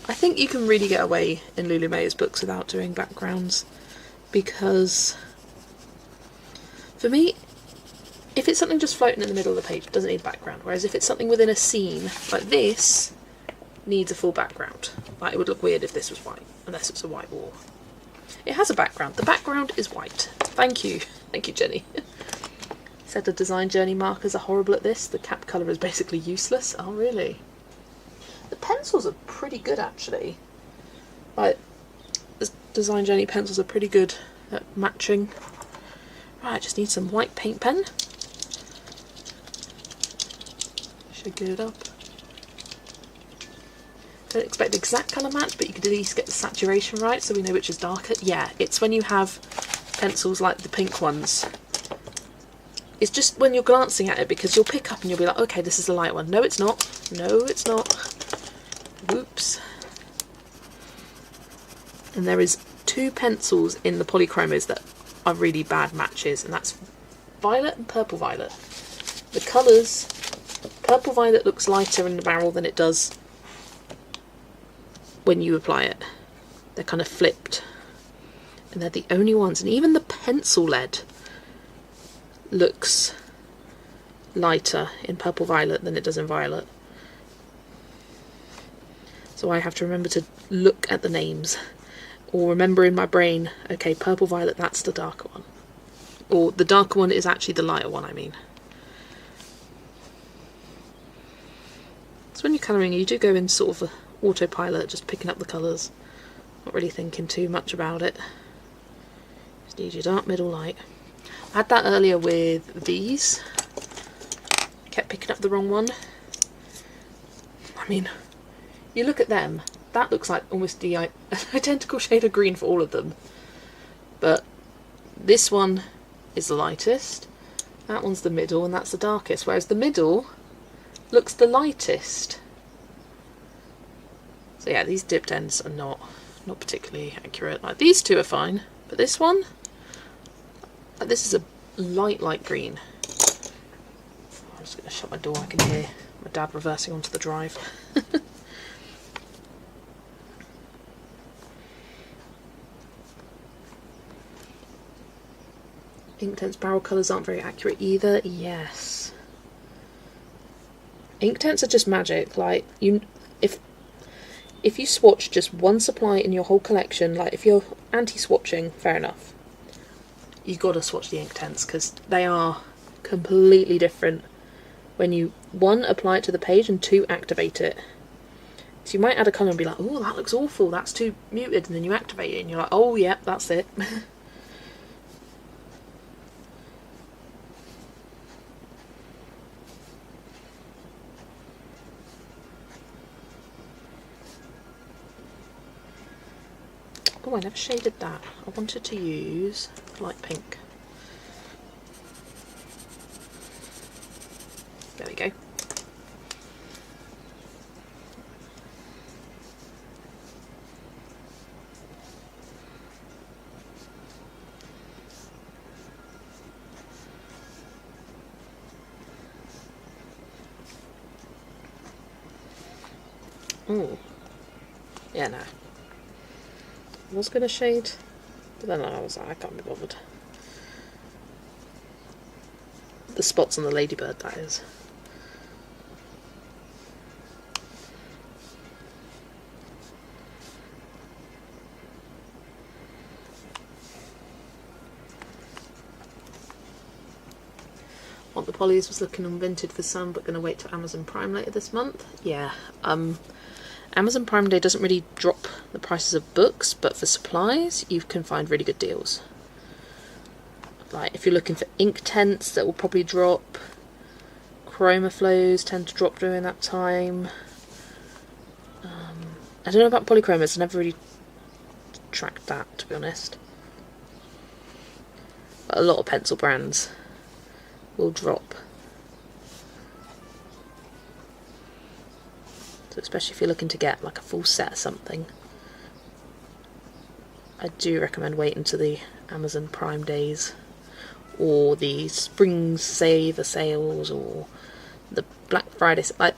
I think you can really get away in Lulu Mayo's books without doing backgrounds, because for me, if it's something just floating in the middle of the page, it doesn't need a background. Whereas if it's something within a scene, like this, needs a full background. Like, it would look weird if this was white, unless it's a white wall. It has a background. The background is white. Thank you. Thank you, Jenny. Said the design journey markers are horrible at this. The cap colour is basically useless. Oh, really? The pencils are pretty good, actually. Like, the design journey pencils are pretty good at matching. Right, I just need some white paint pen. Shake it up. Don't expect the exact colour match, but you could at least get the saturation right so we know which is darker. Yeah, it's when you have pencils like the pink ones. It's just when you're glancing at it, because you'll pick up and you'll be like, okay, this is the light one. No, it's not. No, it's not. Whoops. And there is 2 pencils in the polychromos that are really bad matches, and that's violet and purple violet. The colours, purple violet looks lighter in the barrel than it does when you apply it. They're kind of flipped, and they're the only ones. And even the pencil lead looks lighter in purple violet than it does in violet. So I have to remember to look at the names, or remember in my brain, okay, purple violet, that's the darker one, or the darker one is actually the lighter one, I mean. So when you're colouring, you do go in sort of autopilot, just picking up the colours, not really thinking too much about it. Just need your dark, middle, light. I had that earlier with these. I kept picking up the wrong one. I mean, you look at them, that looks like almost the identical shade of green for all of them. But this one is the lightest, that one's the middle, and that's the darkest. Whereas the middle looks the lightest. So yeah, these dipped ends are not particularly accurate. Like, these two are fine, but this one, this is a light green. I'm just going to shut my door, I can hear my dad reversing onto the drive. Inktense barrel colours aren't very accurate either. Yes. Inktense are just magic. Like, if you swatch just one supply in your whole collection, like if you're anti-swatching, fair enough. You've got to swatch the Inktense, because they are completely different when you, 1, apply it to the page, and 2, activate it. So you might add a colour and be like, oh, that looks awful, that's too muted, and then you activate it and you're like, oh yeah, that's it. Oh, I never shaded that. I wanted to use light pink. There we go. Ooh. Yeah, no. I was going to shade, but then I was like, I can't be bothered. The spots on the ladybird, that is. Want the Pollies was looking unvinted for some, but going to wait till Amazon Prime later this month. Yeah, Amazon Prime Day doesn't really drop the prices of books, but for supplies you can find really good deals. Like if you're looking for ink tents, that will probably drop. Chroma flows tend to drop during that time. I don't know about polychromas, I never really tracked that, to be honest. But a lot of pencil brands will drop. So especially if you're looking to get like a full set of something, I do recommend waiting to the Amazon Prime days, or the Spring Saver sales, or the Black Friday. Like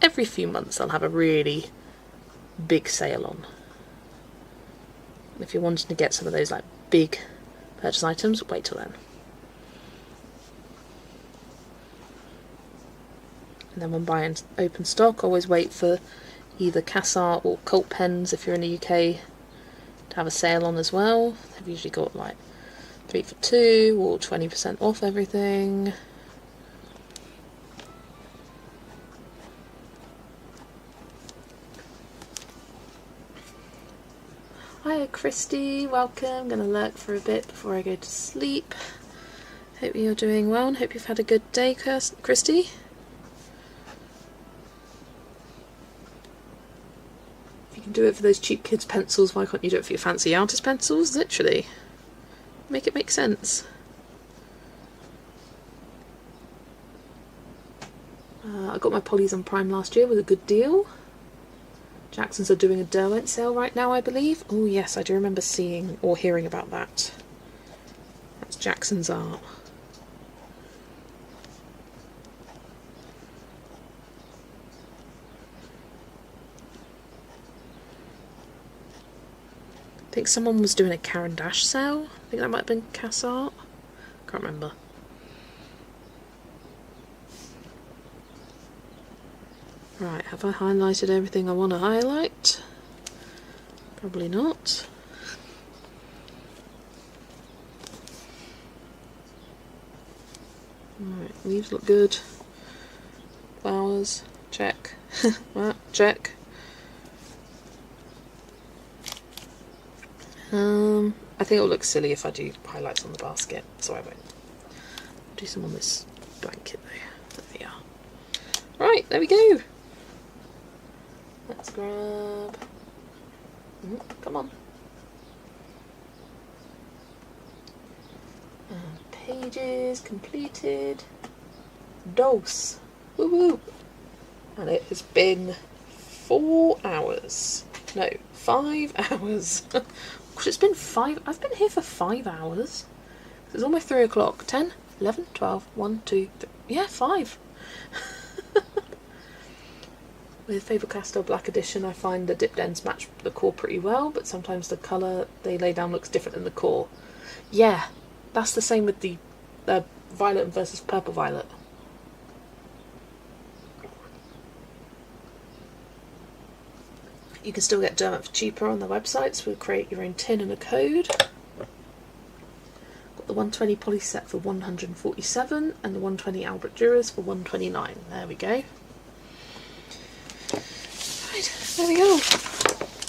every few months they'll have a really big sale on. If you're wanting to get some of those like big purchase items, wait till then. And then when buying open stock, always wait for either Cassart or Cult Pens if you're in the UK to have a sale on as well. They've usually got like 3 for 2 or 20% off everything. Hiya Christy, welcome. I'm going to lurk for a bit before I go to sleep. Hope you're doing well and hope you've had a good day, Christy. If you can do it for those cheap kids' pencils, why can't you do it for your fancy artist pencils? Literally. Make it make sense. I got my Pollies on Prime last year with a good deal. Jackson's are doing a Derwent sale right now, I believe. Oh yes, I do remember seeing or hearing about that. That's Jackson's art. I think someone was doing a Caran d'Ache sale. I think that might have been Cassart. Can't remember. Right, have I highlighted everything I want to highlight? Probably not. Right, leaves look good. Flowers, check. That, check. I think it'll look silly if I do highlights on the basket, so I won't. I'll do some on this blanket though. There we are. Right, there we go. Let's grab... come on. Pages completed. Dose. Woo woo. And it has been 4 hours. No, 5 hours. Gosh, it's been 5. I've been here for 5 hours. It's almost 3 o'clock. 10, 11, 12, 1, 2, 3. Yeah, 5. With Faber-Castell Black Edition, I find the dipped ends match the core pretty well, but sometimes the colour they lay down looks different than the core. Yeah, that's the same with the violet versus purple violet. You can still get Derwent for cheaper on the websites. We'll create your own tin and a code. Got the 120 poly set for 147 and the 120 Albert Duras for 129. There we go. Right, there we go.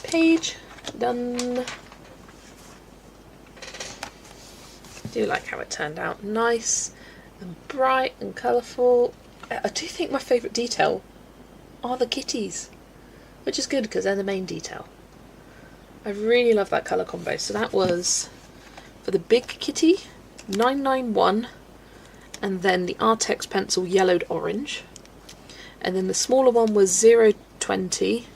Page done. I do like how it turned out. Nice and bright and colourful. I do think my favourite detail are the kitties, which is good because they're the main detail. I really love that colour combo. So that was for the big kitty, 991, and then the Artex pencil yellowed orange, and then the smaller one was 020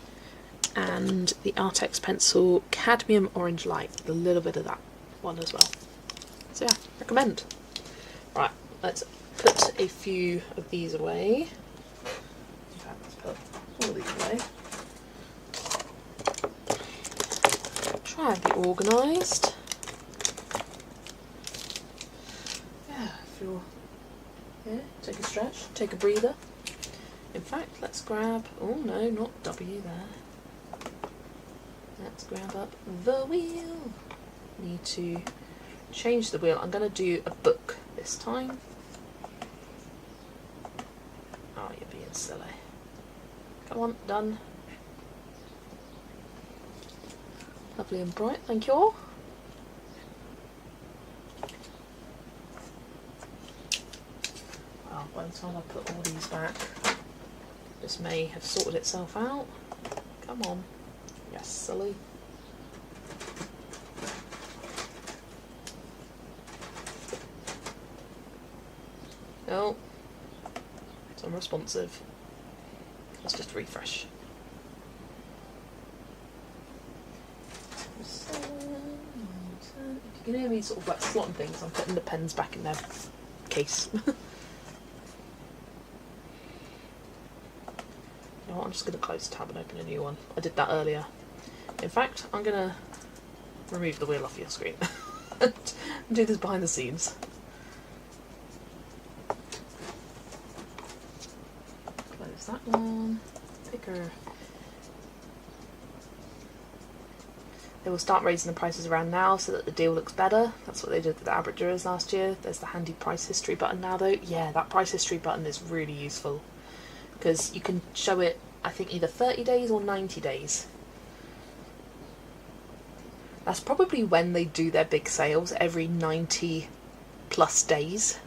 and the Artex pencil cadmium orange light, a little bit of that one as well. So yeah, recommend. Right, let's put a few of these away. In fact, let's put all these away. try and be organised. Yeah, feel. Yeah, take a stretch, take a breather. In fact, let's grab. Oh no, not W there. Let's grab up the wheel. Need to change the wheel. I'm going to do a book this time. Oh, you're being silly. Come on, done. Lovely and bright, thank you all. Well, by the time I put all these back, this may have sorted itself out. Come on. Yes, silly. No. It's unresponsive. Let's just refresh. You can hear me sort of like slotting things. I'm putting the pens back in their case. You know what, I'm just going to close the tab and open a new one. I did that earlier. In fact, I'm going to remove the wheel off your screen and do this behind the scenes. Close that one. Picker. They will start raising the prices around now so that the deal looks better. That's what they did with the Aberdeers last year. There's the handy price history button now though. Yeah, that price history button is really useful because you can show it, I think, either 30 days or 90 days. That's probably when they do their big sales, every 90 plus days.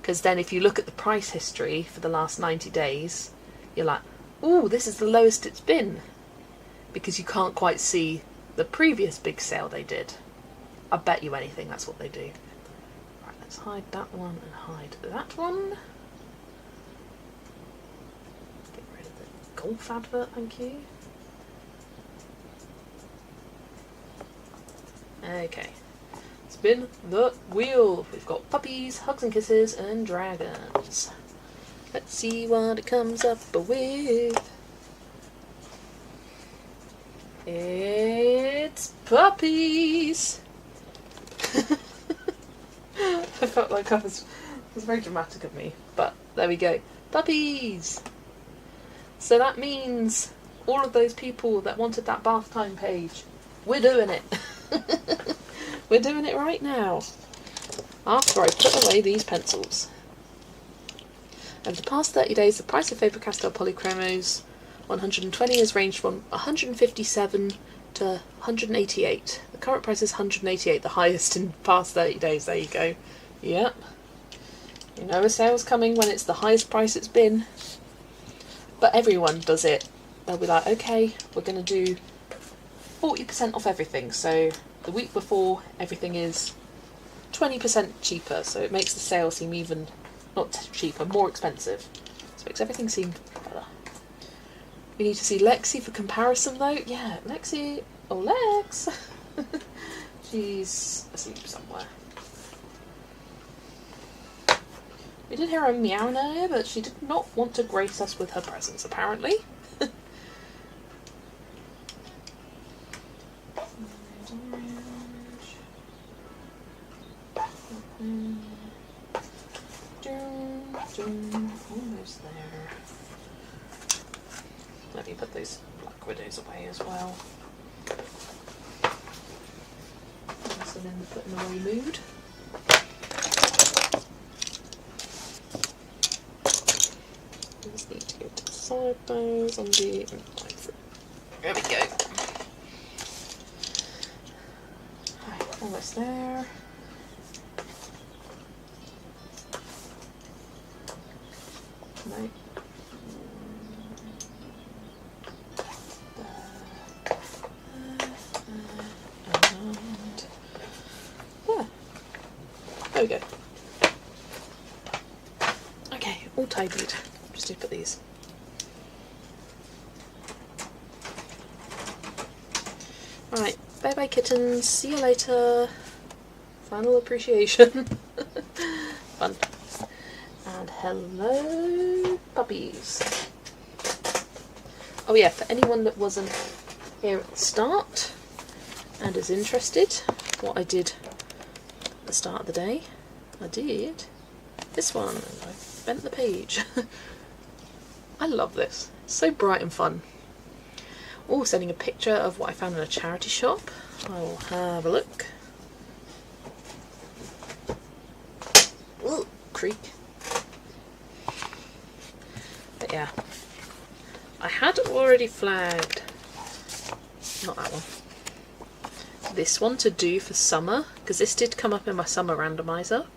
Because then if you look at the price history for the last 90 days, you're like, ooh, this is the lowest it's been. Because you can't quite see the previous big sale they did. I bet you anything that's what they do. Right, let's hide that one and hide that one. Get rid of the golf advert, thank you. Okay, spin the wheel. We've got puppies, hugs and kisses, and dragons. Let's see what it comes up with. It's puppies! I felt like it was very dramatic of me, but there we go. Puppies! So that means all of those people that wanted that bath time page, we're doing it. We're doing it right now. After I put away these pencils. Over the past 30 days, the price of Faber-Castell Polychromos 120 has ranged from 157 to 188. The current price is 188, the highest in the past 30 days. There you go. Yep. You know a sale's coming when it's the highest price it's been. But everyone does it. They'll be like, okay, we're going to do 40% off everything. So the week before, everything is 20% cheaper. So it makes the sale seem even, not cheaper, more expensive. So it makes everything seem better. We need to see Lexi for comparison though. Yeah, Lexi. Oh, Lex. She's asleep somewhere. We did hear her meow earlier, but she did not want to grace us with her presence, apparently. Almost there. Let me put those Black Widows away as well. Also in the putting away mood. Just need to go to the side bows on the line through. There we go. Right, almost there. No. There we go. Okay, all tidied. Just need to put these. Right, bye bye kittens. See you later. Final appreciation. Fun. And hello, puppies. Oh yeah, for anyone that wasn't here at the start, and is interested, what I did at the start of the day, I did this one, and I bent the page. I love this. It's so bright and fun. Oh, sending a picture of what I found in a charity shop. I will have a look. Ooh, creak. But yeah, I had already flagged, not that one, this one to do for summer, because this did come up in my summer randomizer,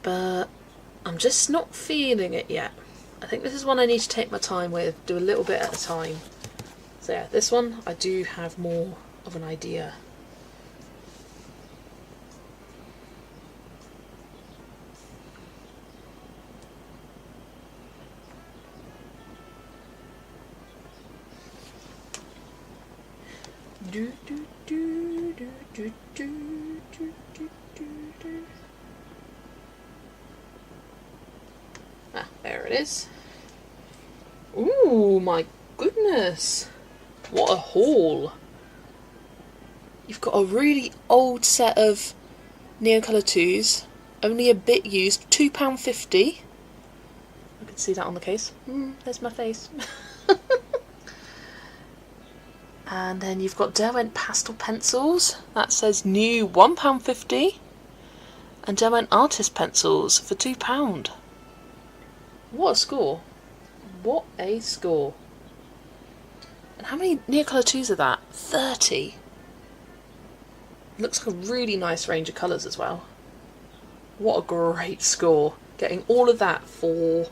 but I'm just not feeling it yet. I think this is one I need to take my time with, do a little bit at a time. So yeah, this one I do have more of an idea. Do, do, do, do, do, do, do, do, do. Ah, there it is. Ooh, my goodness. What a haul. You've got a really old set of Neocolour 2s, only a bit used, £2.50. I can see that on the case. There's my face. And then you've got Derwent pastel pencils. That says new £1.50. And Derwent artist pencils for £2. What a score. What a score. And how many Neocolour 2s are that? 30. Looks like a really nice range of colours as well. What a great score. Getting all of that for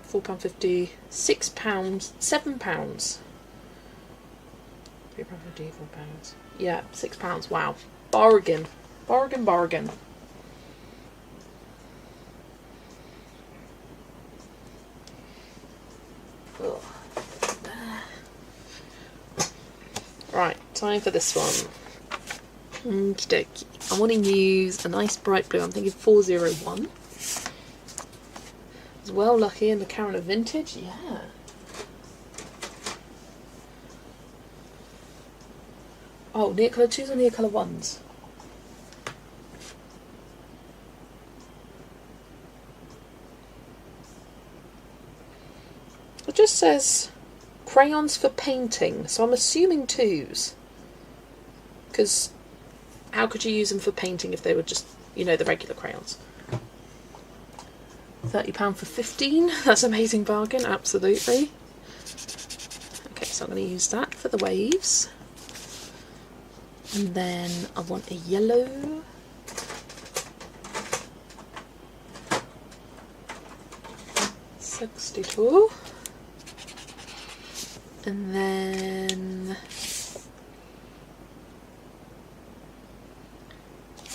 £4.50, £6, £7. £3.50, £4. Yeah, £6. Wow. Bargain. Bargain, bargain. Ugh. Right, time for this one. Okie dokie. I want to use a nice bright blue. I'm thinking 401. As well, lucky in the Karen of Vintage. Yeah. Oh, Neocolour 2s or Neocolour 1s? It just says crayons for painting, so I'm assuming 2s. Because how could you use them for painting if they were just, you know, the regular crayons? £30 for 15. That's an amazing bargain, absolutely. Okay, so I'm going to use that for the waves. And then I want a yellow. £62. And then,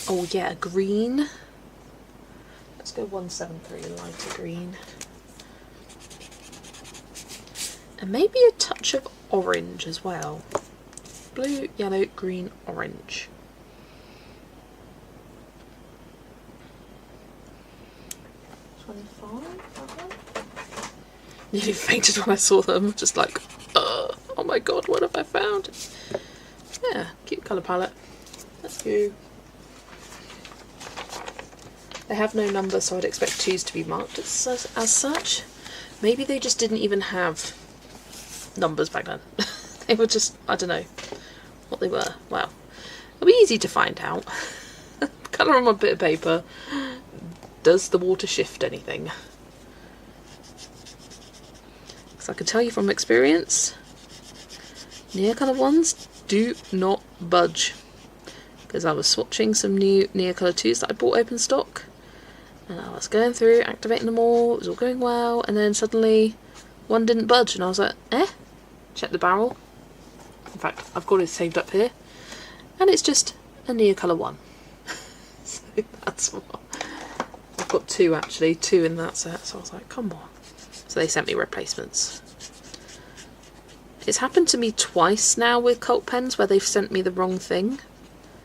oh yeah, a green. Let's go 173, lighter green. And maybe a touch of orange as well. Blue, yellow, green, orange. Nearly fainted when I saw them, just like, oh my god, what have I found? Yeah, cute colour palette. Let's go. They have no number, so I'd expect 2s to be marked as such. Maybe they just didn't even have numbers back then. They were just, I don't know what they were. Well, it'll be easy to find out. Colour on a bit of paper. Does the water shift anything? Because I can tell you from experience, Neocolour 1s do not budge. Because I was swatching some new Neocolour 2s that I bought open stock, and I was going through, activating them all, it was all going well, and then suddenly one didn't budge, and I was like, check the barrel. In fact, I've got it saved up here, and it's just a Neocolour 1. So that's what. I've got 2 actually, 2 in that set, so I was like, come on. So they sent me replacements. It's happened to me twice now with Cult pens where they've sent me the wrong thing.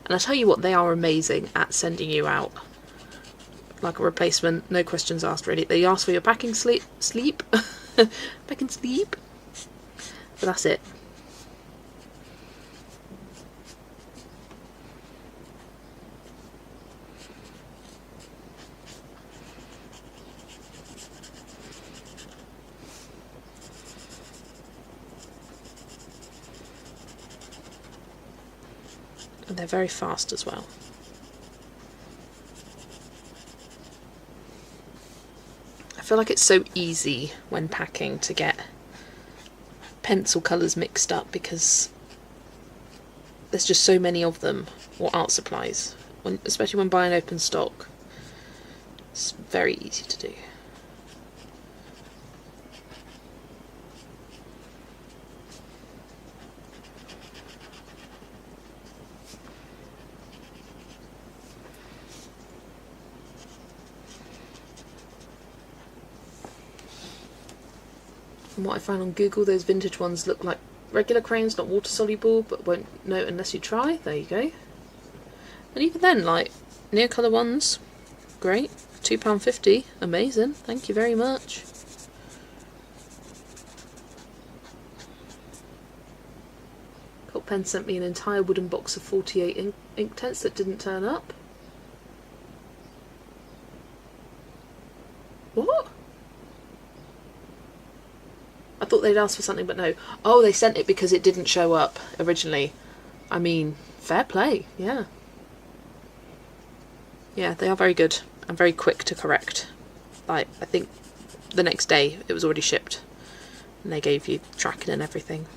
And I tell you what, they are amazing at sending you out like a replacement, no questions asked really. They ask for your packing sleep, packing sleep, but that's it. And they're very fast as well. I feel like it's so easy when packing to get pencil colours mixed up because there's just so many of them, or art supplies, especially when buying open stock. It's very easy to do. From what I found on Google, those vintage ones look like regular crayons, not water soluble, but won't know unless you try. There you go. And even then, like, Neocolour ones, great. £2.50, amazing, thank you very much. Cult Pen sent me an entire wooden box of 48 Inktense that didn't turn up. What? I thought they'd asked for something, but no. Oh, they sent it because it didn't show up originally. I mean, fair play, yeah. Yeah, they are very good and very quick to correct. Like, I think the next day it was already shipped and they gave you tracking and everything.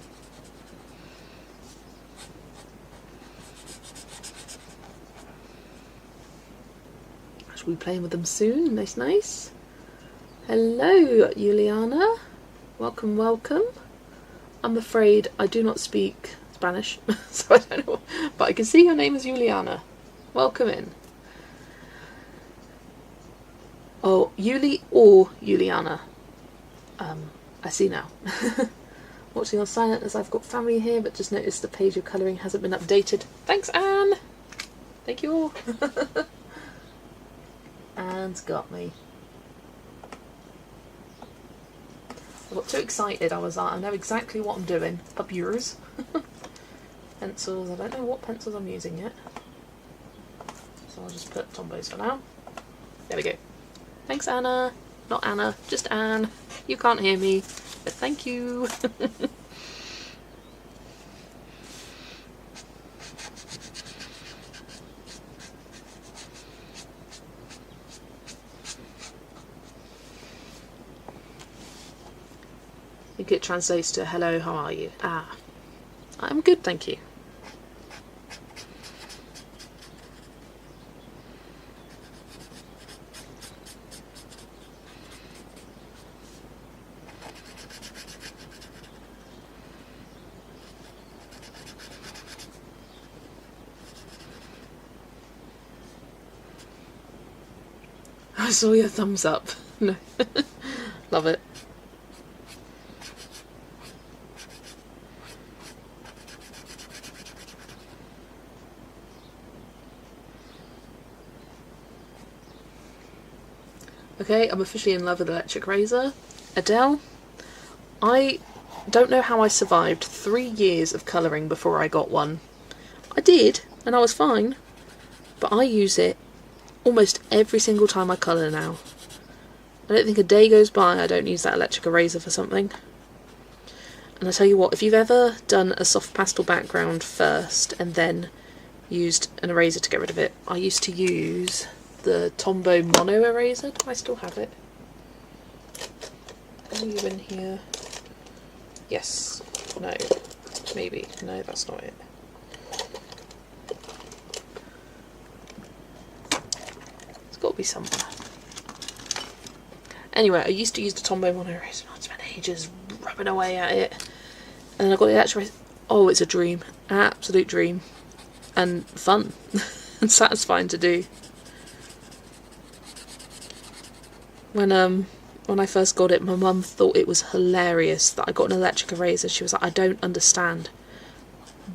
I shall be playing with them soon. Nice, nice. Hello, Juliana. Welcome, welcome. I'm afraid I do not speak Spanish, so I don't know, but I can see your name is Juliana. Welcome in. Oh, Yuli or Juliana. I see now. Watching on silent as I've got family here, but just noticed the page of colouring hasn't been updated. Thanks, Anne. Thank you all. Anne's got me. I got too excited. I was like, I know exactly what I'm doing. Up yours. Pencils. I don't know what pencils I'm using yet. So I'll just put Tombows for now. There we go. Thanks, Anna. Not Anna, just Anne. You can't hear me, but thank you. I think it translates to hello, how are you? Ah, I'm good, thank you. I saw your thumbs up. No. Love it. Okay, I'm officially in love with electric razor. Adele, I don't know how I survived 3 years of colouring before I got one. I did, and I was fine, but I use it almost every single time I colour now. I don't think a day goes by I don't use that electric eraser for something. And I tell you what, if you've ever done a soft pastel background first and then used an eraser to get rid of it, I used to use the Tombow Mono eraser. Do I still have it? Are you in here? Yes. No. Maybe. No, that's not it. Got to be somewhere. Anyway, I used to use the Tombow Mono eraser. I spent ages rubbing away at it, and then I got the electric razor. Oh, it's a dream, absolute dream, and fun, and satisfying to do. When I first got it, my mum thought it was hilarious that I got an electric eraser. She was like, "I don't understand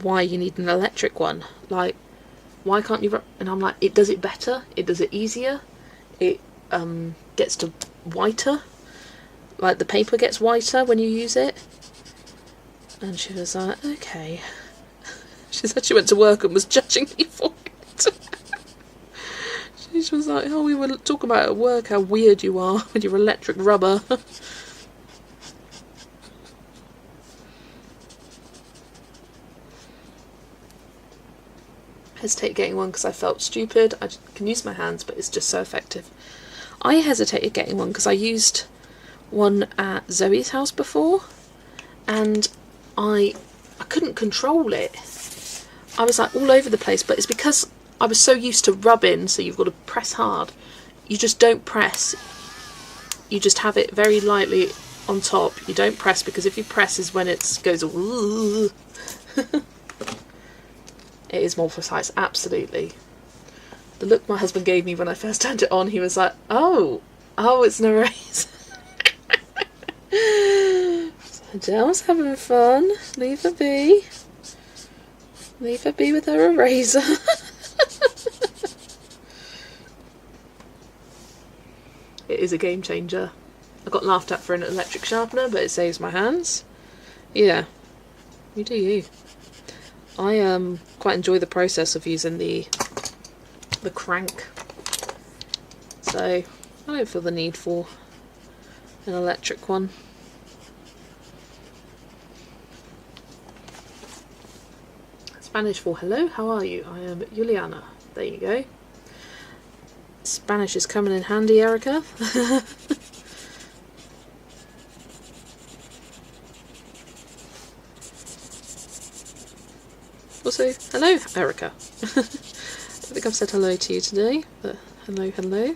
why you need an electric one. Like, why can't you?" And I'm like, it does it better, it does it easier, it gets to whiter, like the paper gets whiter when you use it. And she was like, okay. She said she went to work and was judging me for it. She was like, oh, we were talking about at work how weird you are with your electric rubber. hesitated getting one because I felt stupid. I can use my hands, but it's just so effective. I hesitated getting one because I used one at Zoe's house before, and I couldn't control it. I was like all over the place, but it's because I was so used to rubbing, so you've got to press hard. You just don't press. You just have it very lightly on top. You don't press, because if you press is when it goes all It is more precise, absolutely. The look my husband gave me when I first turned it on, he was like, oh, it's an eraser. Adele's having fun. Leave her be. Leave her be with her eraser. It is a game changer. I got laughed at for an electric sharpener, but it saves my hands. Yeah, you do you. I quite enjoy the process of using the crank, so I don't feel the need for an electric one. Spanish for hello, how are you? I am Juliana. There you go. Spanish is coming in handy, Erica. Also, hello, Erica. I don't think I've said hello to you today, but hello, hello.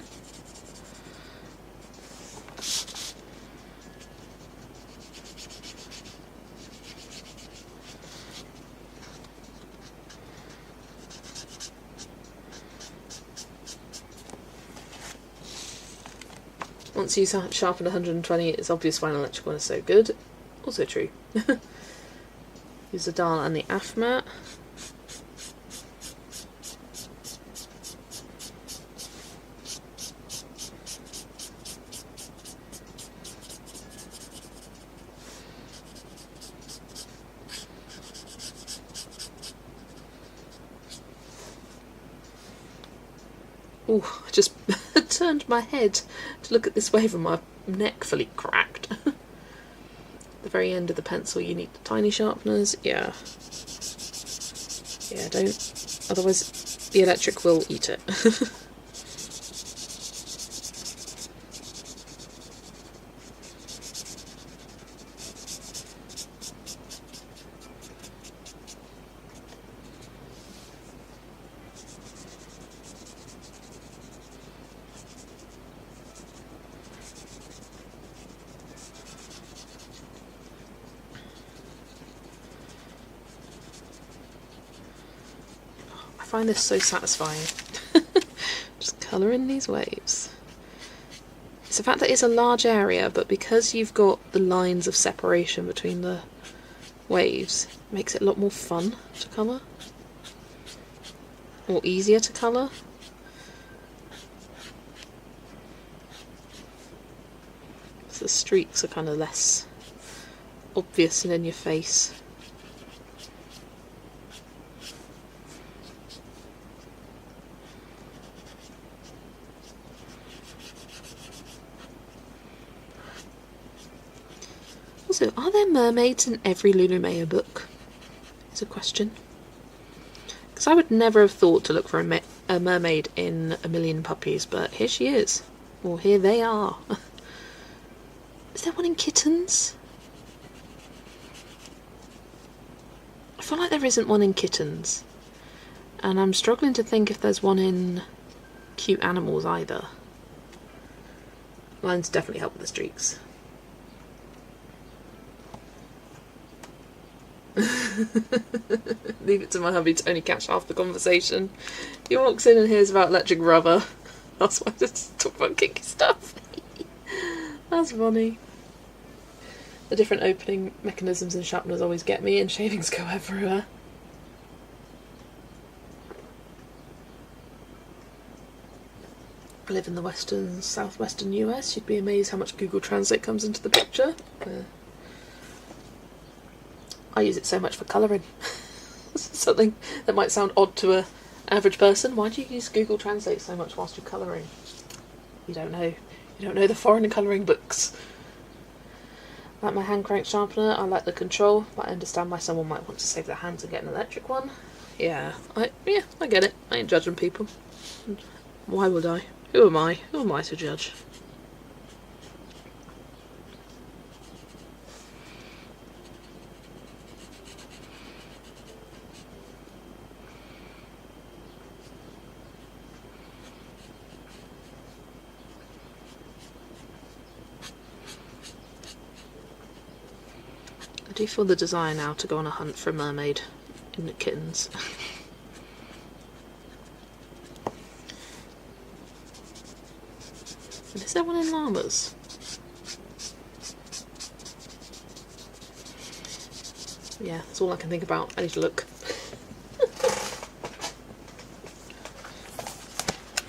Once you sharpen 120, it's obvious why an electric one is so good. Also true. Use the dial and the AF mat. Oh, I just turned my head to look at this wave and my neck fully cracked. At the very end of the pencil you need the tiny sharpeners. Yeah, don't, otherwise the electric will eat it. I find this so satisfying. Just colouring these waves. It's the fact that it's a large area, but because you've got the lines of separation between the waves, it makes it a lot more fun to colour. Or easier to colour. So the streaks are kind of less obvious and in your face. Also, are there mermaids in every Lulu Mayo book? Is a question. Because I would never have thought to look for a mermaid in A Million Puppies, but here she is. Or here they are. Is there one in Kittens? I feel like there isn't one in Kittens. And I'm struggling to think if there's one in Cute Animals either. Lines definitely help with the streaks. Leave it to my hubby to only catch half the conversation. He walks in and hears about electric rubber. That's why I just talk about kinky stuff. That's funny. The different opening mechanisms and sharpeners always get me, and shavings go everywhere. I live in the southwestern US. You'd be amazed how much Google Translate comes into the picture. I use it so much for colouring. Something that might sound odd to an average person. Why do you use Google Translate so much whilst you're colouring? You don't know. You don't know the foreign colouring books. I like my hand crank sharpener. I like the control, but I understand why someone might want to save their hands and get an electric one. Yeah, I get it. I ain't judging people. Why would I? Who am I? Who am I to judge? I do feel the desire now to go on a hunt for a mermaid in the kittens. Is there one in llamas? Yeah, that's all I can think about. I need to look.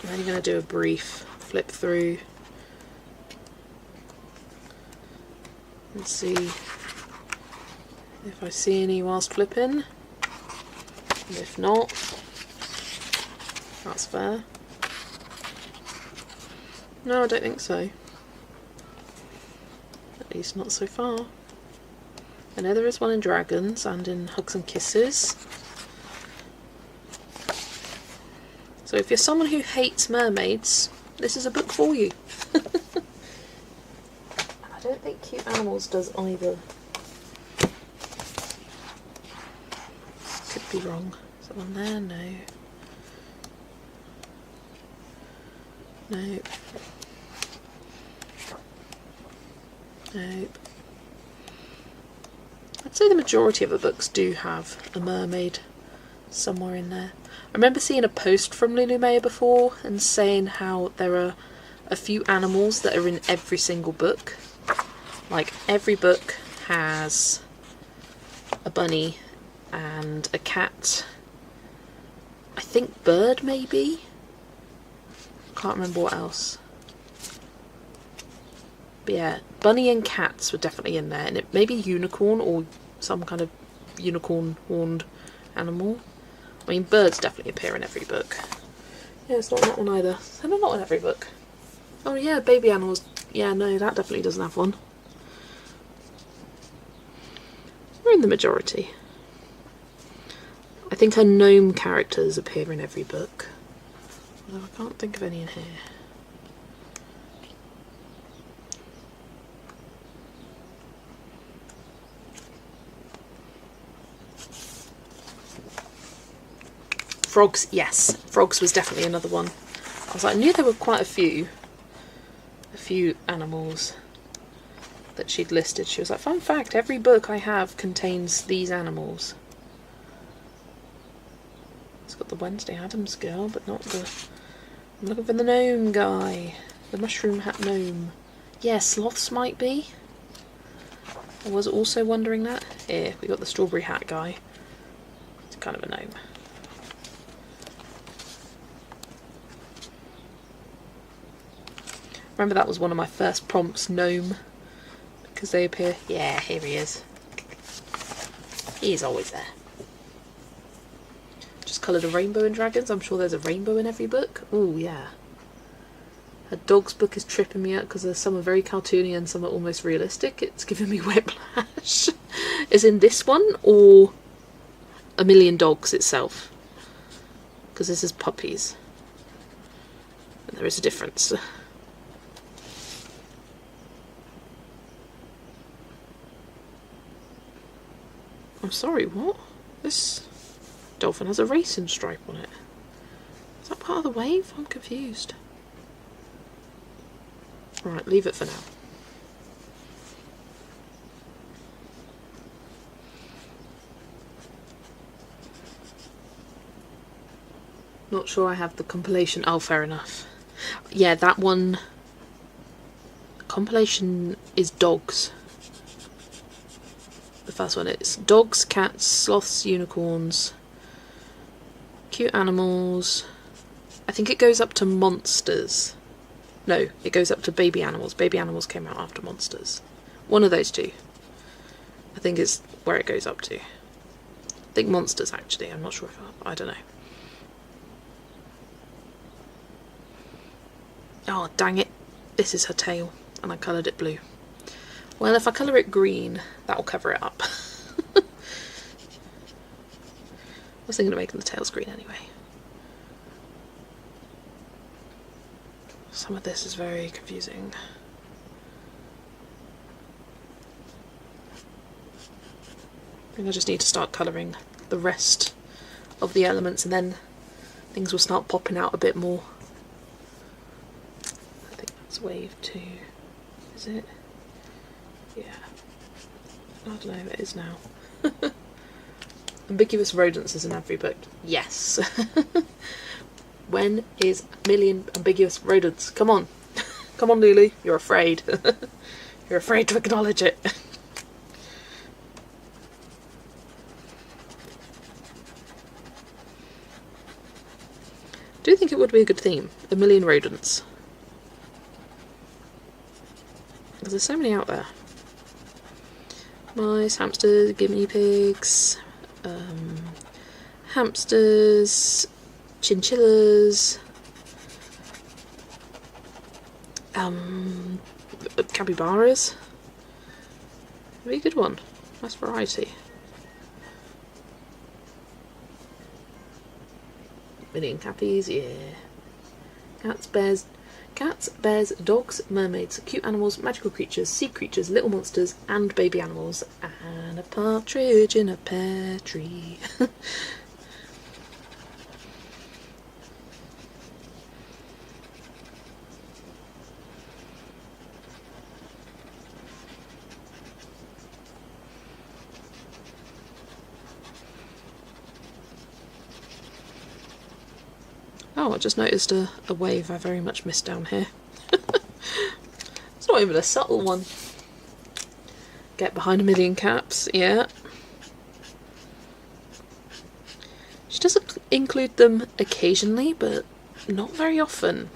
I'm only going to do a brief flip through and see if I see any whilst flipping. And if not, that's fair. No, I don't think so. At least not so far. I know there is one in Dragons and in Hugs and Kisses. So if you're someone who hates mermaids, this is a book for you. I don't think Cute Animals does either. Could be wrong. Is that one there? No. Nope. Nope. I'd say the majority of the books do have a mermaid somewhere in there. I remember seeing a post from Lulu Mayo before and saying how there are a few animals that are in every single book. Like, every book has a bunny and a cat. I think bird, maybe? Can't remember what else. But yeah, bunny and cats were definitely in there. And it may be unicorn or some kind of unicorn horned animal. I mean, birds definitely appear in every book. Yeah, it's not in that one either. They're not in every book. Oh yeah, baby animals. Yeah, no, that definitely doesn't have one. We're in the majority. I think her gnome characters appear in every book. Although I can't think of any in here. Frogs, yes. Frogs was definitely another one. I was like, I knew there were quite a few animals that she'd listed. She was like, fun fact, every book I have contains these animals. It's got the Wednesday Addams girl, but not the... I'm looking for the gnome guy. The mushroom hat gnome. Yeah, sloths might be. I was also wondering that. Here, we got the strawberry hat guy. It's kind of a gnome. Remember that was one of my first prompts, gnome, because they appear. Yeah, here he is. He is always there. Just coloured a rainbow in Dragons. I'm sure there's a rainbow in every book. Oh yeah. Her dog's book is tripping me out because some are very cartoony and some are almost realistic. It's giving me whiplash. Is in this one or A Million Dogs itself? Because this is puppies. And there is a difference. I'm sorry, what? This dolphin has a racing stripe on it. Is that part of the wave? I'm confused. Right, leave it for now. Not sure I have the compilation. Oh, fair enough. Yeah, that one... compilation is dogs. The first one is dogs, cats, sloths, unicorns, cute animals. I think it goes up to monsters. No, it goes up to baby animals. Baby animals came out after monsters. One of those two. I think is where it goes up to. I think monsters actually. I'm not sure if I don't know. Oh, dang it. This is her tail and I coloured it blue. Well, if I colour it green, that'll cover it up. was thinking of making the tails green anyway. Some of this is very confusing. I think I just need to start colouring the rest of the elements and then things will start popping out a bit more. I think that's wave 2, is it? Yeah. I don't know, it is now. Ambiguous rodents is in every book. Yes. When is million ambiguous rodents? Come on. Come on, Lulu. You're afraid. You're afraid to acknowledge it. Do you think it would be a good theme? A million rodents. Because there's so many out there. Mice, hamsters, guinea pigs, hamsters, chinchillas, capybaras. It'd be a good one. Nice variety. Million cappies, yeah. Cats, bears, dogs, mermaids, cute animals, magical creatures, sea creatures, little monsters, and baby animals, and a partridge in a pear tree. Oh, I just noticed a wave I very much missed down here. It's not even a subtle one. Get behind a million caps, yeah. She does include them occasionally, but not very often.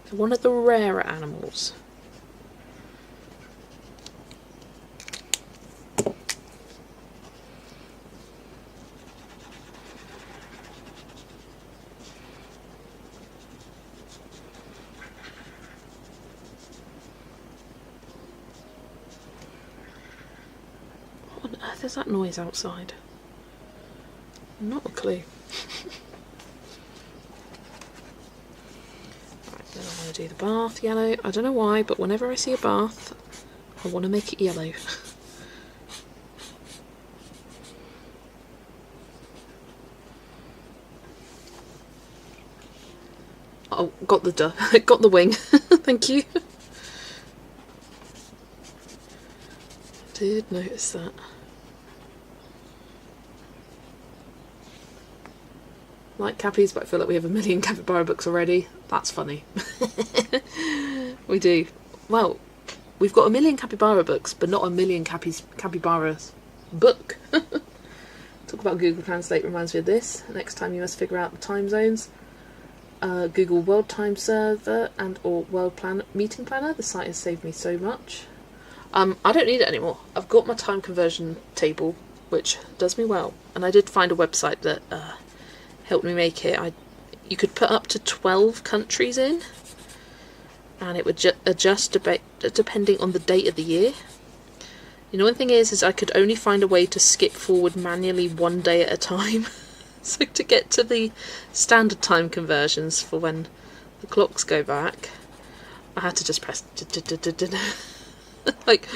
They're one of the rarer animals. What on earth is that noise outside? Not a clue. Right, then I want to do the bath yellow. I don't know why, but whenever I see a bath, I want to make it yellow. Oh, got the wing. Thank you. Did notice that. Like cappies, but I feel like we have a million capybara books already. That's funny. We do. Well, we've got a million capybara books, but not a million capybaras book. Talk about Google Translate reminds me of this. Next time you must figure out the time zones. Google World Time Server and or World Meeting Planner. The site has saved me so much. I don't need it anymore. I've got my time conversion table, which does me well. And I did find a website that helped me make it. You could put up to 12 countries in, and it would adjust depending on the date of the year. You know, one thing is I could only find a way to skip forward manually one day at a time. So to get to the standard time conversions for when the clocks go back, I had to just press like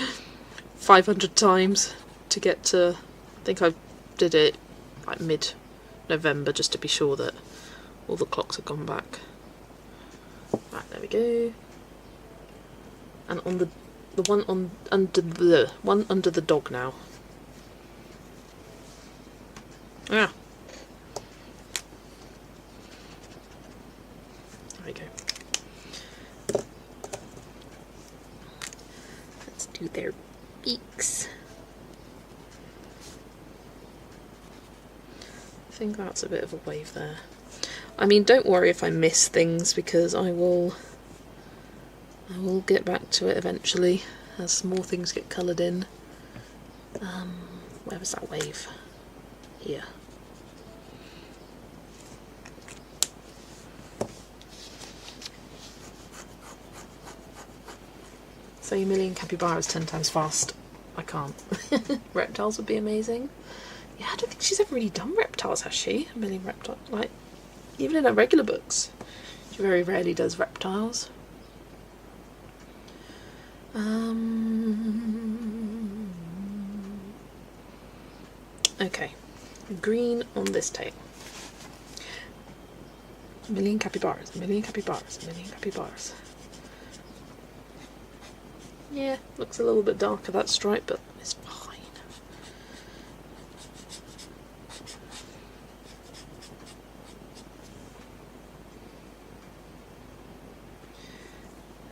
500 times to get to, I think I did it like mid-November just to be sure that all the clocks had gone back. Right, there we go. And on the one under the dog now. Yeah. There we go. Let's do their beaks. I think that's a bit of a wave there. I mean, don't worry if I miss things, because I will get back to it eventually as more things get coloured in. Where was that wave? Here. So a million capybaras 10 times fast. I can't. Reptiles would be amazing. Yeah, I don't think she's ever really done reptiles, has she? A million reptiles. Like, even in her regular books, she very rarely does reptiles. Okay, green on this tail. A million capybaras, a million capybaras, a million capybaras. Yeah, looks a little bit darker, that stripe, but it's fine.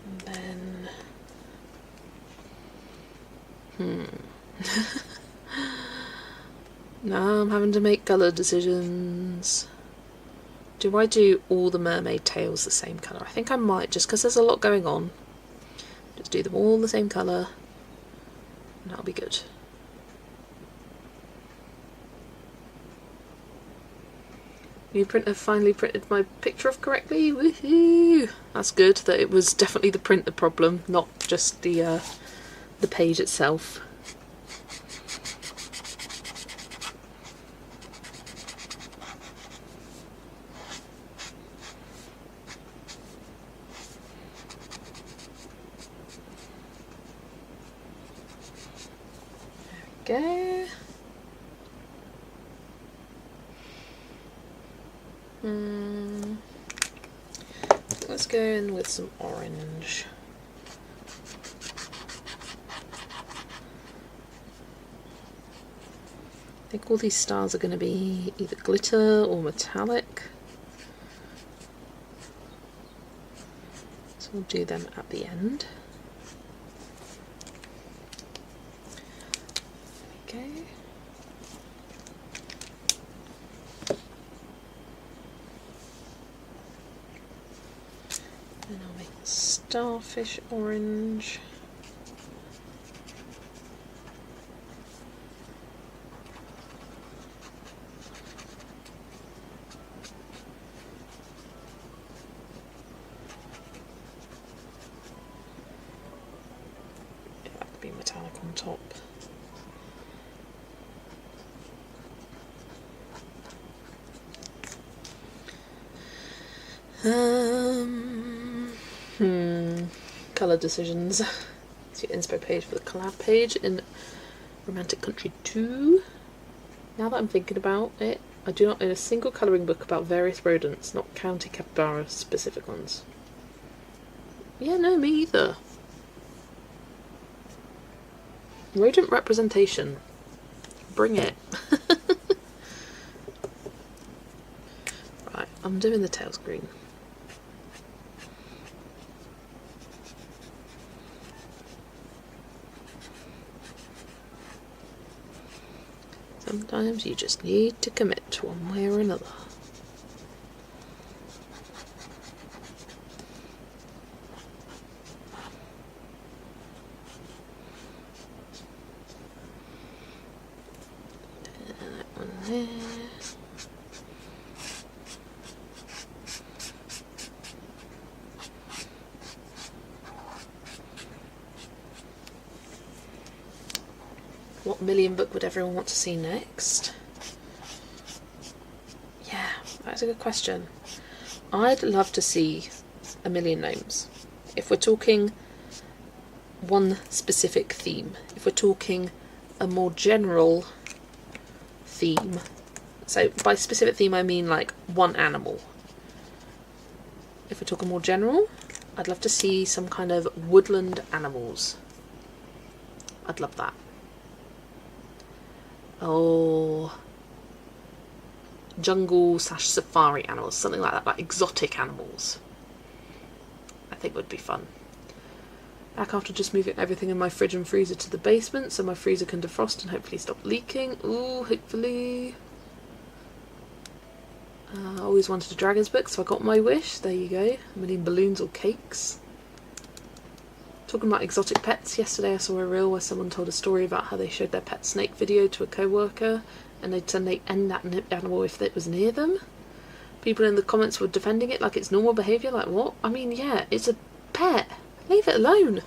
And then... Now I'm having to make colour decisions. Do I do all the mermaid tails the same colour? I think I might, just because there's a lot going on. Just do them all the same colour, and that'll be good. New printer finally printed my picture off correctly. Woohoo! That's good. That it was definitely the printer problem, not just the page itself. Go. Let's go in with some orange. I think all these stars are going to be either glitter or metallic. So we'll do them at the end. Okay. Then I'll make the starfish orange. Yeah, that could be metallic on top. Colour decisions. It's your inspo page for the collab page in Romantic Country 2. Now that I'm thinking about it, I do not own a single colouring book about various rodents, not county capybara specific ones. Yeah, no, me either. Rodent representation. Bring it. Right, I'm doing the tails green. Sometimes you just need to commit one way or another. And that one there. What million book would everyone want to see next? Yeah, that's a good question. I'd love to see a million gnomes. If we're talking one specific theme, if we're talking a more general theme, so by specific theme I mean like one animal. If we're talking more general, I'd love to see some kind of woodland animals. I'd love that. Oh, jungle / safari animals, something like that, like exotic animals. I think would be fun. Back after just moving everything in my fridge and freezer to the basement so my freezer can defrost and hopefully stop leaking. Ooh, hopefully. I always wanted a Dragons book, so I got my wish. There you go. A million balloons or cakes. Talking about exotic pets, yesterday I saw a reel where someone told a story about how they showed their pet snake video to a co-worker and they'd send the end that animal if it was near them. People in the comments were defending it like it's normal behaviour, like what? I mean, yeah, it's a pet. Leave it alone.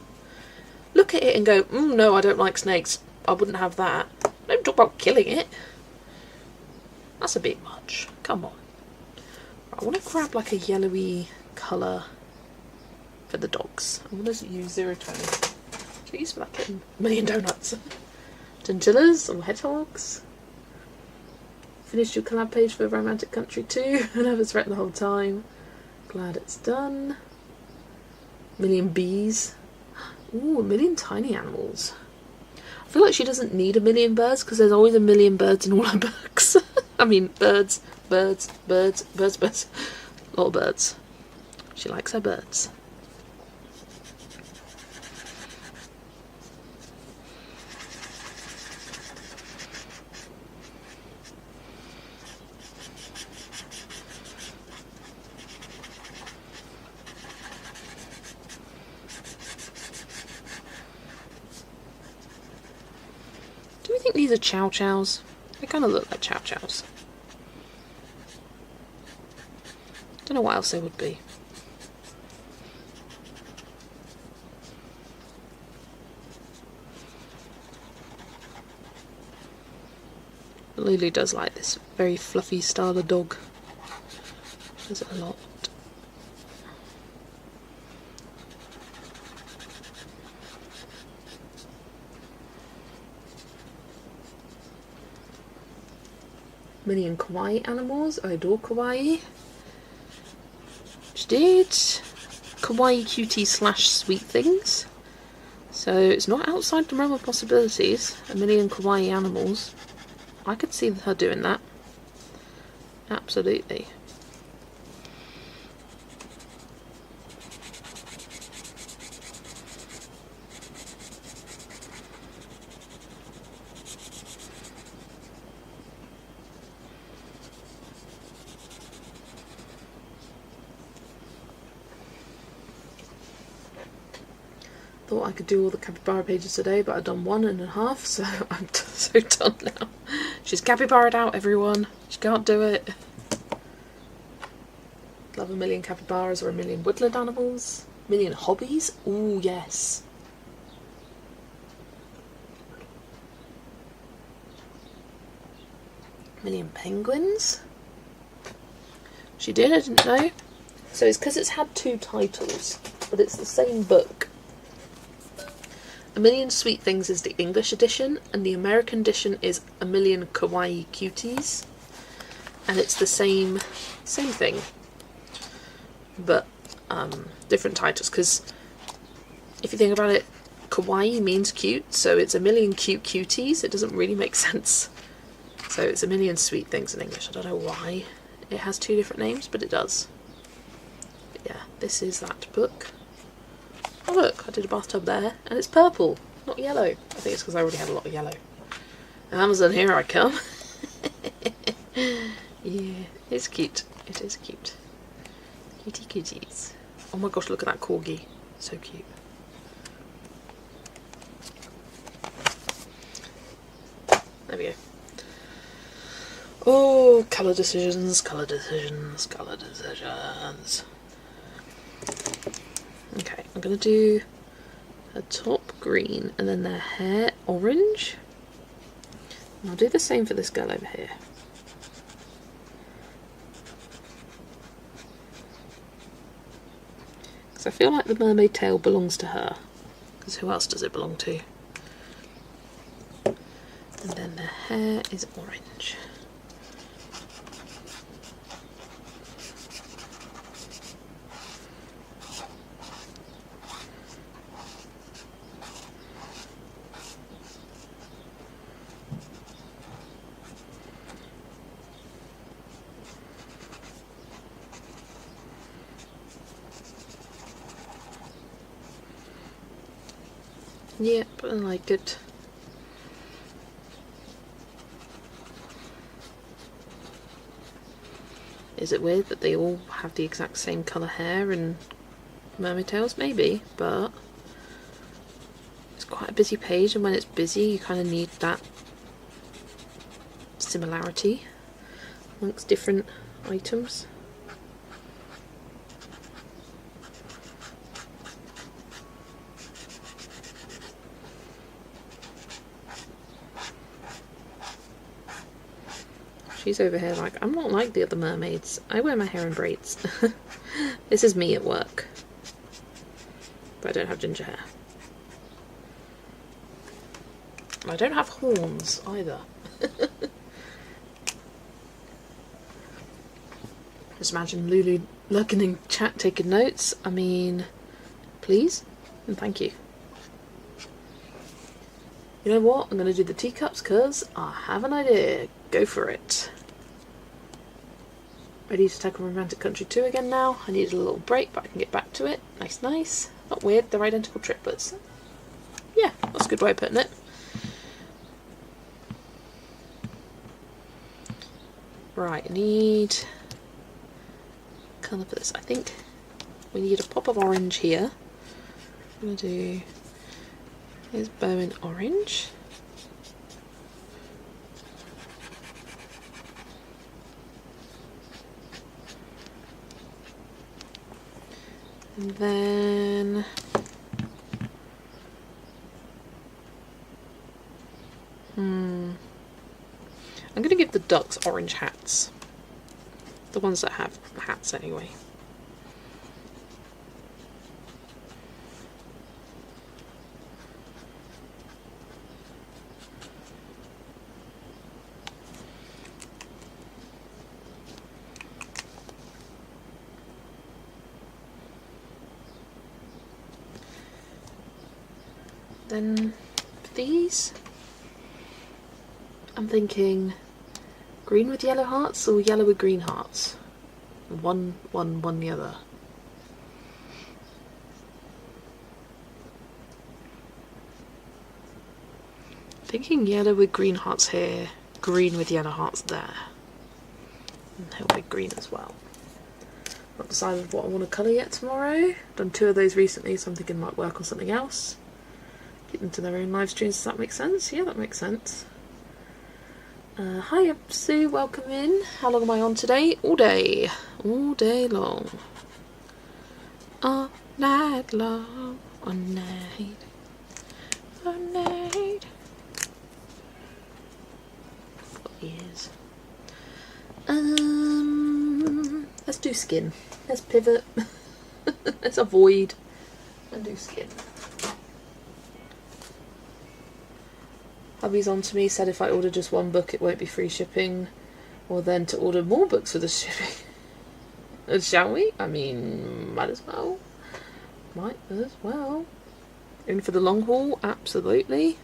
Look at it and go, no, I don't like snakes. I wouldn't have that. Don't talk about killing it. That's a bit much. Come on. Right, I want to grab like a yellowy colour for the dogs. I'm going to use 020. Jeez, for that kitten. A million donuts. Chinchillas or hedgehogs. Finished your collab page for Romantic Country 2. I never threatened the whole time. Glad it's done. Million bees. Ooh, a million tiny animals. I feel like she doesn't need a million birds because there's always a million birds in all her books. I mean, birds. A lot of birds. She likes her birds. Do we think these are chow chows? They kind of look like chow chows. Don't know what else they would be. Lulu does like this very fluffy style of dog. She does it a lot. Million kawaii animals. I adore kawaii. She did kawaii cutie / sweet things. So it's not outside the realm of possibilities. A million kawaii animals. I could see her doing that. Absolutely. Thought I could do all the capybara pages today, but I've done 1.5, so I'm so done now. She's capybaraed out, everyone. She can't do it. Love a million capybaras or a million woodland animals. Million hobbies. Ooh, yes. Million penguins. She did, I didn't know. So it's because it's had 2 titles, but it's the same book. A Million Sweet Things is the English edition, and the American edition is A Million Kawaii Cuties, and it's the same thing, but different titles. Because if you think about it, kawaii means cute, so it's a million cute cuties. It doesn't really make sense. So it's A Million Sweet Things in English. I don't know why it has 2 different names, but it does. But yeah, this is that book. Oh look, I did a bathtub there, and it's purple, not yellow. I think it's because I already had a lot of yellow. Amazon, here I come. Yeah, it's cute. It is cute. Cutie cuties. Oh my gosh, look at that corgi. So cute. There we go. Oh, colour decisions, colour decisions, colour decisions. Okay, I'm going to do a top green and then their hair orange. And I'll do the same for this girl over here. Because I feel like the mermaid tail belongs to her. Because who else does it belong to? And then their hair is orange. Yep, I like it. Is it weird that they all have the exact same colour hair and mermaid tails? Maybe, but it's quite a busy page, and when it's busy you kind of need that similarity amongst different items. She's over here like, I'm not like the other mermaids. I wear my hair in braids. This is me at work. But I don't have ginger hair. I don't have horns either. Just imagine Lulu lurking in chat taking notes. I mean, please and thank you. You know what? I'm going to do the teacups because I have an idea. Go for it. Ready to tackle Romantic Country 2 again now. I needed a little break, but I can get back to it. Nice, nice. Not weird, they're identical triplets. Yeah, that's a good way of putting it. Right, I need colour for this. I think we need a pop of orange here. I'm going to do... Here's bow in orange. And then I'm going to give the ducks orange hats. The ones that have hats anyway. Then for these, I'm thinking green with yellow hearts or yellow with green hearts. One the other. Thinking yellow with green hearts here, green with yellow hearts there. And he'll be green as well. Not decided what I want to colour yet tomorrow. Done 2 of those recently, so I'm thinking might work on something else. Keep them to their own live streams, does that make sense? Yeah, that makes sense. Hi Sue, welcome in. How long am I on today? All day. All day long. All night long. All night. All night. Got ears. Let's do skin. Let's pivot. Let's avoid and do skin. Hubby's on to me, said if I order just one book it won't be free shipping, or then to order more books for the shipping. Shall we? I mean, might as well. Might as well. In for the long haul? Absolutely.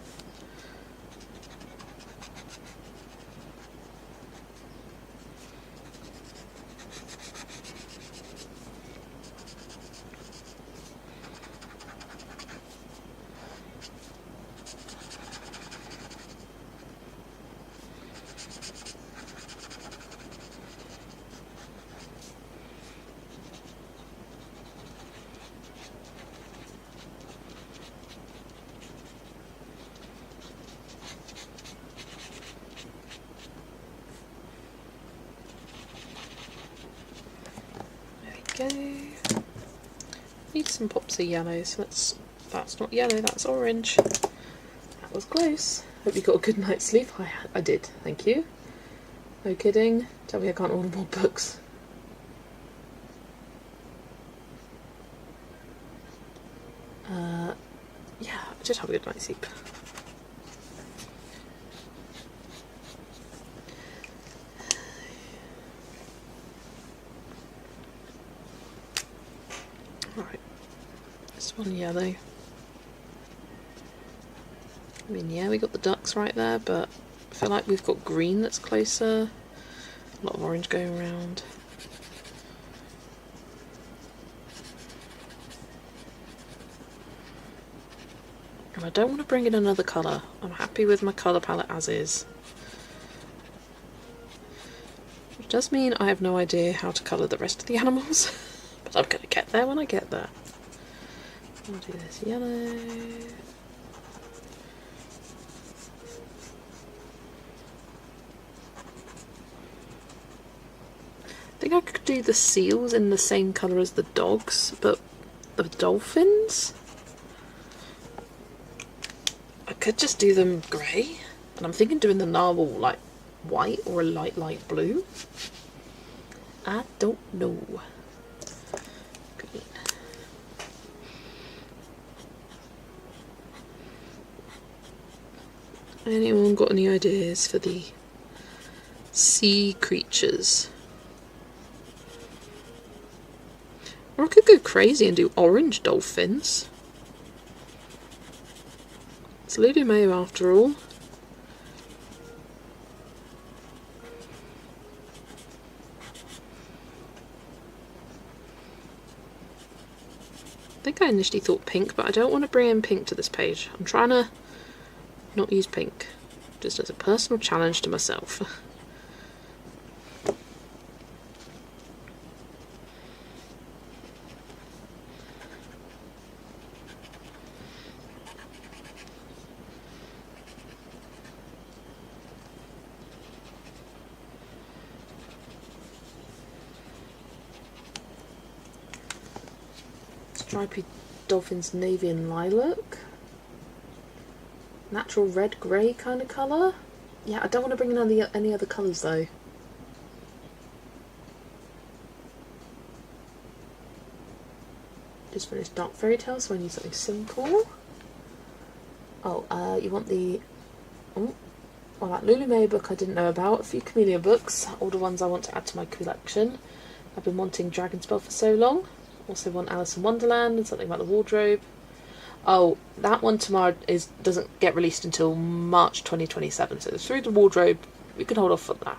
Need some pops of yellows. That's not yellow, that's orange. That was close. Hope you got a good night's sleep. I did, thank you. No kidding. Tell me I can't order more books. Yeah, I did have a good night's sleep. Alright, this one yellow. I mean, yeah, we got the ducks right there, but I feel like we've got green that's closer. A lot of orange going around. And I don't want to bring in another colour. I'm happy with my colour palette as is. Which does mean I have no idea how to colour the rest of the animals. But I'm going to get there when I get there. I'll do this yellow. I think I could do the seals in the same colour as the dogs, but the dolphins? I could just do them grey. And I'm thinking doing the narwhal like white or a light blue. I don't know. Green. Anyone got any ideas for the sea creatures? Or I could go crazy and do orange dolphins. It's Lulu Mayo after all. I think I initially thought pink, but I don't want to bring in pink to this page. I'm trying to not use pink, just as a personal challenge to myself. Stripy dolphins, navy and lilac. Natural red grey kind of colour. Yeah, I don't want to bring in any other colours though. Just finished Dark Fairy Tales, so I need something simple. Oh, you want the... Oh, well, that Lulu Mayo book I didn't know about. A few Chameleon books, all the ones I want to add to my collection. I've been wanting Dragonspell for so long. Also want Alice in Wonderland and something about the wardrobe. Oh, that one tomorrow doesn't get released until March 2027, so through the wardrobe, we can hold off on that.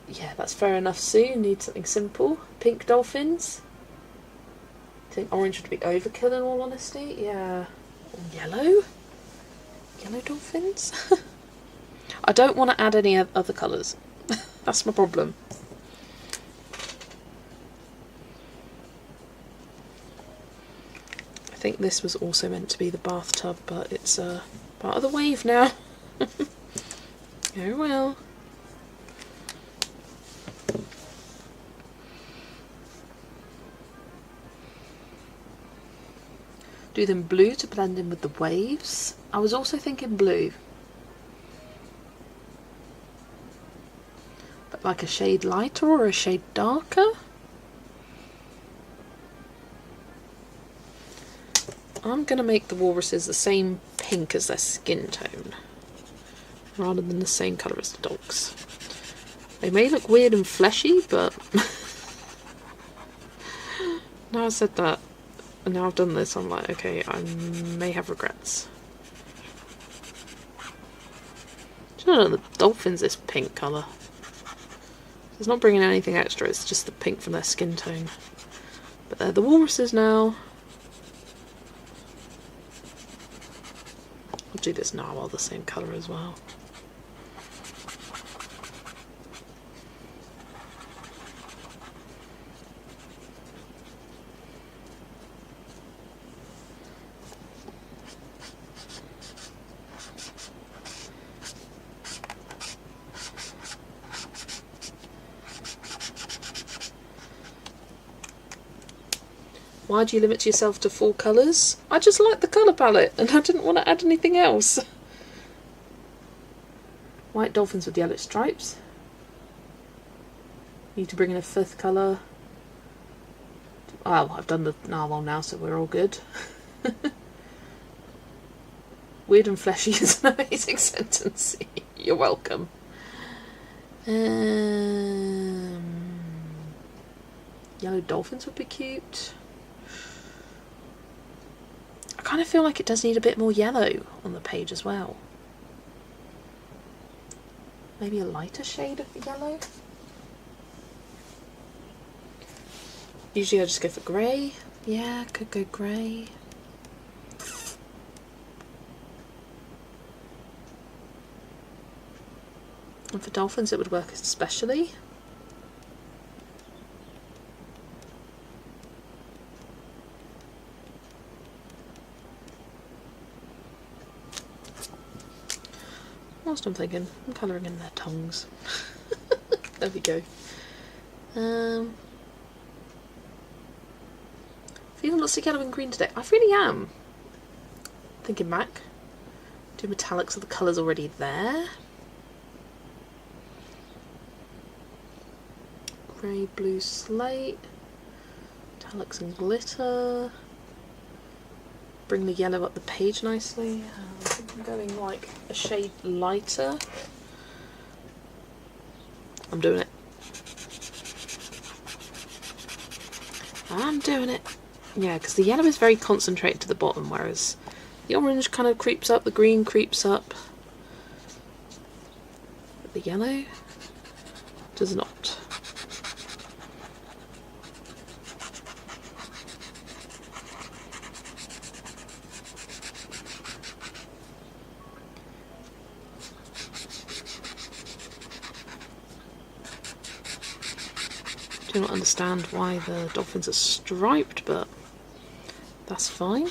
Yeah, that's fair enough, Sue. You need something simple. Pink dolphins. I think orange would be overkill in all honesty. Yeah. Or yellow? Yellow dolphins? I don't want to add any other colours. That's my problem. I think this was also meant to be the bathtub, but it's part of the wave now. Oh well. Do them blue to blend in with the waves. I was also thinking blue. But like a shade lighter or a shade darker? I'm going to make the walruses the same pink as their skin tone, rather than the same colour as the dogs. They may look weird and fleshy, but now I said that, and now I've done this, I'm like, okay, I may have regrets. Do you know the dolphins this pink colour? It's not bringing anything extra, it's just the pink from their skin tone. But they're the walruses now. I'll do this narwhal the same colour as well. Why do you limit yourself to 4 colours? I just like the colour palette and I didn't want to add anything else. White dolphins with yellow stripes. Need to bring in a 5th colour. Oh, I've done the narwhal now, so we're all good. Weird and fleshy is an amazing sentence. You're welcome. Yellow dolphins would be cute. I kind of feel like it does need a bit more yellow on the page as well. Maybe a lighter shade of yellow. Usually I just go for grey. Yeah, could go grey. And for dolphins it would work especially. Whilst I'm thinking, I'm colouring in their tongues. There we go. Feeling lots of yellow and green today. I really am. Thinking back Do metallic so the colour's already there. Grey, blue, slate. Metallics and glitter. Bring the yellow up the page nicely. I think I'm going like a shade lighter. I'm doing it. I'm doing it. Yeah, because the yellow is very concentrated to the bottom, whereas the orange kind of creeps up, the green creeps up. But the yellow does not. I do not understand why the dolphins are striped, but that's fine.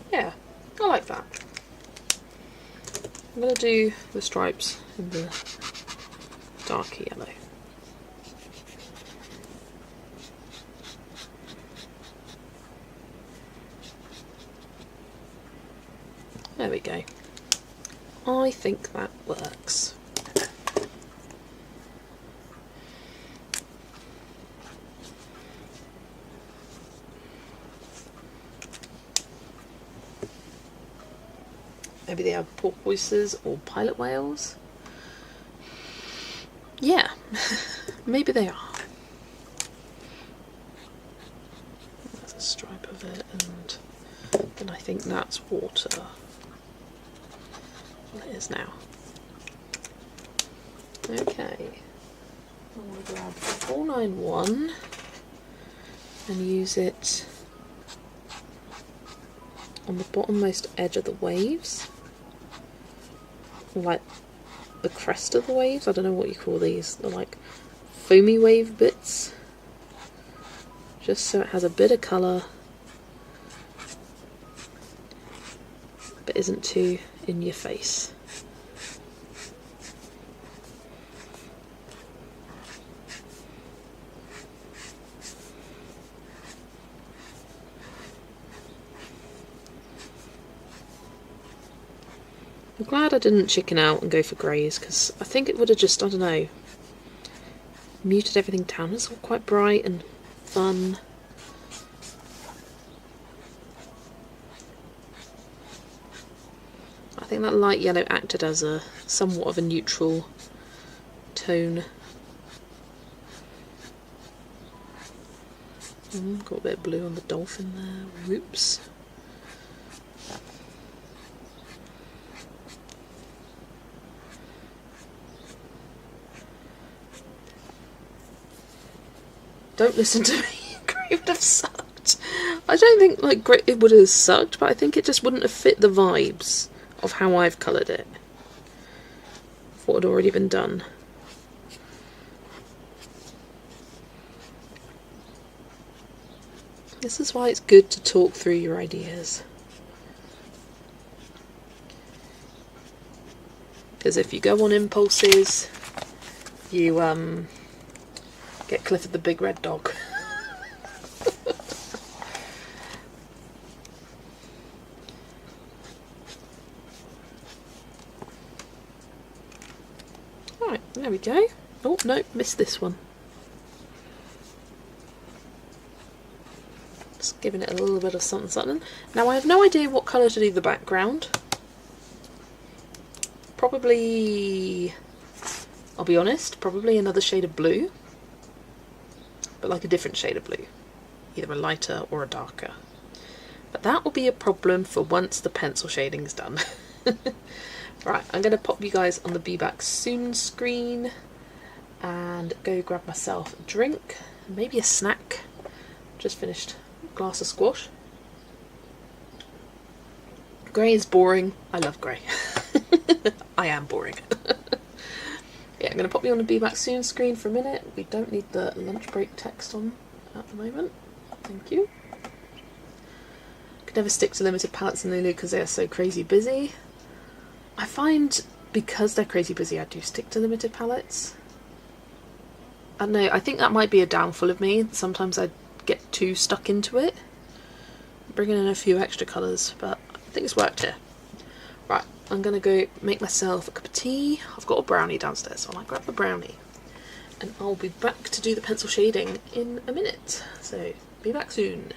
Yeah, I like that. I'm going to do the stripes in the darker yellow. There we go. I think that works. Maybe they are porpoises or pilot whales. Yeah, maybe they are. There's a stripe of it, and then I think that's water. Well, it is now. Okay. I'm going to grab 491 and use it on the bottommost edge of the waves. Like the crest of the waves. I don't know what you call these. They're like foamy wave bits. Just so it has a bit of colour, but isn't too in your face. I'm glad I didn't chicken out and go for greys, because I think it would have just, I don't know, muted everything down. It's all quite bright and fun. I think that light yellow acted as a somewhat of a neutral tone. Got a bit of blue on the dolphin there. Whoops. Don't listen to me. Grey would have sucked. I don't think like grey it would have sucked, but I think it just wouldn't have fit the vibes of how I've coloured it. What had already been done. This is why it's good to talk through your ideas. Because if you go on impulses, you get Clifford the Big Red Dog. Right, there we go. Oh no, missed this one. Just giving it a little bit of something something. Now I have no idea what colour to do the background. Probably, I'll be honest, probably another shade of blue. But like a different shade of blue. Either a lighter or a darker. But that will be a problem for once the pencil shading is done. Right, I'm going to pop you guys on the Be Back Soon screen and go grab myself a drink, maybe a snack. Just finished a glass of squash. Grey is boring. I love grey. I am boring. Yeah, I'm going to pop you on the Be Back Soon screen for a minute. We don't need the lunch break text on at the moment. Thank you. Could never stick to limited palettes in Lulu because they are so crazy busy. I find because they're crazy busy I do stick to limited palettes. I don't know, I think that might be a downfall of me. Sometimes I get too stuck into it. I'm bringing in a few extra colours, but I think it's worked here. Right, I'm going to go make myself a cup of tea. I've got a brownie downstairs, so I might grab the brownie. And I'll be back to do the pencil shading in a minute. So, be back soon.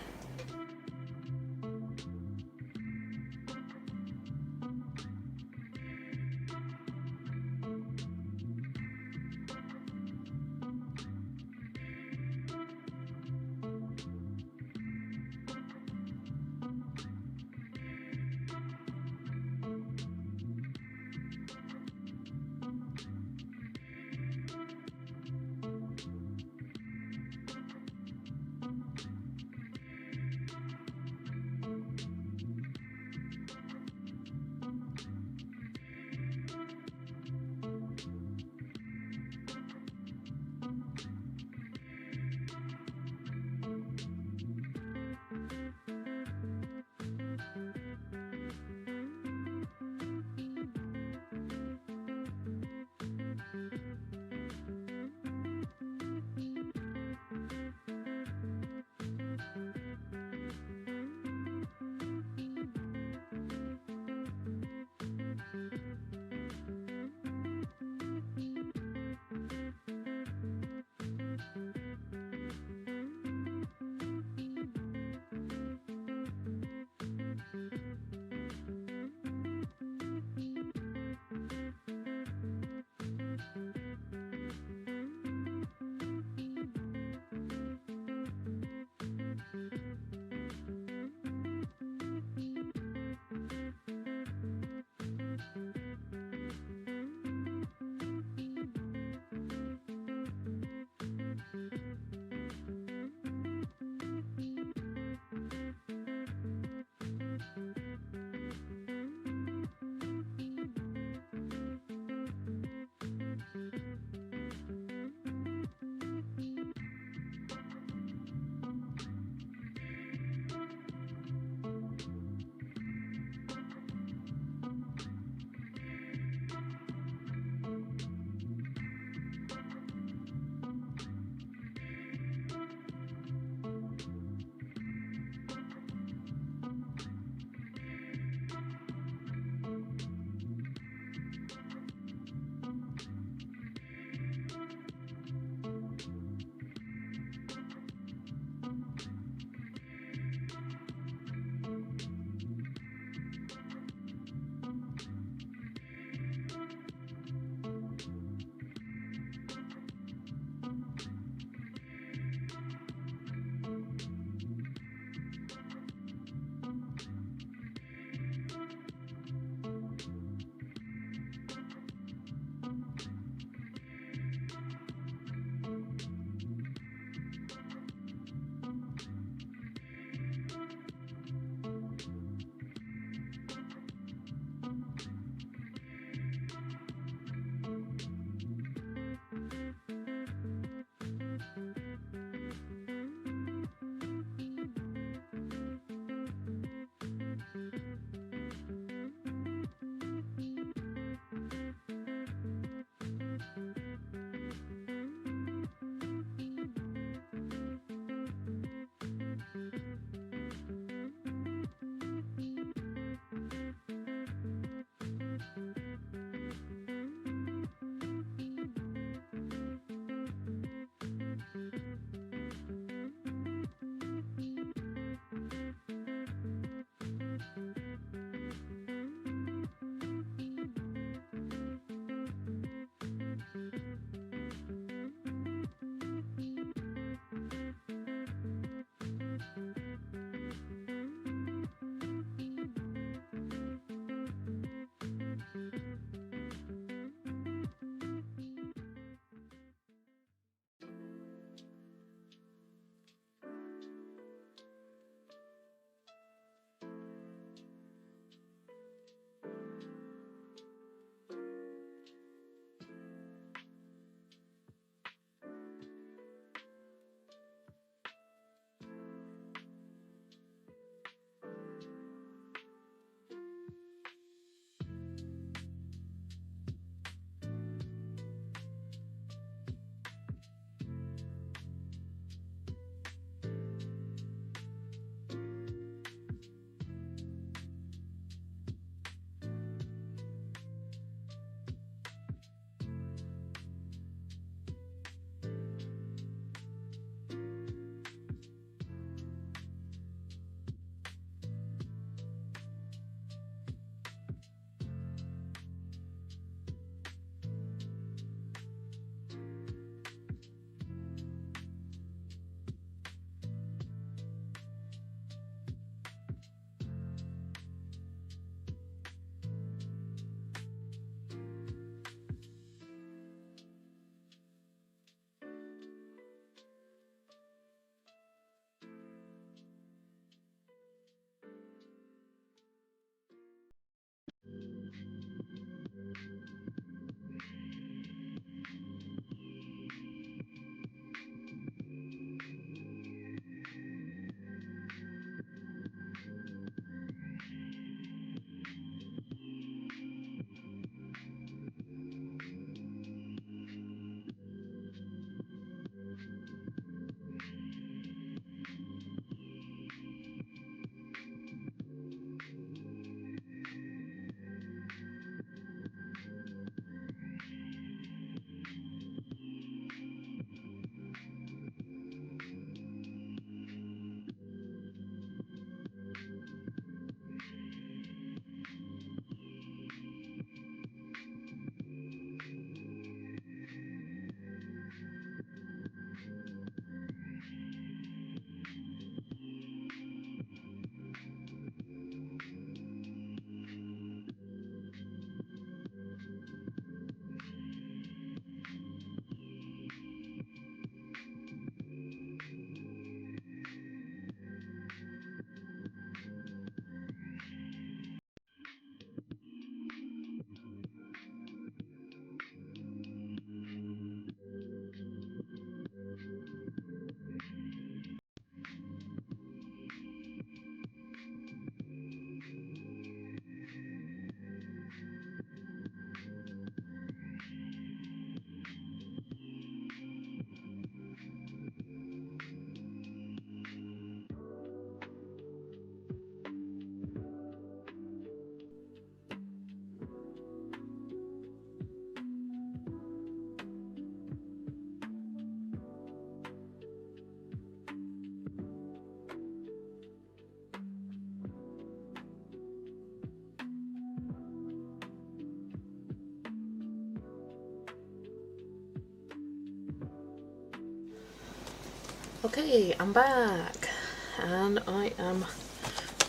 Okay, I'm back, and I am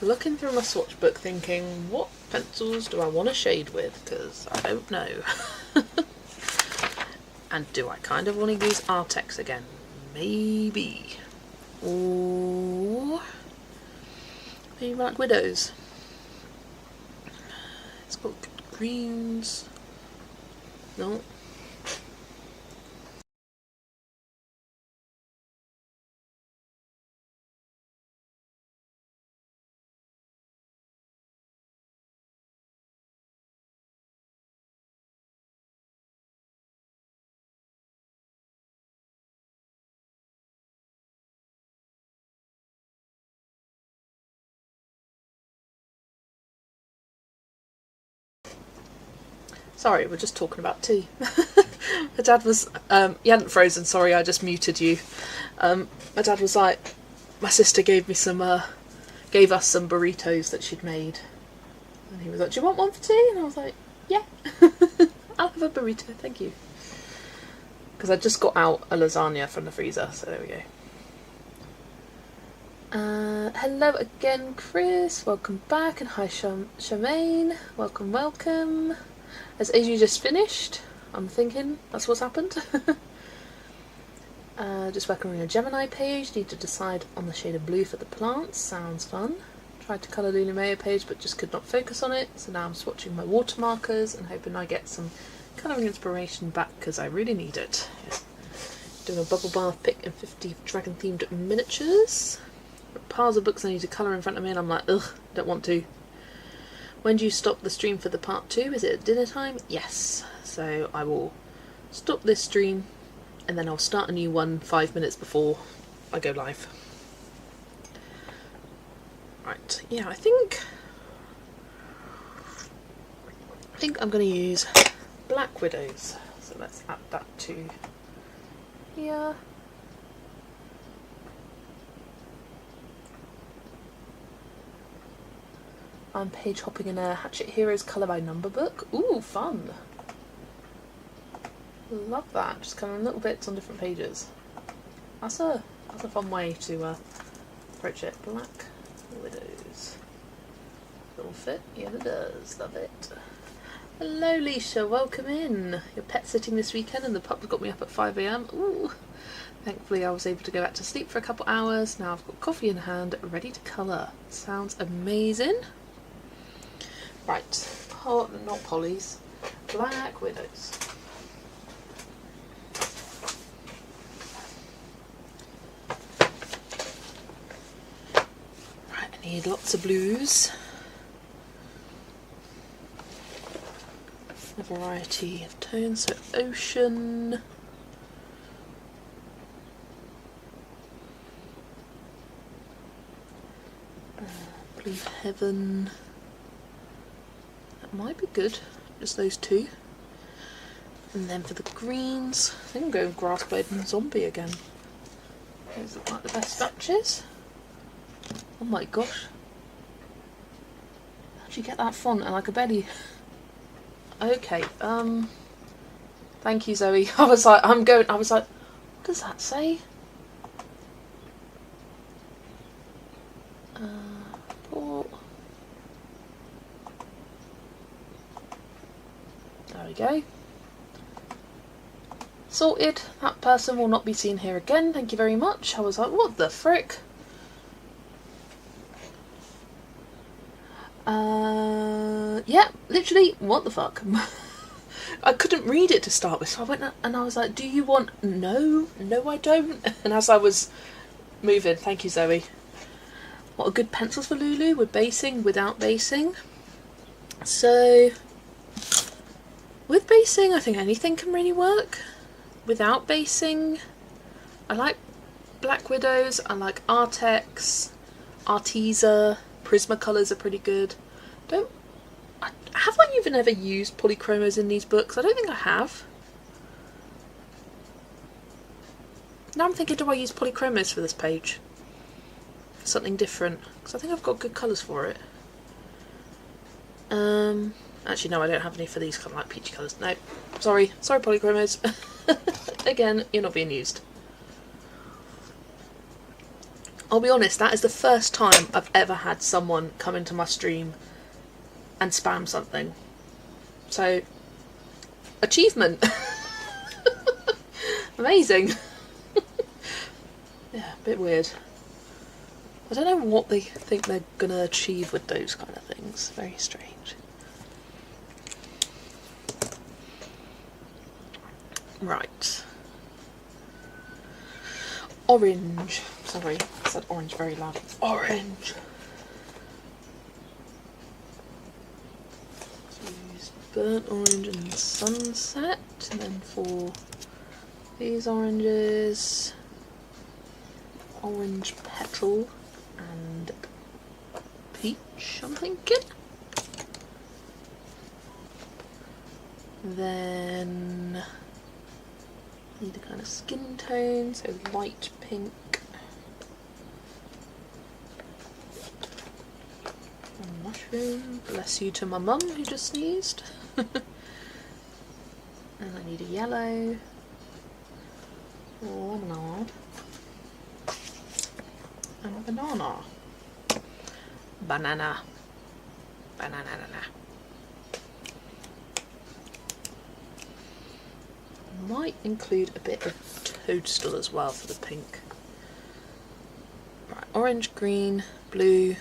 looking through my swatch book thinking, what pencils do I want to shade with, because I don't know. And do I kind of want to use Artex again? Maybe. Or maybe Black Widows. It's got good greens. No. Sorry, we're just talking about tea. My dad was, you hadn't frozen, sorry, I just muted you. My dad was like, my sister gave us some burritos that she'd made. And he was like, do you want one for tea? And I was like, yeah. I'll have a burrito, thank you. Because I just got out a lasagna from the freezer, so there we go. Hello again, Chris. Welcome back, and hi, Charmaine. Welcome, welcome. Has Asia just finished? I'm thinking that's what's happened. Just working on your Gemini page. Need to decide on the shade of blue for the plants. Sounds fun. Tried to colour Lulu Mayo page, but just could not focus on it. So now I'm swatching my watermarkers and hoping I get some colouring inspiration back, because I really need it. Yeah. Doing a bubble bath pick and 50 dragon themed miniatures. Piles of books I need to colour in front of me, and I'm like, ugh, don't want to. When do you stop the stream for the part 2? Is it at dinner time? Yes. So I will stop this stream and then I'll start a new one 5 minutes before I go live. Right, yeah, I think I'm going to use Black Widows. So let's add that to here. I'm page hopping in a Hatchet Heroes colour by number book. Ooh, fun! Love that. Just colouring little bits on different pages. That's a fun way to approach it. Black Widows. It'll fit. Yeah, it does. Love it. Hello, Leisha. Welcome in. Your pet sitting this weekend, and the pup got me up at 5 AM. Ooh. Thankfully, I was able to go back to sleep for a couple hours. Now I've got coffee in hand, ready to colour. Sounds amazing. Right, not Polly's, Black Widows. Right, I need lots of blues. A variety of tones, so ocean. Blue heaven. Might be good, just those two. And then for the greens, I think I'm going Grassblade and Zombie again. Those look like the best batches. Oh my gosh. How'd you get that font? And I could barely... Okay, thank you, Zoe. I was like, what does that say? Port. There we go. Sorted. That person will not be seen here again. Thank you very much. I was like, what the frick? Yeah, literally, what the fuck? I couldn't read it to start with, so I went and I was like, do you want... No, I don't. And as I was moving, thank you, Zoe. What are good pencils for Lulu? With basing, without basing. So... with basing, I think anything can really work. Without basing, I like Black Widows, I like Artex, Arteza, Prismacolors are pretty good. Have I even ever used polychromos in these books? I don't think I have. Now I'm thinking, do I use polychromos for this page? For something different? Because I think I've got good colours for it. Actually, no, I don't have any for these kind of like peachy colours. No, sorry polychromos. Again, you're not being used. I'll be honest, that is the first time I've ever had someone come into my stream and spam something. So, achievement. Amazing. Yeah, a bit weird. I don't know what they think they're gonna achieve with those kind of things. Very strange. Right. Orange. Sorry, I said orange very loud. Orange. So use burnt orange and sunset. And then for these oranges, orange petal and peach, I'm thinking. Then need a kind of skin tone, so light pink. And mushroom. Bless you to my mum who just sneezed. And I need a yellow. Lemonade. And a banana. Banana. Banana. Might include a bit of toadstool as well for the pink. Right, orange, green, blue,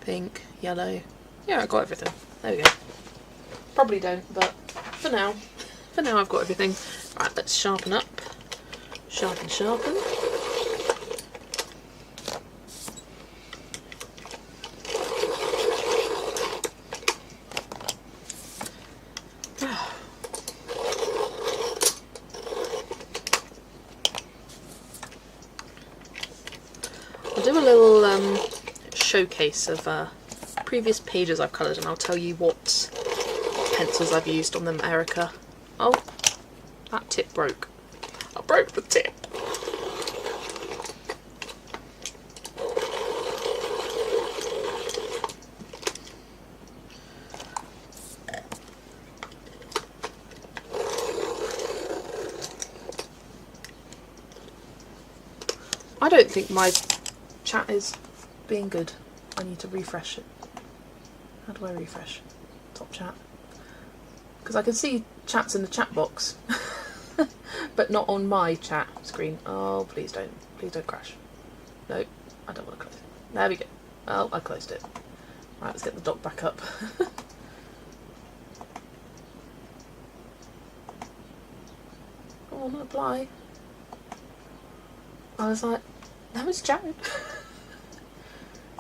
pink, yellow. Yeah, I got everything. There we go. Probably don't, but for now I've got everything. Right, let's sharpen up. Sharpen. I'll do a little showcase of previous pages I've coloured, and I'll tell you what pencils I've used on them, Erica. Oh, that tip broke. I broke the tip. I don't think my chat is being good. I need to refresh it. How do I refresh? Top chat. Because I can see chats in the chat box, but not on my chat screen. Oh, please don't crash. No, I don't want to close it. There we go. Oh, I closed it. Right, let's get the dock back up. Come on, apply. I was like, that was Jared.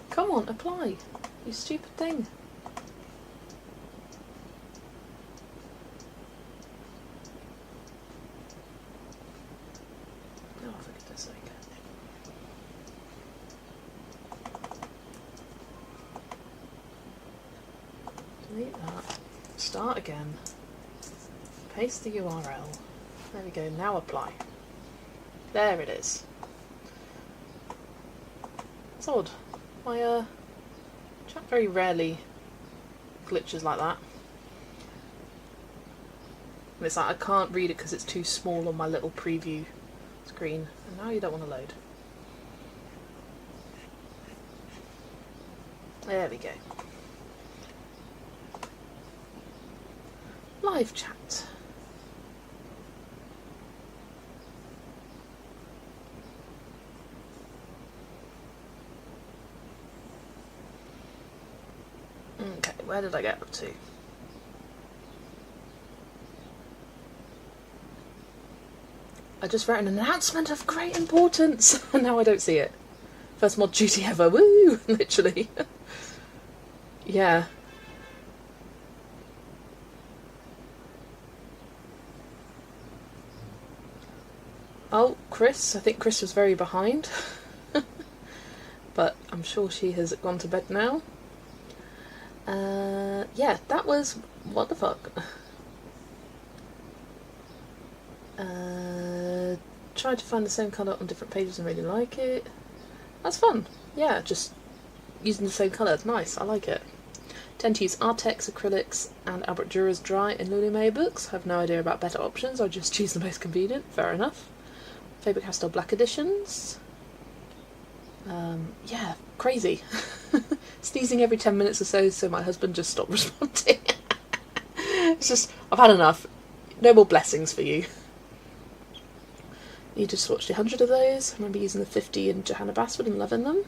Come on, apply. You stupid thing. Oh, for goodness sake. Delete that. Start again. Paste the URL. There we go, now apply. There it is. It's odd. My chat very rarely glitches like that. And it's like I can't read it because it's too small on my little preview screen. And now you don't want to load. There we go. Live chat. Okay, where did I get up to? I just wrote an announcement of great importance and now I don't see it. First mod duty ever, woo! Literally. Yeah. Oh, Chris. I think Chris was very behind. But I'm sure she has gone to bed now. Yeah, that was... what the fuck? Tried to find the same colour on different pages and really like it. That's fun. Yeah, just using the same colour. Nice, I like it. Tend to use Artex, acrylics and Albert Dürer's dry and Lulu Mayo books. Have no idea about better options. I just choose the most convenient. Fair enough. Faber-Castell Black Editions. Yeah, crazy. Sneezing every 10 minutes or so, so my husband just stopped responding. It's just, I've had enough. No more blessings for you. You just watched 100 of those. I remember using the 50 in Johanna Basford and loving them.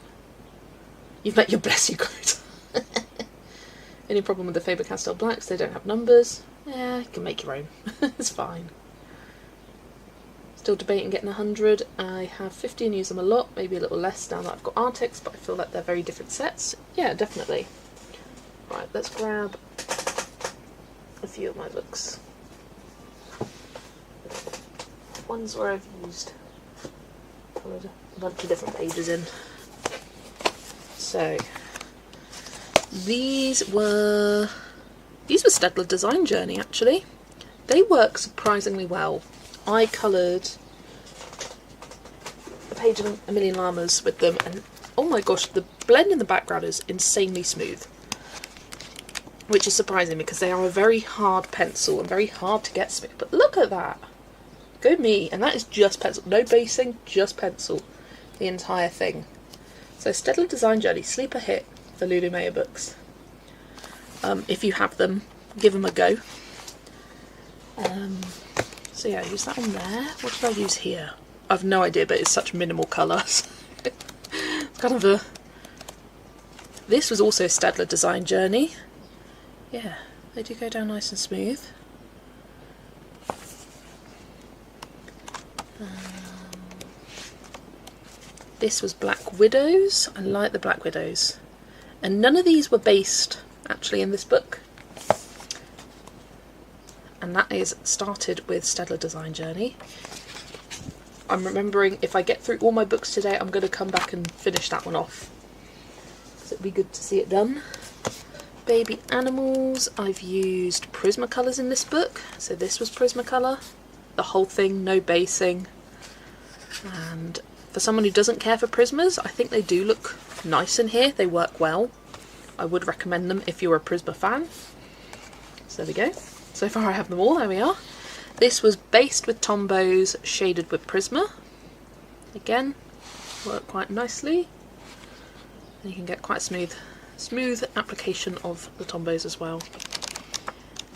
You've met your bless you quote. Any problem with the Faber-Castell Blacks? They don't have numbers. Yeah, you can make your own. It's fine. Still debating getting 100. I have 50 and use them a lot, maybe a little less now that I've got Artex, but I feel like they're very different sets. Yeah, definitely. Right, let's grab a few of my books. Ones where I've used a bunch of different pages in. So these were Staedtler Design Journey actually. They work surprisingly well. I coloured a page of A Million Llamas with them, and oh my gosh, the blend in the background is insanely smooth, which is surprising because they are a very hard pencil and very hard to get smooth. But look at that. Go me, and that is just pencil. No basing, just pencil. The entire thing. So Staedtler Design Journey, sleeper hit for Lulu Mayo books. If you have them, give them a go. So yeah, I use that on there. What did I use here? I've no idea, but it's such minimal colours. It's kind of a... This was also Staedtler Design Journey. Yeah, they do go down nice and smooth. This was Black Widows. I like the Black Widows. And none of these were based actually in this book. And that is started with Staedtler Design Journey. I'm remembering if I get through all my books today, I'm going to come back and finish that one off. So it'd be good to see it done. Baby Animals. I've used Prismacolors in this book. So this was Prismacolor. The whole thing, no basing. And for someone who doesn't care for Prismas, I think they do look nice in here. They work well. I would recommend them if you're a Prisma fan. So there we go. So far I have them all, there we are. This was based with Tombows, shaded with Prisma. Again, work quite nicely. And you can get quite smooth application of the Tombows as well.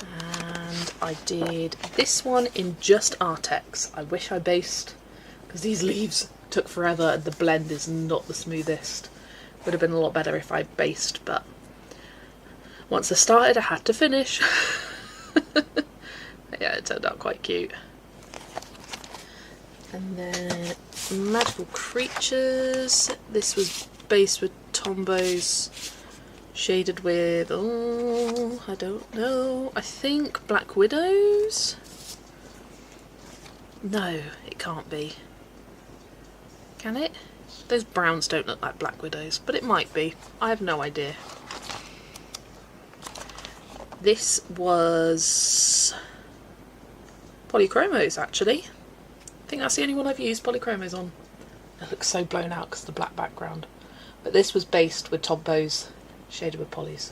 And I did this one in just Artex. I wish I based, because these leaves took forever and the blend is not the smoothest. Would have been a lot better if I based, but once I started I had to finish. Yeah, it turned out quite cute. And then Magical Creatures. This was based with Tombows, shaded with, oh, I don't know, I think Black Widows? No, it can't be. Can it? Those browns don't look like Black Widows, but it might be. I have no idea. This was Polychromos, actually. I think that's the only one I've used Polychromos on. It looks so blown out because of the black background. But this was based with Tombows, shaded with Polys.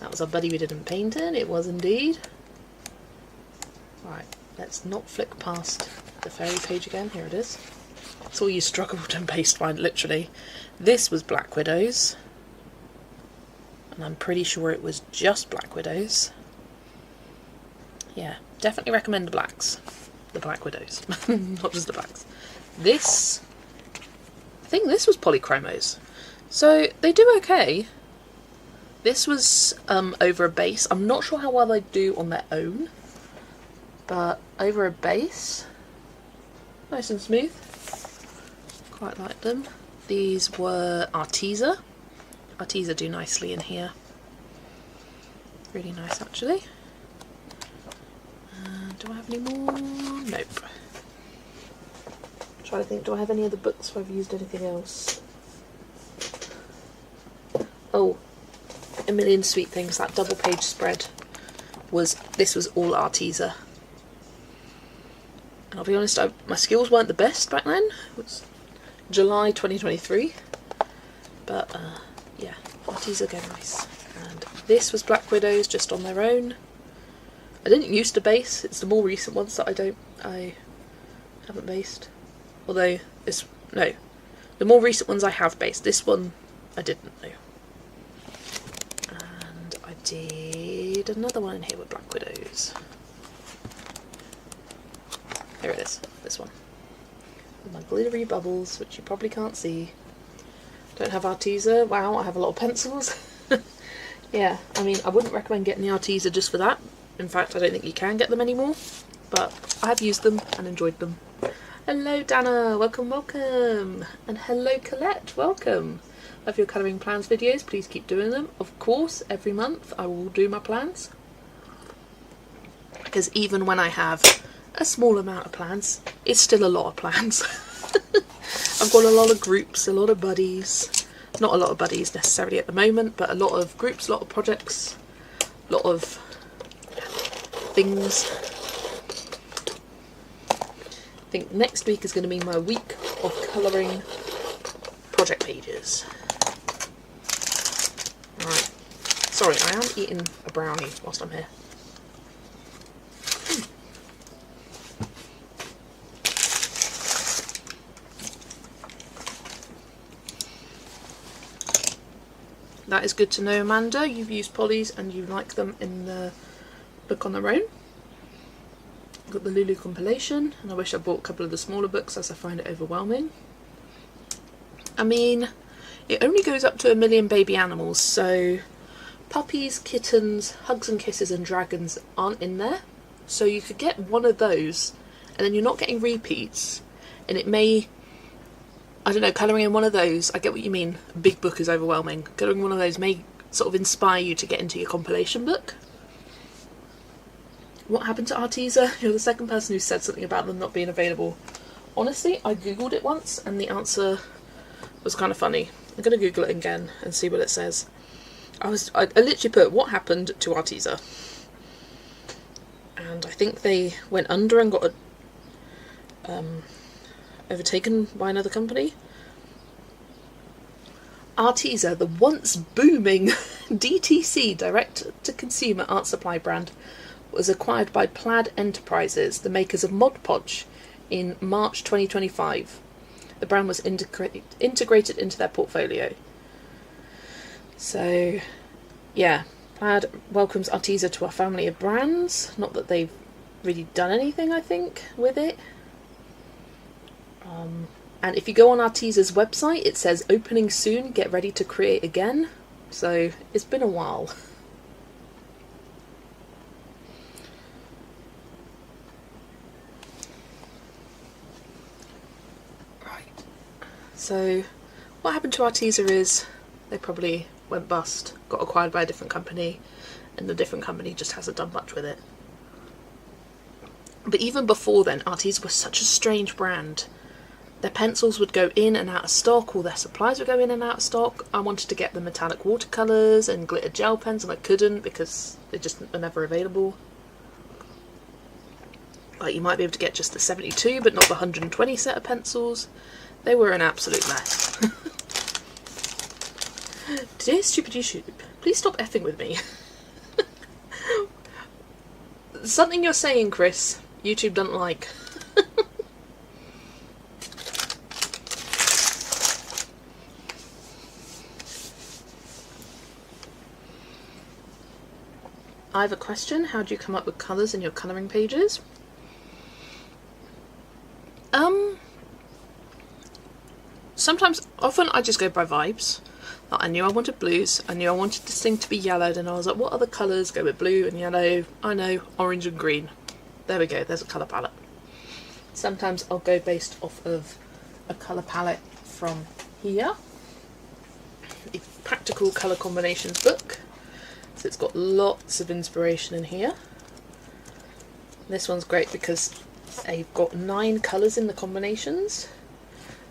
That was our buddy we didn't paint in, it was indeed. Right, let's not flick past the fairy page again, here it is. It's all you struggled and paste find, literally. This was Black Widows. And I'm pretty sure it was just Black Widows. Yeah, definitely recommend the blacks. The Black Widows, not just the blacks. This, I think this was Polychromos. So they do okay. This was over a base. I'm not sure how well they do on their own, but over a base, nice and smooth. Quite like them. These were Arteza. Arteza do nicely in here. Really nice, actually. Do I have any more? Nope. I'm trying to think, do I have any other books where I've used anything else? Oh, A Million Sweet Things, that double page spread this was all Arteza. And I'll be honest, my skills weren't the best back then. It was July 2023. But yeah, Arteza go nice. And this was Black Widows just on their own. I didn't used to base, it's the more recent ones that I haven't based. Although, The more recent ones I have based. This one I didn't know. And I did another one in here with Black Widows. Here it is, this one. With my glittery bubbles, which you probably can't see. Don't have Arteza. Wow, I have a lot of pencils. Yeah, I mean, I wouldn't recommend getting the Arteza just for that. In fact, I don't think you can get them anymore. But I have used them and enjoyed them. Hello Dana, welcome, welcome. And hello Colette, welcome. Love your colouring plans videos, please keep doing them. Of course, every month I will do my plans. Because even when I have a small amount of plans, it's still a lot of plans. I've got a lot of groups, a lot of buddies. Not a lot of buddies necessarily at the moment, but a lot of groups, a lot of projects, a lot of things. I think next week is going to be my week of colouring project pages. Right. Sorry, I am eating a brownie whilst I'm here. That is good to know, Amanda. You've used polys and you like them in the book on their own. I've got the Lulu compilation, and I wish I bought a couple of the smaller books as I find it overwhelming. I mean, it only goes up to 1 million baby animals, so puppies, kittens, hugs and kisses and dragons aren't in there. So you could get one of those, and then you're not getting repeats, and it may... I don't know, colouring in one of those, I get what you mean, a big book is overwhelming. Colouring one of those may sort of inspire you to get into your compilation book. What happened to Arteza? You're the second person who said something about them not being available. Honestly, I googled it once and the answer was kind of funny. I'm going to Google it again and see what it says. I literally put, what happened to Arteza? And I think they went under and got overtaken by another company. Arteza, the once booming DTC, direct-to-consumer art supply brand, was acquired by Plaid Enterprises, the makers of Mod Podge, in March 2025. The brand was integrated into their portfolio. So, yeah, Plaid welcomes Arteza to our family of brands. Not that they've really done anything, I think, with it. And if you go on Arteza's website, it says opening soon, get ready to create again. So it's been a while. Right. So what happened to Arteza is they probably went bust, got acquired by a different company, and the different company just hasn't done much with it. But even before then, Arteza was such a strange brand. Their pencils would go in and out of stock, all their supplies would go in and out of stock. I wanted to get the metallic watercolours and glitter gel pens and I couldn't because they just were never available. Like, you might be able to get just the 72 but not the 120 set of pencils. They were an absolute mess. Dear Stupid YouTube, please stop effing with me. Something you're saying, Chris, YouTube doesn't like. I have a question. How do you come up with colours in your colouring pages? Often I just go by vibes. Like, I knew I wanted blues, I knew I wanted this thing to be yellowed, and I was like, what other colours go with blue and yellow? I know, orange and green. There we go, there's a colour palette. Sometimes I'll go based off of a colour palette from here. The Practical Colour Combinations book. So it's got lots of inspiration in here. This one's great because they've got 9 colours in the combinations.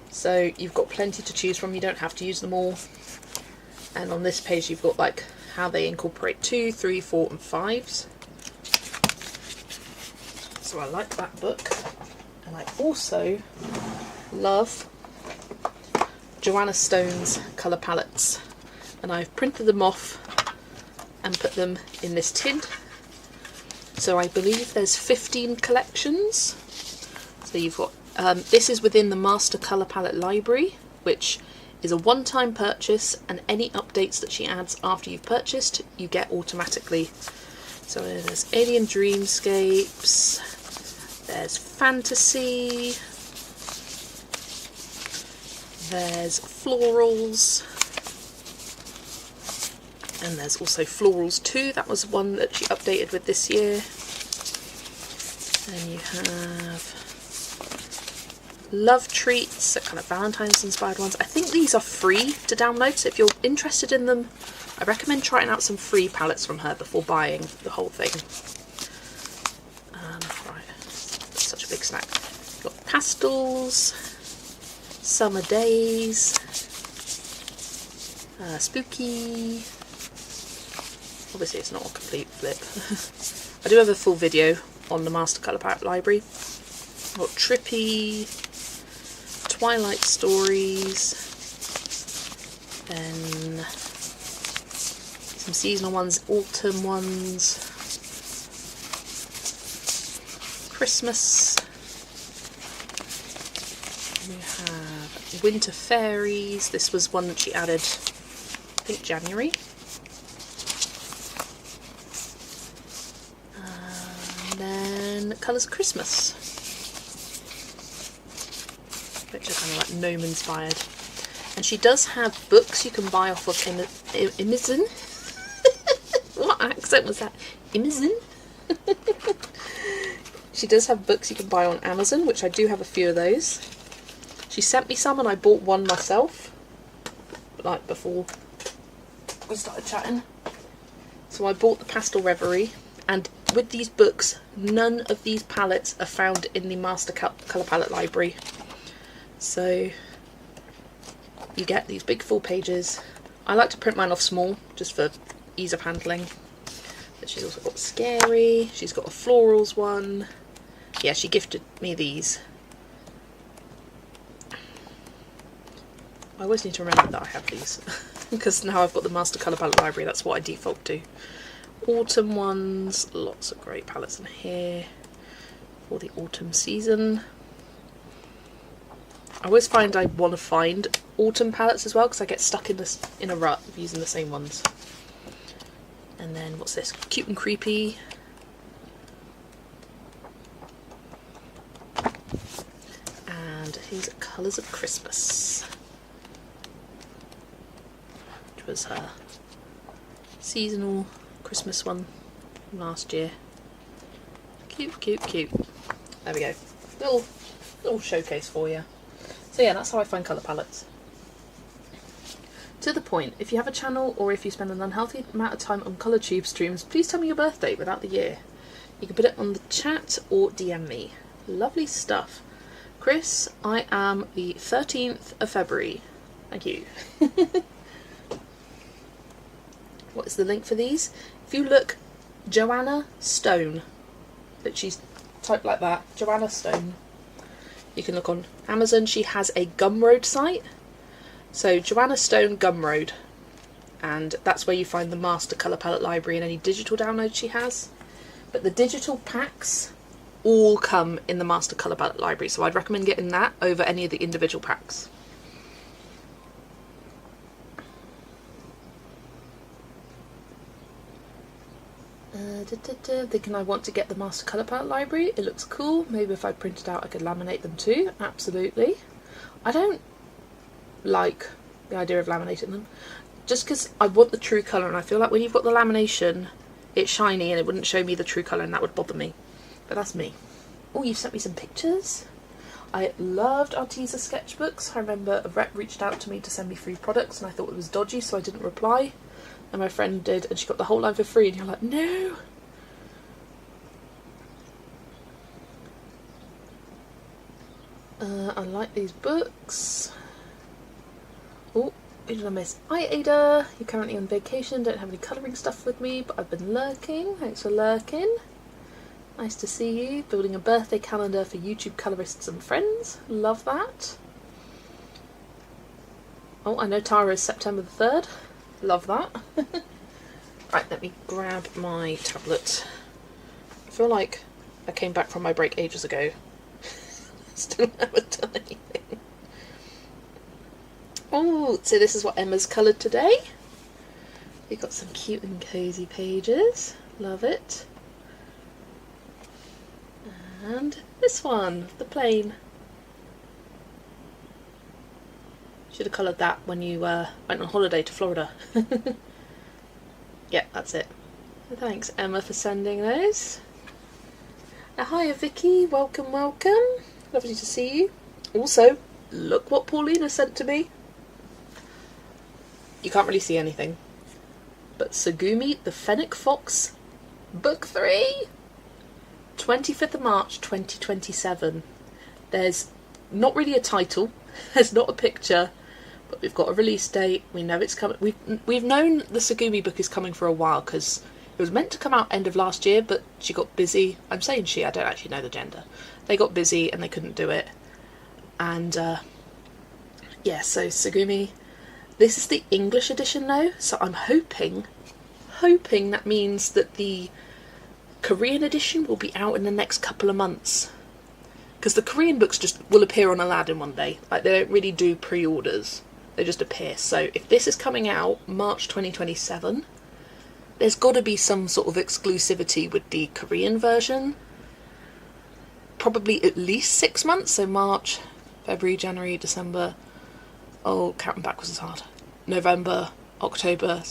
So you've got plenty to choose from, you don't have to use them all. And on this page you've got like how they incorporate 2, 3, 4 and 5s. So I like that book. And I also love Joanna Stone's colour palettes. And I've printed them off and put them in this tin. So I believe there's 15 collections. So you've got, this is within the Master Colour Palette Library, which is a one-time purchase, and any updates that she adds after you've purchased, you get automatically. So there's Alien Dreamscapes, there's Fantasy, there's Florals, and there's also Florals 2, that was one that she updated with this year. And you have Love Treats, so kind of Valentine's inspired ones. I think these are free to download, so if you're interested in them, I recommend trying out some free palettes from her before buying the whole thing. Right, such a big snack. You've got Pastels, Summer Days, Spooky. Obviously it's not a complete flip. I do have a full video on the Master Colour Palette library. I've got Trippy, Twilight Stories, then some seasonal ones, autumn ones, Christmas. We have Winter Fairies. This was one that she added, I think, January. And then Colours of Christmas, which are kind of like gnome inspired. And she does have books you can buy off of Amazon. What accent was that? Amazon? She does have books you can buy on Amazon, which I do have a few of those. She sent me some and I bought one myself, like before we started chatting. So I bought the Pastel Reverie, and with these books, none of these palettes are found in the Master Colour Palette library. So you get these big full pages. I like to print mine off small, just for ease of handling. But she's also got Scary, she's got a Florals one. Yeah, she gifted me these. I always need to remember that I have these, because now I've got the Master Colour Palette library, that's what I default to. Autumn ones, lots of great palettes in here for the autumn season. I always find I want to find autumn palettes as well, because I get stuck in a rut of using the same ones. And then what's this? Cute and Creepy. And here's Colours of Christmas, which was her seasonal Christmas one from last year. Cute, cute, cute. There we go. Little showcase for you. So yeah, that's how I find colour palettes. To the point, if you have a channel or if you spend an unhealthy amount of time on ColourTube streams, please tell me your birthday without the year. You can put it on the chat or DM me. Lovely stuff. Chris, I am the 13th of February. Thank you. What is the link for these? If you look, Joanna Stone, that she's typed like that, Joanna Stone. You can look on Amazon. She has a Gumroad site. So Joanna Stone Gumroad. And that's where you find the Master Colour Palette library and any digital downloads she has. But the digital packs all come in the Master Colour Palette library. So I'd recommend getting that over any of the individual packs. Thinking I want to get the Master Colour Palette library. It looks cool. Maybe if I print it out I could laminate them too. Absolutely. I don't like the idea of laminating them, just because I want the true colour, and I feel like when you've got the lamination it's shiny and it wouldn't show me the true colour, and that would bother me. But that's me. Oh, you've sent me some pictures. I loved Arteza sketchbooks. I remember a rep reached out to me to send me free products and I thought it was dodgy, so I didn't reply. And my friend did, and she got the whole line for free, and you're like, no! I like these books. Oh, who did I miss? Hi Ada! You're currently on vacation, don't have any colouring stuff with me, but I've been lurking. Thanks for lurking. Nice to see you. Building a birthday calendar for YouTube colourists and friends. Love that. Oh, I know Tara is September the 3rd. Love that. Right, let me grab my tablet. I feel like I came back from my break ages ago. Still haven't done anything. Oh, so this is what Emma's coloured today. We've got some cute and cosy pages. Love it. And this one, the plain. Should have coloured that when you went on holiday to Florida. Yeah, that's it. Thanks, Emma, for sending those. Hiya, Vicky. Welcome, welcome. Lovely to see you. Also, look what Paulina sent to me. You can't really see anything. But Tsugumi the Fennec Fox, Book 3, 25th of March 2027. There's not really a title, there's not a picture, but we've got a release date. We know it's coming. We've known the Tsugumi book is coming for a while because it was meant to come out end of last year, but she got busy. I'm saying she, I don't actually know the gender. They got busy and they couldn't do it. And yeah, so Tsugumi. This is the English edition though, so I'm hoping that means that the Korean edition will be out in the next couple of months. Because the Korean books just will appear on Aladdin one day. Like, they don't really do pre-orders. They just appear. So if this is coming out March 2027, there's got to be some sort of exclusivity with the Korean version. Probably at least 6 months, so March, February, January, December. Oh, counting backwards is hard. November, October,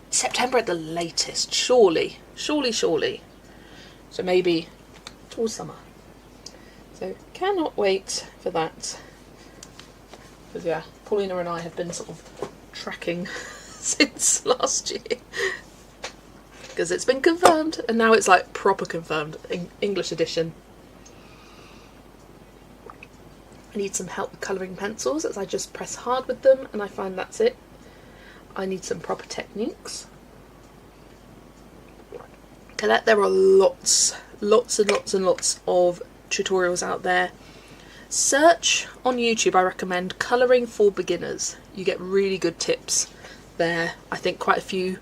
September at the latest. Surely. So maybe towards summer. So cannot wait for that. Because yeah, Paulina and I have been sort of tracking since last year. Because it's been confirmed, and now it's like proper confirmed. English edition. I need some help with colouring pencils as I just press hard with them and I find that's it. I need some proper techniques. Colette, there are lots and lots of tutorials out there. Search on YouTube, I recommend Colouring for Beginners. You get really good tips there. I think quite a few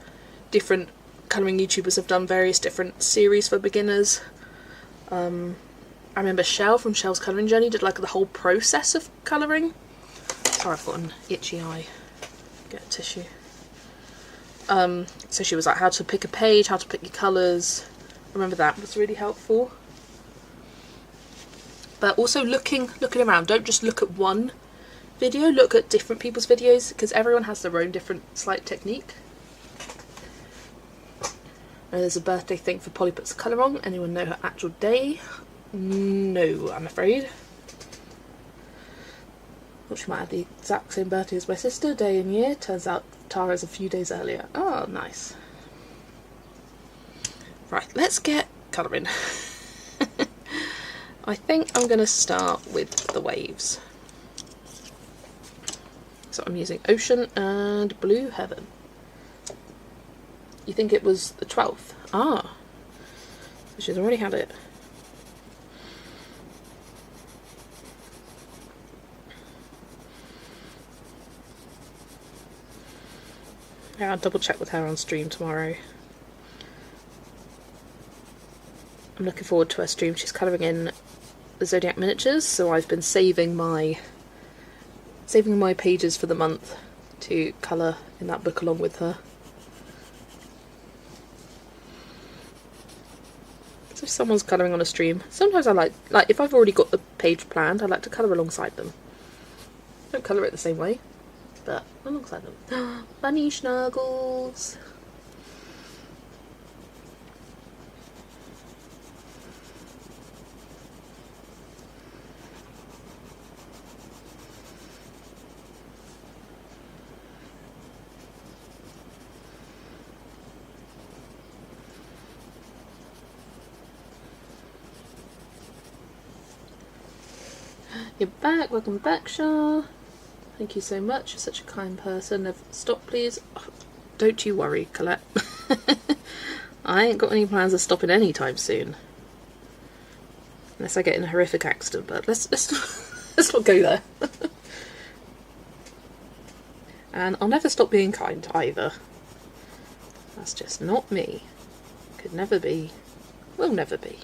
different colouring YouTubers have done various different series for beginners. I remember Shell from Shell's Colouring Journey did like the whole process of colouring. Sorry, I've got an itchy eye. Get a tissue. So she was like how to pick a page, how to pick your colours. I remember that was really helpful. But also looking around. Don't just look at one video. Look at different people's videos because everyone has their own different slight technique. And there's a birthday thing for Polly Puts the Colour On. Anyone know her actual day? No, I'm afraid. Well, she might have the exact same birthday as my sister, day and year. Turns out Tara's a few days earlier. Oh, nice. Right, let's get colouring. I think I'm going to start with the waves. So I'm using Ocean and Blue Heaven. You think it was the 12th? Ah, she's already had it. Yeah, I'll double check with her on stream tomorrow. I'm looking forward to her stream. She's colouring in the Zodiac miniatures, so I've been saving my pages for the month to colour in that book along with her. So if someone's colouring on a stream, sometimes I like if I've already got the page planned, I like to colour alongside them. I don't colour it the same way, but alongside them. Bunny Snuggles! You're back, welcome back, Shah. Thank you so much, you're such a kind person. Never stop, please. Oh, don't you worry, Colette. I ain't got any plans of stopping anytime soon. Unless I get in a horrific accident, but let's let's not go there. And I'll never stop being kind either. That's just not me. Could never be. Will never be.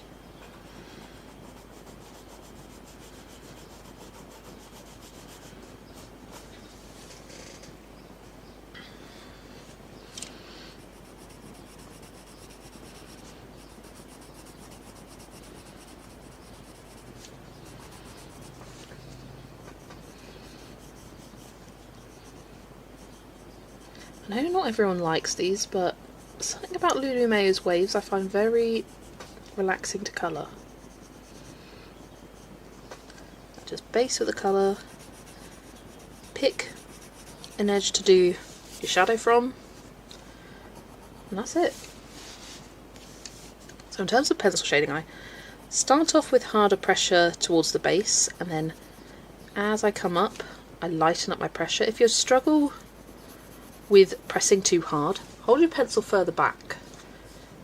I know not everyone likes these, but something about Lulu Mayo's waves I find very relaxing to colour. Just base with the colour, pick an edge to do your shadow from, and that's it. So in terms of pencil shading, I start off with harder pressure towards the base, and then as I come up, I lighten up my pressure. If you struggle with pressing too hard, hold your pencil further back,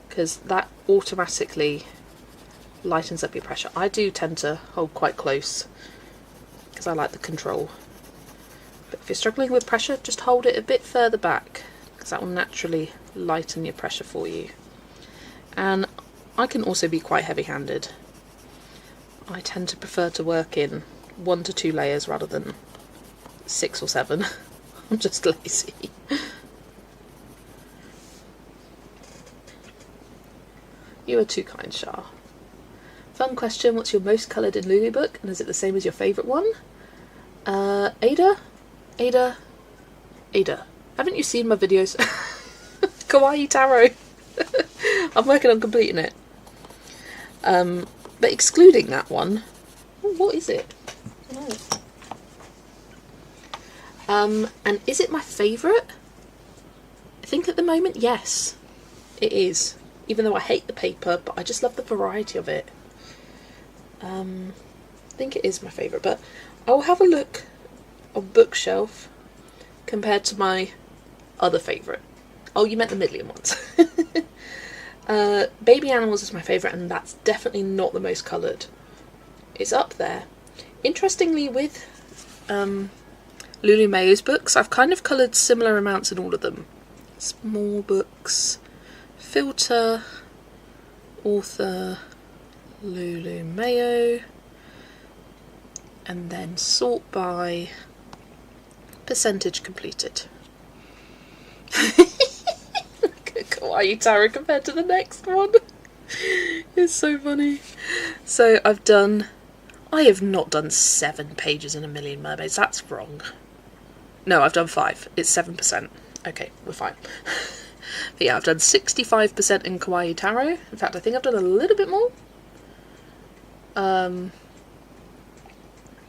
because that automatically lightens up your pressure. I do tend to hold quite close because I like the control. But if you're struggling with pressure, just hold it a bit further back, because that will naturally lighten your pressure for you. And I can also be quite heavy-handed. I tend to prefer to work in 1 to 2 layers rather than 6 or 7. I'm just lazy. You are too kind, Shah. Fun question, what's your most coloured in Lulu book, and is it the same as your favourite one? Ada? Haven't you seen my videos? Kawaii Tarot. I'm working on completing it. But excluding that one, what is it? I don't know. And is it my favourite? I think at the moment, yes, it is. Even though I hate the paper, but I just love the variety of it. I think it is my favourite, but I'll have a look on bookshelf compared to my other favourite. Oh, you meant the middling ones. Baby Animals is my favourite, and that's definitely not the most coloured. It's up there. Interestingly, with Lulu Mayo's books, I've kind of coloured similar amounts in all of them. Small books, filter, author, Lulu Mayo, and then sort by percentage completed. Kawaii Tarot compared to the next one. It's so funny. So I have not done 7 pages in A Million Mermaids. That's wrong. No, I've done 5. It's 7%. Okay, we're fine. But yeah, I've done 65% in Kawaii Tarot. In fact, I think I've done a little bit more. But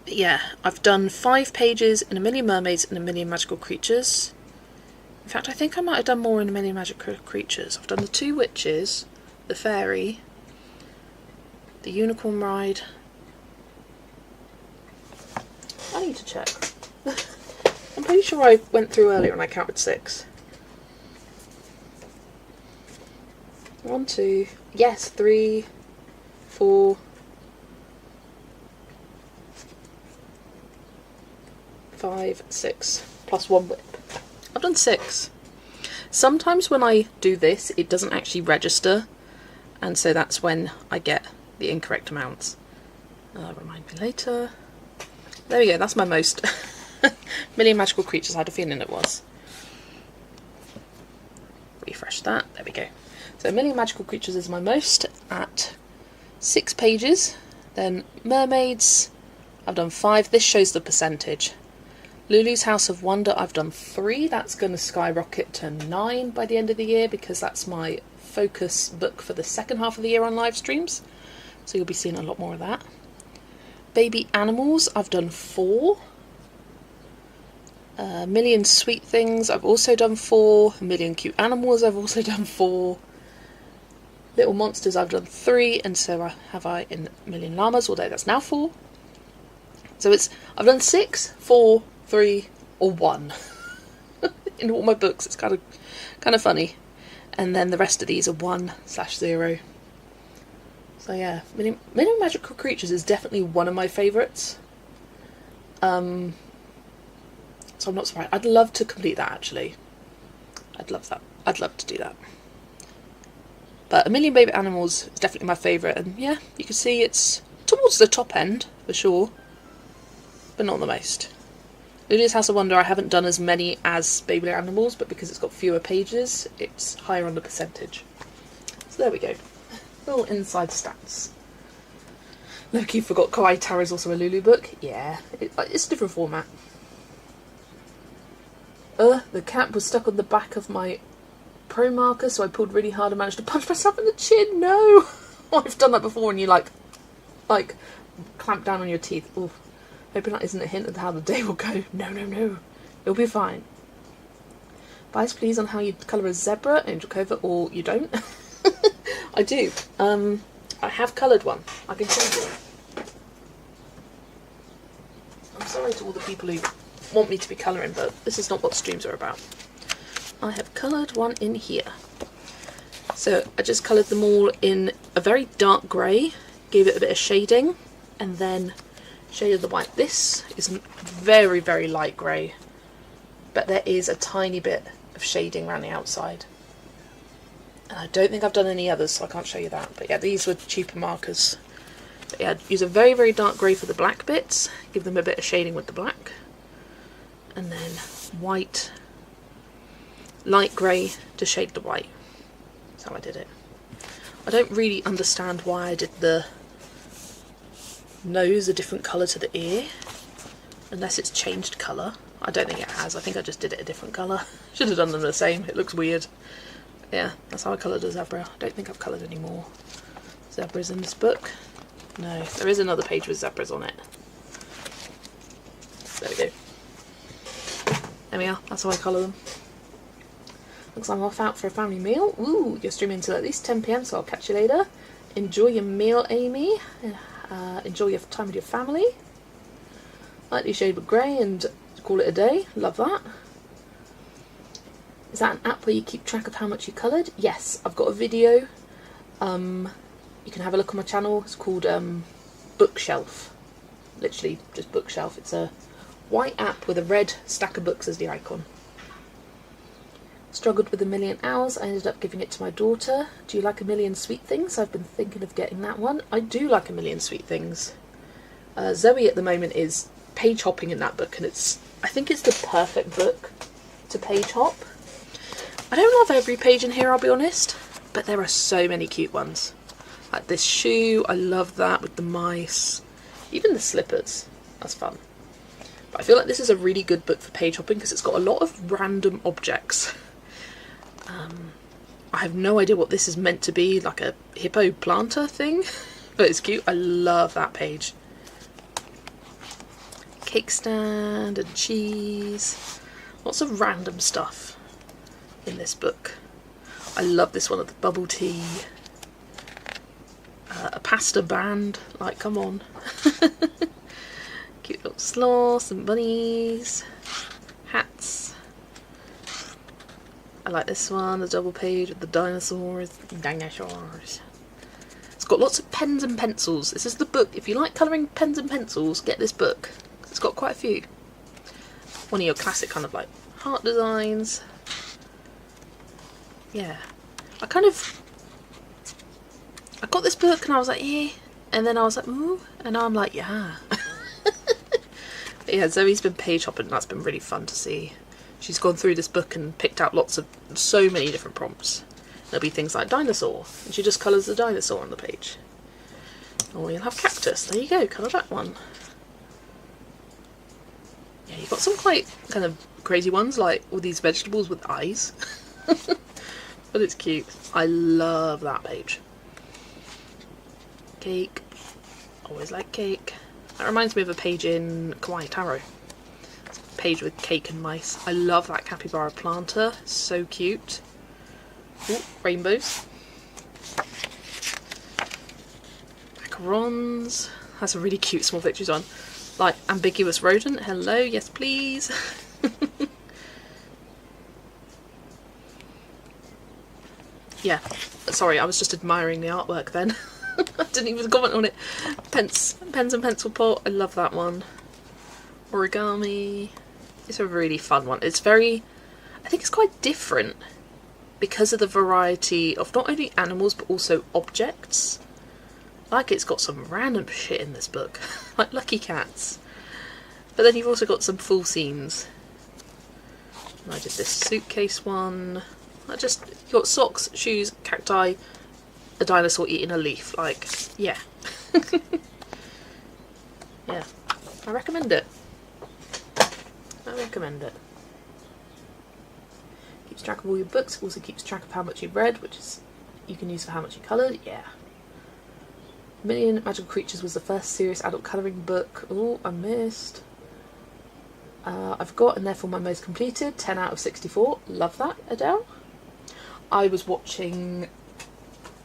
yeah, I've done 5 pages in A Million Mermaids and A Million Magical Creatures. In fact, I think I might have done more in A Million Magical Creatures. I've done the 2 witches, the fairy, the unicorn ride. I need to check. I'm pretty sure I went through earlier and I counted 6. 1, 2, yes, 3, 4, 5, 6, plus 1 whip. I've done 6. Sometimes when I do this, it doesn't actually register, and so that's when I get the incorrect amounts. Remind me later. There we go, that's my most. Million Magical Creatures, I had a feeling it was. Refresh that, there we go. So Million Magical Creatures is my most at 6 pages. Then Mermaids, I've done 5. This shows the percentage. Lulu's House of Wonder, I've done 3. That's going to skyrocket to 9 by the end of the year, because that's my focus book for the second half of the year on live streams. So you'll be seeing a lot more of that. Baby Animals, I've done 4. Million Sweet Things, I've also done 4. A Million Cute Animals, I've also done 4. Little Monsters, I've done 3, and so have I in Million Llamas, although that's now 4. So I've done 6, 4, 3, or 1 in all my books. It's kind of funny. And then the rest of these are 1/0. So yeah, Million Magical Creatures is definitely one of my favourites. So I'm not surprised. I'd love to complete that, actually. I'd love that. I'd love to do that. But A Million Baby Animals is definitely my favourite, and yeah, you can see it's towards the top end for sure, but not the most. Lulu's House of Wonder, I haven't done as many as Baby Animals, but because it's got fewer pages, it's higher on the percentage. So there we go. Little inside stats. Look, you forgot Kawaii Tarot is also a Lulu book. Yeah, it's a different format. The cap was stuck on the back of my pro marker, so I pulled really hard and managed to punch myself in the chin. No! I've done that before and you like clamp down on your teeth. Ooh. Hoping that isn't a hint of how the day will go. No, no, no. It'll be fine. Advice please on how you colour a zebra, Angel Covert, or you don't. I do. I have coloured one. I can show you. I'm sorry to all the people who want me to be colouring, but this is not what streams are about. I have coloured one in here. So I just coloured them all in a very dark grey, gave it a bit of shading, and then shaded the white. This is very, very light grey, but there is a tiny bit of shading around the outside. And I don't think I've done any others, so I can't show you that. But yeah, these were cheaper markers. But yeah, use a very, very dark grey for the black bits, give them a bit of shading with the black, and then white, light grey to shade the white. That's how I did it. I don't really understand why I did the nose a different colour to the ear, unless it's changed colour. I don't think it has. I think I just did it a different colour. Should have done them the same. It looks weird. Yeah, that's how I coloured a zebra. I don't think I've coloured any more zebras in this book. No, there is another page with zebras on it. There we go. There we are. That's how I colour them. Looks like I'm off out for a family meal. Ooh, you're streaming until at least 10 PM, so I'll catch you later. Enjoy your meal, Amy. Enjoy your time with your family. Lightly shade with grey and call it a day. Love that. Is that an app where you keep track of how much you coloured? Yes, I've got a video. You can have a look on my channel. It's called Bookshelf. Literally just Bookshelf. It's a white app with a red stack of books as the icon. Struggled with 1,000,000 Hours. I ended up giving it to my daughter. Do you like 1,000,000 Sweet Things? I've been thinking of getting that one. I do like 1,000,000 Sweet Things. Zoe at the moment is page hopping in that book, and I think it's the perfect book to page hop. I don't love every page in here, I'll be honest, but there are so many cute ones. Like this shoe, I love that with the mice. Even the slippers, that's fun. But I feel like this is a really good book for page hopping because it's got a lot of random objects. I have no idea what this is meant to be, like a hippo planter thing, but it's cute. I love that page. Cake stand and cheese. Lots of random stuff in this book. I love this one of the bubble tea. A pasta band, like come on. Cute little sloths and bunnies. Hats. I like this one, the double page with the dinosaurs. Dinosaurs. It's got lots of pens and pencils. This is the book. If you like colouring pens and pencils, get this book. It's got quite a few. One of your classic kind of like heart designs. Yeah. I got this book and I was like, yeah. And then I was like, ooh. And now I'm like, yeah. But yeah, Zoe's been page hopping and that's been really fun to see. She's gone through this book and picked out so many different prompts. There'll be things like dinosaur, and she just colours the dinosaur on the page. Or you'll have cactus. There you go, colour that one. Yeah, you've got some quite kind of crazy ones, like all these vegetables with eyes. But it's cute. I love that page. Cake. Always like cake. That reminds me of a page in Kawaii Taro. It's a page with cake and mice. I love that capybara planter. So cute. Ooh, rainbows. Macarons. That's a really cute small pictures on. Like ambiguous rodent. Hello, yes please. Yeah, sorry, I was just admiring the artwork then. I didn't even comment on it. Pens and pencil pot. I love that one. Origami. It's a really fun one. It's very, I think it's quite different because of the variety of not only animals but also objects. Like it's got some random shit in this book, like lucky cats. But then you've also got some full scenes. And I did this suitcase one. You got socks, shoes, cacti, a dinosaur eating a leaf. Like, yeah. Yeah. I recommend it. I recommend it. Keeps track of all your books, also keeps track of how much you've read, which is you can use for how much you coloured. Yeah. Million Magical Creatures was the first serious adult colouring book. Oh, I missed. I've got, and therefore my most completed, 10 out of 64. Love that, Adele. I was watching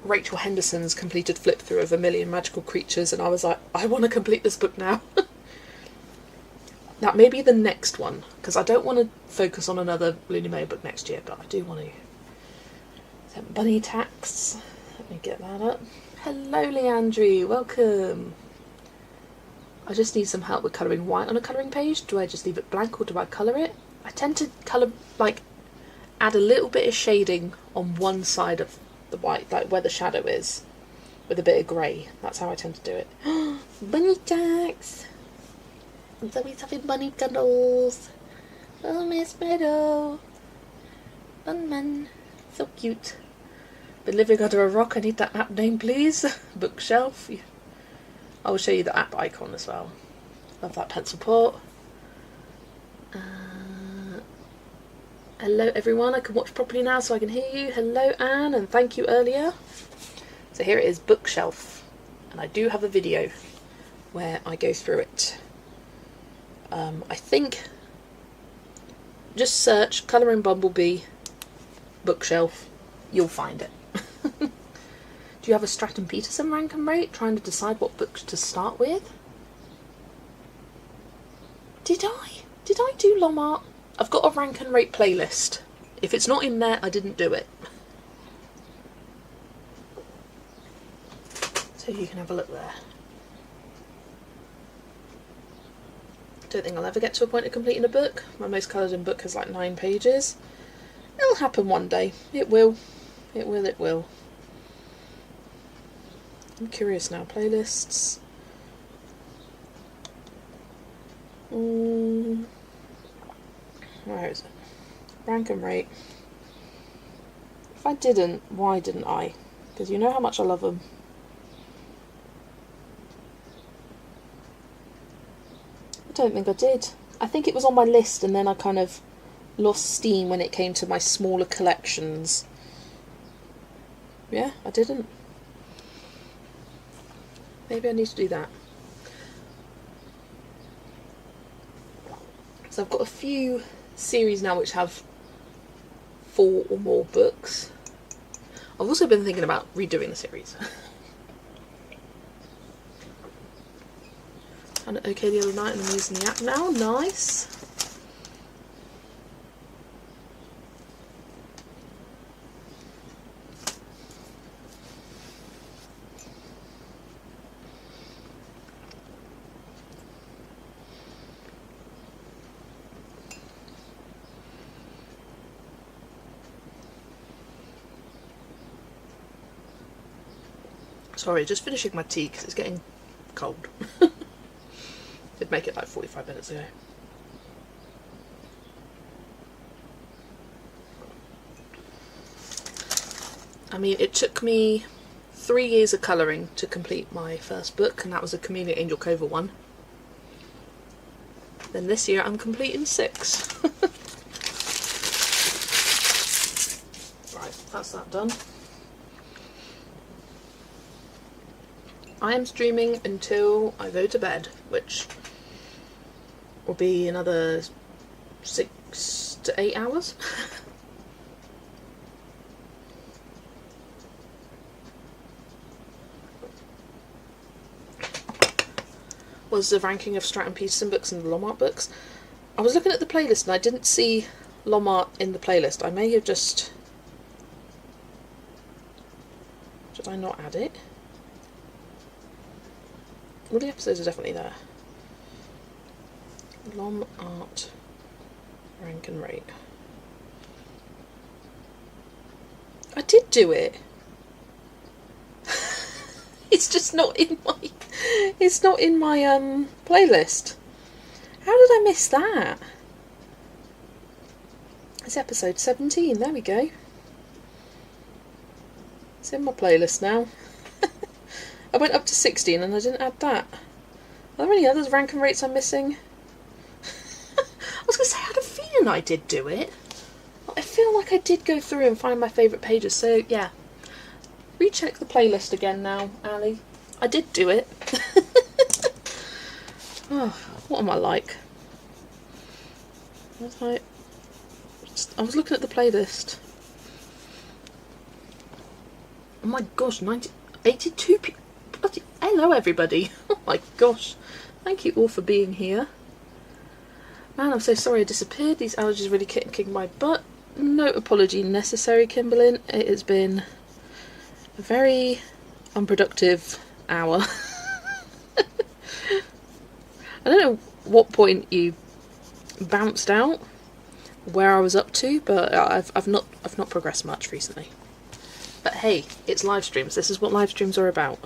Rachel Henderson's completed flip through of A Million Magical Creatures, and I was like, I want to complete this book now. That may be the next one, because I don't want to focus on another Lulu Mayo book next year, but I do want to. Bunny Tax. Let me get that up. Hello, Leandri. Welcome. I just need some help with colouring white on a colouring page. Do I just leave it blank or do I colour it? I tend to colour, like, add a little bit of shading on one side of the white, like where the shadow is, with a bit of grey. That's how I tend to do it. Bunny Tax. And so he's having bunny cuddles. Oh, Miss Meadow. Bunman. So cute. Been living under a rock. I need that app name, please. Bookshelf. I will show you the app icon as well. Love that pencil port. Hello everyone, I can watch properly now so I can hear you. Hello Anne, and thank you earlier. So here it is, Bookshelf. And I do have a video where I go through it. I think just search Colouring Bumblebee Bookshelf, you'll find it. Do you have a Stratton Peterson rank and rate? Trying to decide what books to start with? Did I do Lomart? I've got a rank and rate playlist. If it's not in there, I didn't do it. So you can have a look there. Don't think I'll ever get to a point of completing a book. My most coloured in book has like 9 pages. It'll happen one day. It will. It will, it will. I'm curious now. Playlists. Where is it? Rank and rate. If I didn't, why didn't I? Because you know how much I love them. I don't think I did. I think it was on my list and then I kind of lost steam when it came to my smaller collections. Yeah, I didn't. Maybe I need to do that. So I've got a few series now which have 4 or more books. I've also been thinking about redoing the series. Found it okay the other night and I'm using the app now. Nice. Sorry, just finishing my tea because it's getting cold. Did make it like 45 minutes ago. I mean, it took me 3 years of colouring to complete my first book, and that was a Camellia Angel Cova one. Then this year I'm completing 6. Right, that's that done. I am streaming until I go to bed, which will be another 6 to 8 hours. Was the ranking of Stratton Peterson books and the Lomart books. I was looking at the playlist and I didn't see Lomart in the playlist. I may have just... Did I not add it? All the episodes are definitely there. Lomart rank and rate. I did do it. It's just not in my. It's not in my playlist. How did I miss that? It's episode 17. There we go. It's in my playlist now. I went up to 16 and I didn't add that. Are there any others rank and rates I'm missing? I was going to say, I had a feeling I did do it. I feel like I did go through and find my favourite pages, so yeah. Recheck the playlist again now, Ali. I did do it. Oh, what am I like? I was looking at the playlist. Oh my gosh, 82 people. Bloody hello, everybody. Oh my gosh. Thank you all for being here. Man, I'm so sorry I disappeared. These allergies really kicking my butt. No apology necessary, Kimberlyn. It has been a very unproductive hour. I don't know what point you bounced out, where I was up to, but I've not progressed much recently. But hey, it's live streams. This is what live streams are about.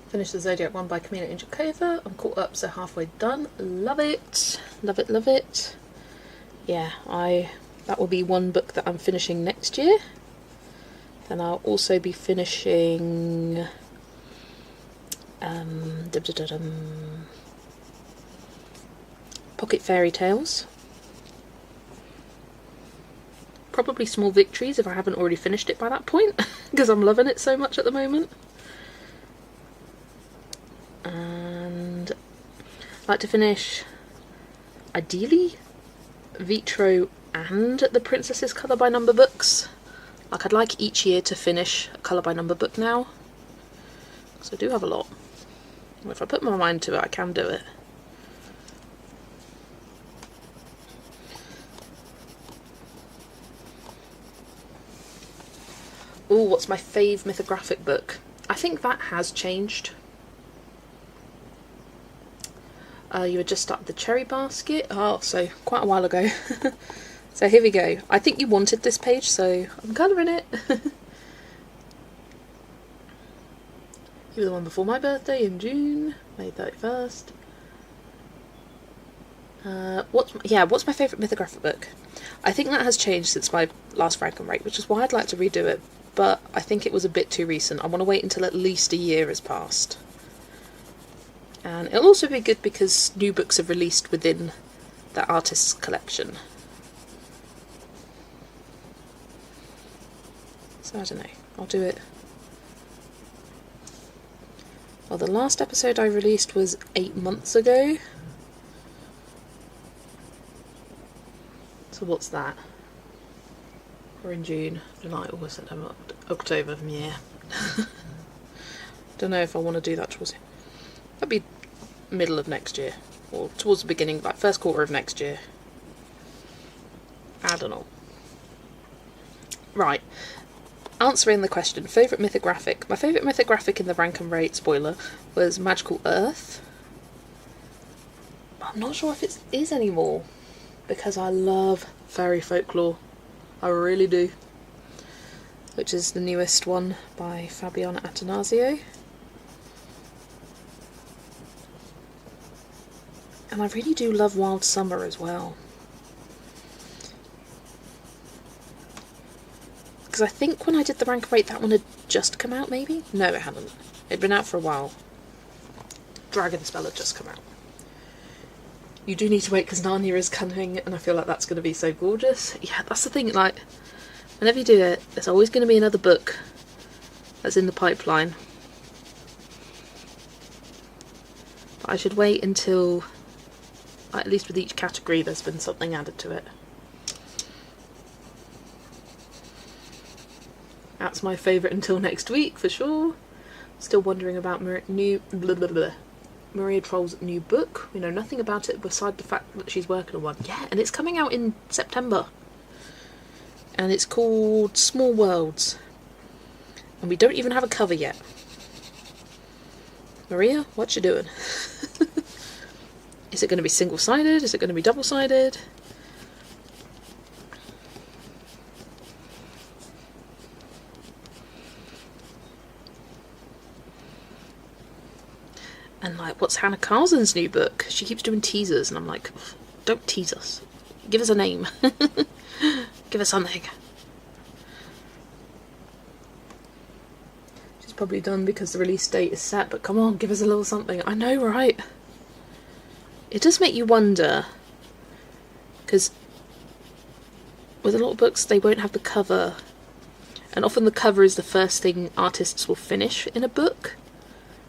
Finished the Zodiac one by Camila Injakova. I'm caught up, so halfway done. Love it. Love it, love it. Yeah, that will be one book that I'm finishing next year. Then I'll also be finishing Pocket Fairy Tales. Probably Small Victories if I haven't already finished it by that point, because I'm loving it so much at the moment. And I'd like to finish, ideally, Vitro and the Princess's Colour by Number books. Like, I'd like each year to finish a Colour by Number book now, because I do have a lot. If I put my mind to it, I can do it. Ooh, what's my fave mythographic book? I think that has changed. You had just started the Cherry Basket. Oh, so quite a while ago. So here we go. I think you wanted this page, so I'm colouring it. You were the one before my birthday in June, May 31st. What's my favourite mythographic book? I think that has changed since my last rank and rate, which is why I'd like to redo it, but I think it was a bit too recent. I want to wait until at least a year has passed. And it'll also be good because new books are released within the artist's collection. So I don't know, I'll do it. Well, the last episode I released was 8 months ago. So what's that? We're in June, July, August, September, October, yeah. Don't know if I want to do that towards it. That'd be middle of next year, or towards the beginning, like first quarter of next year. I don't know. Right, answering the question, favourite mythographic. My favourite mythographic in the rank and rate, spoiler, was Magical Earth. I'm not sure if it is anymore, because I love fairy folklore. I really do. Which is the newest one by Fabiana Attanasio. And I really do love Wild Summer as well. Because I think when I did the rank rate, that one had just come out, maybe? No, it hadn't. It'd been out for a while. Dragonspell had just come out. You do need to wait because Narnia is coming, and I feel like that's going to be so gorgeous. Yeah, that's the thing, like, whenever you do it, there's always going to be another book that's in the pipeline. But I should wait until, at least with each category, there's been something added to it. That's my favourite until next week, for sure. Still wondering about Maria Troll's new book. We know nothing about it beside the fact that she's working on one. Yeah, and it's coming out in September. And it's called Small Worlds. And we don't even have a cover yet. Maria, what you doing? Is it going to be single-sided? Is it going to be double-sided? And like, what's Hannah Carson's new book? She keeps doing teasers, and I'm like, don't tease us. Give us a name. Give us something. She's probably done because the release date is set, but come on, give us a little something. I know, right? It does make you wonder, because with a lot of books, they won't have the cover. And often the cover is the first thing artists will finish in a book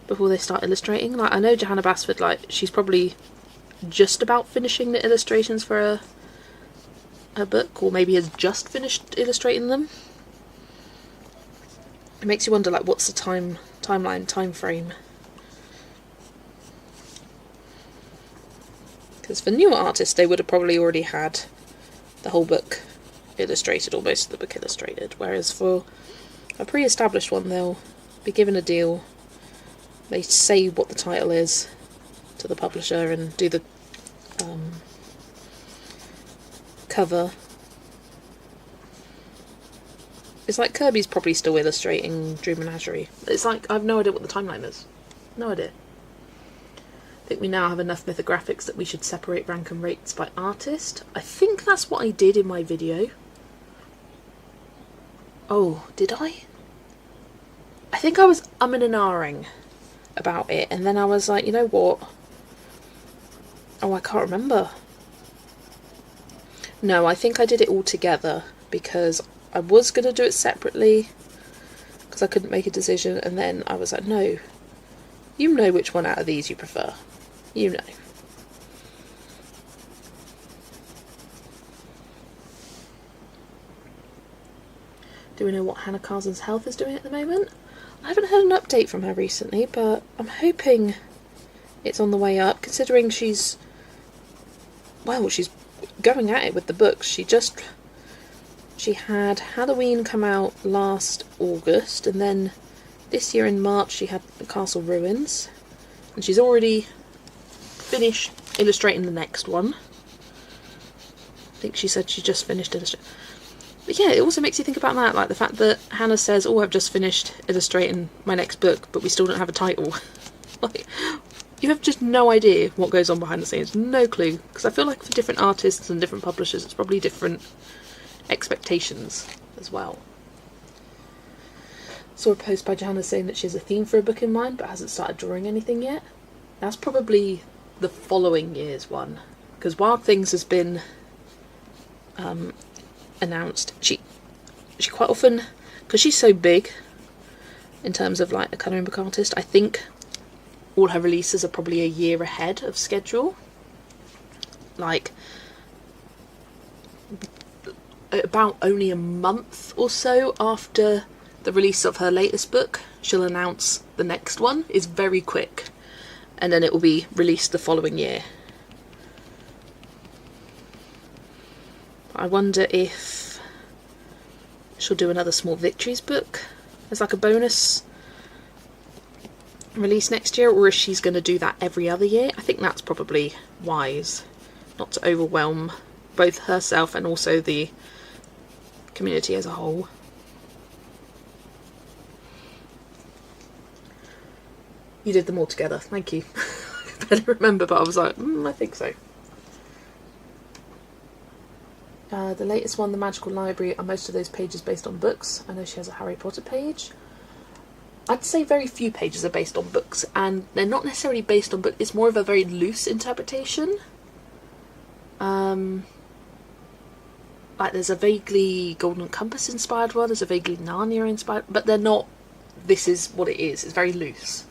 before they start illustrating. Like, I know Johanna Basford, like, she's probably just about finishing the illustrations for a book, or maybe has just finished illustrating them. It makes you wonder, like, what's the time frame? Because for newer artists, they would have probably already had the whole book illustrated, or most of the book illustrated, whereas for a pre-established one, they'll be given a deal, they say what the title is to the publisher and do the cover. It's like Kirby's probably still illustrating Dream Menagerie. It's like, I have no idea what the timeline is. No idea. I think we now have enough mythographics that we should separate rank and rates by artist. I think that's what I did in my video. Oh, did I? I think I was umming and ahhing about it, and then I was like, you know what? Oh, I can't remember. No, I think I did it all together, because I was going to do it separately, because I couldn't make a decision, and then I was like, no, you know which one out of these you prefer. You know. Do we know what Hannah Carson's health is doing at the moment? I haven't heard an update from her recently, but I'm hoping it's on the way up, considering she's going at it with the books. She had Halloween come out last August, and then this year in March she had The Castle Ruins, and she's already finished illustrating the next one. I think she said she just finished illustrating. But yeah, it also makes you think about that, like the fact that Hannah says, oh, I've just finished illustrating my next book, but we still don't have a title. Like, you have just no idea what goes on behind the scenes, no clue, because I feel like for different artists and different publishers it's probably different expectations as well. Saw a post by Johanna saying that she has a theme for a book in mind but hasn't started drawing anything yet. That's probably the following year's one, because Wild Things has been announced. She quite often, because she's so big in terms of like a colouring book artist, I think all her releases are probably a year ahead of schedule. Like about only a month or so after the release of her latest book, she'll announce the next one. Is very quick, and then it will be released the following year. I wonder if she'll do another Small Victories book as like a bonus release next year, or if she's going to do that every other year. I think that's probably wise, not to overwhelm both herself and also the community as a whole. You did them all together, thank you. I better remember, but I was like, I think so. The latest one, The Magical Library, are most of those pages based on books? I know she has a Harry Potter page. I'd say very few pages are based on books, and they're not necessarily based on books, it's more of a very loose interpretation. Like there's a vaguely Golden Compass inspired one, there's a vaguely Narnia inspired, but they're not, this is what it is, it's very loose.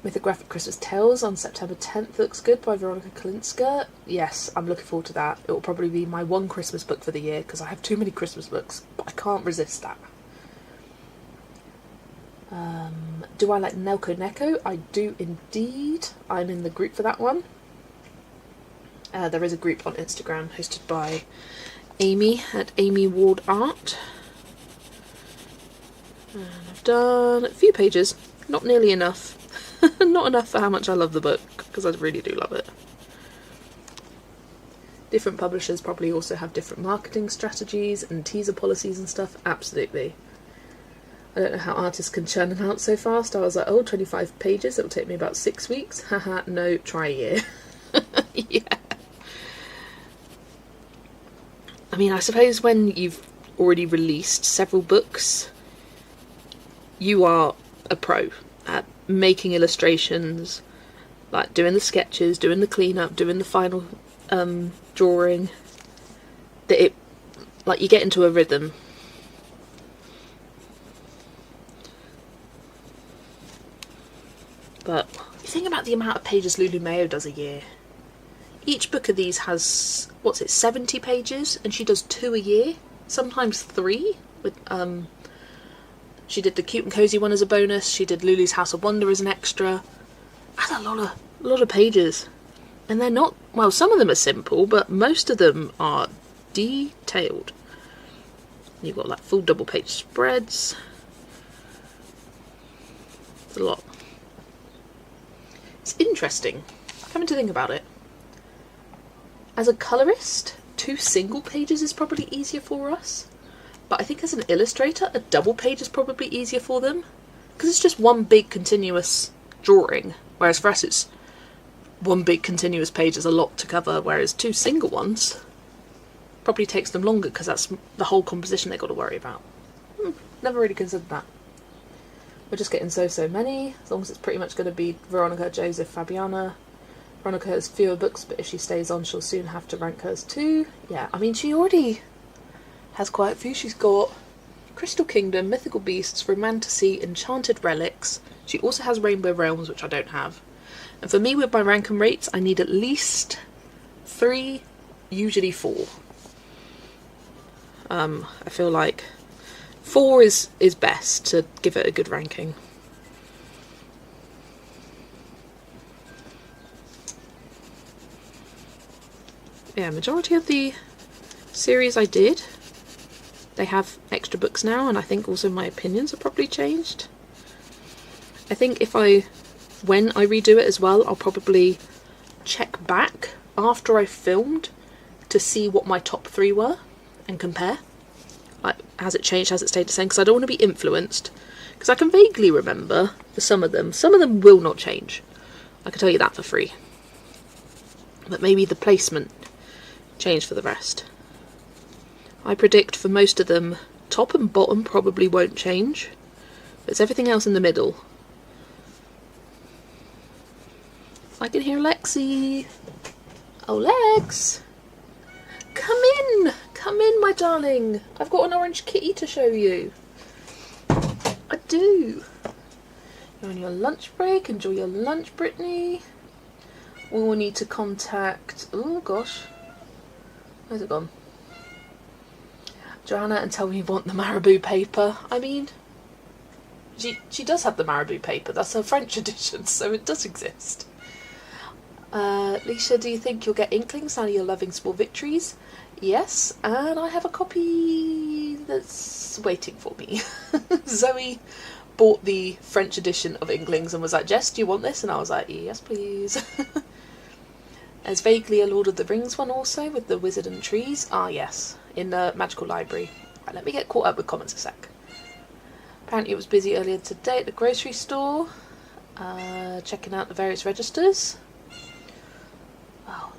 Mythographic Christmas Tales on September 10th looks good, by Veronica Kalinska. Yes, I'm looking forward to that. It will probably be my one Christmas book for the year, because I have too many Christmas books, but I can't resist that. Do I like Nelko Neko? I do indeed. I'm in the group for that one. There is a group on Instagram hosted by Amy at Amy Ward Art. And I've done a few pages, not nearly enough. Not enough for how much I love the book, because I really do love it. Different publishers probably also have different marketing strategies and teaser policies and stuff, absolutely. I don't know how artists can churn them out so fast. I was like, oh, 25 pages, it'll take me about 6 weeks. Haha, no, try a year. Yeah. I mean, I suppose when you've already released several books, you are a pro at making illustrations, like doing the sketches, doing the cleanup, doing the final drawing. That it, like, you get into a rhythm. But you think about the amount of pages Lulu Mayo does a year. Each book of these has, what's it, 70 pages, and she does 2 a year, sometimes 3. With she did the Cute and Cozy one as a bonus. She did Lulu's House of Wonder as an extra. That's a lot of pages, and they're not, well, some of them are simple, but most of them are detailed. You've got like full double page spreads. It's a lot. It's interesting, coming to think about it. As a colourist, 2 single pages is probably easier for us. But I think as an illustrator, a double page is probably easier for them. Because it's just one big continuous drawing. Whereas for us, it's one big continuous page is a lot to cover. Whereas 2 single ones probably takes them longer because that's the whole composition they've got to worry about. Never really considered that. We're just getting so many. As long as it's pretty much going to be Veronica, Joseph, Fabiana. Veronica has fewer books, but if she stays on, she'll soon have to rank hers too. Yeah, I mean, she already has quite a few. She's got Crystal Kingdom, Mythical Beasts, Romantasy, Enchanted Relics. She also has Rainbow Realms, which I don't have. And for me, with my rank and rates, I need at least 3, usually 4. I feel like 4 is best to give it a good ranking. Yeah, majority of the series I did, they have extra books now, and I think also my opinions have probably changed. I think when I redo it as well, I'll probably check back after I filmed to see what my top 3 were and compare. Like, has it changed, has it stayed the same? Because I don't want to be influenced. Because I can vaguely remember for some of them. Some of them will not change. I can tell you that for free. But maybe the placement change for the rest. I predict for most of them, top and bottom probably won't change, but it's everything else in the middle. I can hear Lexi. Oh, Lex! Come in, my darling. I've got an orange kitty to show you. I do. You're on your lunch break. Enjoy your lunch, Brittany. We will need to contact, oh gosh, where's it gone? Joanna, and tell me you want the Marabou paper. I mean, she does have the Marabou paper. That's her French edition, so it does exist. Leisha, do you think you'll get Inklings now you're loving Small Victories? Yes, and I have a copy that's waiting for me. Zoe bought the French edition of Inklings and was like, Jess, do you want this? And I was like, yes, please. There's vaguely a Lord of the Rings one also with the Wizard and Trees. Ah, yes, in the Magical Library. Right, let me get caught up with comments a sec. Apparently it was busy earlier today at the grocery store, checking out the various registers. Wow.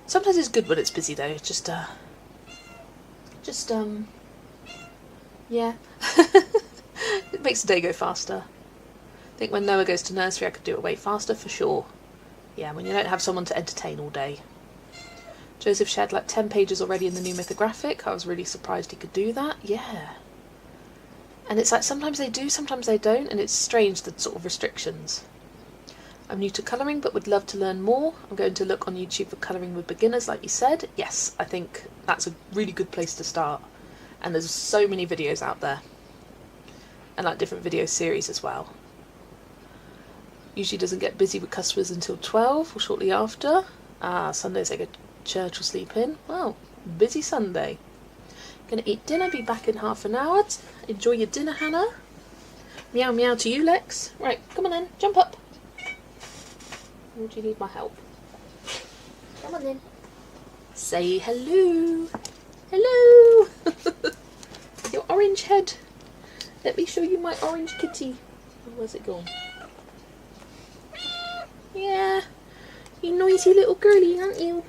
Sometimes it's good when it's busy though. It's just yeah. It makes the day go faster. I think when Noah goes to nursery I could do it way faster for sure. Yeah, when you don't have someone to entertain all day. Joseph shared like 10 pages already in the new mythographic. I was really surprised he could do that. Yeah. And it's like sometimes they do, sometimes they don't, and it's strange, the sort of restrictions. I'm new to colouring but would love to learn more. I'm going to look on YouTube for colouring with beginners like you said. Yes, I think that's a really good place to start. And there's so many videos out there. And like different video series as well. Usually doesn't get busy with customers until 12 or shortly after. Sundays I go to church or sleep in. Well, busy Sunday. Gonna eat dinner, be back in half an hour. Enjoy your dinner, Hannah. Meow meow to you, Lex. Right, come on then, jump up. Or do you need my help? Come on then. Say hello. Hello. Your orange head. Let me show you my orange kitty. Oh, where's it gone? Yeah, you noisy little girly, aren't you?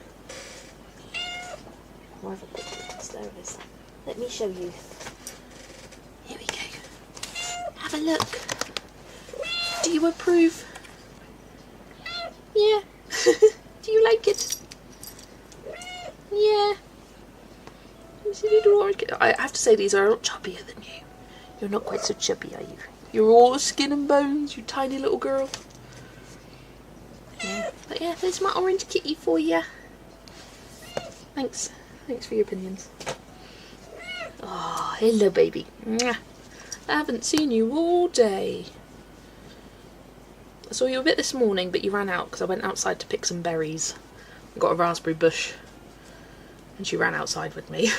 Oh, I've got it. There it is. Let me show you. Here we go. Have a look. Do you approve? Yeah. Do you like it? Yeah. I have to say these are a lot chubbier than you. You're not quite so chubby, are you? You're all skin and bones, you tiny little girl. Yeah. But yeah, there's my orange kitty for you. Thanks. Thanks for your opinions. Oh, hello baby. I haven't seen you all day. I saw you a bit this morning, but you ran out because I went outside to pick some berries. I got a raspberry bush and she ran outside with me.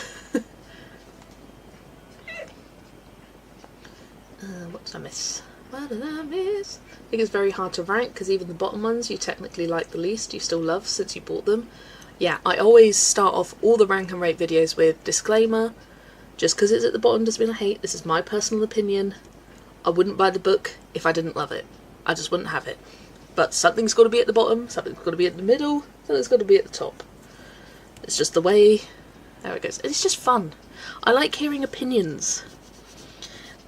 What did I miss? What did I miss? I think it's very hard to rank because even the bottom ones you technically like the least, you still love since you bought them. Yeah, I always start off all the rank and rate videos with disclaimer. Just because it's at the bottom doesn't mean I hate. This is my personal opinion. I wouldn't buy the book if I didn't love it. I just wouldn't have it. But something's got to be at the bottom, something's got to be at the middle, something's got to be at the top. It's just the way how it goes. It's just fun. I like hearing opinions.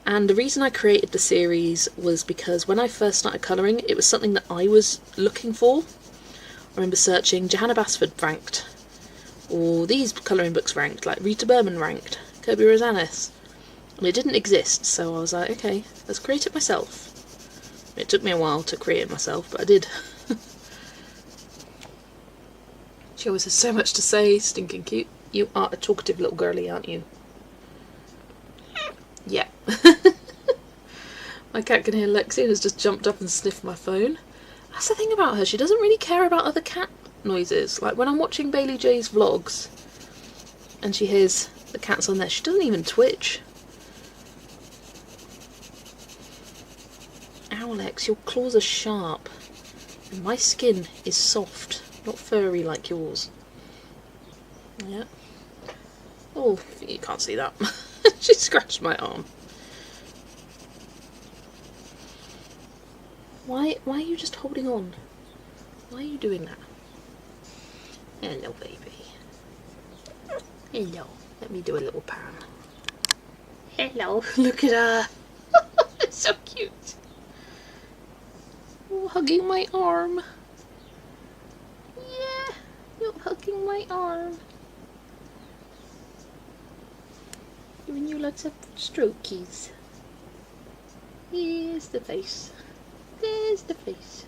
And the reason I created the series was because when I first started colouring, it was something that I was looking for. I remember searching Johanna Basford ranked, or these colouring books ranked, like Rita Berman ranked, Kirby Rosanes. And it didn't exist, so I was like, okay, let's create it myself. It took me a while to create it myself, but I did. She always has so much to say, stinking cute. You are a talkative little girly, aren't you? Yeah. My cat can hear Lexi and has just jumped up and sniffed my phone. That's the thing about her, she doesn't really care about other cat noises. Like when I'm watching Bailey J's vlogs and she hears the cats on there, she doesn't even twitch. Ow, Lex, your claws are sharp. And my skin is soft, not furry like yours. Yeah. Oh, you can't see that. She scratched my arm. Why are you just holding on? Why are you doing that? Hello, baby. Hello. Let me do a little pan. Hello. Look at her. It's so cute. Oh, hugging my arm. Yeah, you're hugging my arm. Giving you lots of strokies. Here's the face. There's the face.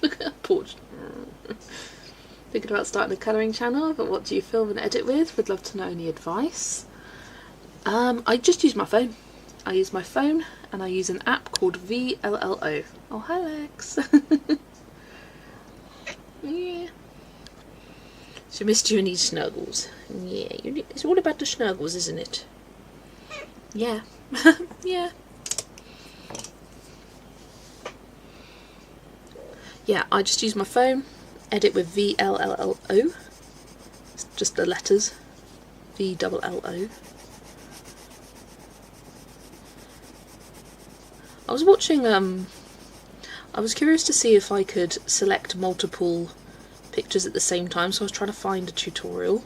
Look at that porch. Thinking about starting a colouring channel, but what do you film and edit with? Would love to know any advice. I just use my phone. I use my phone and I use an app called VLLO. Oh, hi Lex. Yeah. She missed you and needs snuggles. Yeah, it's all about the snuggles, isn't it? Yeah. Yeah. Yeah, I just use my phone, edit with VLLO. It's just the letters. VLLO. I was watching, I was curious to see if I could select multiple pictures at the same time, so I was trying to find a tutorial.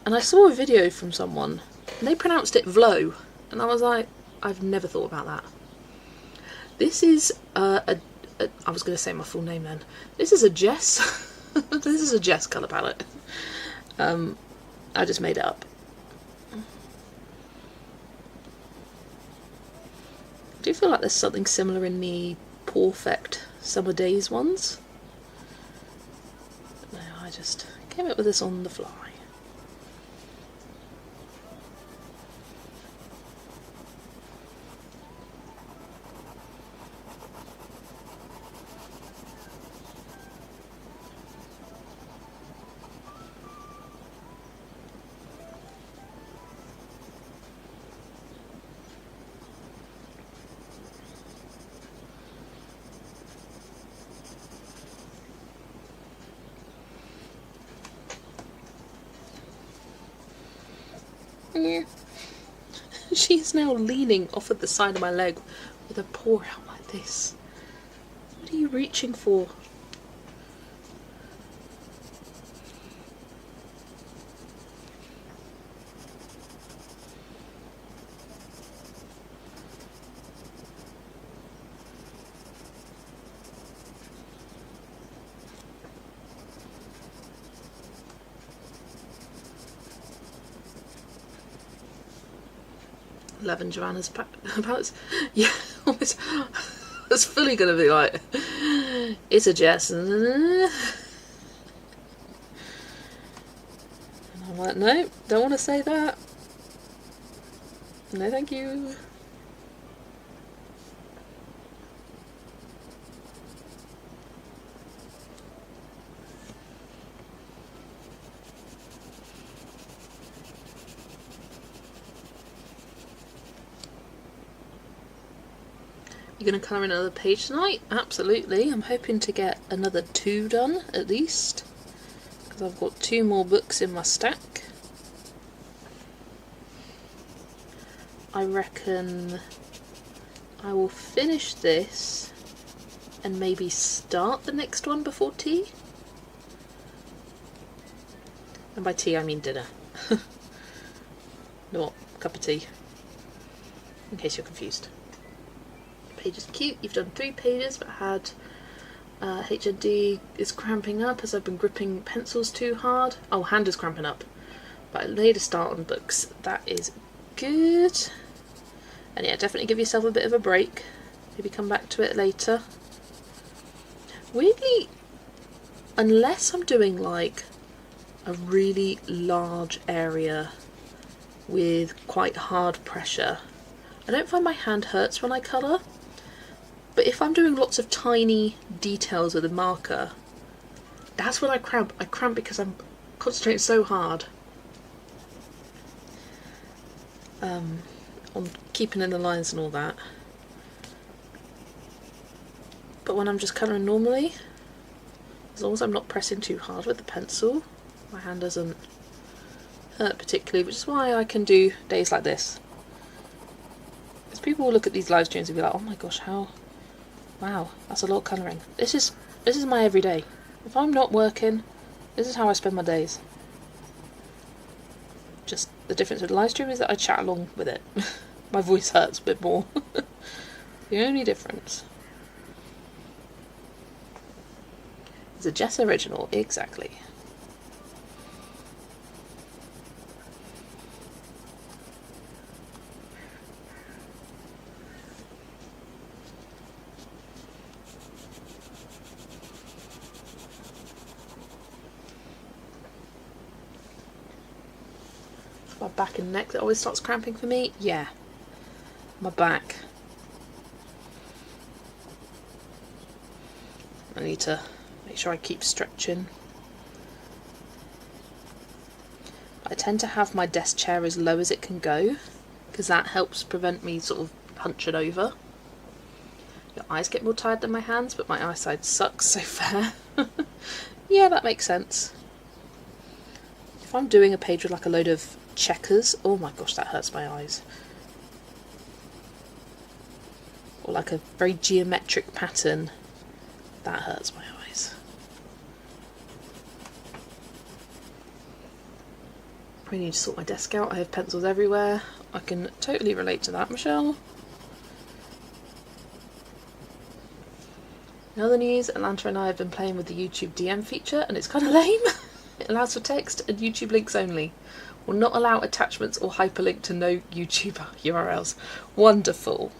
And I saw a video from someone, and they pronounced it Vlo, and I was like, I've never thought about that. This is I was going to say my full name then. This is a Jess. This is a Jess colour palette. I just made it up. Do you feel like there's something similar in the Perfect Summer Days ones? No, I just came up with this on the fly. Yeah. She is now leaning off at the side of my leg with her paw out like this. What are you reaching for? Eleven Joanna's palettes. Yeah, almost. That's fully gonna be like, it's a Jess. And I'm like, no, don't want to say that. No, thank you. You're going to colour another page tonight? Absolutely. I'm hoping to get another 2 done at least, because I've got 2 more books in my stack. I reckon I will finish this and maybe start the next one before tea. And by tea I mean dinner. Not a cup of tea, in case you're confused. Page is cute. You've done 3 pages, but had HND is cramping up as I've been gripping pencils too hard. Oh, hand is cramping up. But I laid a start on books. That is good. And yeah, definitely give yourself a bit of a break. Maybe come back to it later. Weirdly, unless I'm doing like a really large area with quite hard pressure, I don't find my hand hurts when I colour. But if I'm doing lots of tiny details with a marker, that's when I cramp. I cramp because I'm concentrating so hard on keeping in the lines and all that. But when I'm just colouring normally, as long as I'm not pressing too hard with the pencil, my hand doesn't hurt particularly, which is why I can do days like this. Because people will look at these live streams and be like, oh my gosh, wow, that's a lot of colouring. This is my everyday. If I'm not working, this is how I spend my days. Just the difference with the live stream is that I chat along with it. My voice hurts a bit more. The only difference. It's a Jess original, exactly. My back and neck that always starts cramping for me. Yeah, my back. I need to make sure I keep stretching. I tend to have my desk chair as low as it can go, because that helps prevent me sort of hunching over. Your eyes get more tired than my hands, but my eyesight sucks, so fair. Yeah, that makes sense. If I'm doing a page with like a load of checkers, oh my gosh, that hurts my eyes. Or like a very geometric pattern, that hurts my eyes. I need to sort my desk out. I have pencils everywhere. I can totally relate to that, Michelle. In other news, Atlanta and I have been playing with the YouTube DM feature, and it's kind of lame. It allows for text and YouTube links only. Will not allow attachments or hyperlink to no YouTube URLs. Wonderful.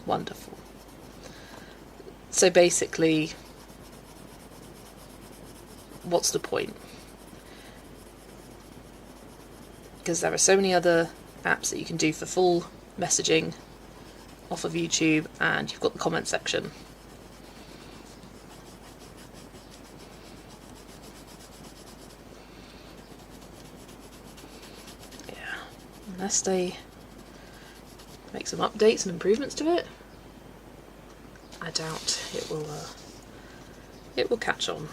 Wonderful. So basically, what's the point? Because there are so many other apps that you can do for full messaging off of YouTube, and you've got the comment section. Unless they make some updates and improvements to it, I doubt it will catch on.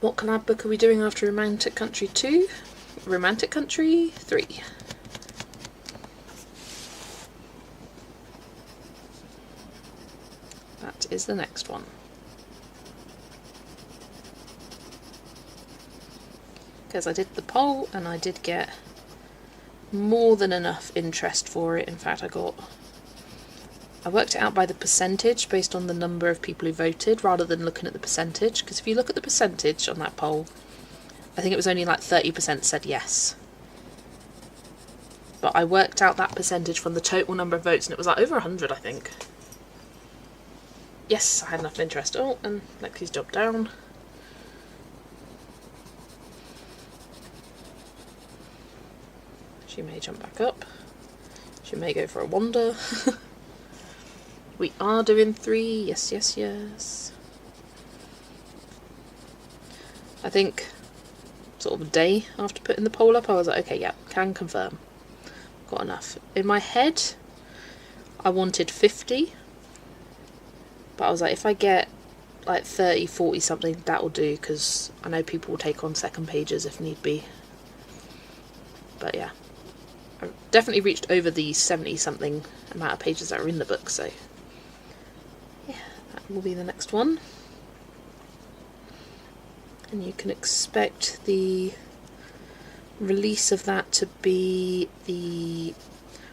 What collab book are we doing after Romantic Country 2? Romantic Country 3. That is the next one. Because I did the poll and I did get more than enough interest for it. In fact, I worked it out by the percentage based on the number of people who voted rather than looking at the percentage, because if you look at the percentage on that poll, I think it was only like 30% said yes. But I worked out that percentage from the total number of votes and it was like over 100, I think. Yes, I had enough interest. Oh, and Lexi's jumped down. She may jump back up. She may go for a wander. We are doing 3. Yes, yes, yes. I think sort of a day after putting the poll up, I was like, okay, yeah, can confirm. Got enough. In my head, I wanted 50. But I was like, if I get like 30, 40 something, that will do, because I know people will take on second pages if need be. But yeah, I definitely reached over the 70 something amount of pages that are in the book, so yeah, that will be the next one. And you can expect the release of that to be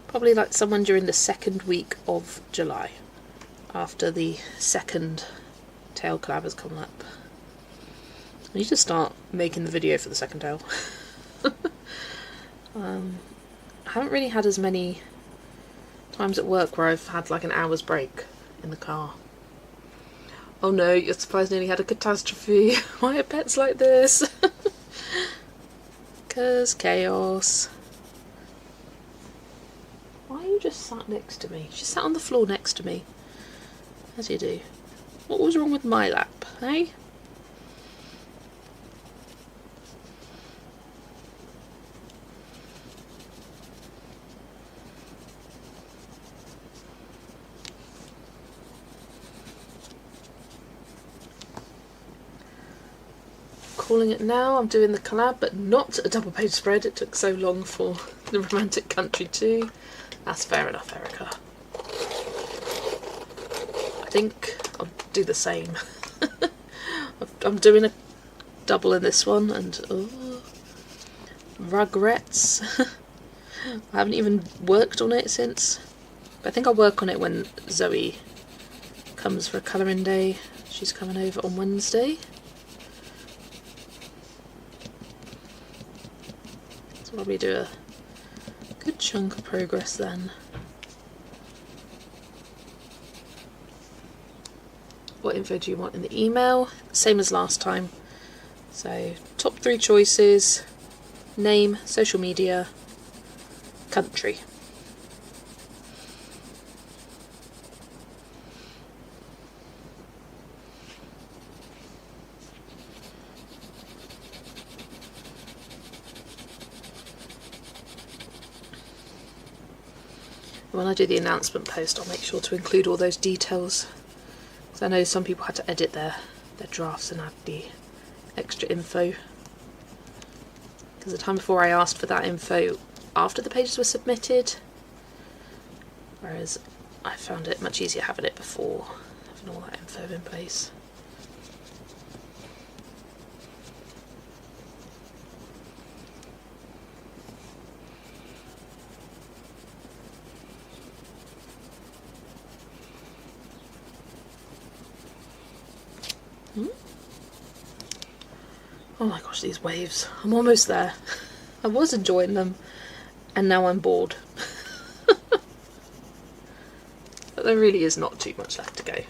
probably like someone during the second week of July, after the second tail collab has come up. I need to start making the video for the second tail. I haven't really had as many times at work where I've had like an hour's break in the car. Oh no, your surprise nearly had a catastrophe. Why are pets like this? 'Cause chaos. Why are you just sat next to me? She sat on the floor next to me. As you do. What was wrong with my lap, eh? Calling it now. I'm doing the collab, but not a double page spread. It took so long for the Romantic Country 2. That's fair enough, Erica. I think I'll do the same. I'm doing a double in this one, and regrets. I haven't even worked on it since. But I think I'll work on it when Zoe comes for a colouring day. She's coming over on Wednesday. So I'll probably do a good chunk of progress then. What info do you want in the email? Same as last time. So, top 3 choices: name, social media, country. When I do the announcement post, I'll make sure to include all those details. I know some people had to edit their drafts and add the extra info. Because the time before I asked for that info after the pages were submitted, whereas I found it much easier having it before, having all that info in place. Oh my gosh, these waves. I'm almost there. I was enjoying them, and now I'm bored. But there really is not too much left to go.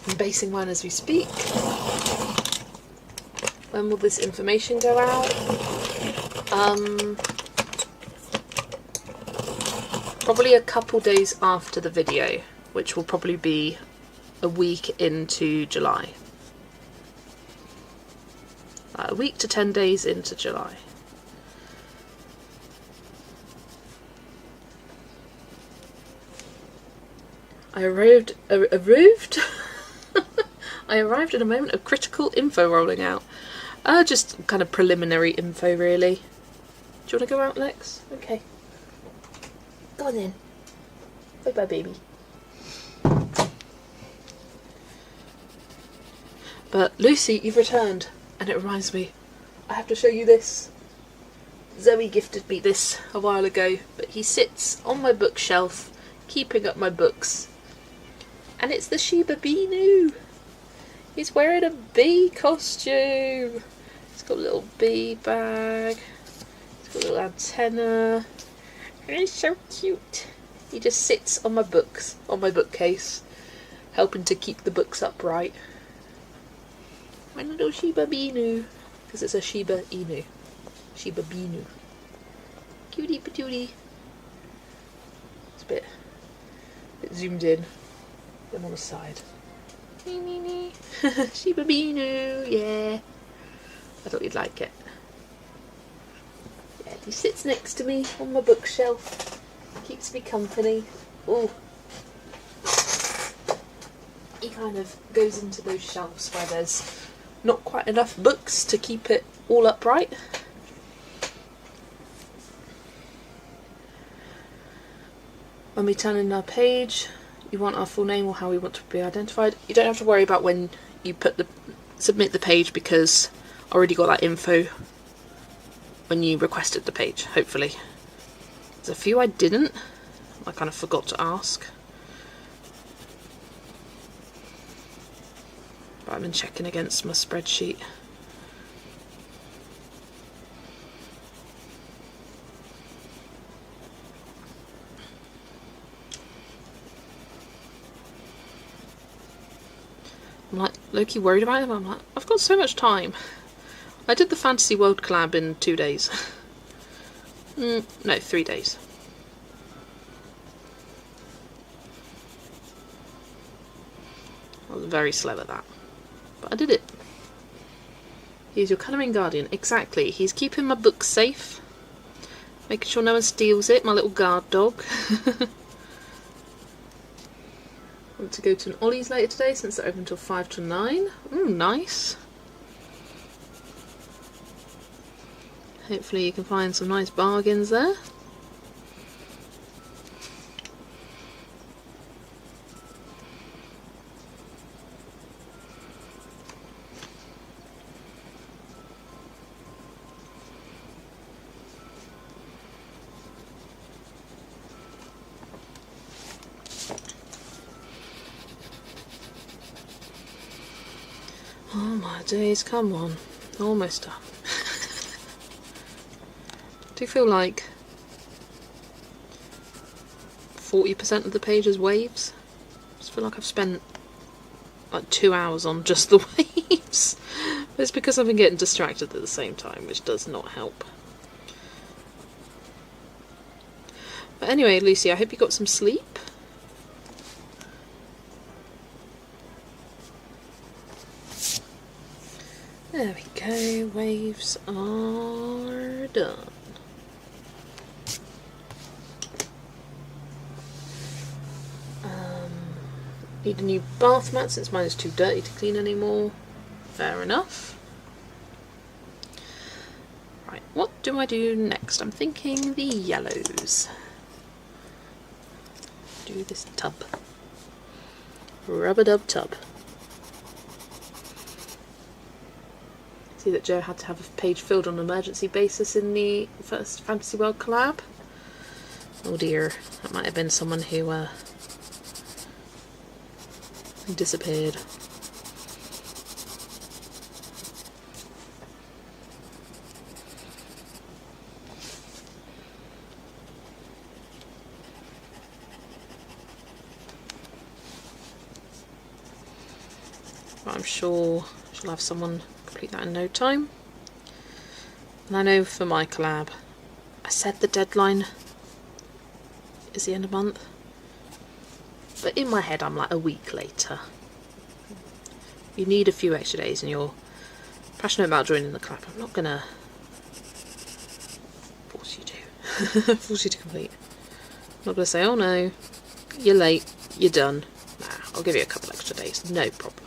I'm basing one as we speak. When will this information go out? Probably a couple days after the video, which will probably be a week into July. A week to 10 days into July. I I arrived at a moment of critical info rolling out. Just kind of preliminary info, really. Do you want to go out, Lex? Okay. Go on then. Bye-bye, baby. But Lucy, you've returned, and it reminds me, I have to show you this. Zoe gifted me this a while ago, but he sits on my bookshelf, keeping up my books. And it's the Shiba Inu. He's wearing a bee costume. He's got a little bee bag. He's got a little antenna. And he's so cute. He just sits on my books, on my bookcase, helping to keep the books upright. My little Shiba Inu. Because it's a Shiba Inu. Shiba Inu. Cutie patootie. It's a bit zoomed in. Then on the side. Shiba Inu, yeah. I thought you'd like it. Yeah, he sits next to me on my bookshelf. Keeps me company. Oh. He kind of goes into those shelves where there's not quite enough books to keep it all upright. When we turn in our page, you want our full name or how we want to be identified. You don't have to worry about when you submit the page, because I already got that info when you requested the page, hopefully. There's a few I didn't. I kind of forgot to ask. But I've been checking against my spreadsheet. I'm like low-key worried about them. I'm like, I've got so much time. I did the Fantasy World collab in 2 days. No, 3 days. I was very slow at that. But I did it. He's your colouring guardian. Exactly. He's keeping my books safe. Making sure no one steals it. My little guard dog. I want to go to an Ollie's later today since they're open till 5 to 9. Nice. Hopefully you can find some nice bargains there. Oh my days, come on. Almost done. Do you feel like 40% of the page is waves? I just feel like I've spent like 2 hours on just the waves. But it's because I've been getting distracted at the same time, which does not help. But anyway, Lucy, I hope you got some sleep. There we go, waves are done. Need a new bath mat since mine is too dirty to clean anymore. Fair enough. Right, what do I do next? I'm thinking the yellows. Do this tub. Rub-a-dub tub. See that Joe had to have a page filled on an emergency basis in the first Fantasy World collab. Oh dear, that might have been someone who disappeared. But I'm sure she'll have someone complete that in no time. And I know for my collab, I said the deadline is the end of month, but in my head I'm like a week later. You need a few extra days and you're passionate about joining the club. I'm not gonna force you to force you to complete. I'm not gonna say, oh no, you're late, you're done. Nah, I'll give you a couple extra days, no problem.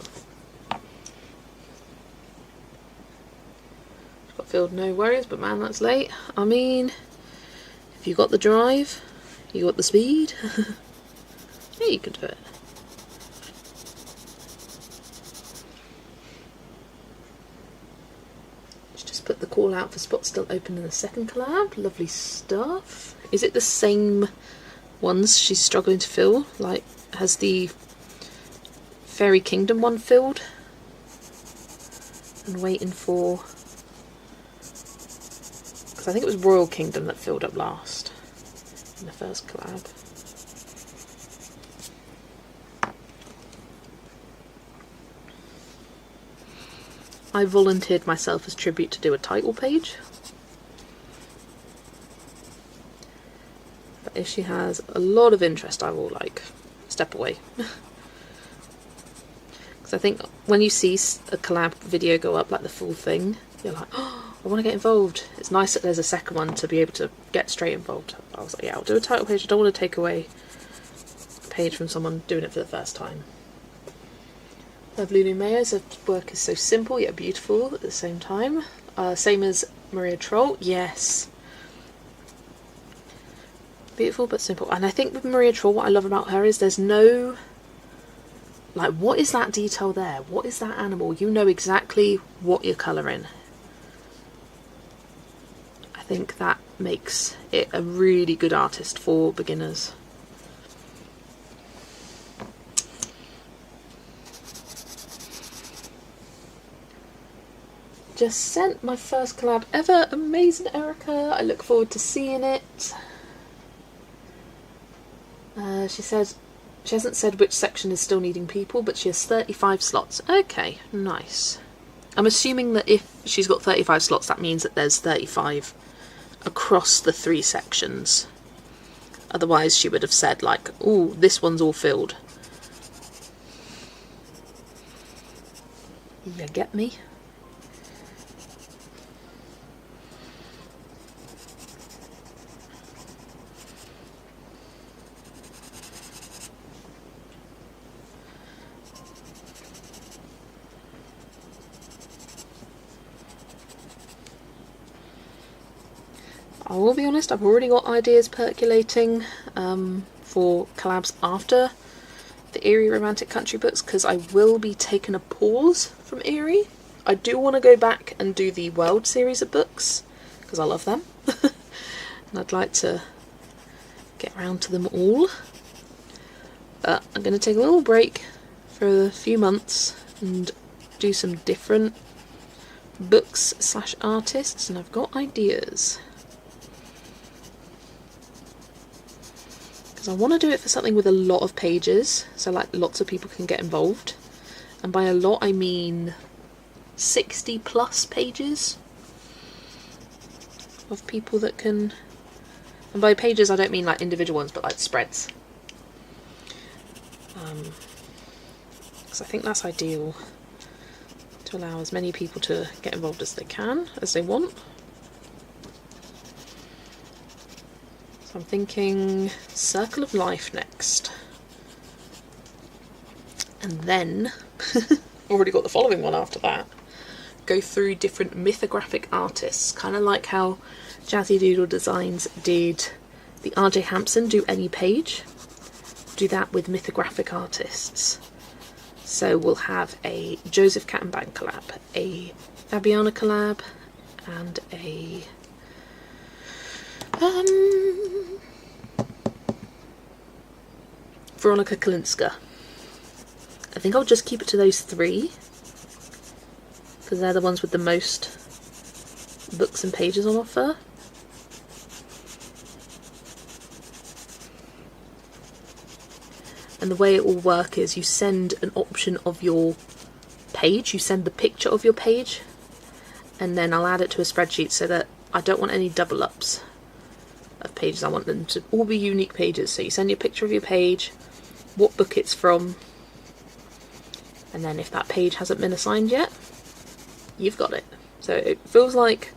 not filled, no worries, but man, that's late. I mean, if you got the drive, you got the speed, yeah, you can do it. Let's just put the call out for spots still open in the second collab. Lovely stuff. Is it the same ones she's struggling to fill? Like, has the Fairy Kingdom one filled? And waiting for... because I think it was Royal Kingdom that filled up last in the first collab. I volunteered myself as tribute to do a title page. But if she has a lot of interest, I will, like, step away. Because I think when you see a collab video go up, like the full thing, you're like, oh, I want to get involved. It's nice that there's a second one to be able to get straight involved. I was like, yeah, I'll do a title page. I don't want to take away a page from someone doing it for the first time. Love Lulu Mayo's work is so simple yet beautiful at the same time. Same as Maria Troll, yes. Beautiful but simple. And I think with Maria Troll, what I love about her is there's no... like, what is that detail there? What is that animal? You know exactly what you're colouring. I think that makes it a really good artist for beginners. Just sent my first collab ever. Amazing, Erica. I look forward to seeing it. She says she hasn't said which section is still needing people, but she has 35 slots. Okay, nice. I'm assuming that if she's got 35 slots, that means that there's 35 across the 3 sections. Otherwise, she would have said, like, ooh, this one's all filled. You get me? I will be honest, I've already got ideas percolating for collabs after the Eerie Romantic Country books, because I will be taking a pause from Eerie. I do want to go back and do the World series of books, because I love them. And I'd like to get around to them all. But I'm going to take a little break for a few months and do some different books / artists, and I've got ideas. I want to do it for something with a lot of pages, so like lots of people can get involved, and by a lot I mean 60 plus pages of people that can, and by pages I don't mean like individual ones, but like spreads, because I think that's ideal to allow as many people to get involved as they can, as they want. I'm thinking Circle of Life next. And then, already got the following one after that. Go through different mythographic artists, kind of like how Jazzy Doodle Designs did the RJ Hampson Do Any Page. Do that with mythographic artists. So we'll have a Joseph Cattenbach collab, a Fabiana collab, and a Veronica Kalinska. I think I'll just keep it to those 3, because they're the ones with the most books and pages on offer. And the way it will work is you send an option of your page, you send the picture of your page, and then I'll add it to a spreadsheet so that I don't want any double ups of pages. I want them to all be unique pages. So you send your picture of your page, what book it's from, and then if that page hasn't been assigned yet, you've got it. So it feels like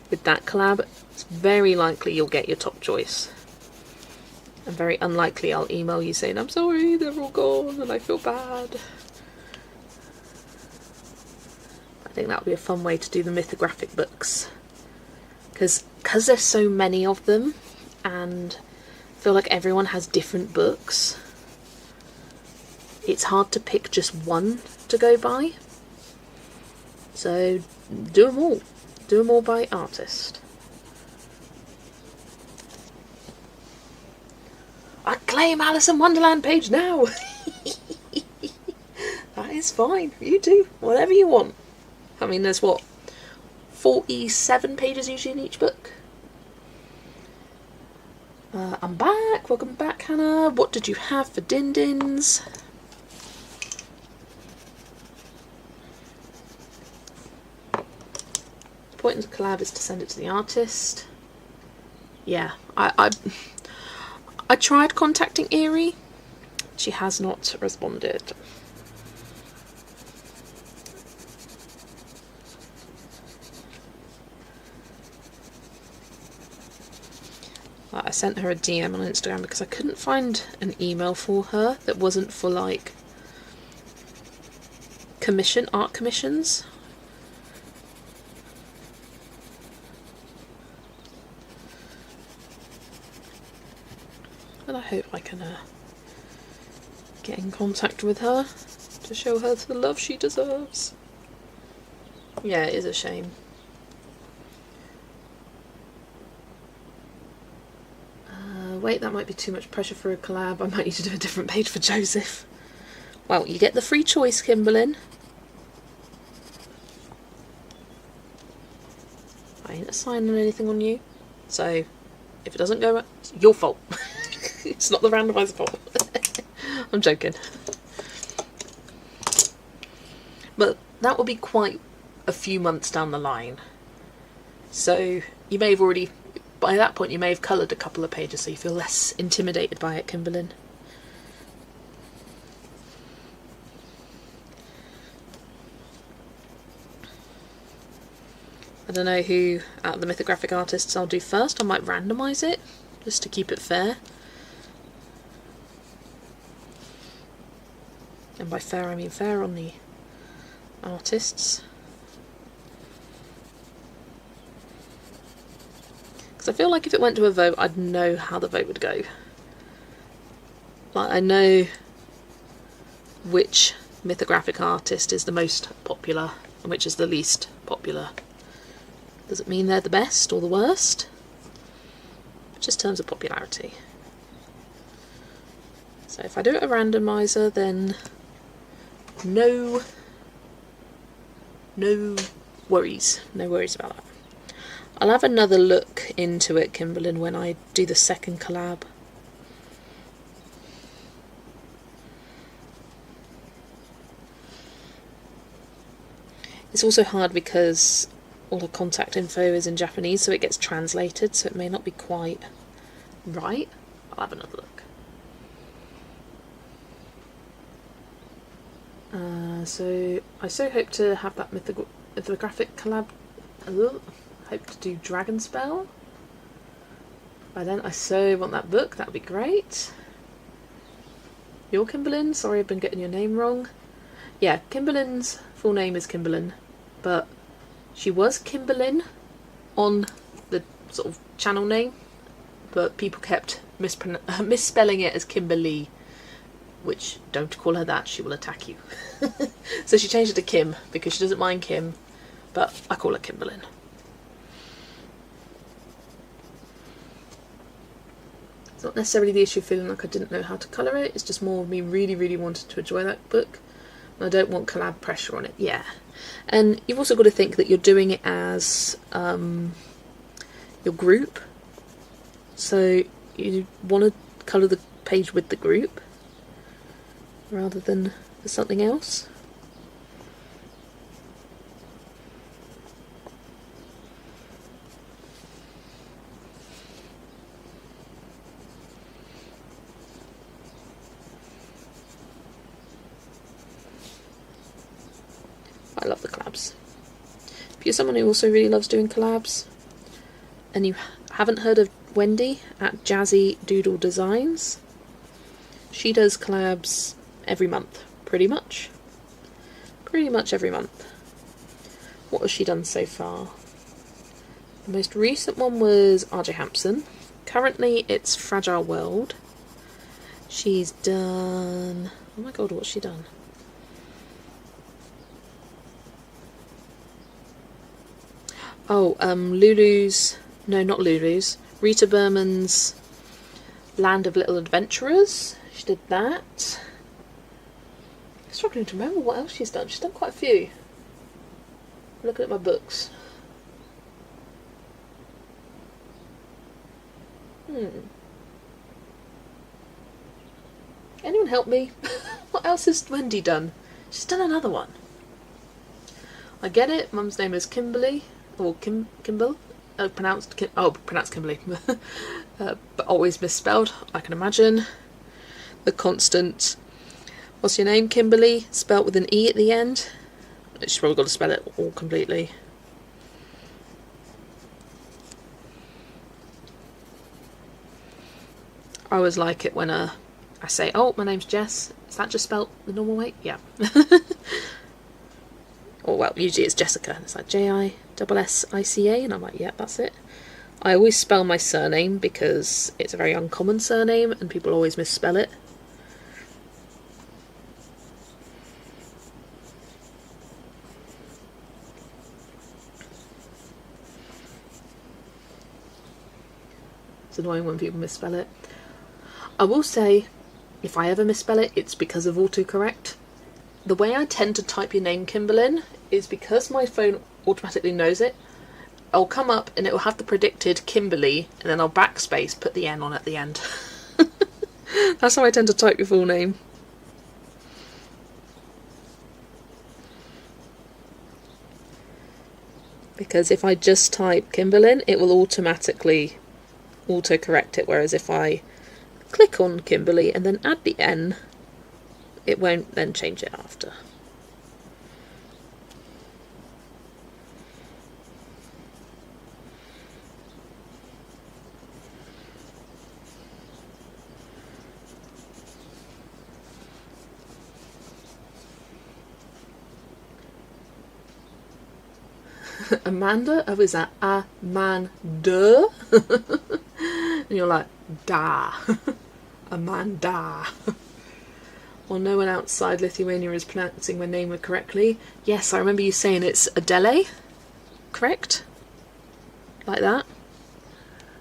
with that collab, it's very likely you'll get your top choice, and very unlikely I'll email you saying I'm sorry, they're all gone and I feel bad. I think that would be a fun way to do the mythographic books. Because there's so many of them, and I feel like everyone has different books, it's hard to pick just one to go by. So do them all. Do them all by artist. I claim Alice in Wonderland page now! That is fine. You do whatever you want. I mean, there's what, 47 pages usually in each book? I'm back. Welcome back, Hannah. What did you have for din-dins? The point of the collab is to send it to the artist. Yeah, I tried contacting Erie. She has not responded. I sent her a DM on Instagram because I couldn't find an email for her that wasn't for like art commissions. And I hope I can get in contact with her to show her the love she deserves. Yeah, it is a shame. Wait, that might be too much pressure for a collab. I might need to do a different page for Joseph. Well, you get the free choice, Kimberlyn. I ain't assigning anything on you, so if it doesn't go, it's your fault. It's not the randomizer's fault. I'm joking. But that will be quite a few months down the line. So you may have already, by that point you may have coloured a couple of pages, so you feel less intimidated by it, Kimberlyn. I don't know who out of the mythographic artists I'll do first. I might randomise it, just to keep it fair. And by fair I mean fair on the artists. Because I feel like if it went to a vote, I'd know how the vote would go. Like, I know which mythographic artist is the most popular and which is the least popular. Does it mean they're the best or the worst? Just terms of popularity. So if I do it a randomizer, then no worries. No worries about that. I'll have another look into it, Kimberlyn, when I do the second collab. It's also hard because all the contact info is in Japanese, so it gets translated, so it may not be quite right. I'll have another look. So I so hope to have that mythographic collab. Hope to do Dragonspell by then. I so want that book. That would be great. You're Kimberlyn? Sorry, I've been getting your name wrong. Yeah, Kimberlyn's full name is Kimberlyn, but she was Kimberlyn on the sort of channel name, but people kept misspelling it as Kimberly, which, don't call her that, she will attack you. So she changed it to Kim, because she doesn't mind Kim, but I call her Kimberlyn. It's not necessarily the issue of feeling like I didn't know how to colour it, it's just more me really wanted to enjoy that book. And I don't want collab pressure on it, yeah. And you've also got to think that you're doing it as your group, so you want to colour the page with the group rather than for something else. I love the collabs. If you're someone who also really loves doing collabs and you haven't heard of Wendy at Jazzy Doodle Designs, she does collabs every month, pretty much every month. What has she done so far? The most recent one was RJ Hampson. Currently it's Fragile World. She's done... oh my god, what's she done? Oh, Lulu's... no, not Lulu's. Rita Berman's Land of Little Adventurers. She did that. I'm struggling to remember what else she's done. She's done quite a few. I'm looking at my books. Anyone help me? What else has Wendy done? She's done another one. I get it. Mum's name is Kimberly. Or Kimball. Pronounced Kimberly. But always misspelled, I can imagine. The constant... what's your name, Kimberly? Spelt with an E at the end. She's probably got to spell it all completely. I always like it when I say, oh, my name's Jess. Is that just spelt the normal way? Yeah. Or, well, usually it's Jessica. It's like Jessica, and I'm like, yeah, that's it. I always spell my surname because it's a very uncommon surname and people always misspell it. It's annoying when people misspell it. I will say, if I ever misspell it, it's because of autocorrect. The way I tend to type your name, Kimberlyn, is because my phone automatically knows it. I'll come up and it will have the predicted Kimberly, and then I'll backspace, put the N on at the end. That's how I tend to type your full name. Because if I just type Kimberlyn, it will automatically autocorrect it, whereas if I click on Kimberly and then add the N, it won't then change it after. Amanda? Oh, is that Amanda? And you're like, da. Amanda. Well, no one outside Lithuania is pronouncing my name correctly. Yes, I remember you saying it's Adele. Correct? Like that.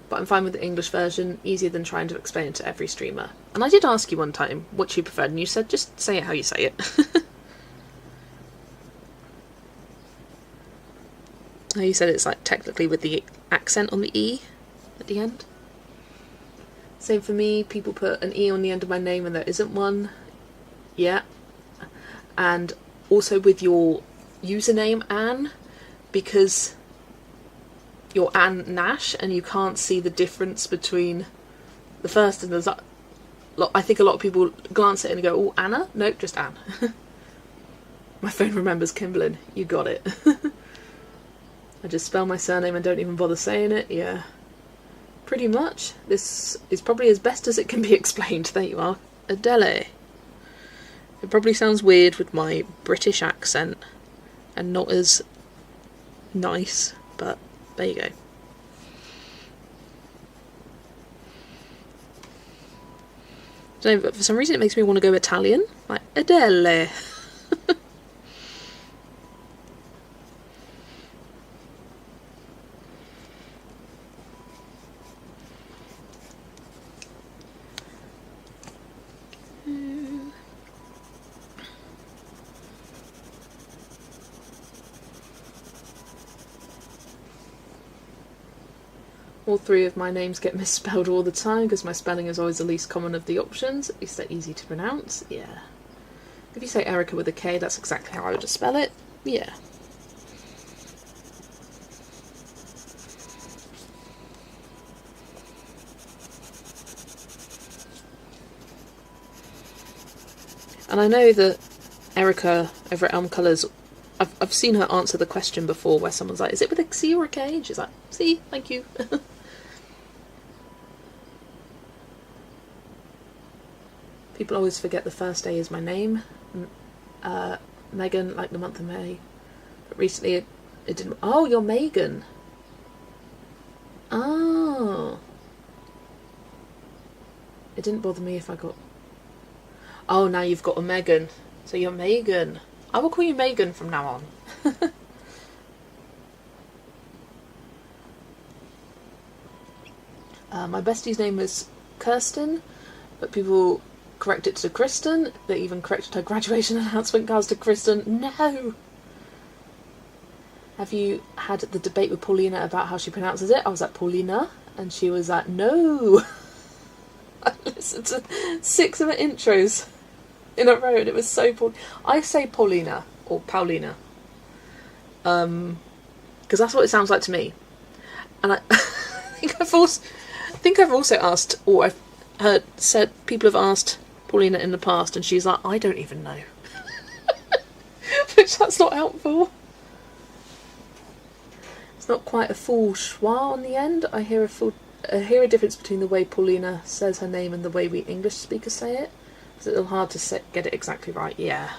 But I'm fine with the English version, easier than trying to explain it to every streamer. And I did ask you one time what you preferred, and you said just say it how you say it. You said it's like technically with the accent on the E at the end. Same for me, people put an E on the end of my name and there isn't one. Yeah. And also with your username, Anne, because you're Anne Nash and you can't see the difference between the first and the... I think a lot of people glance at it and go, oh, Anna? Nope, just Anne. My phone remembers Kimberlyn. You got it. I just spell my surname and don't even bother saying it. Yeah. Pretty much. This is probably as best as it can be explained. There you are. Adele. It probably sounds weird with my British accent and not as nice, but there you go. So, but for some reason it makes me want to go Italian. Like, Adele. All three of my names get misspelled all the time because my spelling is always the least common of the options. At least they're easy to pronounce. Yeah. If you say Erica with a K, that's exactly how I would spell it. Yeah. And I know that Erica over at Elm Colours, I've seen her answer the question before where someone's like, is it with a C or a K? And she's like, C, thank you. People always forget the first A is my name. Megan, like the month of May. But recently It didn't. Oh, you're Megan. Oh. It didn't bother me if I got... Oh, now you've got a Megan. So you're Megan. I will call you Megan from now on. My bestie's name is Kirsten, but people correct it to Kristen. They even corrected her graduation announcement cards to Kristen. No! Have you had the debate with Paulina about how she pronounces it? I was like, Paulina? And she was like, no! I listened to 6 of her intros in a row and it was so... I say Paulina, or Paulina. Because that's what it sounds like to me. And I think I've also asked, or I've said, people have asked Paulina in the past and she's like, I don't even know. Which that's not helpful. It's not quite a full schwa on the end. I hear a difference between the way Paulina says her name and the way we English speakers say it. It's a little hard to get it exactly right. Yeah,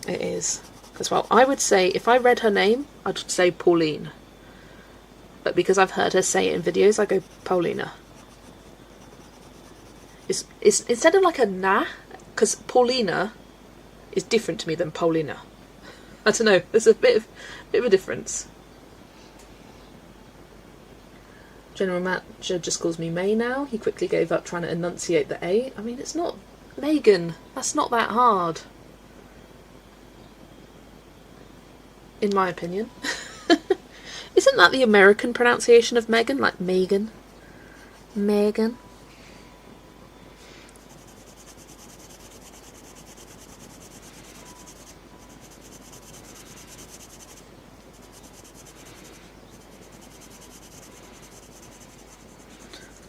it is. As well, I would say, if I read her name, I'd say Pauline. But because I've heard her say it in videos, I go Paulina. It's instead of like a na, because Paulina is different to me than Paulina. I don't know, there's a bit of a difference. General Manager just calls me May now. He quickly gave up trying to enunciate the A. I mean, it's not Megan. That's not that hard. In my opinion. Isn't that the American pronunciation of Megan? Like Megan? Megan?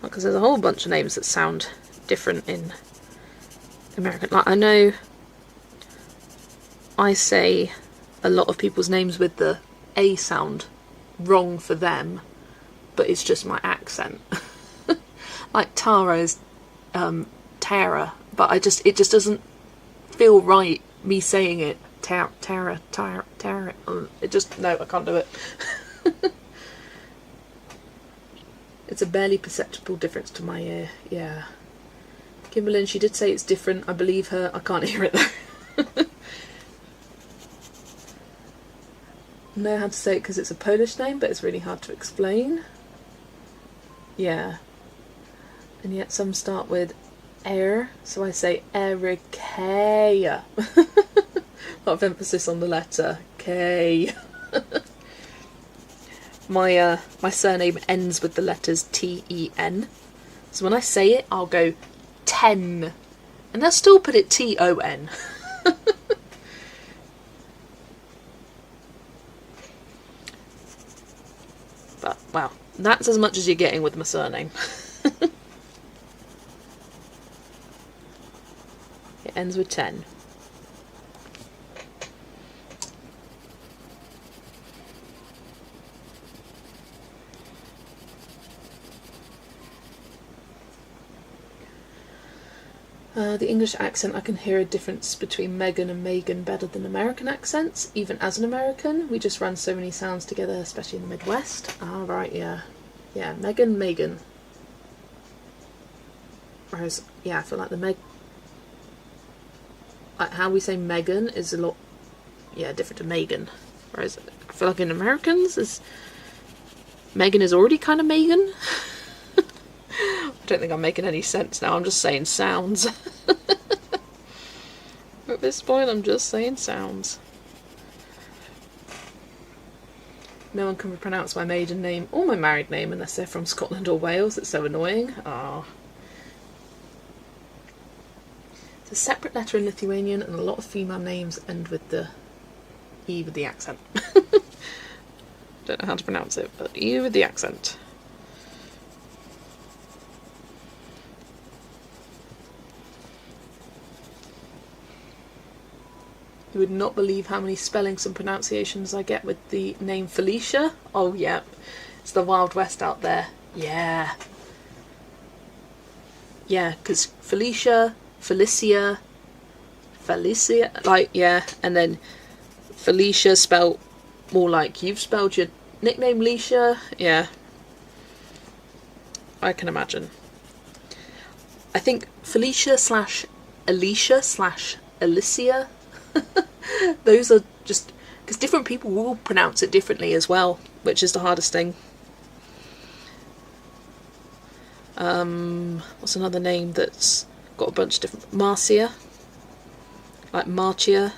Because there's a whole bunch of names that sound different in American. Like, I know I say a lot of people's names with the A sound wrong for them, but it's just my accent. Like Tara is Tara, but it just doesn't feel right me saying it. Tara. It just, no, I can't do it. It's a barely perceptible difference to my ear, yeah. Kimberlyn, she did say it's different. I believe her. I can't hear it though. Know how to say it because it's a Polish name, but it's really hard to explain. Yeah. And yet some start with air, so I say Erikea. A lot of emphasis on the letter K. My surname ends with the letters T-E-N. So when I say it, I'll go 10. And I'll still put it T-O-N. But, well, that's as much as you're getting with my surname. It ends with 10. The English accent, I can hear a difference between Megan and Megan better than American accents. Even as an American, we just run so many sounds together, especially in the Midwest. Ah, right, yeah. Yeah, Megan, Megan. Whereas, yeah, I feel like like how we say Megan is a lot, yeah, different to Megan. Whereas I feel like in Americans, Megan is already kind of Megan. I don't think I'm making any sense now, I'm just saying sounds. At this point, I'm just saying sounds. No one can pronounce my maiden name or my married name unless they're from Scotland or Wales. It's so annoying. Ah. It's a separate letter in Lithuanian, and a lot of female names end with the E with the accent. Don't know how to pronounce it, but E with the accent. You would not believe how many spellings and pronunciations I get with the name Felicia. Oh, yeah. It's the Wild West out there. Yeah. Yeah, because Felicia, like, yeah. And then Felicia spelt more like you've spelled your nickname Leisha. Yeah, I can imagine. I think Felicia / Alicia / Alicia, those are just, because different people will pronounce it differently as well, which is the hardest thing. What's another name that's got a bunch of different... Marcia, like Marcia,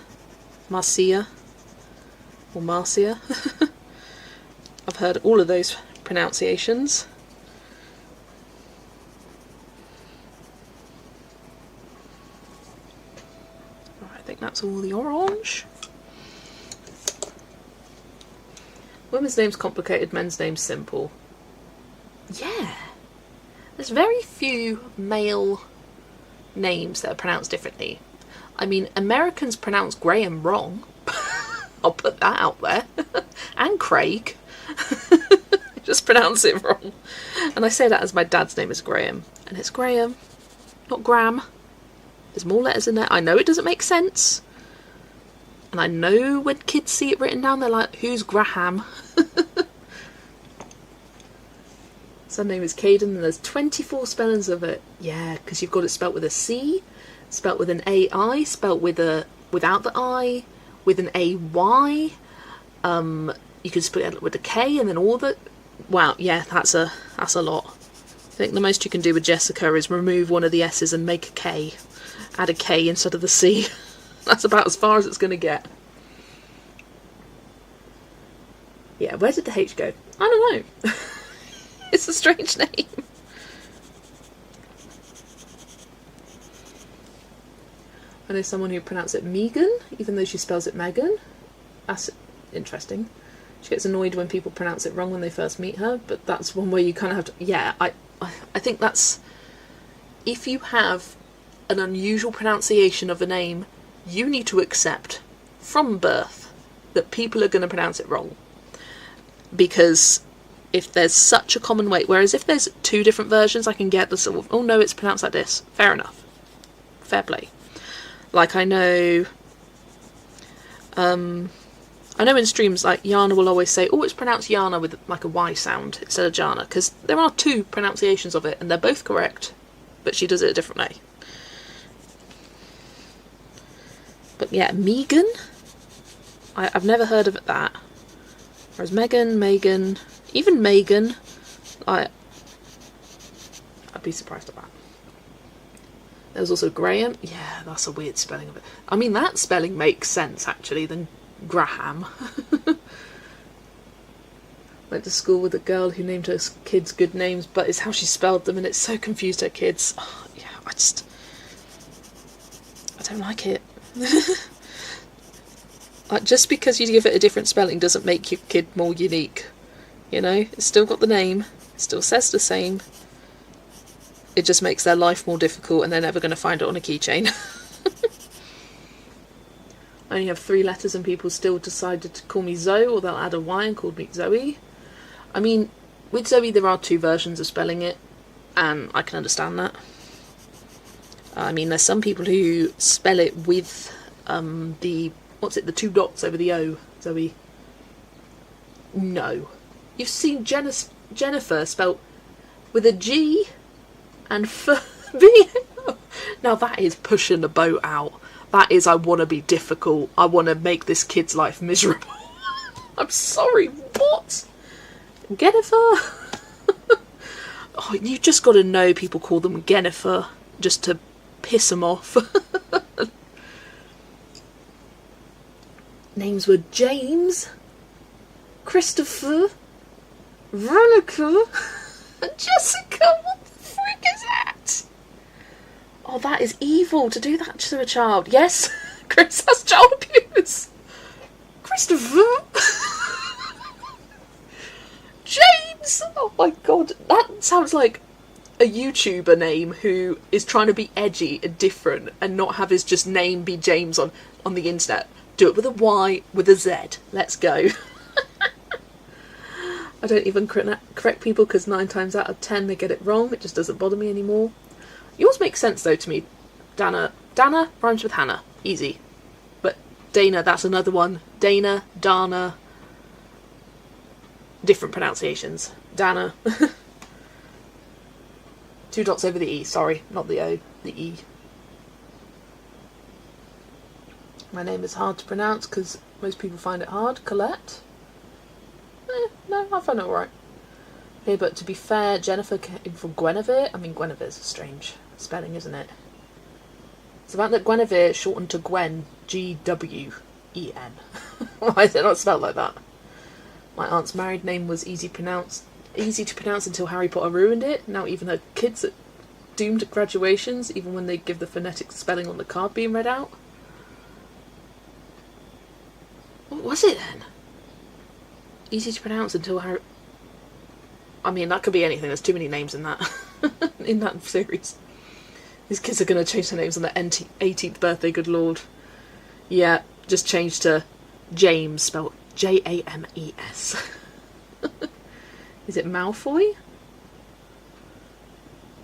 or Marcia. I've heard all of those pronunciations. I think that's all the orange. Women's names complicated, men's names simple. Yeah. There's very few male names that are pronounced differently. I mean, Americans pronounce Graham wrong. I'll put that out there. And Craig. Just pronounce it wrong. And I say that as my dad's name is Graham. And it's Graham, not Graham. There's more letters in there. I know it doesn't make sense. And I know when kids see it written down, they're like, who's Graham? Son name is Caden, and there's 24 spellings of it. Yeah, because you've got it spelt with a C, spelt with an AI, spelt with without the I, with an AY. You can split it with a K, and then all the... Wow, yeah, that's a lot. I think the most you can do with Jessica is remove one of the S's and make a K. Add a K instead of the C. That's about as far as it's going to get. Yeah, where did the H go? I don't know. It's a strange name. I know someone who pronounces it Megan, even though she spells it Megan. That's interesting. She gets annoyed when people pronounce it wrong when they first meet her, but that's one way you kind of have to... Yeah, I think that's... If you have an unusual pronunciation of a name, you need to accept from birth that people are going to pronounce it wrong. Because if there's such a common way, whereas if there's two different versions, I can get the sort of, oh no, it's pronounced like this. Fair enough. Fair play. Like I know in streams, like Yana will always say, oh, it's pronounced Yana with like a Y sound instead of Jana, because there are two pronunciations of it and they're both correct, but she does it a different way. But yeah, Megan, I've never heard of it that. Whereas Megan, even Megan, I'd be surprised at that. There's also Graham. Yeah, that's a weird spelling of it. I mean, that spelling makes sense, actually, than Graham. Went to school with a girl who named her kids good names, but it's how she spelled them, and it so confused her kids. Oh, yeah, I don't like it. Like, just because you give it a different spelling doesn't make your kid more unique. You know, it's still got the name, it still says the same. It just makes their life more difficult and they're never going to find it on a keychain. I only have 3 letters and people still decided to call me Zoe, or they'll add a Y and call me Zoe. I mean, with Zoe there are 2 versions of spelling it, and I can understand that. I mean, there's some people who spell it with the 2 dots over the O, Zoe. No. You've seen Jennifer spelt with a G and B. Now that is pushing the boat out. That is, I want to be difficult. I want to make this kid's life miserable. I'm sorry, what? Jennifer? Oh, you just got to know people call them Jennifer just to piss them off. Names were James, Christopher, Veronica, and Jessica. What the frick is that? Oh, that is evil to do that to a child. Yes, Chris has child abuse. Christopher. James. Oh my god, that sounds like a YouTuber name who is trying to be edgy and different and not have his just name be James on the internet. Do it with a Y, with a Z. Let's go. I don't even correct people because 9 times out of 10 they get it wrong. It just doesn't bother me anymore. Yours makes sense though to me. Dana rhymes with Hannah. Easy. But Dana, that's another one. Dana, Dana. different pronunciations. Dana. 2 dots over the E, sorry, not the O, the E. My name is hard to pronounce because most people find it hard. Colette? No, I find it alright. Okay, but to be fair, Jennifer came from Guinevere. I mean, Guinevere's a strange spelling, isn't it? It's about that Guinevere shortened to Gwen, G-W-E-N. Why is it not spelled like that? My aunt's married name was easy to pronounce until Harry Potter ruined it. Now even her kids are doomed at graduations, even when they give the phonetic spelling on the card being read out. What was it then? Easy to pronounce until Harry... I mean, that could be anything. There's too many names in that in that series. These kids are going to change their names on their 18th birthday, good lord. Yeah, just change to James, spelled J-A-M-E-S. Is it Malfoy?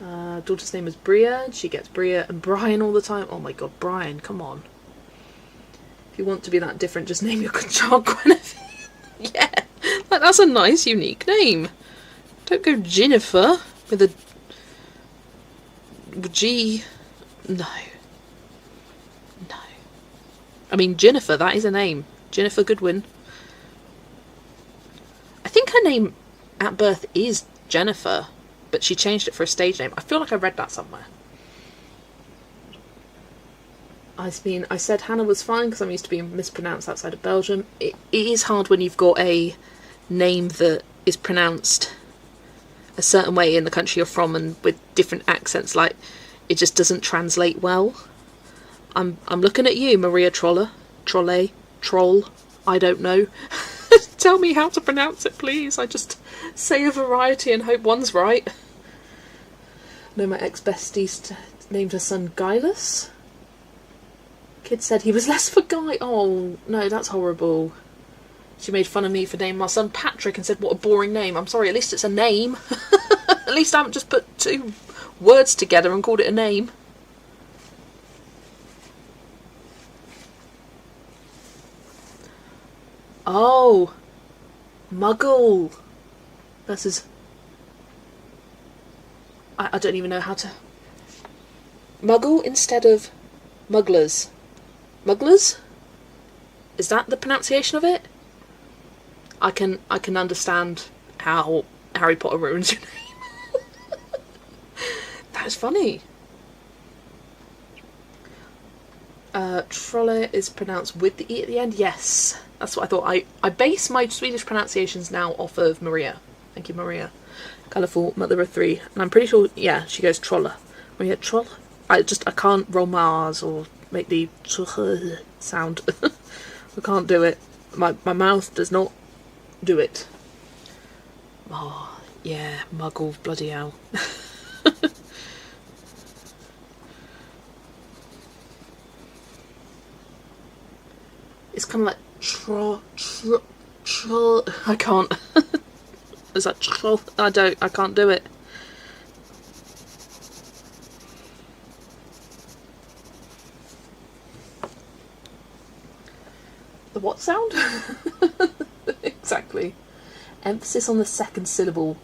Daughter's name is Bria. She gets Bria and Brian all the time. Oh my god, Brian, come on. If you want to be that different, just name your child Guinevere. Yeah, that's a nice, unique name. Don't go Jennifer with a G. No. No. I mean, Jennifer, that is a name. Jennifer Goodwin. I think her name at birth is Jennifer, but she changed it for a stage name. I feel like I read that somewhere. I mean, I said Hannah was fine because I'm used to being mispronounced outside of Belgium. It is hard when you've got a name that is pronounced a certain way in the country you're from and with different accents. Like, it just doesn't translate well. I'm looking at you, Maria Troll. I don't know. Tell me how to pronounce it, please. I just say a variety and hope one's right. No, my ex-bestie named her son Gylus. Kid said he was less for Guy. Oh, no, that's horrible. She made fun of me for naming my son Patrick and said, what a boring name. I'm sorry, at least it's a name. At least I haven't just put 2 words together and called it a name. Oh. Muggle. Versus... I don't even know how to... Muggle instead of Mugglers. Mugglers? Is that the pronunciation of it? I can understand how Harry Potter ruins your name. That is funny. Trolle is pronounced with the E at the end. Yes, that's what I thought. I base my Swedish pronunciations now off of Maria. Thank you, Maria. Colourful mother of 3, and I'm pretty sure. Yeah, she goes Trolle. Maria Troll. I can't roll my R's or make the sound. I can't do it. My mouth does not do it. Oh, yeah, Muggle, bloody hell. It's kind of like troll. I can't. Is that troll? I can't do it. The what sound? Exactly. Emphasis on the second syllable.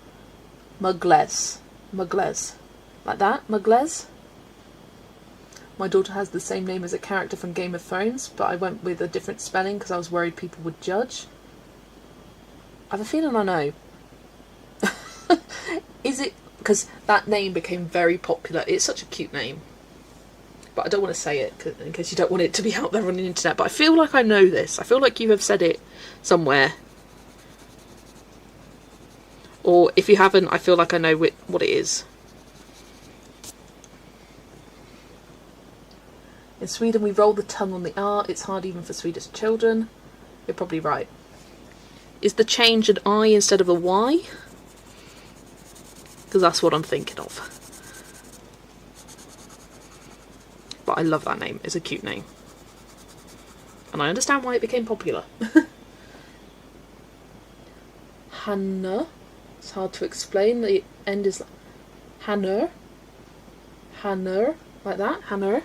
Mugles. Mugles. Like that? Mugles? My daughter has the same name as a character from Game of Thrones, but I went with a different spelling because I was worried people would judge. I have a feeling I know. Is it... Because that name became very popular. It's such a cute name. But I don't want to say it in case you don't want it to be out there on the internet. But I feel like I know this. I feel like you have said it somewhere. Or if you haven't, I feel like I know what it is. In Sweden, we roll the tongue on the R. It's hard even for Swedish children. You're probably right. Is the change an I instead of a Y? Because that's what I'm thinking of. But I love that name. It's a cute name. And I understand why it became popular. Hannah. It's hard to explain. The end is like Hannah. Hannah. Like that. Hannah.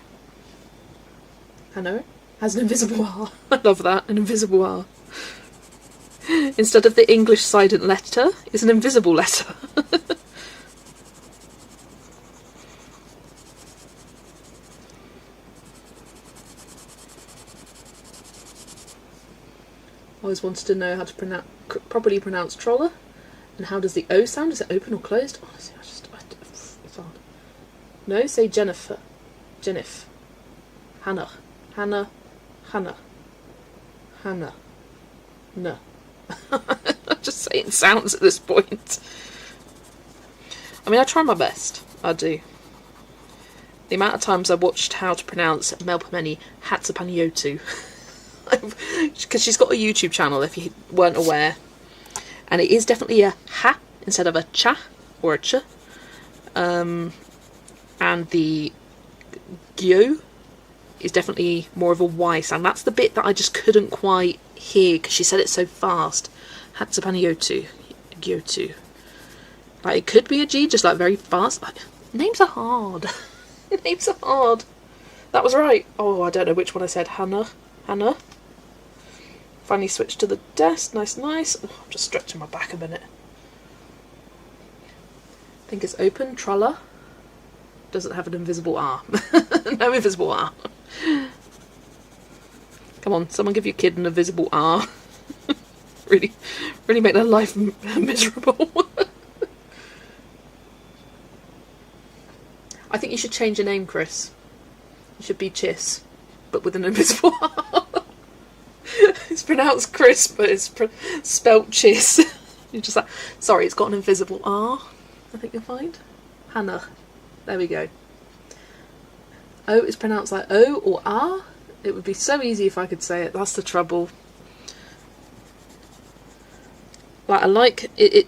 Hannah. Has an invisible R. I love that. An invisible R. Instead of the English silent letter, it's an invisible letter. I always wanted to know how to properly pronounce Troller, and how does the O sound? Is it open or closed? Honestly, it's hard. No, say Jennifer. Jennifer. Hannah. Hannah. Hannah. Hannah. No. I'm just saying sounds at this point. I mean, I try my best. I do. The amount of times I watched how to pronounce Melpomene Hatsapaniotu. Because she's got a YouTube channel, if you weren't aware. And it is definitely a ha instead of a cha or a ch. And the gyo is definitely more of a Y sound. That's the bit that I just couldn't quite hear because she said it so fast. Hatsapaniotu. Gyotu. Like, it could be a G, just like very fast. Like, names are hard. Names are hard. That was right. Oh, I don't know which one I said. Hannah. Hannah. Finally switched to the desk. Nice, nice. Oh, I'm just stretching my back a minute. I think it's open. Troller. Doesn't have an invisible R. No invisible R. Come on, someone give your kid an invisible R. really make their life miserable. I think you should change your name, Chris. You should be Chiss, but with an invisible R. It's pronounced Chris, but it's spelt Chiss. You're just like, sorry, it's got an invisible R. I think you'll find. Hannah. There we go. O is pronounced like O or R. It would be so easy if I could say it. That's the trouble. Like, I like it.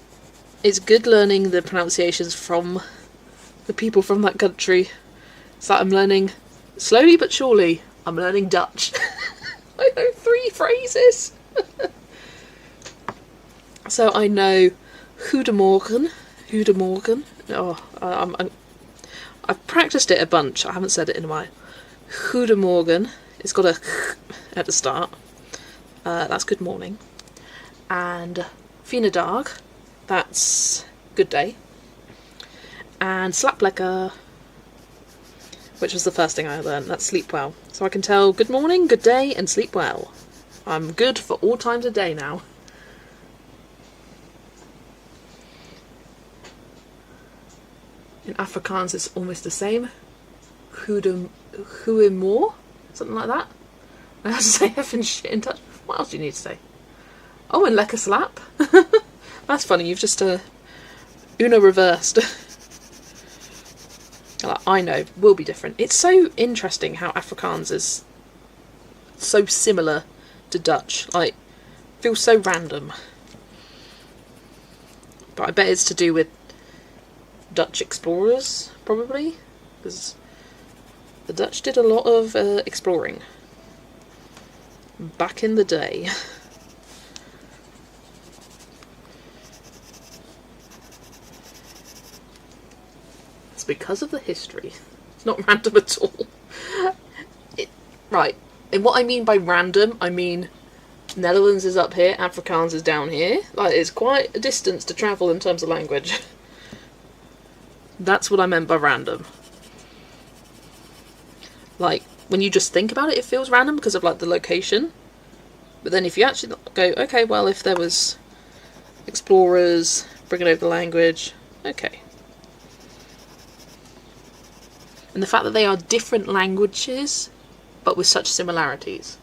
It's good learning the pronunciations from the people from that country. It's like I'm learning slowly but surely. I'm learning Dutch. I know 3 phrases. So I know Goedemorgen. Goedemorgen. Oh, I've practiced it a bunch. I haven't said it in a while. Goedemorgen. It's got a at the start. That's good morning. And fine dag. That's good day. And slap lekker, which was the first thing I learned. That's sleep well. So I can tell good morning, good day, and sleep well. I'm good for all times of day now. In Afrikaans it's almost the same. Goeiemorgen, something like that. I have to say effing shit in Dutch. What else do you need to say? Oh, and lekker slap. That's funny, you've just Uno reversed. I know, will be different. It's so interesting how Afrikaans is so similar to Dutch. Like, feels so random. But I bet it's to do with Dutch explorers, probably. Because the Dutch did a lot of exploring back in the day. Because of the history. It's not random at all. Right, and what I mean by random, I mean Netherlands is up here, Afrikaans is down here. Like, it's quite a distance to travel in terms of language. That's what I meant by random. Like, when you just think about it, it feels random because of, like, the location. But then if you actually go, okay, well, if there was explorers bringing over the language, okay. And the fact that they are different languages, but with such similarities.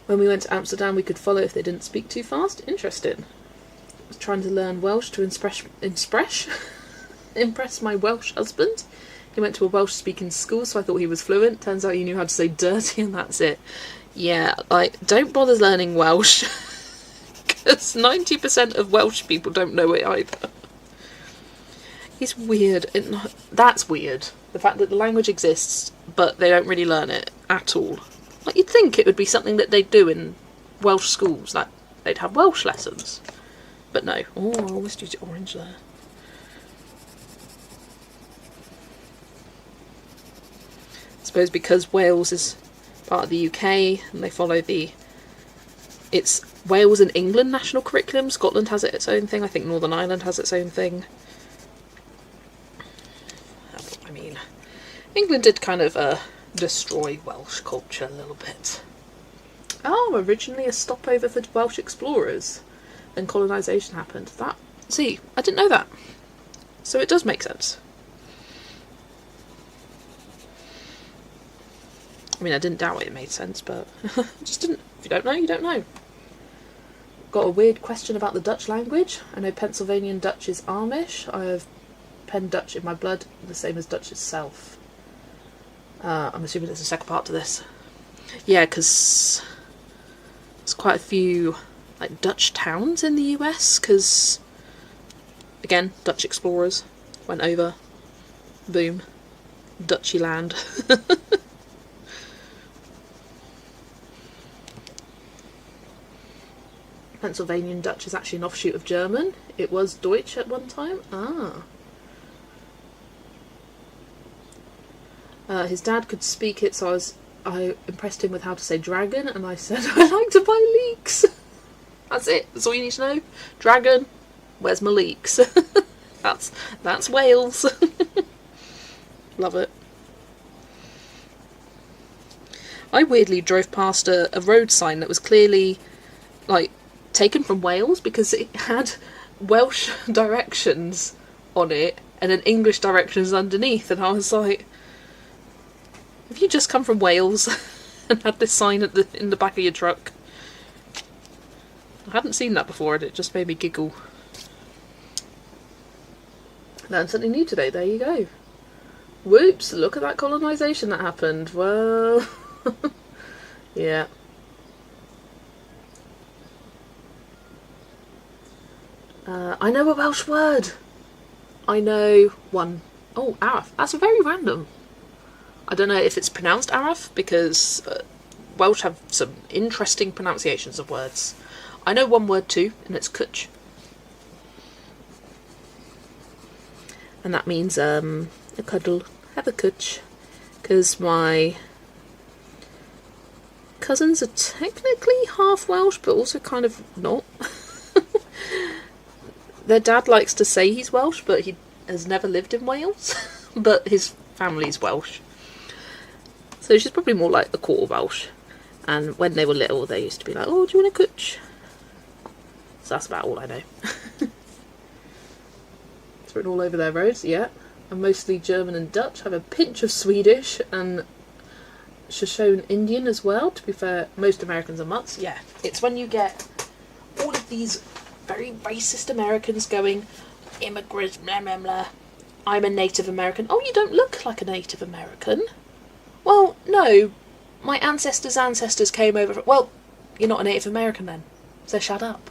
When we went to Amsterdam, we could follow if they didn't speak too fast. Interesting. I was trying to learn Welsh to impress my Welsh husband. He went to a Welsh-speaking school, so I thought he was fluent. Turns out he knew how to say dirty, and that's it. Yeah, like, don't bother learning Welsh. Because 90% of Welsh people don't know it either. It's weird. That's weird. The fact that the language exists, but they don't really learn it at all. Like, you'd think it would be something that they'd do in Welsh schools. Like, they'd have Welsh lessons. But no. Oh, I almost used orange there. I suppose because Wales is part of the UK, and they follow the it's Wales and England national curriculum. Scotland has its own thing. I think Northern Ireland has its own thing. I mean, England did kind of destroy Welsh culture a little bit. Oh, originally a stopover for Welsh explorers. Then colonisation happened. See, I didn't know that. So it does make sense. I mean, I didn't doubt it made sense, but just didn't. If you don't know, you don't know. Got a weird question about the Dutch language. I know Pennsylvanian Dutch is Amish. I have Penn Dutch in my blood, the same as Dutch itself. I'm assuming there's a second part to this. Yeah, because there's quite a few like Dutch towns in the US, because again, Dutch explorers went over. Boom. Dutchy land. Pennsylvanian Dutch is actually an offshoot of German. It was Deutsch at one time. His dad could speak it, so I impressed him with how to say dragon, and I said, I like to buy leeks. That's it. That's all you need to know. Dragon. Where's my leeks? That's Wales. Love it. I weirdly drove past a road sign that was clearly like taken from Wales, because it had Welsh directions on it and then English directions underneath, and I was like, have you just come from Wales and had this sign in the back of your truck? I hadn't seen that before and it just made me giggle. Learned something new today, there you go. Whoops, look at that colonisation that happened. Well, yeah. I know a Welsh word. I know one. Oh, Araf. That's very random. I don't know if it's pronounced Araf, because Welsh have some interesting pronunciations of words. I know one word too, and it's cwtch. And that means a cuddle. Have a cwtch. Because my cousins are technically half Welsh, but also kind of not. Their dad likes to say he's Welsh, but he has never lived in Wales. But his family's Welsh. So she's probably more like a quarter Welsh. And when they were little, they used to be like, oh, do you want a cwtch? So that's about all I know. It's written all over their roads, yeah. And mostly German and Dutch. I have a pinch of Swedish and Shoshone Indian as well. To be fair, most Americans are mutts. Yeah, it's when you get all of these very racist Americans going, immigrants, blah, blah, blah. I'm a Native American. Oh, you don't look like a Native American. Well, no. My ancestors came over. Well, you're not a Native American then. So shut up.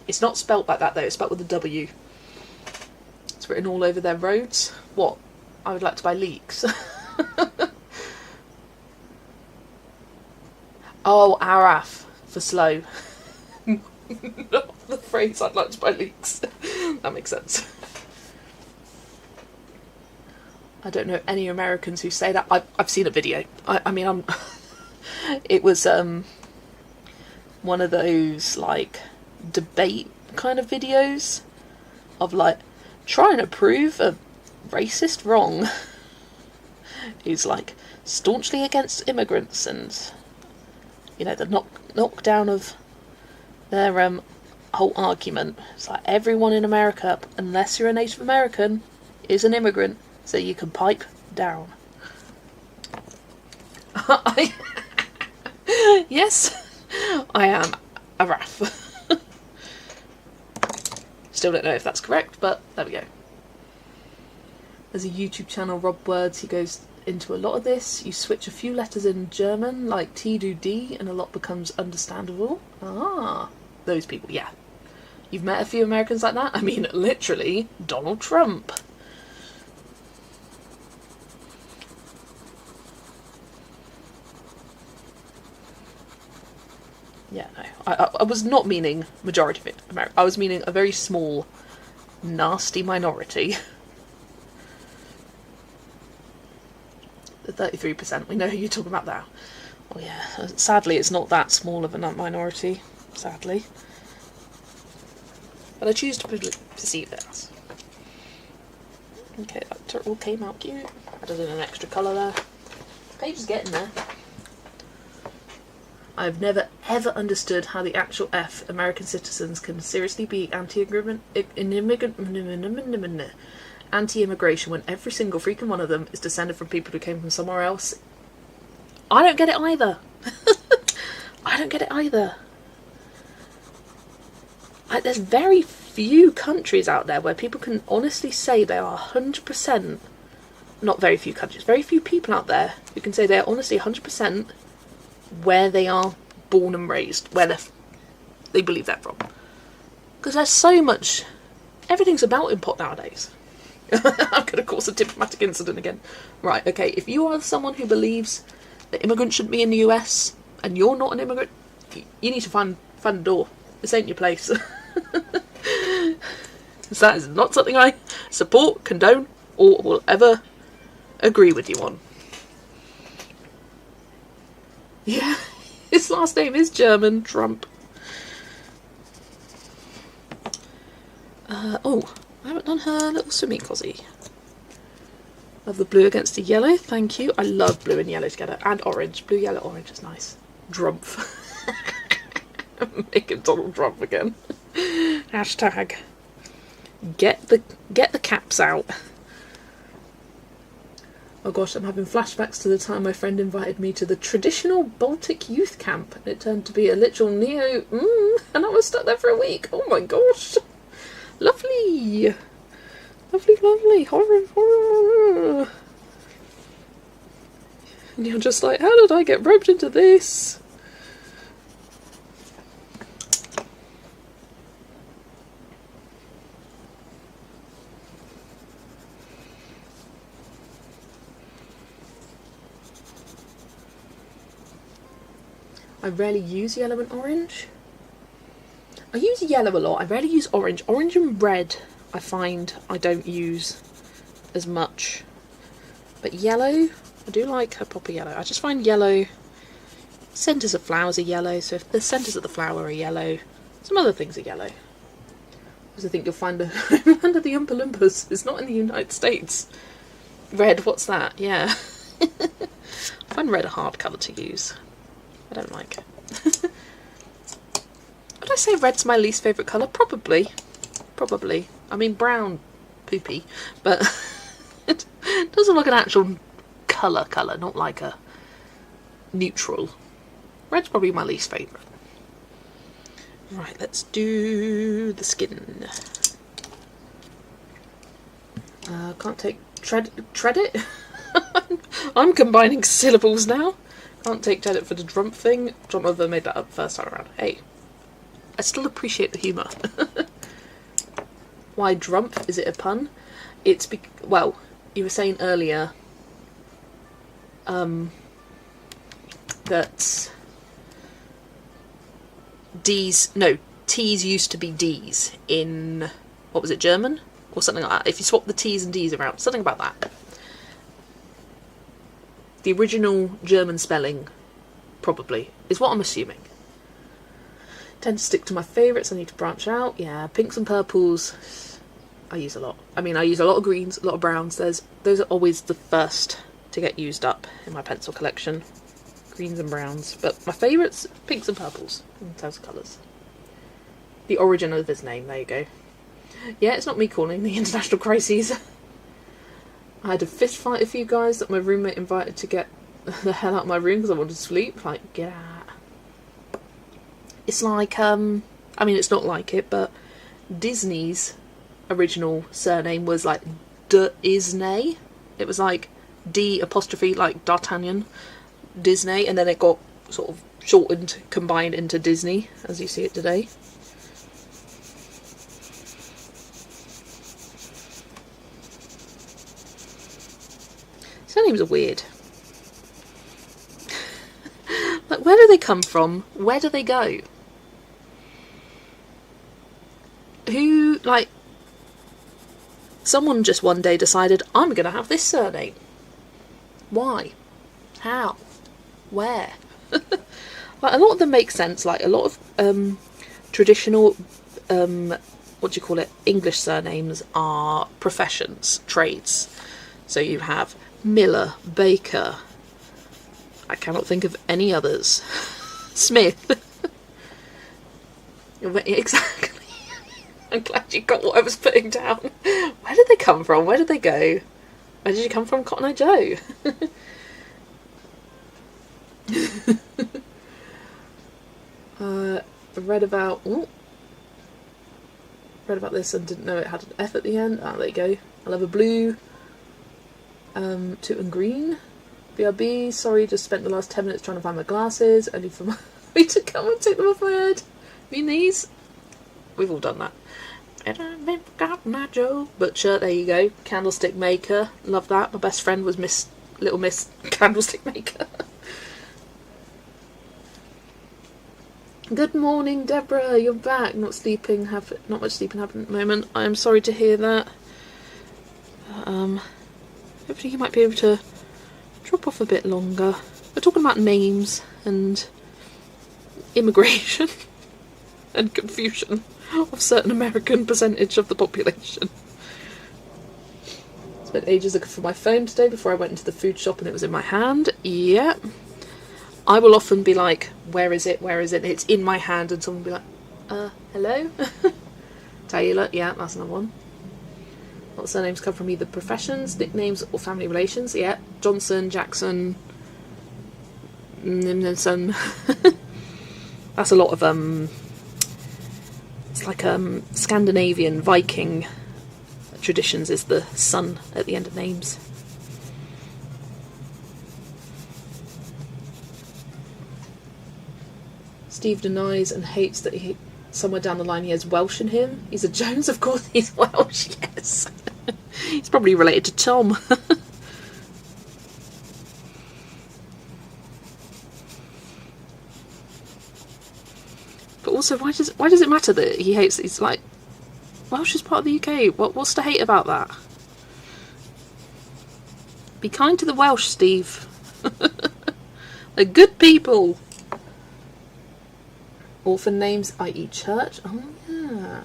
It's not spelt like that though. It's spelt with a W. It's written all over their roads. What? I would like to buy leeks. Oh, Araf for slow. Not the phrase I'd like to buy leeks. That makes sense. I don't know any Americans who say that. I've seen a video. I mean, it was one of those like debate kind of videos of like trying to prove a racist wrong. Who's like staunchly against immigrants, and you know the knockdown of their whole argument. It's like everyone in America, unless you're a Native American, is an immigrant, so you can pipe down. Yes, I am a RAF. Still don't know if that's correct, but there we go. There's a YouTube channel, Rob Words, he goes into a lot of this. You switch a few letters in German, like T do D, and a lot becomes understandable. Ah, those people, yeah. You've met a few Americans like that? I mean, literally, Donald Trump. Yeah, no. I was not meaning majority of it. I was meaning a very small, nasty minority. The 33%, we know who you're talking about now. Oh yeah, sadly it's not that small of a minority, sadly. But I choose to perceive it as. Okay, that turtle came out cute. Added in an extra colour there. The page is getting there. I've never ever understood how the actual F American citizens can seriously be anti-immigration when every single freaking one of them is descended from people who came from somewhere else. I don't get it either. I don't get it either. There's very few countries out there where people can honestly say they are 100%, not very few countries, very few people out there who can say they are honestly 100% where they are born and raised, where they believe they're from. Because there's so much, everything's a melting pot nowadays. I'm going to cause a diplomatic incident again. Right, okay, if you are someone who believes that immigrants shouldn't be in the US, and you're not an immigrant, you need to find a door. This ain't your place. That is not something I support, condone, or will ever agree with you on. Yeah, his last name is German, Trump. Oh, I haven't done her little swimming cosy. Love the blue against the yellow, thank you. I love blue and yellow together, and orange. Blue, yellow, orange is nice. Drumpf. Making Donald Trump again. Hashtag. Get the caps out. Oh gosh, I'm having flashbacks to the time my friend invited me to the traditional Baltic youth camp, and it turned to be a literal neo, and I was stuck there for a week. Oh my gosh. Lovely. Lovely, lovely. Horror. And you're just like, how did I get roped into this? I rarely use yellow and orange. I use yellow a lot. I rarely use orange. Orange and red I find I don't use as much. But yellow, I do like a proper yellow. I just find yellow, centres of flowers are yellow, so if the centres of the flower are yellow, some other things are yellow. Because I think you'll find the land of the Oompa Loompas is not in the United States. Red, what's that? Yeah. I find red a hard colour to use. I don't like it. Would I say red's my least favourite colour? Probably. Probably. I mean, brown, poopy, but it doesn't look an actual colour, not like a neutral. Red's probably my least favourite. Right, let's do the skin. Can't take tread it? I'm combining syllables now. Can't take credit for the Drump thing. Drump ever made that up first time around. Hey, I still appreciate the humour. Why Drump? Is it a pun? It's well, you were saying earlier that T's used to be D's in, what was it, German? Or something like that. If you swap the T's and D's around, something about that. The original German spelling, probably, is what I'm assuming. Tend to stick to my favourites, I need to branch out. Yeah, pinks and purples, I use a lot. I mean, I use a lot of greens, a lot of browns. Those are always the first to get used up in my pencil collection. Greens and browns. But my favourites, pinks and purples, in terms of colours. The origin of his name, there you go. Yeah, it's not me calling the international crises. I had a fist fight with a few guys that my roommate invited to get the hell out of my room because I wanted to sleep. Like, get out. It's like, I mean, it's not like it, but Disney's original surname was like Disney. It was like D apostrophe, like D'Artagnan, Disney, and then it got sort of shortened, combined into Disney, as you see it today. Surnames are weird. Like, where do they come from? Where do they go? Who, like, someone just one day decided, I'm going to have this surname. Why? How? Where? Like, a lot of them make sense. Like, a lot of traditional, what do you call it, English surnames are professions, trades. So you have Miller, Baker. I cannot think of any others. Smith. Exactly. I'm glad you got what I was putting down. Where did they come from? Where did they go? Where did you come from, Cotton Eye Joe? Read about this and didn't know it had an F at the end. Ah, there you go. I love a blue. Toot and green. BRB, sorry, just spent the last 10 minutes trying to find my glasses, only for me to come and take them off my head. Mean these? We've all done that. I don't forgot my Joe. Butcher, there you go. Candlestick maker. Love that. My best friend was Little Miss Candlestick Maker. Good morning, Deborah. You're back. Not much sleeping happening at the moment. I am sorry to hear that. Hopefully you might be able to drop off a bit longer. We're talking about names and immigration and confusion of certain American percentage of the population. Spent ages looking for my phone today before I went into the food shop and it was in my hand. Yeah. I will often be like, where is it? Where is it? And it's in my hand and someone will be like, hello? Taylor, yeah, that's another one. What surnames come from either professions, nicknames, or family relations? Yeah, Johnson, Jackson, Nimson. That's a lot of it's like Scandinavian Viking traditions is the son at the end of names. Steve denies and hates that somewhere down the line he has Welsh in him. He's a Jones, of course he's Welsh, yes. He's probably related to Tom. But also, why does it matter that he hates? He's like, Welsh is part of the UK. What's to hate about that? Be kind to the Welsh, Steve. They're good people. Orphan names, i.e. church. Oh yeah.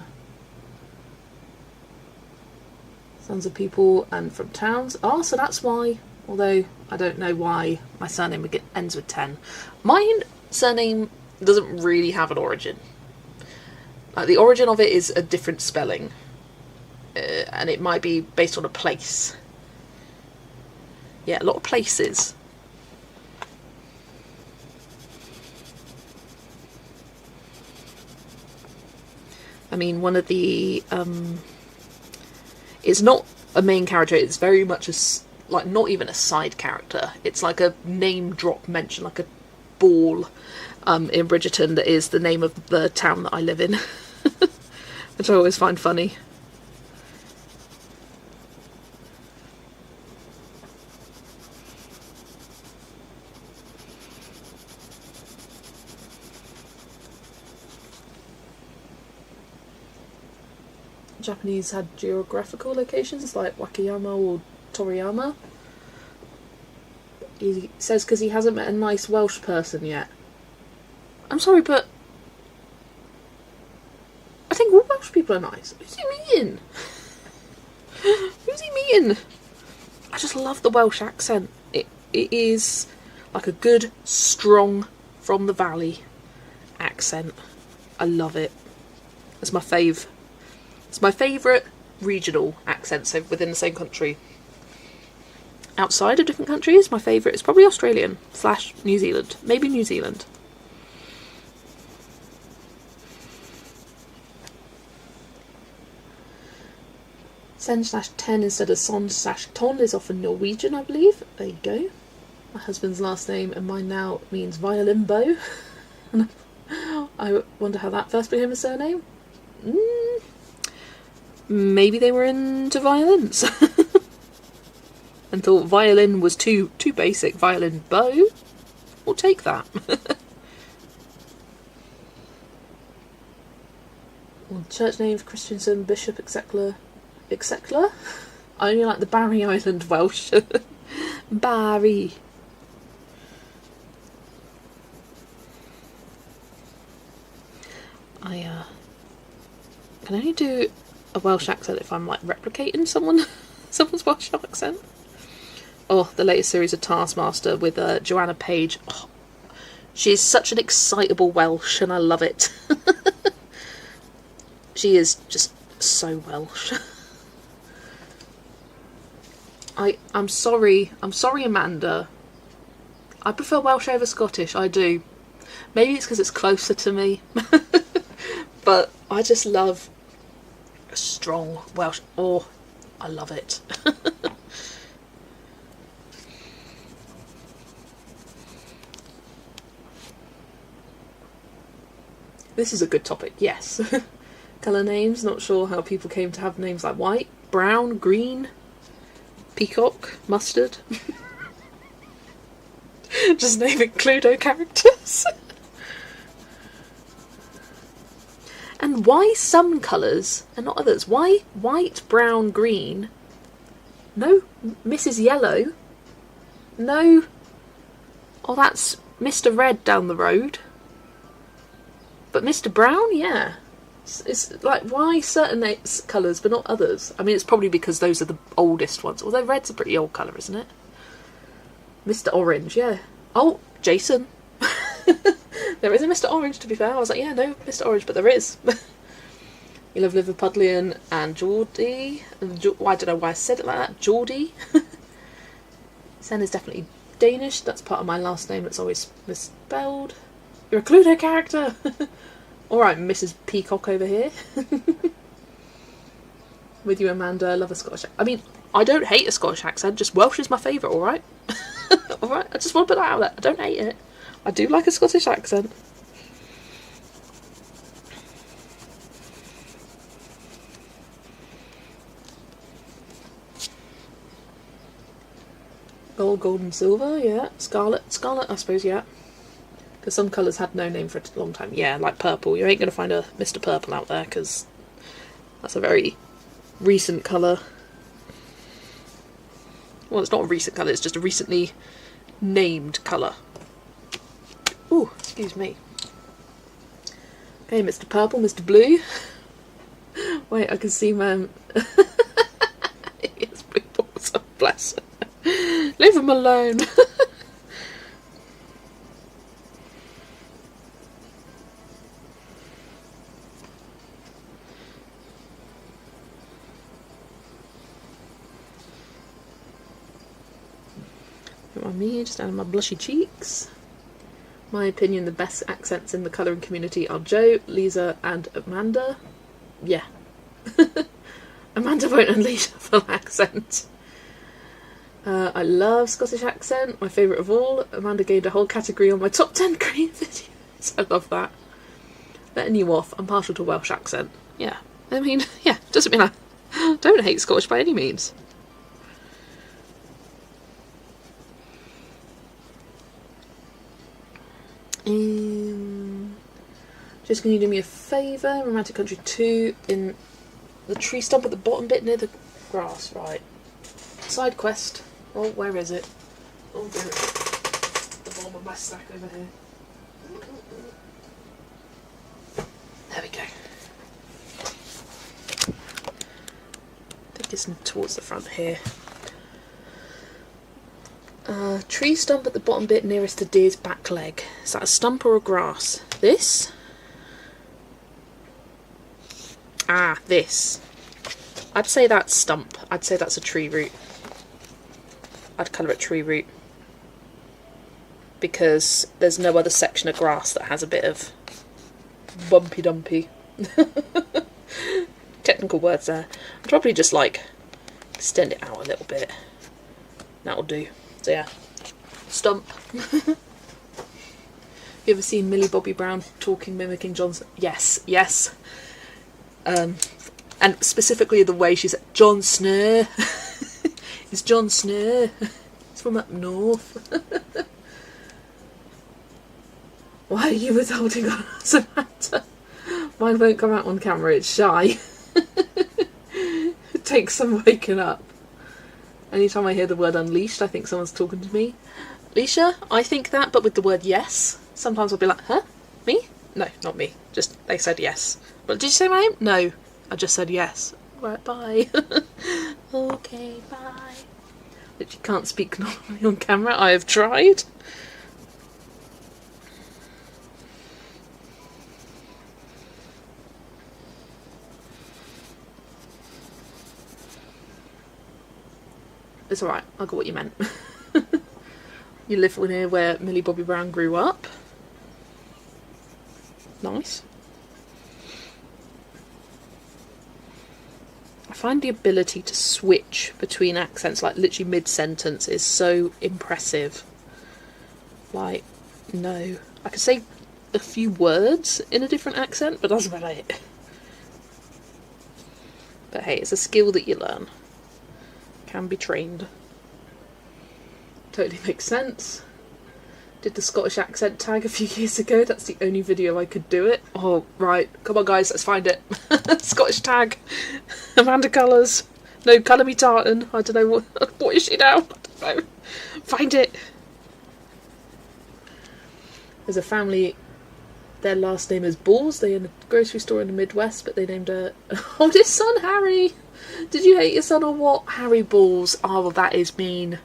Sons of people and from towns. Oh, so that's why. Although I don't know why my surname ends with 10. My surname doesn't really have an origin. Like, the origin of it is a different spelling, and it might be based on a place. Yeah, a lot of places. I mean, one of the it's not a main character. It's very much like not even a side character. It's like a name drop mention, like a ball in Bridgerton that is the name of the town that I live in, which I always find funny. Japanese had geographical locations like Wakayama or Toriyama. He says because he hasn't met a nice Welsh person yet. I'm sorry, but I think all Welsh people are nice. Who's he meeting? Who's he meeting? I just love the Welsh accent. It is like a good, strong, from the valley accent. I love it. It's my fave. It's my favourite regional accent, so within the same country. Outside of different countries, my favourite is probably Australian / New Zealand. Maybe New Zealand. Sen/10 instead of Son/Ton is often Norwegian, I believe. There you go. My husband's last name and mine now means violin bow. I wonder how that first became a surname. Maybe they were into violins and thought violin was too basic. Violin bow, we'll take that. Well, church names: Christensen, Bishop, Execular. I only like the Barry Island Welsh. Barry. can only do a Welsh accent if I'm like replicating someone's Welsh accent. Oh, the latest series of Taskmaster with Joanna Page. Oh, she is such an excitable Welsh, and I love it. She is just so Welsh. I'm sorry, Amanda. I prefer Welsh over Scottish, I do. Maybe it's because it's closer to me. But I just love a strong Welsh. Oh, I love it. This is a good topic, yes. Colour names, not sure how people came to have names like white, brown, green, peacock, mustard. Just naming Cluedo characters. And why some colours and not others? Why white, brown, green? No Mrs. Yellow. No. Oh, that's Mr. Red down the road. But Mr. Brown, yeah. It's like, why certain colours but not others? I mean, it's probably because those are the oldest ones. Although red's a pretty old colour, isn't it? Mr. Orange, yeah. Oh, Jason. There is a Mr. Orange, to be fair. I was like, yeah, no, Mr. Orange, but there is. You love Liverpudlian and Geordie. I don't know why I said it like that. Geordie. Sen is definitely Danish. That's part of my last name that's always misspelled. You're a Cluedo character! Alright, Mrs. Peacock over here. With you, Amanda. I love a Scottish accent. I mean, I don't hate a Scottish accent, just Welsh is my favourite, alright? Alright, I just want to put that out there. I don't hate it. I do like a Scottish accent. Gold, gold and silver, yeah. Scarlet, I suppose, yeah. Because some colours had no name for a long time. Yeah, like purple. You ain't going to find a Mr. Purple out there, because that's a very recent colour. Well, it's not a recent colour, it's just a recently named colour. Ooh, excuse me. Okay, Mr. Purple, Mr. Blue. Wait, I can see man. It's blue balls, oh, bless. Leave him alone. Me, just down my blushy cheeks. My opinion, the best accents in the colouring community are Joe, Lisa and Amanda. Yeah. Amanda won't unleash a full accent. I love Scottish accent, my favourite of all. Amanda gained a whole category on my top 10 Korean videos. I love that. Letting you off, I'm partial to Welsh accent. Yeah. I mean, yeah, doesn't mean I don't hate Scottish by any means. Just can you do me a favour? Romantic Country 2 in the tree stump at the bottom bit near the grass, right. Side quest. Oh, where is it? Oh dear. The bottom of my stack over here. There we go. I think it's towards the front here. Tree stump at the bottom bit nearest the deer's back leg. Is that a stump or a grass? This? Ah, this. I'd say that's stump. I'd say that's a tree root. I'd colour it tree root. Because there's no other section of grass that has a bit of bumpy dumpy. Technical words there. I'd probably just like extend it out a little bit. That'll do. So yeah. Stump. You ever seen Millie Bobby Brown talking, mimicking Johnson? Yes, yes. And specifically the way she's John Snow. It's John Snow. It's from up north. Why are you withholding on Samantha? Mine won't come out on camera, it's shy. It takes some waking up. Anytime I hear the word unleashed, I think someone's talking to me. Leisha, I think that, but with the word yes. Sometimes I'll be like, huh? Me? No, not me. Just, they said yes. But did you say my name? No. I just said yes. Right, bye. Okay, bye. But you can't speak normally on camera. I have tried. It's alright, I got what you meant. You live near where Millie Bobby Brown grew up. Nice. I find the ability to switch between accents, like literally mid-sentence, is so impressive. Like, no. I could say a few words in a different accent, but that's about it. But hey, it's a skill that you learn. Can be trained. Totally makes sense. Did the Scottish accent tag a few years ago. That's the only video I could do it. Oh, right. Come on, guys, let's find it. Scottish tag. Amanda Colours. No, Colour Me Tartan. I don't know what is she now? I don't know. Find it. There's a family. Their last name is Balls. They own a grocery store in the Midwest, but they named her oldest son Harry. Did you hate your son or what? Harry Balls. Oh, well, that is mean.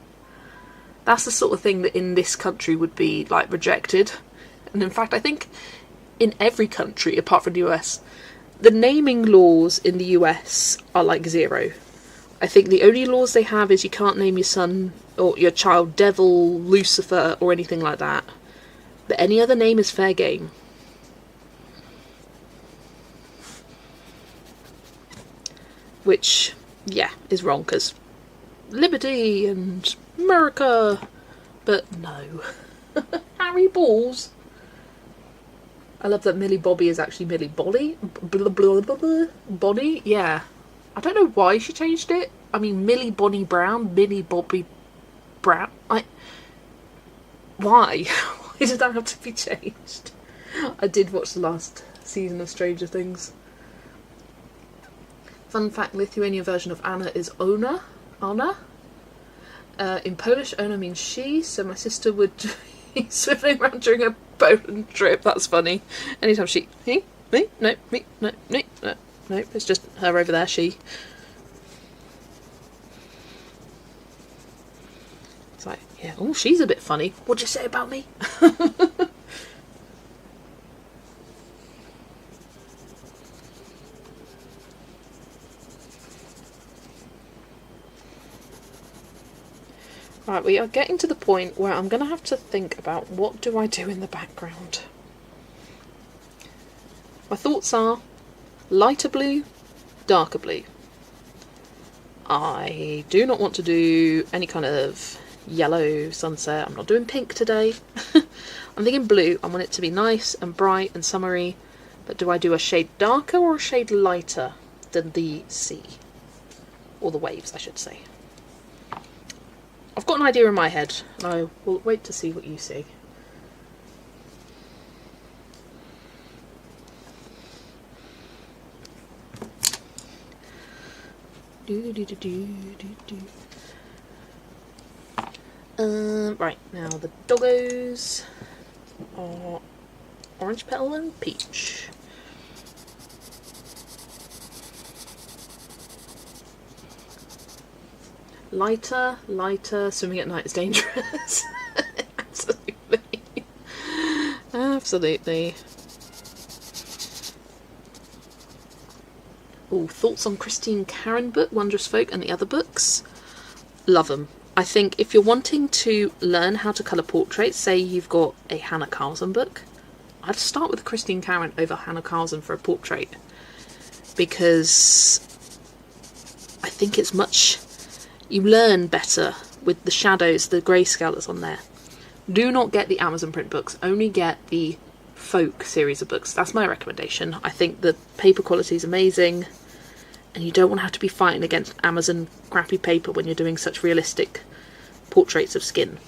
That's the sort of thing that in this country would be, like, rejected. And in fact, I think in every country, apart from the US, the naming laws in the US are, like, 0. I think the only laws they have is you can't name your son or your child Devil, Lucifer, or anything like that. But any other name is fair game. Which, yeah, is wrong, because liberty and America, but no. Harry Balls. I love that Millie Bobby is actually Millie Bolly. Bonnie, yeah. I don't know why she changed it. I mean, Millie Bonnie Brown, Millie Bobby Brown. Why? Why did that have to be changed? I did watch the last season of Stranger Things. Fun fact, Lithuanian version of Anna is Ona. Anna? In Polish, Ona means she, so my sister would be swimming around during a Poland trip. That's funny. Anytime she... Me? No, me? No, me? No, no, it's just her over there, she. It's like, yeah, oh, she's a bit funny. What'd you say about me? Right, we are getting to the point where I'm going to have to think about what do I do in the background. My thoughts are lighter blue, darker blue. I do not want to do any kind of yellow sunset. I'm not doing pink today. I'm thinking blue. I want it to be nice and bright and summery. But do I do a shade darker or a shade lighter than the sea? Or the waves, I should say. I've got an idea in my head, and I will wait to see what you see. Right, now the doggos are orange petal and peach. Lighter, swimming at night is dangerous. Absolutely. Absolutely. Oh, thoughts on Christine Karen book, Wondrous Folk, and the other books? Love them. I think if you're wanting to learn how to colour portraits, say you've got a Hannah Carlson book, I'd start with Christine Karen over Hannah Carlson for a portrait. Because I think it's much... You learn better with the shadows, the grayscale that's on there. Do not get the Amazon print books. Only get the folk series of books. That's my recommendation. I think the paper quality is amazing. And you don't want to have to be fighting against Amazon crappy paper when you're doing such realistic portraits of skin.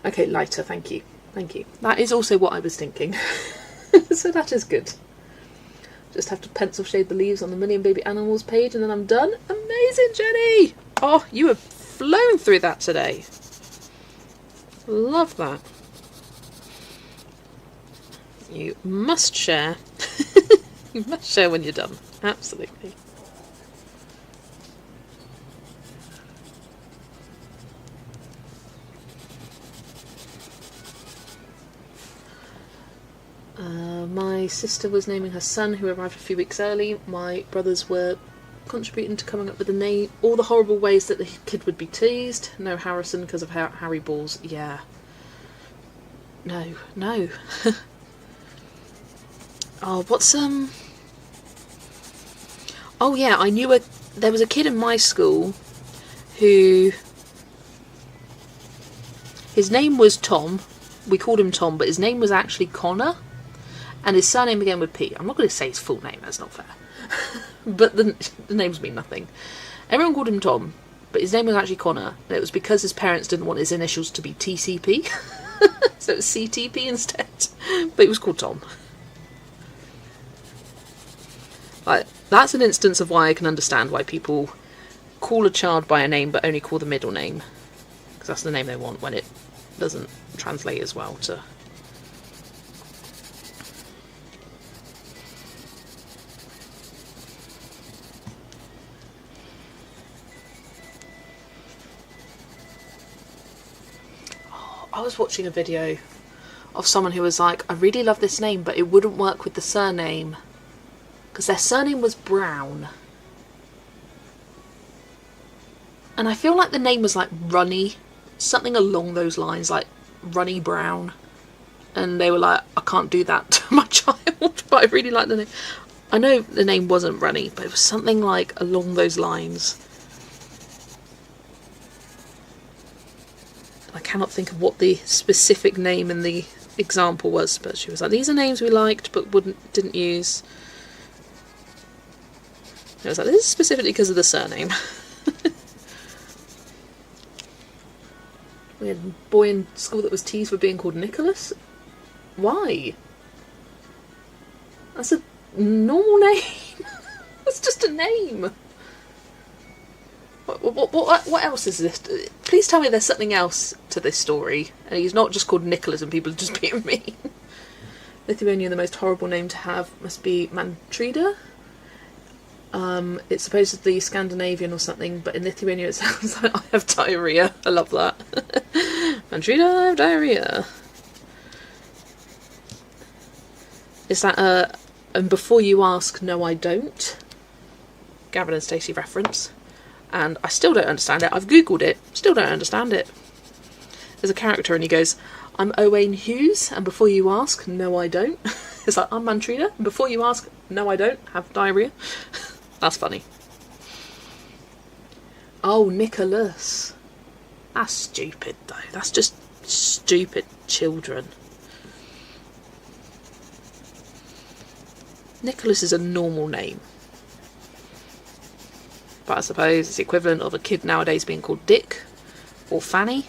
Okay, lighter. Thank you. Thank you. That is also what I was thinking. So that is good. Just have to pencil shade the leaves on the Million Baby Animals page and then I'm done. Amazing, Jenny! Oh, you have flown through that today. Love that. You must share You must share when you're done. Absolutely. My sister was naming her son, who arrived a few weeks early. My brothers were contributing to coming up with the name, all the horrible ways that the kid would be teased. No Harrison because of Harry Balls. Yeah. No. Oh, what's Oh yeah, I knew there was a kid in my school who, his name was Tom. We called him Tom, but his name was actually Connor, and his surname began with P. I'm not going to say his full name, that's not fair. But the names mean nothing. Everyone called him Tom, but his name was actually Connor, and it was because his parents didn't want his initials to be TCP. So it was CTP instead. But he was called Tom. Like, that's an instance of why I can understand why people call a child by a name but only call the middle name, because that's the name they want when it doesn't translate as well to... Oh, I was watching a video of someone who was like, I really love this name, but it wouldn't work with the surname, because their surname was Brown. And I feel like the name was like Runny, something along those lines, like Runny Brown. And they were like, I can't do that to my child, but I really like the name. I know the name wasn't Runny, but it was something like along those lines. I cannot think of what the specific name in the example was, but she was like, these are names we liked but didn't use. I was like, this is specifically because of the surname. We had a boy in school that was teased for being called Nicholas. Why? That's a normal name. That's just a name. What else is this? Please tell me there's something else to this story, and he's not just called Nicholas and people are just being mean. Lithuania, the most horrible name to have must be Mantrida. It's supposedly Scandinavian or something, but in Lithuania it sounds like I have diarrhea. I love that. Mantrida, I have diarrhea. Is that and before you ask, no I don't. Gavin and Stacey reference. And I still don't understand it. I've googled it, still don't understand it. There's a character and he goes, I'm Owain Hughes, and before you ask, no I don't. It's like, I'm Mantrida, and before you ask, no I don't have diarrhea. That's funny. Oh, Nicholas. That's stupid though. That's just stupid children. Nicholas is a normal name. But I suppose it's the equivalent of a kid nowadays being called Dick or Fanny.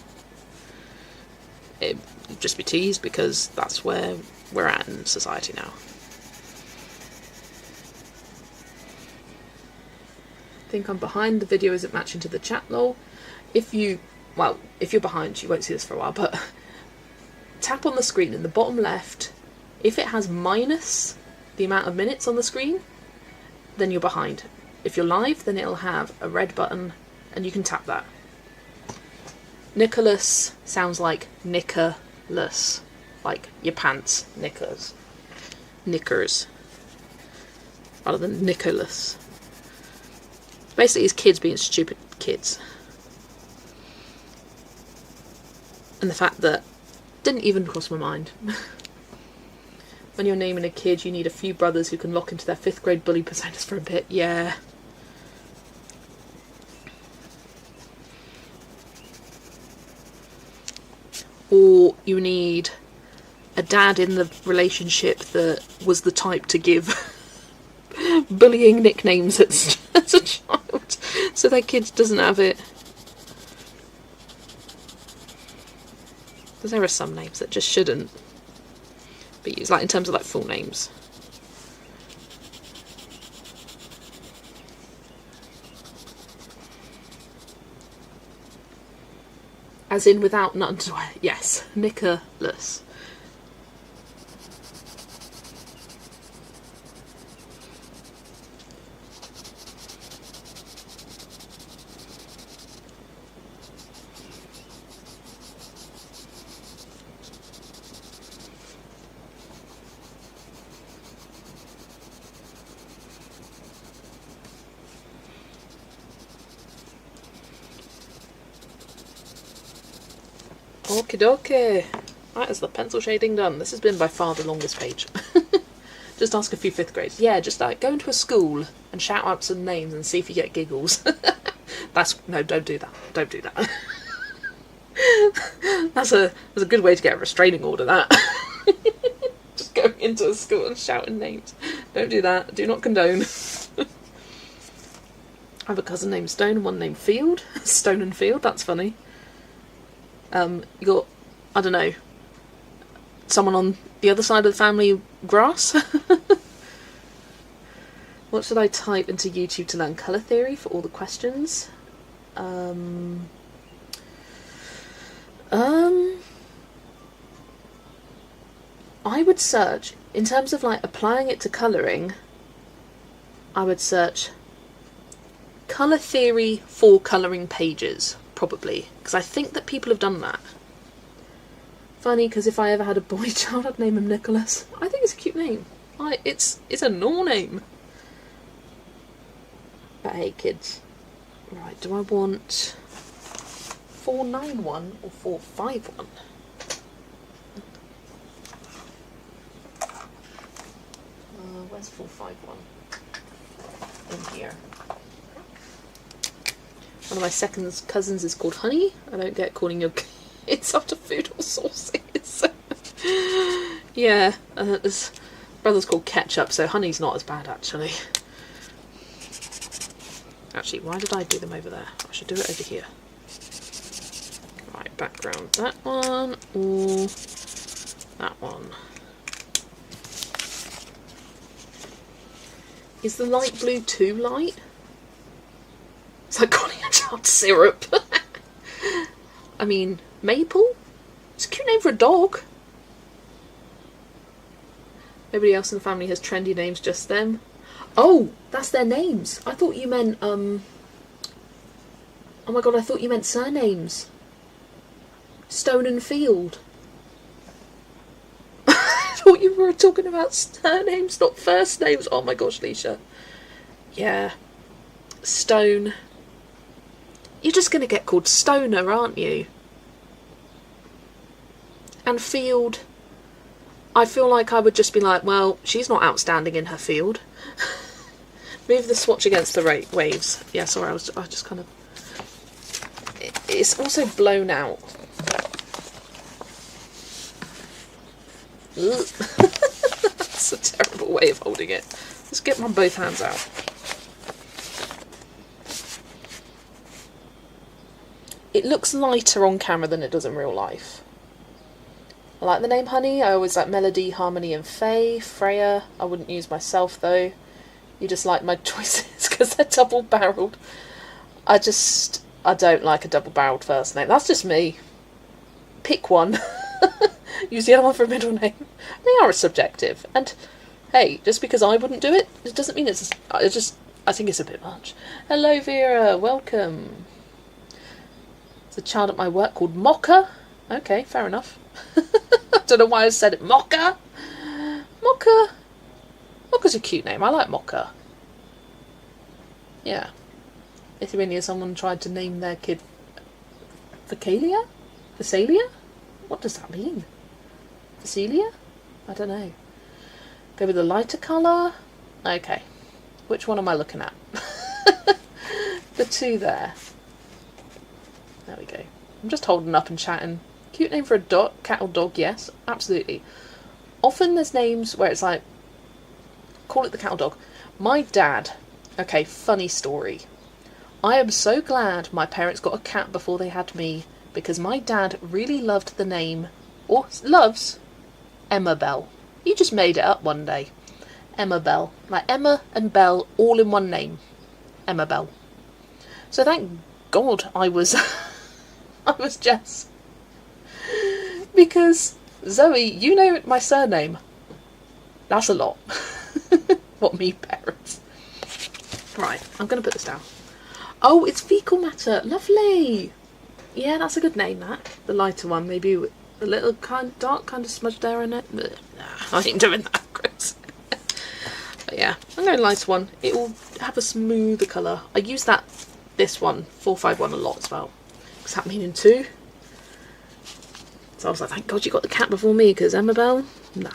It'd just be teased because that's where we're at in society now. I think I'm behind, the video isn't matching to the chat lol. If you're behind, you won't see this for a while, but tap on the screen in the bottom left. If it has minus the amount of minutes on the screen, then you're behind. If you're live, then it'll have a red button and you can tap that. Nicholas sounds like Nicholas, like your pants, knickers, rather than Nicholas. Basically, it's kids being stupid kids. And the fact that didn't even cross my mind. When you're naming a kid, you need a few brothers who can lock into their 5th grade bully personas for a bit. Yeah. Or you need a dad in the relationship that was the type to give bullying nicknames as a child, so their kid doesn't have it. Because there are some names that just shouldn't be used, like in terms of like full names. As in without nut underwear. Yes, Nicholas. Okie dokie. That is the pencil shading done. This has been by far the longest page. Just ask a few 5th graders. Yeah, just like go into a school and shout out some names and see if you get giggles. No, don't do that. Don't do that. That's a good way to get a restraining order, that. Just going into a school and shouting names. Don't do that. Do not condone. I have a cousin named Stone and one named Field. Stone and Field, that's funny. You got, I don't know, someone on the other side of the family, Grass. What should I type into YouTube to learn colour theory for all the questions? I would search, in terms of like applying it to colouring, I would search colour theory for colouring pages, probably, because I think that people have done that. Funny, because if I ever had a boy child, I'd name him Nicholas. I think it's a cute name. It's a normal name. But hey, kids. Right, do I want 491 or 451? Where's 451? In here. One of my second cousins is called Honey. I don't get calling your kids after food or sauces. Yeah, his brother's called Ketchup, so Honey's not as bad, actually. Actually, why did I do them over there? I should do it over here. Right, background that one, or that one. Is the light blue too light? It's like calling a child syrup. I mean, Maple? It's a cute name for a dog. Nobody else in the family has trendy names, just them. Oh, that's their names. I thought you meant, oh my god, I thought you meant surnames. Stone and Field. I thought you were talking about surnames, not first names. Oh my gosh, Leisha. Yeah. Stone. You're just going to get called Stoner, aren't you? And Field. I feel like I would just be like, well, she's not outstanding in her field. Move the swatch against the waves. Yeah, sorry, I just kind of... It's also blown out. That's a terrible way of holding it. Let's get my both hands out. It looks lighter on camera than it does in real life. I like the name Honey. I always like Melody, Harmony and Faye. Freya, I wouldn't use myself though. You just like my choices because they're double-barreled. I don't like a double-barreled first name. That's just me. Pick one. Use the other one for a middle name. They are subjective. And hey, just because I wouldn't do it, it doesn't mean I think it's a bit much. Hello Vera, welcome. There's a child at my work called Mocha. Okay, fair enough. I don't know why I said it. Mocha? Mocha? Mocha's a cute name. I like Mocha. Yeah. Lithuania, someone tried to name their kid Vicalia? Visalia? What does that mean? Vasilia? I don't know. Go with a lighter colour? Okay. Which one am I looking at? The two there. There we go. I'm just holding up and chatting. Cute name for a dog, cat or dog, yes, absolutely. Often there's names where it's like, call it the cat or dog. My dad, okay, funny story. I am so glad my parents got a cat before they had me, because my dad really loved the name, or loves, Emma Bell. He just made it up one day. Emma Bell. Like Emma and Bell all in one name. Emma Bell. So thank God I was Jess. Because, Zoe, you know my surname. That's a lot. What, me parents? Right, I'm going to put this down. Oh, it's Fecal Matter. Lovely. Yeah, that's a good name, that. The lighter one, maybe with a little dark kind of smudge there in it. But, nah, I ain't doing that, Chris. But yeah, I'm going lighter one. It will have a smoother colour. I use this one, 451, a lot as well. Does that mean in two? So I was like, thank God you got the cat before me, because Emma Bell, nah.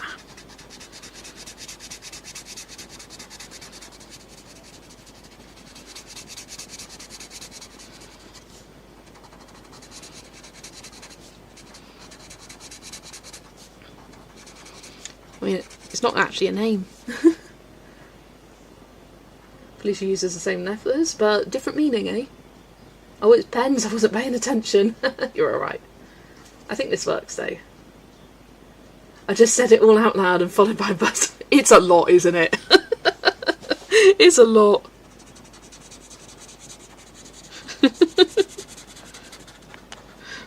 I mean, it's not actually a name. Felicia uses the same letters, but different meaning, eh? Oh, it's pens. I wasn't paying attention. You're alright. I think this works, though. I just said it all out loud and followed by a buzz. It's a lot, isn't it? It's a lot.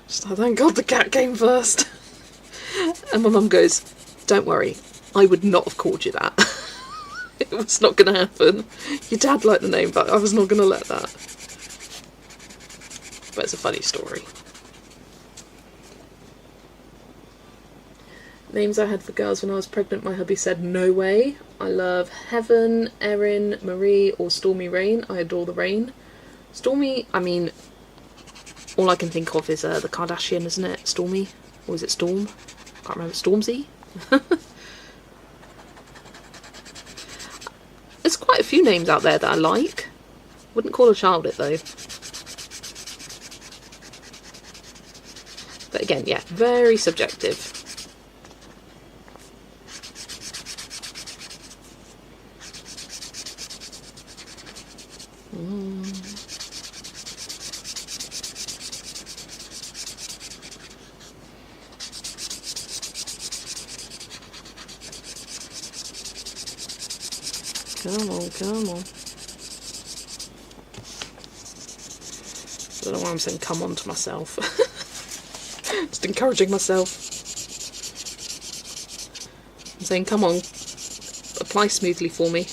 Just like, thank God the cat came first. And my mum goes, don't worry, I would not have called you that. It was not going to happen. Your dad liked the name, but I was not going to let that. But it's a funny story. Names I had for girls when I was pregnant, my hubby said no way. I love Heaven, Erin, Marie, or Stormy Rain. I adore the rain. Stormy, I mean, all I can think of is the Kardashian, isn't it? Stormy? Or is it Storm? Can't remember. Stormzy? There's quite a few names out there that I like. Wouldn't call a child it though. But again, yeah, very subjective. Come on, come on. I don't know why I'm saying come on to myself. Just encouraging myself. I'm saying come on, apply smoothly for me.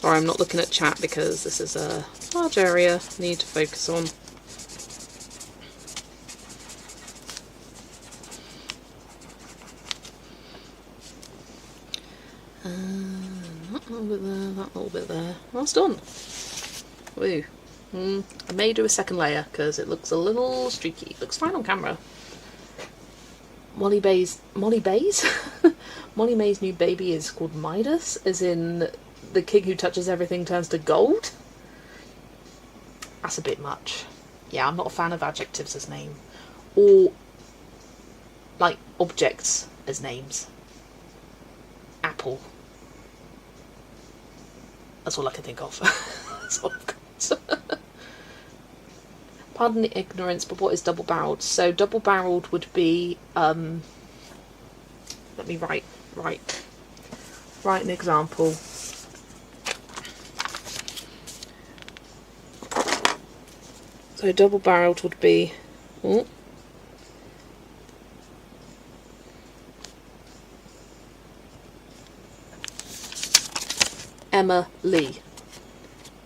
Sorry, I'm not looking at chat because this is a large area I need to focus on. That little bit there, that little bit there. Well, it's done. Woo. I may do a second layer because it looks a little streaky. It looks fine on camera. Molly May's new baby is called Midas, as in the king who touches everything turns to gold. That's a bit much. Yeah, I'm not a fan of adjectives as name. Or, like, objects as names. Apple. That's all I can think of. That's all I've got. Pardon the ignorance, but what is double-barreled? So double-barreled would be, let me write an example. So double-barreled would be, Emma Lee.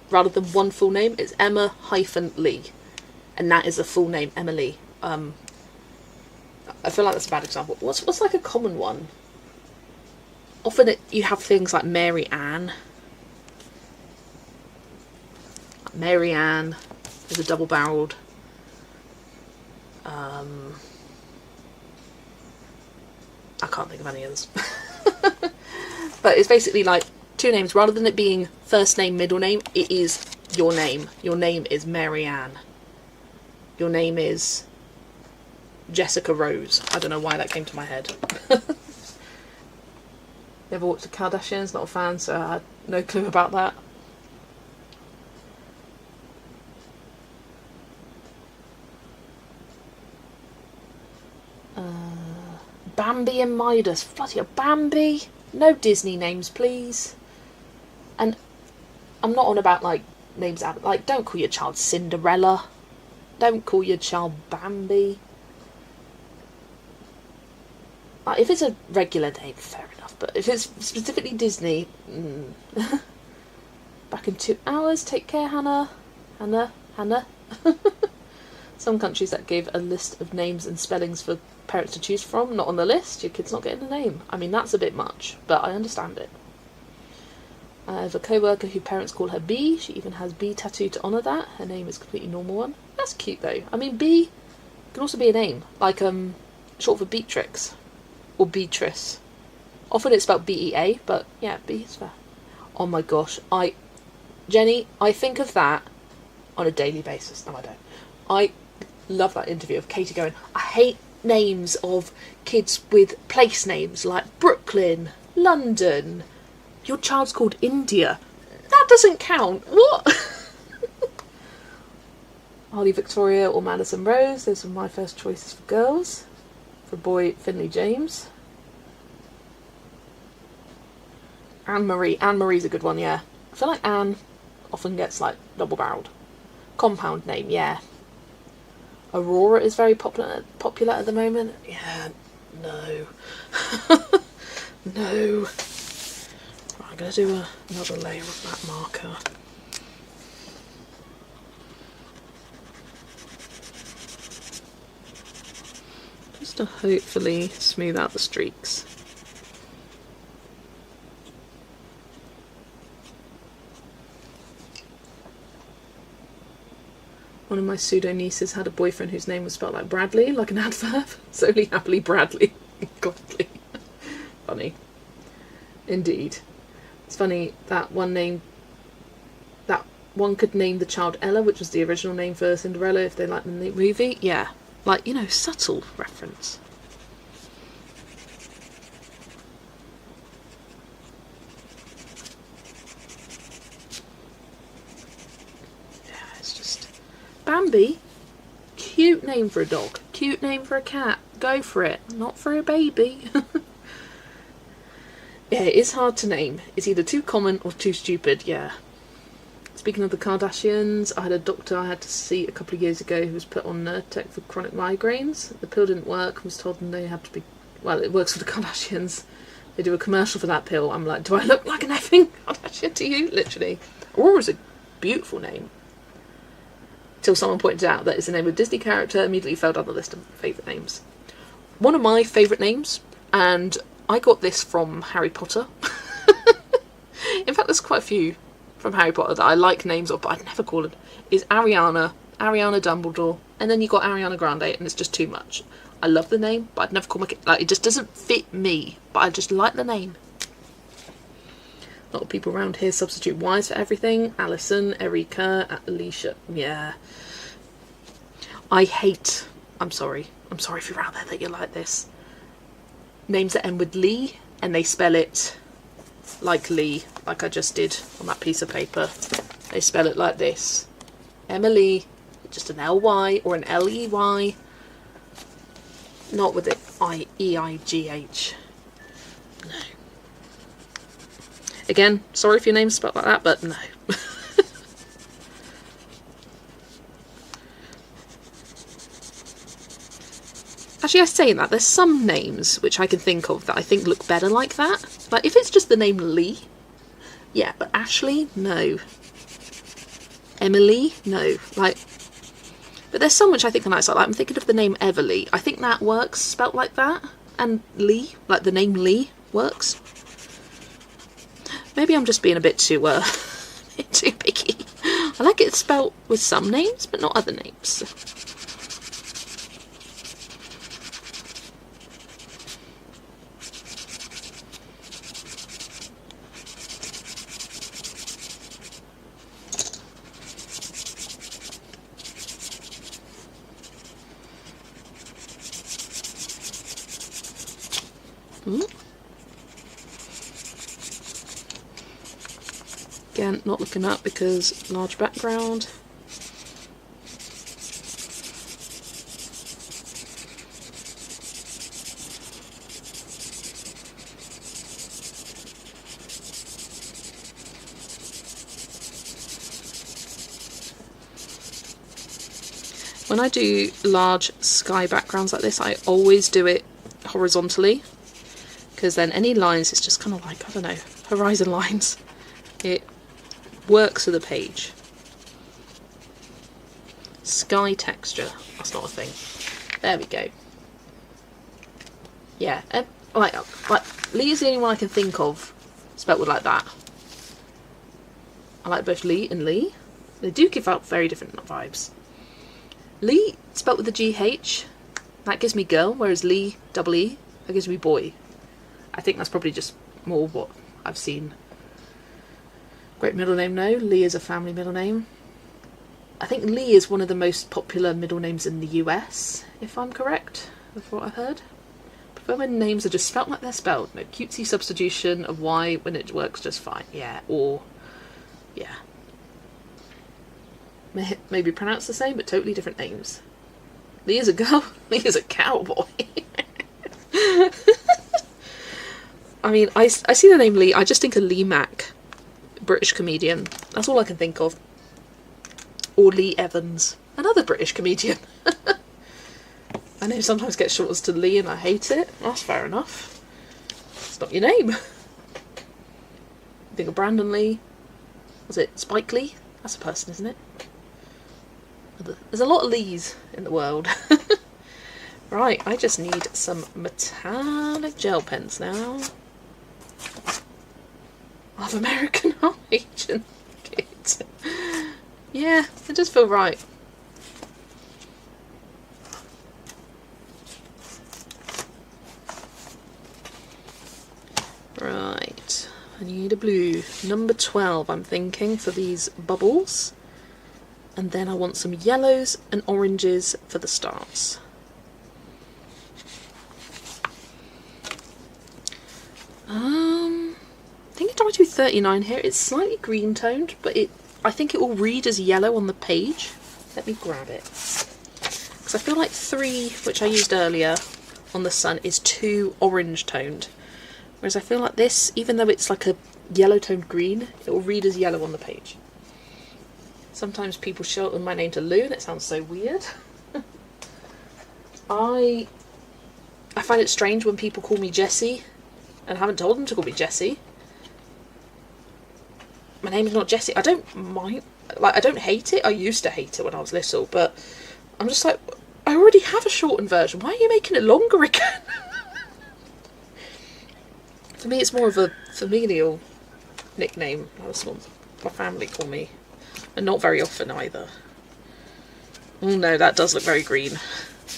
Rather than one full name, it's Emma-Lee. And that is a full name, Emily. I feel like that's a bad example. What's like a common one? Often you have things like Mary Ann. Mary Ann is a double-barreled. I can't think of any others. But it's basically like two names. Rather than it being first name, middle name, it is your name. Your name is Mary Ann. Your name is Jessica Rose. I don't know why that came to my head. You ever watched the Kardashians? Not a fan, so I had no clue about that. Bambi and Midas. Bloody hell, Bambi? No Disney names, please. And I'm not on about, like, names out. Like, don't call your child Cinderella. Don't call your child Bambi. Like, if it's a regular name, fair enough. But if it's specifically Disney... Back in 2 hours. Take care, Hannah. Hannah. Some countries that give a list of names and spellings for parents to choose from, not on the list, your kid's not getting a name. I mean, that's a bit much, but I understand it. I have a co-worker whose parents call her B. She even has B tattooed to honour that. Her name is a completely normal one. That's cute though. I mean, B can also be a name, like short for Beatrix or Beatrice. Often it's spelled B-E-A, but yeah, B is fair. Oh my gosh, Jenny, I think of that on a daily basis. No, I don't. I love that interview of Katie going, I hate names of kids with place names like Brooklyn, London. Your child's called India. That doesn't count. What? Harley Victoria or Madison Rose. Those were my first choices for girls. For boy, Finley James. Anne Marie. Anne Marie's a good one, yeah. I feel like Anne often gets like double-barreled. Compound name, yeah. Aurora is very popular at the moment. Yeah, no. No. Right, I'm going to do another layer of that marker. Just to hopefully smooth out the streaks. One of my pseudo-nieces had a boyfriend whose name was spelled like Bradley, like an adverb. Solely happily Bradley. Gladly. Funny. Indeed. It's funny that one could name the child Ella, which was the original name for Cinderella if they liked the movie. Yeah. Like, you know, subtle reference. Bambi, cute name for a dog, cute name for a cat, go for it, not for a baby. Yeah, it is hard to name. It's either too common or too stupid, yeah. Speaking of the Kardashians, I had a doctor I had to see a couple of years ago who was put on Nurtec for chronic migraines. The pill didn't work, was told them they had to be, well, it works for the Kardashians. They do a commercial for that pill. I'm like, do I look like an effing Kardashian to you? Literally. Aurora's a beautiful name. Till someone pointed out that it's the name of a Disney character, immediately fell down the list of favourite names. One of my favourite names, and I got this from Harry Potter. In fact, there's quite a few from Harry Potter that I like names of, but I'd never call it, is Ariana Dumbledore, and then you got Ariana Grande, and it's just too much. I love the name, but I'd never call my kid, like, it just doesn't fit me, but I just like the name. A lot of people around here substitute Y's for everything. Alison, Erika, Alicia. Yeah. I'm sorry if you're out there that you're like this. Names that end with Lee, and they spell it like Lee, like I just did on that piece of paper. They spell it like this. Emily, just an L-Y or an L-E-Y. Not with it I-E-I-G-H. No. Again, sorry if your name's spelled like that, but no. Actually, I say that, there's some names which I can think of that I think look better like that. Like, if it's just the name Lee, yeah, but Ashley, no. Emily, no. Like, but there's some which I think are nice. Like, I'm thinking of the name Everly. I think that works, spelt like that. And Lee, like the name Lee, works. Maybe I'm just being a bit too too picky. I like it spelt with some names, but not other names. Again, not looking up because large background. When I do large sky backgrounds like this, I always do it horizontally, because then any lines, it's just kind of like, I don't know, horizon lines. It works for the page. Sky texture. That's not a thing. There we go. Yeah, like Lee is the only one I can think of spelt with like that. I like both Lee and Lee. They do give out very different vibes. Lee spelt with the GH, that gives me girl, whereas Lee, double E, that gives me boy. I think that's probably just more what I've seen. Great middle name, no. Lee is a family middle name. I think Lee is one of the most popular middle names in the US, if I'm correct, with what I've heard. I prefer when names are just spelt like they're spelled. No cutesy substitution of Y when it works just fine. Yeah, or... yeah. Maybe pronounced the same, but totally different names. Lee is a girl. Lee is a cowboy. I mean, I see the name Lee, I just think of Lee Mack, British comedian. That's all I can think of. Or Lee Evans, another British comedian. I know sometimes get shortens to Lee and I hate it. That's fair enough. It's not your name. Think of Brandon Lee. Was it Spike Lee? That's a person, isn't it? There's a lot of Lees in the world. Right, I just need some metallic gel pens now. I have American Heart Agent kit. Yeah, it does feel right. Right, I need a blue. Number 12, I'm thinking, for these bubbles. And then I want some yellows and oranges for the stars. I think I tried to do 39 here. It's slightly green toned, but I think it will read as yellow on the page. Let me grab it. Because I feel like 3, which I used earlier on the sun, is too orange toned. Whereas I feel like this, even though it's like a yellow toned green, it will read as yellow on the page. Sometimes people shorten my name to Lou and it sounds so weird. I find it strange when people call me Jessie and I haven't told them to call me Jessie. My name is not Jessie. I don't mind, like, I don't hate it. I used to hate it when I was little, but I'm just like, I already have a shortened version. Why are you making it longer again? For me, it's more of a familial nickname. That's what my family call me. And not very often either. Oh no, that does look very green.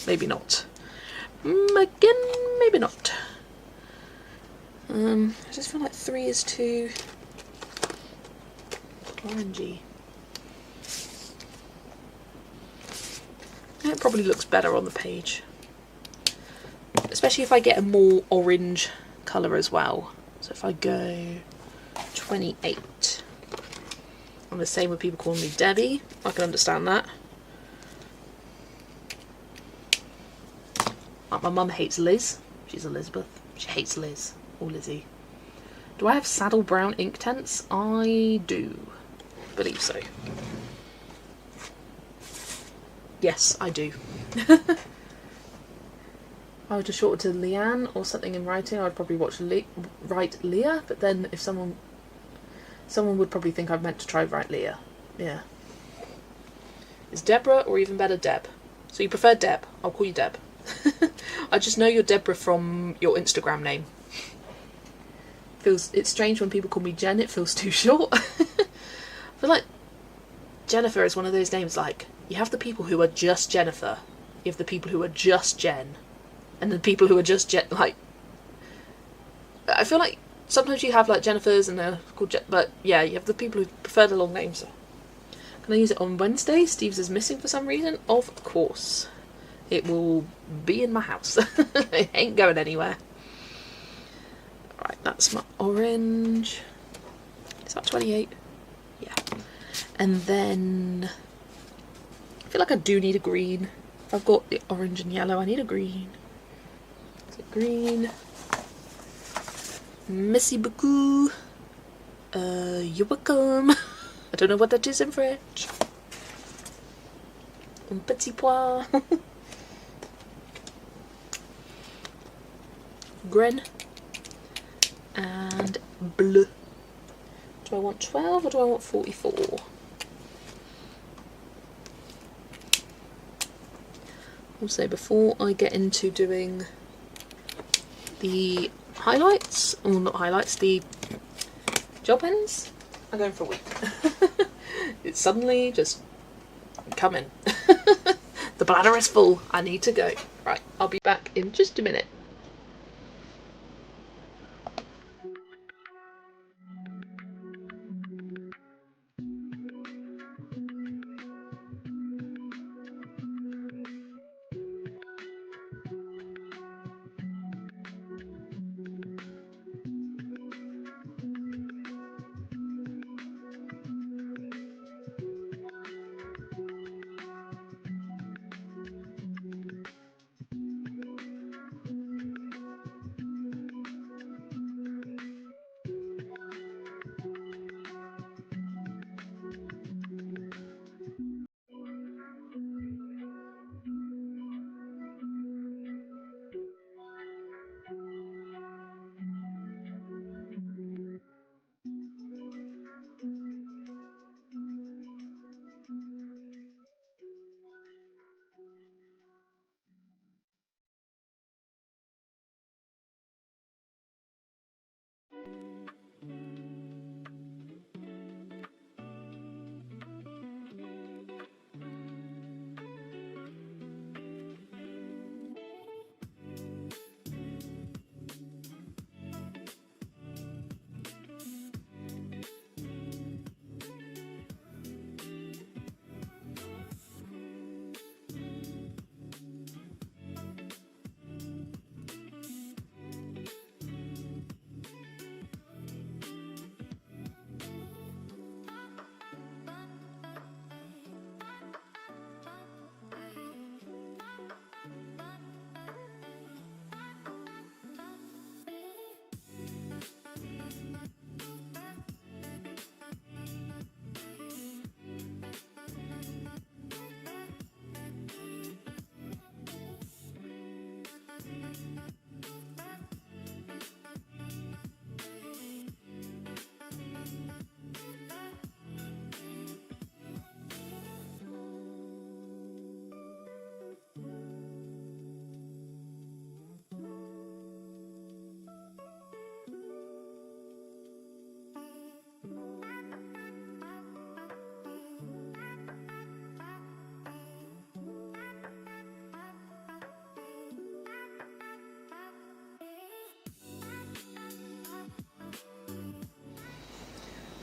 Maybe not. Again, maybe not. I just feel like 3 is too orangey. It probably looks better on the page. Especially if I get a more orange colour as well. So if I go 28. I'm the same with people calling me Debbie. I can understand that. Like my mum hates Liz. She's Elizabeth. She hates Liz or Lizzie. Do I have saddle brown ink tents? I do. Believe so. Yes, I do. If I were to shorten to Leanne or something in writing, I'd probably write Leah, but then if someone would probably think I've meant to try write Leah. Yeah. Is Deborah or even better Deb? So you prefer Deb? I'll call you Deb. I just know you're Deborah from your Instagram name. It's strange when people call me Jen, it feels too short. I feel like Jennifer is one of those names, like, you have the people who are just Jennifer, you have the people who are just Jen, and the people who are just Jen, like, I feel like sometimes you have like Jennifer's and they're called but yeah, you have the people who prefer the long names. So. Can I use it on Wednesday? Steve's is missing for some reason. Of course. It will be in my house. It ain't going anywhere. Right, that's my orange. Is that 28? Yeah. And then I feel like I do need a green. If I've got the orange and yellow, I need a green. So green. Merci beaucoup. You're welcome. I don't know what that is in French. Un petit pois. Green. And bleu. Do I want 12 or do I want 44? Also, before I get into doing the highlights, or not highlights, the gel pens, I'm going for a week. It's suddenly just coming. The bladder is full. I need to go. Right, I'll be back in just a minute.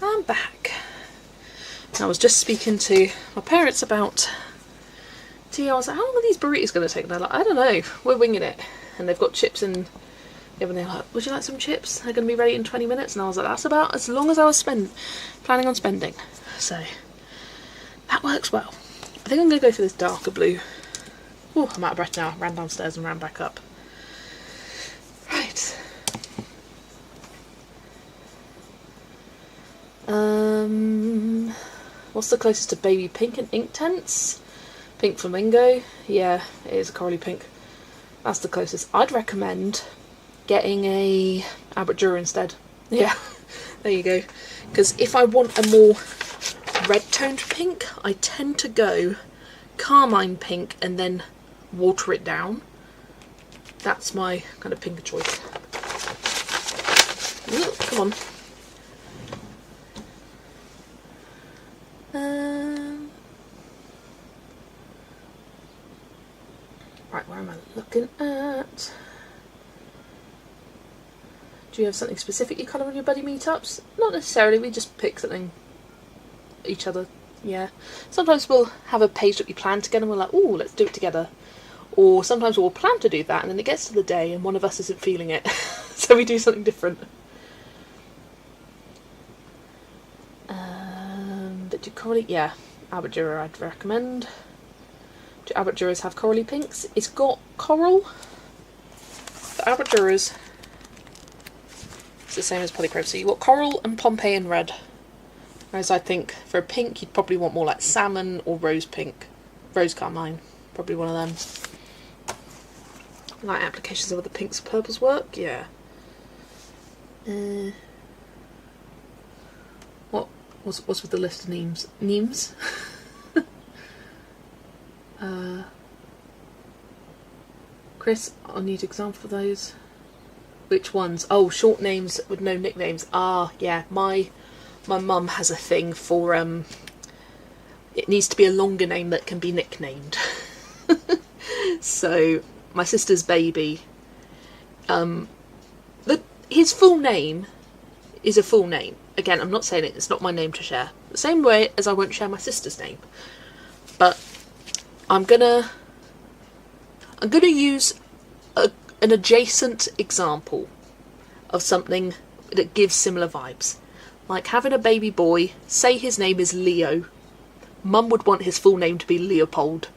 I'm back. I was just speaking to my parents about tea. I was like, how long are these burritos going to take? And they're like, I don't know, we're winging it. And they've got chips and they're like, would you like some chips? They're going to be ready in 20 minutes. And I was like, that's about as long as I was planning on spending. So that works well. I think I'm going to go for this darker blue. Oh, I'm out of breath now. I ran downstairs and ran back up. Right. What's the closest to baby pink and Inktense? Pink Flamingo. Yeah, it is a corally pink. That's the closest. I'd recommend getting a Albert Dürer instead. Yeah, there you go. Because if I want a more red toned pink, I tend to go carmine pink and then water it down. That's my kind of pink of choice. Ooh, come on. Right, where am I looking at? Do you have something specific you colour on your buddy meetups? Not necessarily, we just pick something each other, yeah. Sometimes we'll have a page that we plan together and we're like, ooh, let's do it together. Or sometimes we'll plan to do that and then it gets to the day and one of us isn't feeling it. So we do something different. But do corally, yeah, Albert Dürer I'd recommend. Do Albert Dürers have corally pinks? It's got coral. The Albert Dürers, it's the same as polychrome. So you've got coral and Pompeian red. Whereas I think for a pink you'd probably want more like salmon or rose pink. Rose carmine, probably one of them. Like applications of other pinks and purples work, yeah. What's with the list of names? Names? Chris, I'll need an example for those. Which ones? Oh, short names with no nicknames. Ah, yeah. My mum has a thing for it needs to be a longer name that can be nicknamed. So my sister's baby, his full name is a full name. Again, I'm not saying it's not my name to share. The same way as I won't share my sister's name. But I'm gonna use an adjacent example of something that gives similar vibes. Like having a baby boy, say his name is Leo. Mum would want his full name to be Leopold.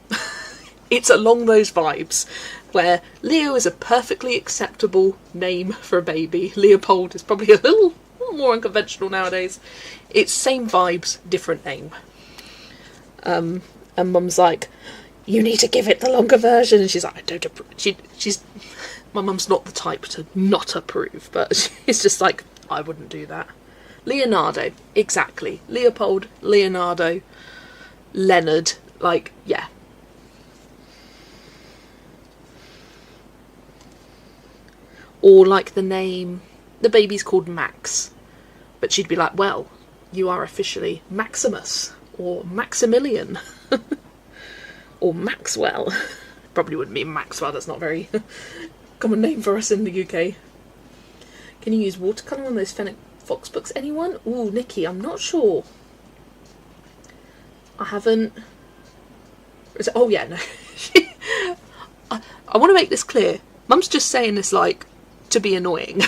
It's along those vibes, where Leo is a perfectly acceptable name for a baby. Leopold is probably a little more unconventional nowadays. It's same vibes, different name. And Mum's like, you need to give it the longer version. And she's like, I don't approve. She's my mum's not the type to not approve, but she's just like, I wouldn't do that. Leonardo, exactly. Leopold, Leonardo, Leonard, like, yeah. Or like the name, the baby's called Max, but she'd be like, well, you are officially Maximus, or Maximilian, or Maxwell. Probably wouldn't be Maxwell, that's not very common name for us in the UK. Can you use watercolour on those Fennec Fox books, anyone? Ooh, Nikki, I'm not sure. I haven't... Oh yeah, no. I want to make this clear. Mum's just saying this, like, to be annoying.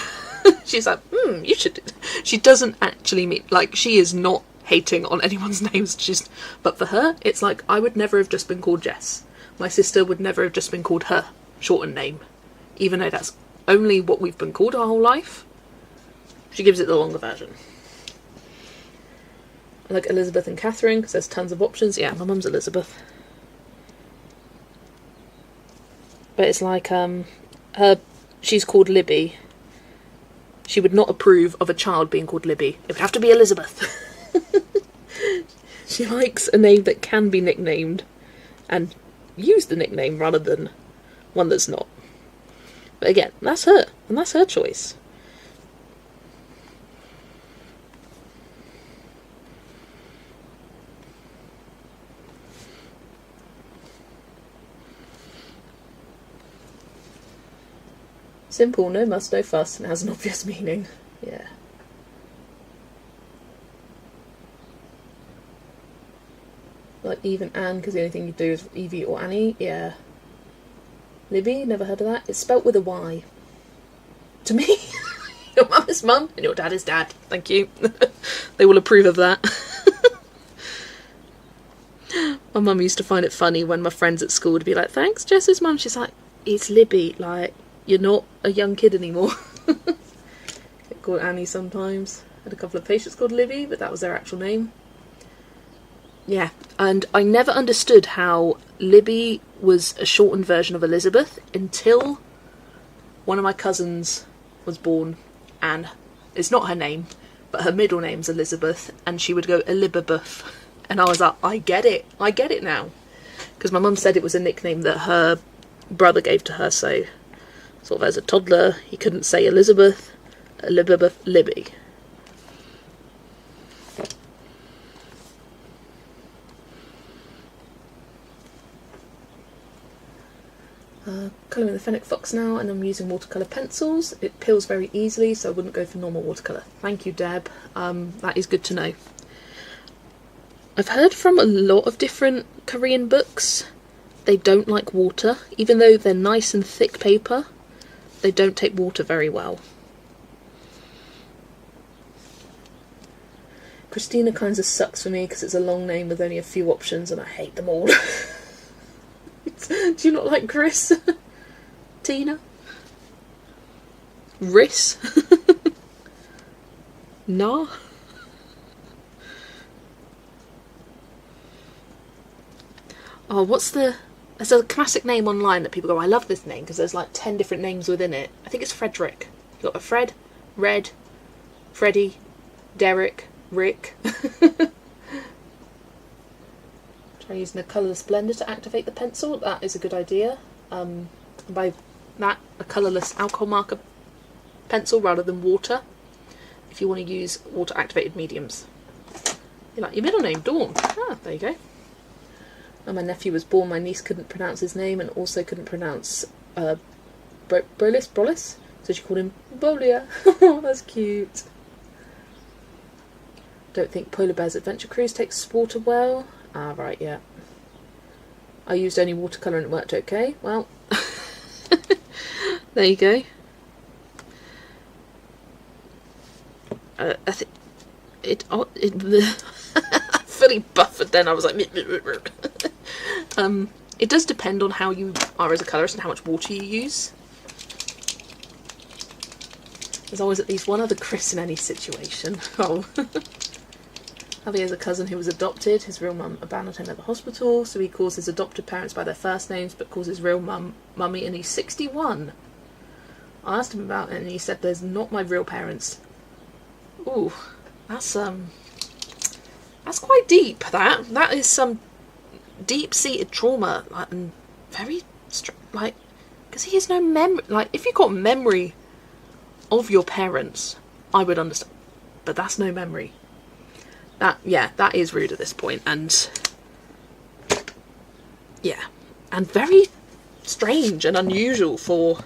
She's like, you should... She doesn't actually mean... Like, she is not hating on anyone's names. But for her, it's like, I would never have just been called Jess. My sister would never have just been called her shortened name. Even though that's only what we've been called our whole life. She gives it the longer version. I like Elizabeth and Catherine, because there's tons of options. Yeah, my mum's Elizabeth. But it's like, she's called Libby. She would not approve of a child being called Libby. It would have to be Elizabeth. She likes a name that can be nicknamed and use the nickname rather than one that's not. But again, that's her, and that's her choice. Simple, no muss, no fuss, and has an obvious meaning. Yeah. Like even Anne, because the only thing you do is Evie or Annie. Yeah. Libby, never heard of that. It's spelt with a Y. To me, your mum is mum and your dad is dad. Thank you. They will approve of that. My mum used to find it funny when my friends at school would be like, thanks, Jess's mum. She's like, it's Libby. Like, you're not a young kid anymore. Get called Annie sometimes. Had a couple of patients called Libby, but that was their actual name. Yeah, and I never understood how Libby was a shortened version of Elizabeth until one of my cousins was born, and it's not her name, but her middle name's Elizabeth, and she would go Elizabeth, and I was like, I get it now, because my mum said it was a nickname that her brother gave to her, so sort of as a toddler, he couldn't say Elizabeth, Libby. Colouring the Fennec Fox now, and I'm using watercolour pencils. It peels very easily, so I wouldn't go for normal watercolour. Thank you, Deb. That is good to know. I've heard from a lot of different Korean books, they don't like water. Even though they're nice and thick paper, they don't take water very well. Christina kinds of sucks for me because it's a long name with only a few options and I hate them all. Do you not like Chris? Tina? Riss? Nah? Oh, there's a classic name online that people go, I love this name, because there's like 10 different names within it. I think it's Frederick. You've got a Fred, Red, Freddie, Derek, Rick. Try using a colourless blender to activate the pencil. That is a good idea. By that, a colourless alcohol marker pencil rather than water, if you want to use water activated mediums. You like your middle name, Dawn? Ah, there you go. When my nephew was born, my niece couldn't pronounce his name and also couldn't pronounce Brolis, so she called him Bolia. Oh, that's cute. Don't think Polar Bear's Adventure Cruise takes water well. Ah, right, yeah. I used only watercolour and it worked okay. Well, there you go. I think it fully buffered then. I was like, it does depend on how you are as a colourist and how much water you use. There's always at least one other Chris in any situation. Oh. Javier has a cousin who was adopted. His real mum abandoned him at the hospital, so he calls his adopted parents by their first names but calls his real mum Mummy, and he's 61. I asked him about it and he said, "There's not my real parents." Ooh, that's quite deep. That is some deep-seated trauma, like, and very like, because he has no memory. Like, if you've got memory of your parents, I would understand, but that's no memory. That is rude at this point, and yeah, and very strange and unusual for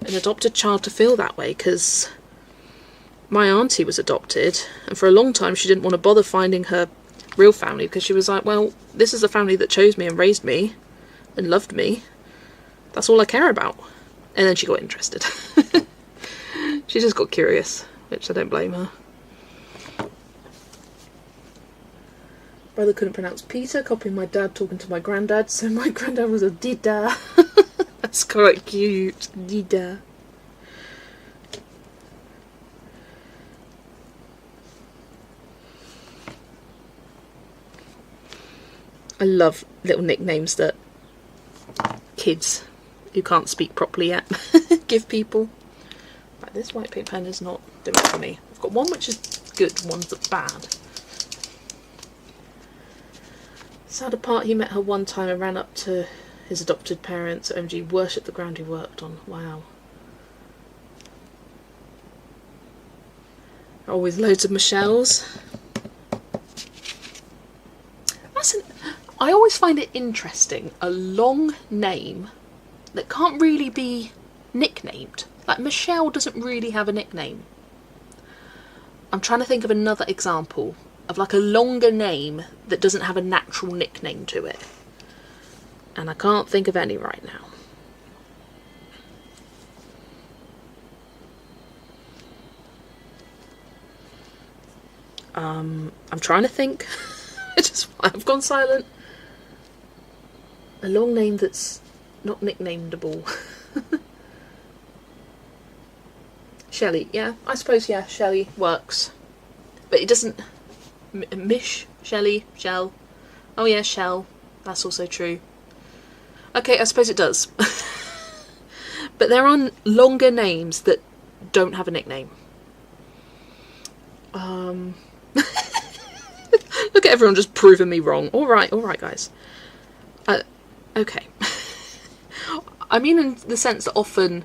an adopted child to feel that way, because my auntie was adopted, and for a long time she didn't want to bother finding her real family because she was like, well, this is the family that chose me and raised me and loved me. That's all I care about. And then she got interested. She just got curious, which I don't blame her. Brother couldn't pronounce Peter, copying my dad talking to my granddad, so my granddad was a Dida. That's quite cute. Dida. I love little nicknames that kids who can't speak properly yet give people. Right, this white paint pen is not doing it for me. I've got one which is good, one's that's bad. Sad apart, he met her one time and ran up to his adopted parents. OMG, worshipped the ground he worked on. Wow. Always loads of Michelles. I always find it interesting, a long name that can't really be nicknamed. Like, Michelle doesn't really have a nickname. I'm trying to think of another example of like a longer name that doesn't have a natural nickname to it. And I can't think of any right now. I'm trying to think. I've gone silent. A long name that's not nicknameable. Shelley, yeah, I suppose, yeah, Shelley works. But it doesn't... Mish, Shelley, Shell. Oh yeah, Shell. That's also true. Okay, I suppose it does. But there are longer names that don't have a nickname. Look at everyone just proving me wrong. Alright, guys. Okay. I mean in the sense that often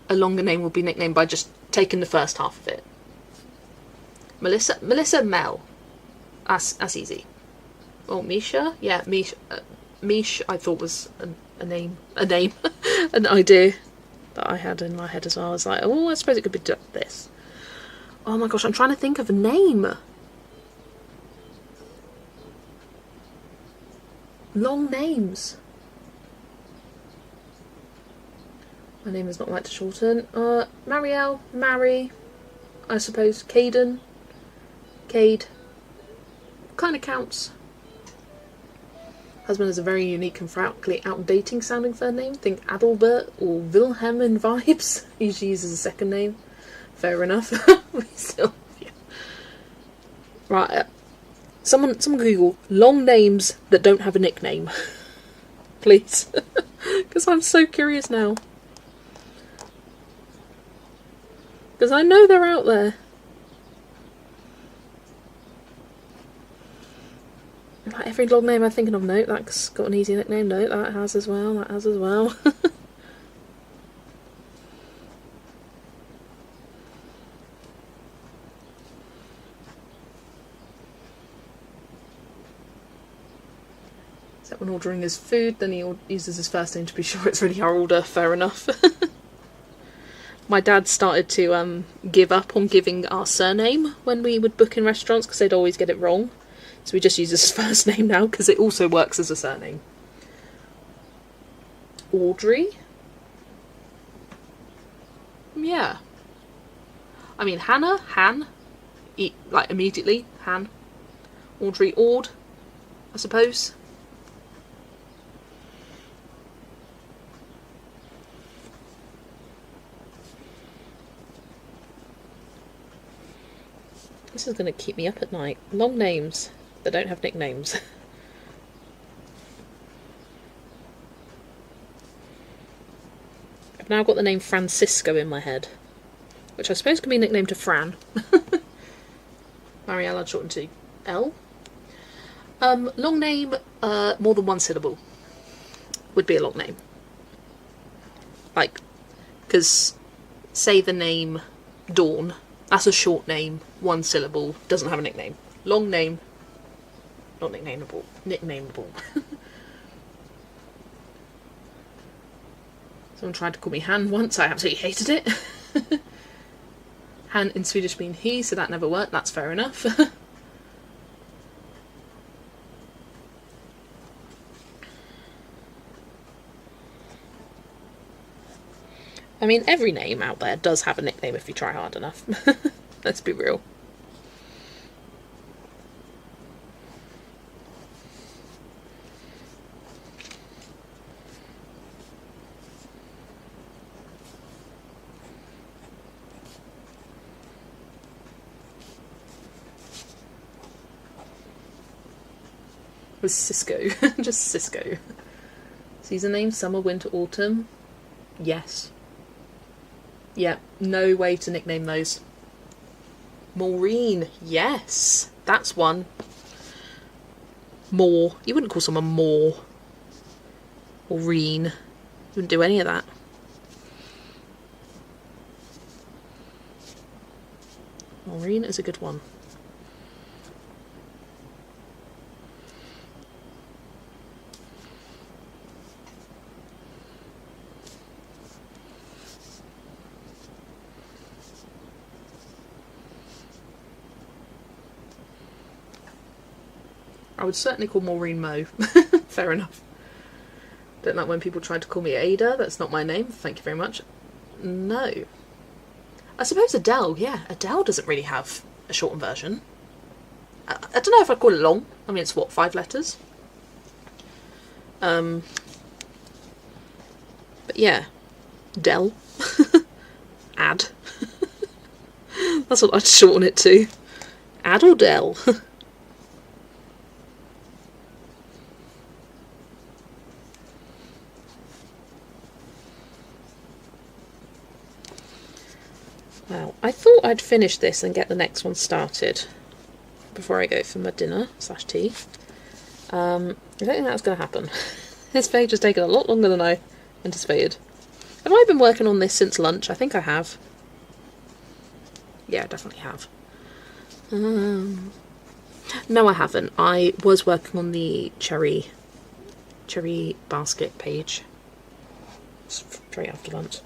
a longer name will be nicknamed by just taking the first half of it. Melissa Mel. That's easy. Oh, Misha? Yeah, Misha. Mish, I thought was a name. An idea that I had in my head as well. I was like, oh, I suppose it could be this. Oh my gosh, I'm trying to think of a name. Long names. My name is not like to shorten. Marielle, Mary, I suppose. Caden, Cade. Kind of counts. Husband is a very unique and frankly outdating sounding third name. Think Adalbert or Wilhelm in vibes. Usually uses a second name. Fair enough. We still, yeah. Right. Someone Google long names that don't have a nickname. Please. Because I'm so curious now. Because I know they're out there. Like every long name I'm thinking of, no, that's got an easy nickname, no, that has as well, that has as well. Except when ordering his food, then he uses his first name to be sure it's really Harolda. Fair enough. My dad started to give up on giving our surname when we would book in restaurants because they'd always get it wrong. So we just use his first name now because it also works as a surname. Audrey? Yeah. I mean, Hannah, Han. Like, immediately, Han. Audrey, Ord, I suppose. This is going to keep me up at night. Long names that don't have nicknames. I've now got the name Francisco in my head, which I suppose can be nicknamed to Fran. Mariella shortened to L. Long name, more than one syllable would be a long name. Like, because say the name Dawn, that's a short name, one syllable, doesn't have a nickname. Long name, not nicknameable. Nicknameable. Someone tried to call me Han once, I absolutely hated it. Han in Swedish means he, so that never worked, that's fair enough. I mean, every name out there does have a nickname if you try hard enough. Let's be real. Was Cisco. Just Cisco. Season name, summer, winter, autumn. Yes. Yeah, no way to nickname those. Maureen, yes. That's one. Moore. You wouldn't call someone Moore. Maureen. You wouldn't do any of that. Maureen is a good one. I would certainly call Maureen Mo. Fair enough. Don't like when people try to call me Ada. That's not my name. Thank you very much. No. I suppose Adele. Yeah, Adele doesn't really have a shortened version. I don't know if I'd call it long. I mean, it's what, 5 letters? But yeah. Del. Ad. That's what I'd shorten it to. Ad or Del. Well, I thought I'd finish this and get the next one started before I go for my dinner / tea. I don't think that's going to happen. This page has taken a lot longer than I anticipated. Have I been working on this since lunch? I think I have. Yeah, I definitely have. No, I haven't. I was working on the cherry basket page straight after lunch.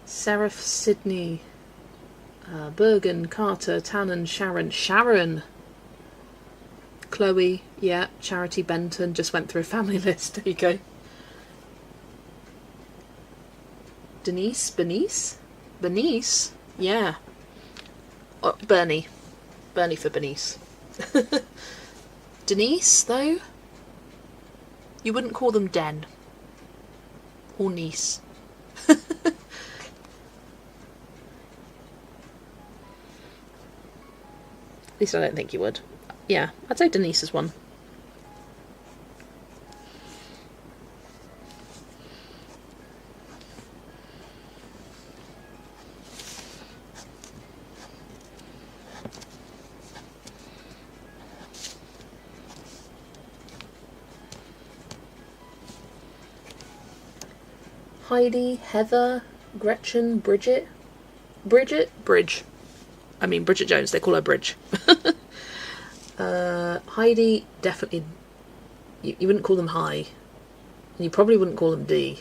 Seraph, Sydney, Bergen, Carter, Tannen, Sharon, Chloe, yeah, Charity, Benton, just went through a family list, there you go. Bernice, yeah. Oh, Bernie for Bernice. Denise, though, you wouldn't call them Den or Niece. At least I don't think you would. Yeah, I'd say Denise is one. Heidi, Heather, Gretchen, Bridget. Bridget? Bridge. I mean, Bridget Jones, they call her Bridge. Heidi, definitely. You wouldn't call them Hi. And you probably wouldn't call them D.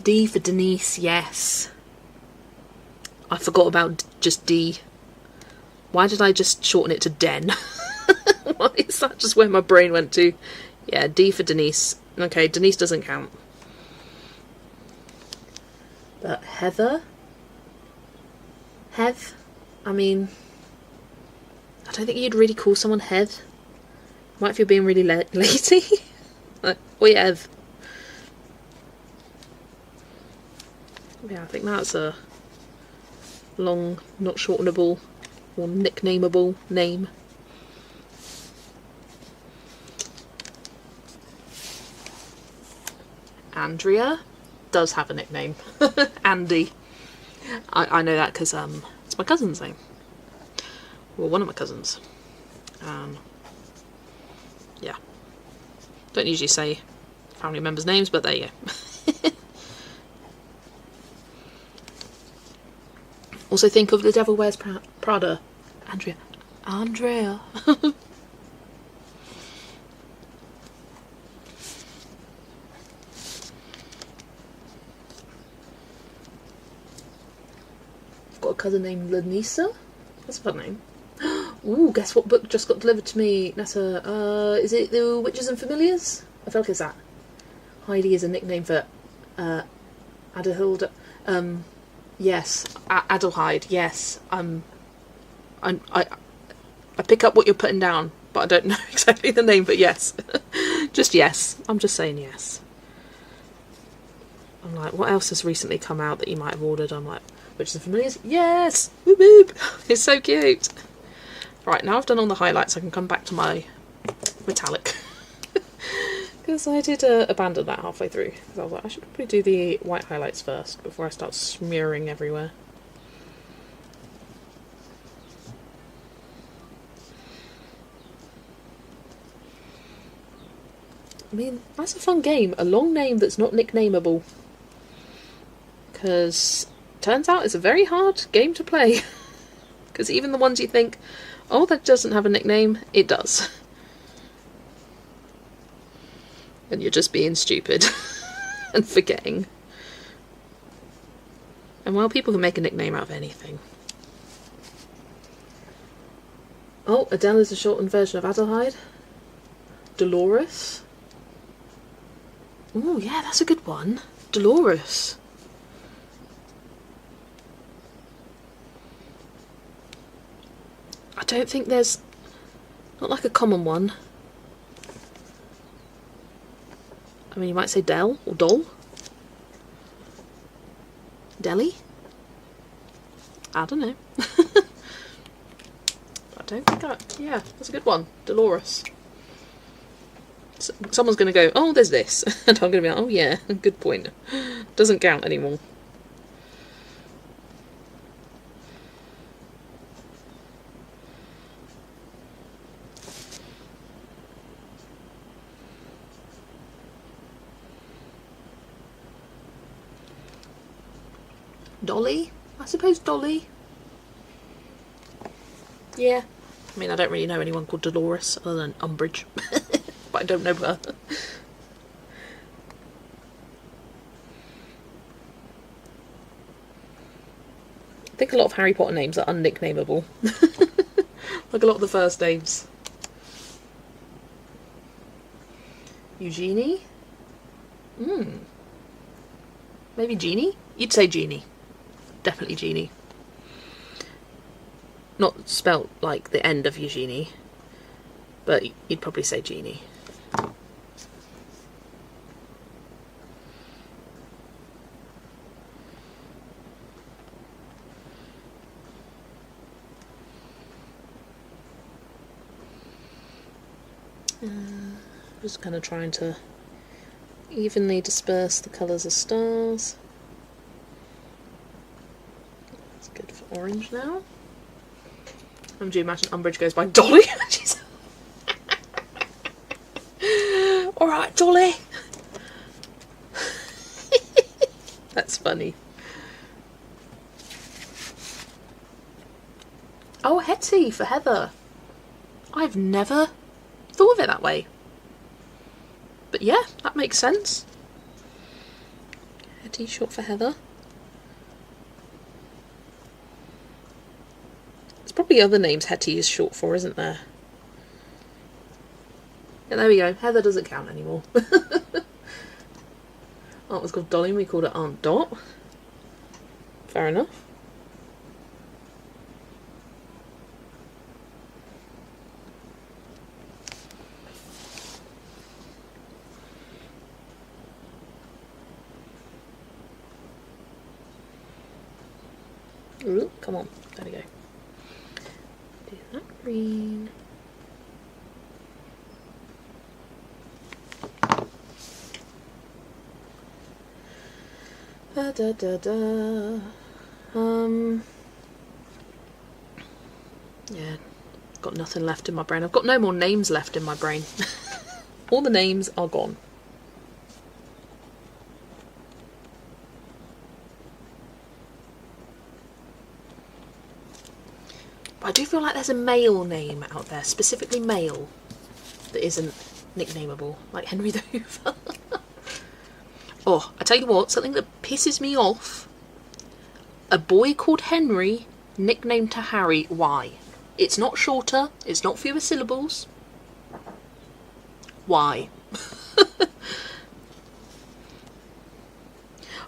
D for Denise, yes. I forgot about just D. Why did I just shorten it to Den? Why is that just where my brain went to? Yeah, D for Denise. Okay, Denise doesn't count. But Heather? Hev? I mean, I don't think you'd really call someone Hev. Might if you're being really lazy. Like, oi Ev. Yeah, I think that's a long, not shortenable or nicknameable name. Andrea does have a nickname. Andy. I know that because it's my cousin's name. Well, one of my cousins. Yeah. Don't usually say family members' names, but there you go. Also think of The Devil Wears Prada. Andrea. Got a cousin named Lanisa. That's a fun name. Ooh, guess what book just got delivered to me, Nessa? Is it The Witches and Familiars? I feel like it's that. Heidi is a nickname for Adahilda. Yes, Adelheid. Yes, I pick up what you're putting down, but I don't know exactly the name. But yes, just yes. I'm just saying yes. I'm like, what else has recently come out that you might have ordered? I'm like, Witches and Familiars. Yes, whoop whoop. It's so cute. Right, now I've done all the highlights, I can come back to my metallic. Because I did abandon that halfway through. Because I was like, I should probably do the white highlights first before I start smearing everywhere. I mean, that's a fun game. A long name that's not nicknameable. Because turns out it's a very hard game to play. Because even the ones you think, oh, that doesn't have a nickname, it does. And you're just being stupid and forgetting. And well, people can make a nickname out of anything. Oh, Adele is a shortened version of Adelheid. Dolores. Oh, yeah, that's a good one. Dolores. I don't think there's... not like a common one. I mean, you might say Del or Doll. Deli? I don't know. I don't think that... yeah, that's a good one. Dolores. So, someone's going to go, oh, there's this. And I'm going to be like, oh yeah, good point. Doesn't count anymore. Dolly? I suppose Dolly. Yeah. I mean, I don't really know anyone called Dolores other than Umbridge. But I don't know her. I think a lot of Harry Potter names are unnicknameable. Like a lot of the first names. Eugenie? Maybe Jeannie? You'd say Jeannie. Definitely Jeannie. Not spelt like the end of Eugenie, but you'd probably say Jeannie. Just kind of trying to evenly disperse the colours of stars. That's good for orange now. Do you imagine Umbridge goes by Dolly? Alright, Dolly. That's funny. Oh, Hetty for Heather. I've never thought of it that way. But yeah, that makes sense. Hetty short for Heather. There's probably other names Hetty is short for, isn't there? Yeah, there we go. Heather doesn't count anymore. Aunt was called Dolly and we called her Aunt Dot. Fair enough. Ooh, come on. There we go. Do that green. Da da da da. Yeah, got nothing left in my brain. I've got no more names left in my brain. All the names are gone. But I do feel like there's a male name out there, specifically male, that isn't nicknameable, like Henry the Hoover. Oh, I tell you what, something that pisses me off. A boy called Henry, nicknamed to Harry. Why? It's not shorter, it's not fewer syllables. Why?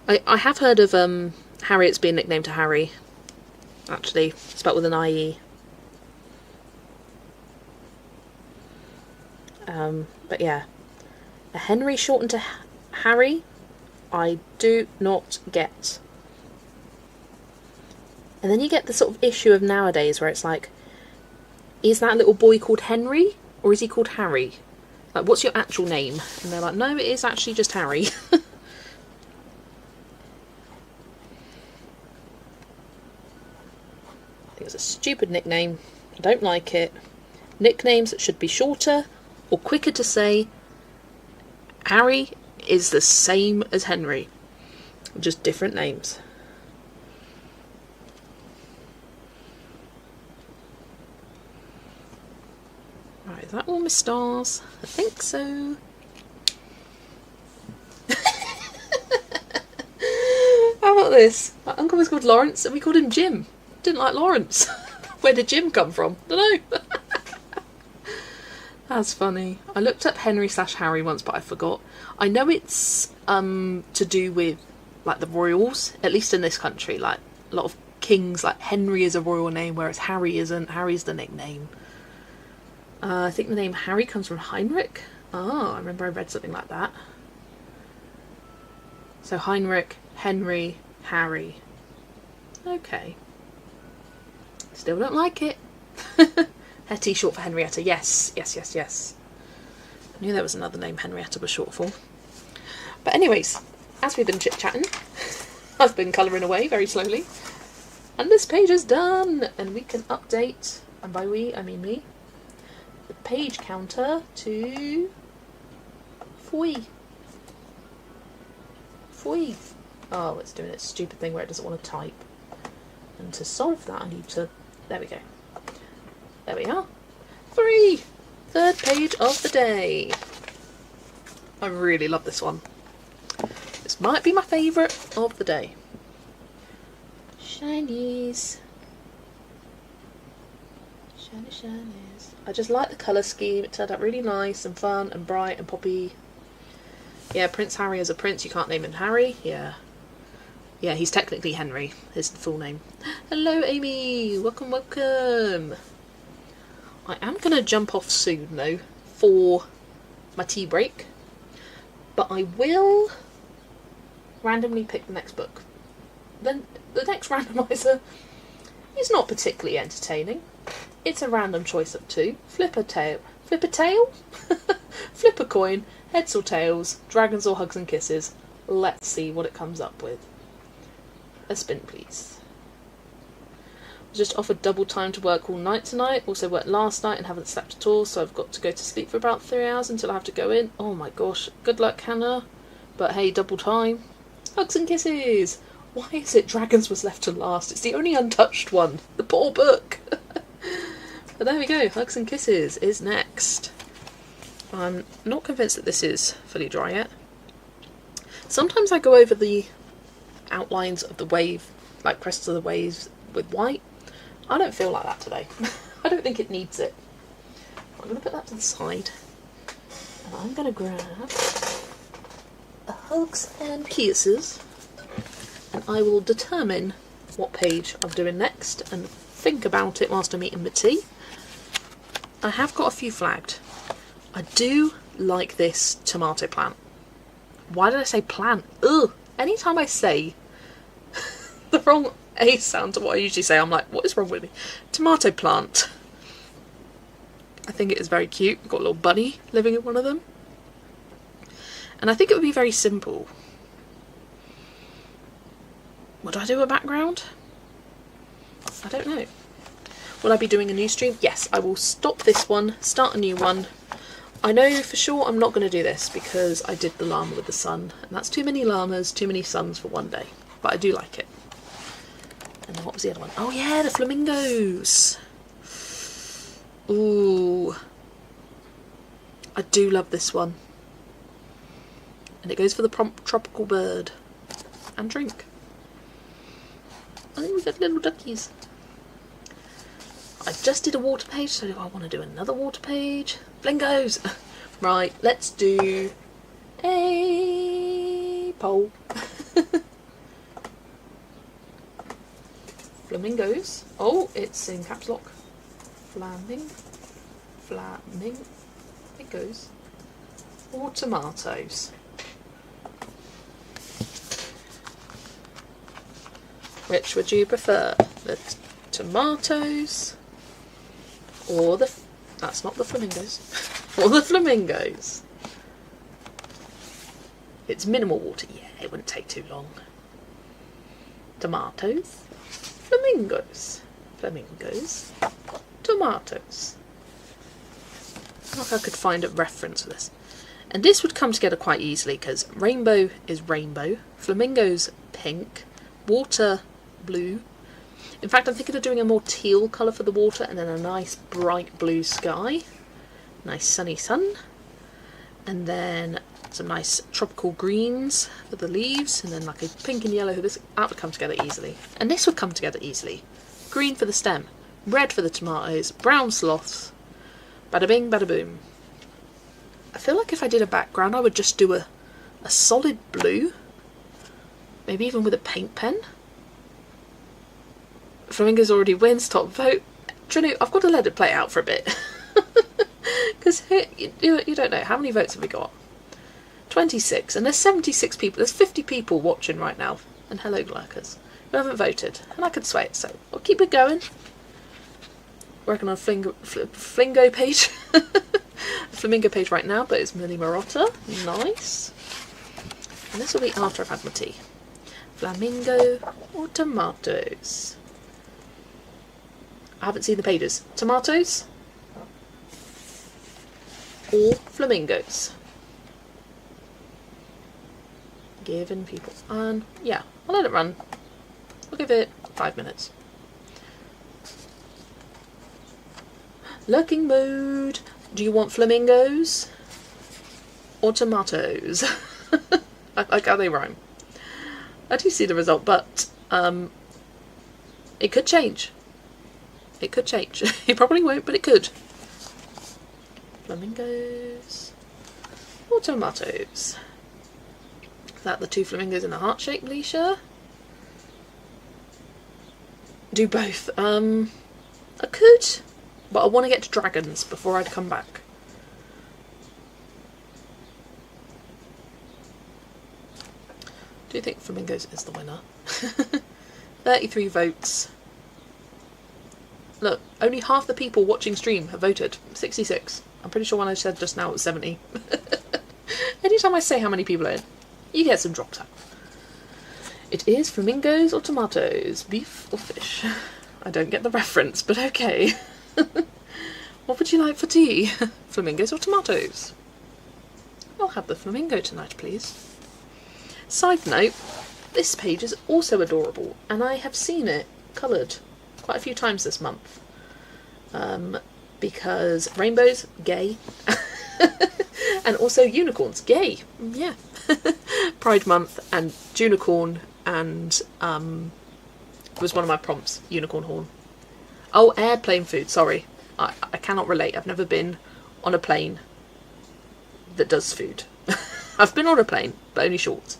I have heard of Harriet's being nicknamed to Harry. Actually, spelled with an IE. But yeah. A Henry shortened to Harry? I do not get. And then you get the sort of issue of nowadays where it's like, is that little boy called Henry? Or is he called Harry? Like, what's your actual name? And they're like, no, it is actually just Harry. I think it's a stupid nickname. I don't like it. Nicknames should be shorter or quicker to say. Harry is the same as Henry, just different names. Right, is that all my stars? I think so. How about this? My uncle was called Lawrence and we called him Jim. Didn't like Lawrence. Where did Jim come from? Don't know. That's funny. I looked up Henry/Harry once, but I forgot. I know it's to do with like the royals, at least in this country. Like a lot of kings, like Henry is a royal name, whereas Harry isn't. Harry's the nickname. I think the name Harry comes from Heinrich. Oh, I remember I read something like that. So Heinrich, Henry, Harry. Okay. Still don't like it. Hetty, short for Henrietta. Yes, yes, yes, yes. I knew there was another name Henrietta was short for. But anyways, as we've been chit-chatting, I've been colouring away very slowly. And this page is done. And we can update, and by we, I mean me, the page counter to 4. Oh, it's doing its stupid thing where it doesn't want to type. And to solve that, I need to... There we go. There we are. 3! Third page of the day. I really love this one. This might be my favourite of the day. Shinies. Shiny shinies. I just like the colour scheme. It turned out really nice and fun and bright and poppy. Yeah, Prince Harry is a prince. You can't name him Harry. Yeah. Yeah, he's technically Henry. His full name. Hello, Amy. Welcome, welcome. I am going to jump off soon, though, for my tea break. But I will randomly pick the next book. Then the next randomizer is not particularly entertaining. It's a random choice of 2. Flip a tail. Flip a tail? Flip a coin. Heads or tails. Dragons or hugs and kisses. Let's see what it comes up with. A spin, please. Just offered double time to work all night tonight. Also worked last night and haven't slept at all, so I've got to go to sleep for about 3 hours until I have to go in. Oh my gosh. Good luck, Hannah. But hey, double time. Hugs and Kisses! Why is it Dragons was left to last? It's the only untouched one. The poor book. But there we go, Hugs and Kisses is next. I'm not convinced that this is fully dry yet. Sometimes I go over the outlines of the wave, like crests of the waves, with white. I don't feel like that today. I don't think it needs it. I'm going to put that to the side. And I'm going to grab a Hugs and Kisses. And I will determine what page I'm doing next and think about it whilst I'm eating my tea. I have got a few flagged. I do like this tomato plant. Why did I say plant? Ugh! Anytime I say the wrong A sound to what I usually say, I'm like, what is wrong with me? Tomato plant. I think it is very cute. We've got a little bunny living in one of them. And I think it would be very simple. Would I do a background? I don't know. Will I be doing a new stream? Yes, I will stop this one, start a new one. I know for sure I'm not going to do this because I did the llama with the sun, and that's too many llamas, too many suns for one day. But I do like it. And then what was the other one? Oh yeah, the flamingos! Ooh. I do love this one. And it goes for the prompt tropical bird. And drink. I think we've got little duckies. I just did a water page, so do I want to do another water page? Flingos! Right, let's do a poll. Flamingos. Oh, it's in caps lock. Flamingos. Or tomatoes. Which would you prefer? The tomatoes or the... That's not the flamingos. Or the flamingos. It's minimal water. Yeah, it wouldn't take too long. Tomatoes. Flamingos. Flamingos. Tomatoes. I don't know if I could find a reference for this. And this would come together quite easily because rainbow is rainbow. Flamingos pink. Water blue. In fact, I'm thinking of doing a more teal colour for the water and then a nice bright blue sky. Nice sunny sun. And then some nice tropical greens for the leaves. And then like a pink and yellow. That would come together easily. And this would come together easily. Green for the stem. Red for the tomatoes. Brown sloths. Bada bing, bada boom. I feel like if I did a background, I would just do a solid blue. Maybe even with a paint pen. Flamingos already wins, top vote. Do you know, I've got to let it play out for a bit. Because you don't know. How many votes have we got? 26. And there's 76 people. There's 50 people watching right now. And hello, lurkers, who haven't voted. And I could sway it, so I'll keep it going. Working on a flingo page. A flamingo page right now, but it's Millie Marotta. Nice. And this will be after I've had my tea. Flamingo or tomatoes? I haven't seen the pages. Tomatoes or flamingos? Giving people... yeah, I'll let it run. I'll give it 5 minutes. Lurking mode. Do you want flamingos or tomatoes? I like how they rhyme. I do see the result, but it could change. It could change. It probably won't, but it could. Flamingos or tomatoes? Is that the two flamingos in a heart shape, Leisha? Do both. I could, but I want to get to dragons before I'd come back. Do you think flamingos is the winner? 33 votes. Look, only half the people watching stream have voted. 66. I'm pretty sure when I said just now it was 70. Anytime I say how many people are in, you get some drops out. It is flamingos or tomatoes, beef or fish. I don't get the reference, but okay. What would you like for tea? Flamingos or tomatoes? I'll have the flamingo tonight, please. Side note, this page is also adorable, and I have seen it coloured quite a few times this month. Because rainbows, gay, and also unicorns, gay, yeah. Pride month and unicorn, and was one of my prompts, unicorn horn. Oh, airplane food, sorry. I cannot relate. I've never been on a plane that does food. I've been on a plane, but only short.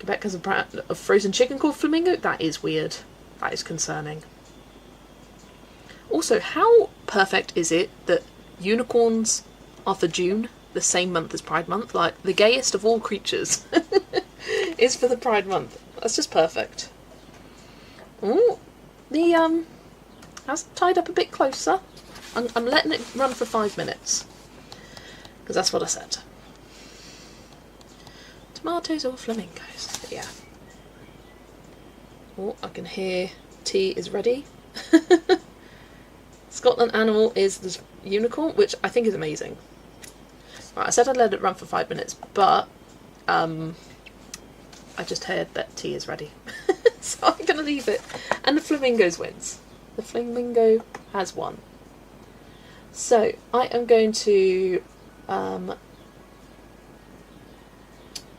Quebec has a brand of frozen chicken called Flamingo? That is weird. That is concerning. Also, how perfect is it that unicorns are for June, the same month as Pride Month? Like, the gayest of all creatures is for the Pride Month. That's just perfect. Oh, the that's tied up a bit closer. I'm letting it run for 5 minutes. Because that's what I said. Tomatoes or flamingos? Yeah. Oh, I can hear tea is ready. Scotland animal is the unicorn, which I think is amazing. Right, I said I'd let it run for 5 minutes, but I just heard that tea is ready. So I'm going to leave it. And the flamingos wins. The flamingo has won. So I am going to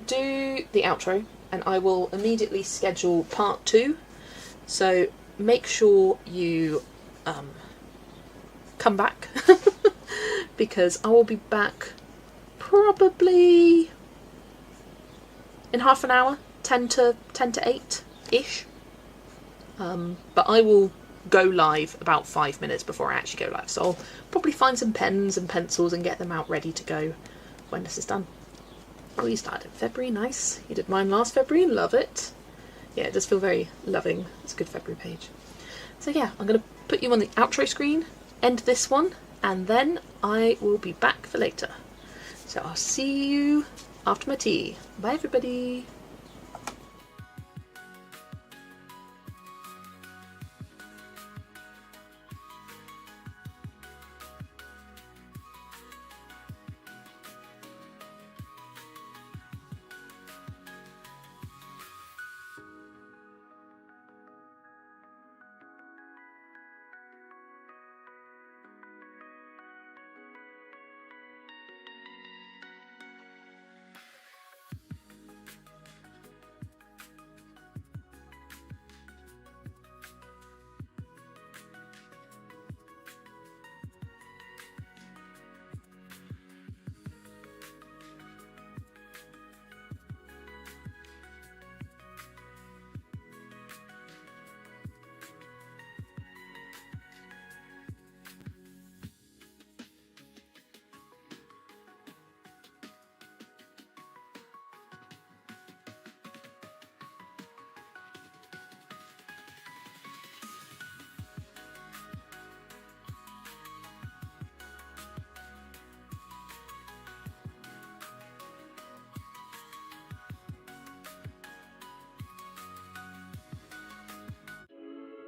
do the outro, and I will immediately schedule part 2. So make sure you come back because I will be back probably in half an hour, 10 to 8 ish. But I will go live about 5 minutes before I actually go live, so I'll probably find some pens and pencils and get them out ready to go when this is done. Oh, you started in February, nice. You did mine last February, love it. Yeah, it does feel very loving. It's a good February page. So yeah, I'm going to put you on the outro screen, end this one, and then I will be back for later. So I'll see you after my tea. Bye everybody.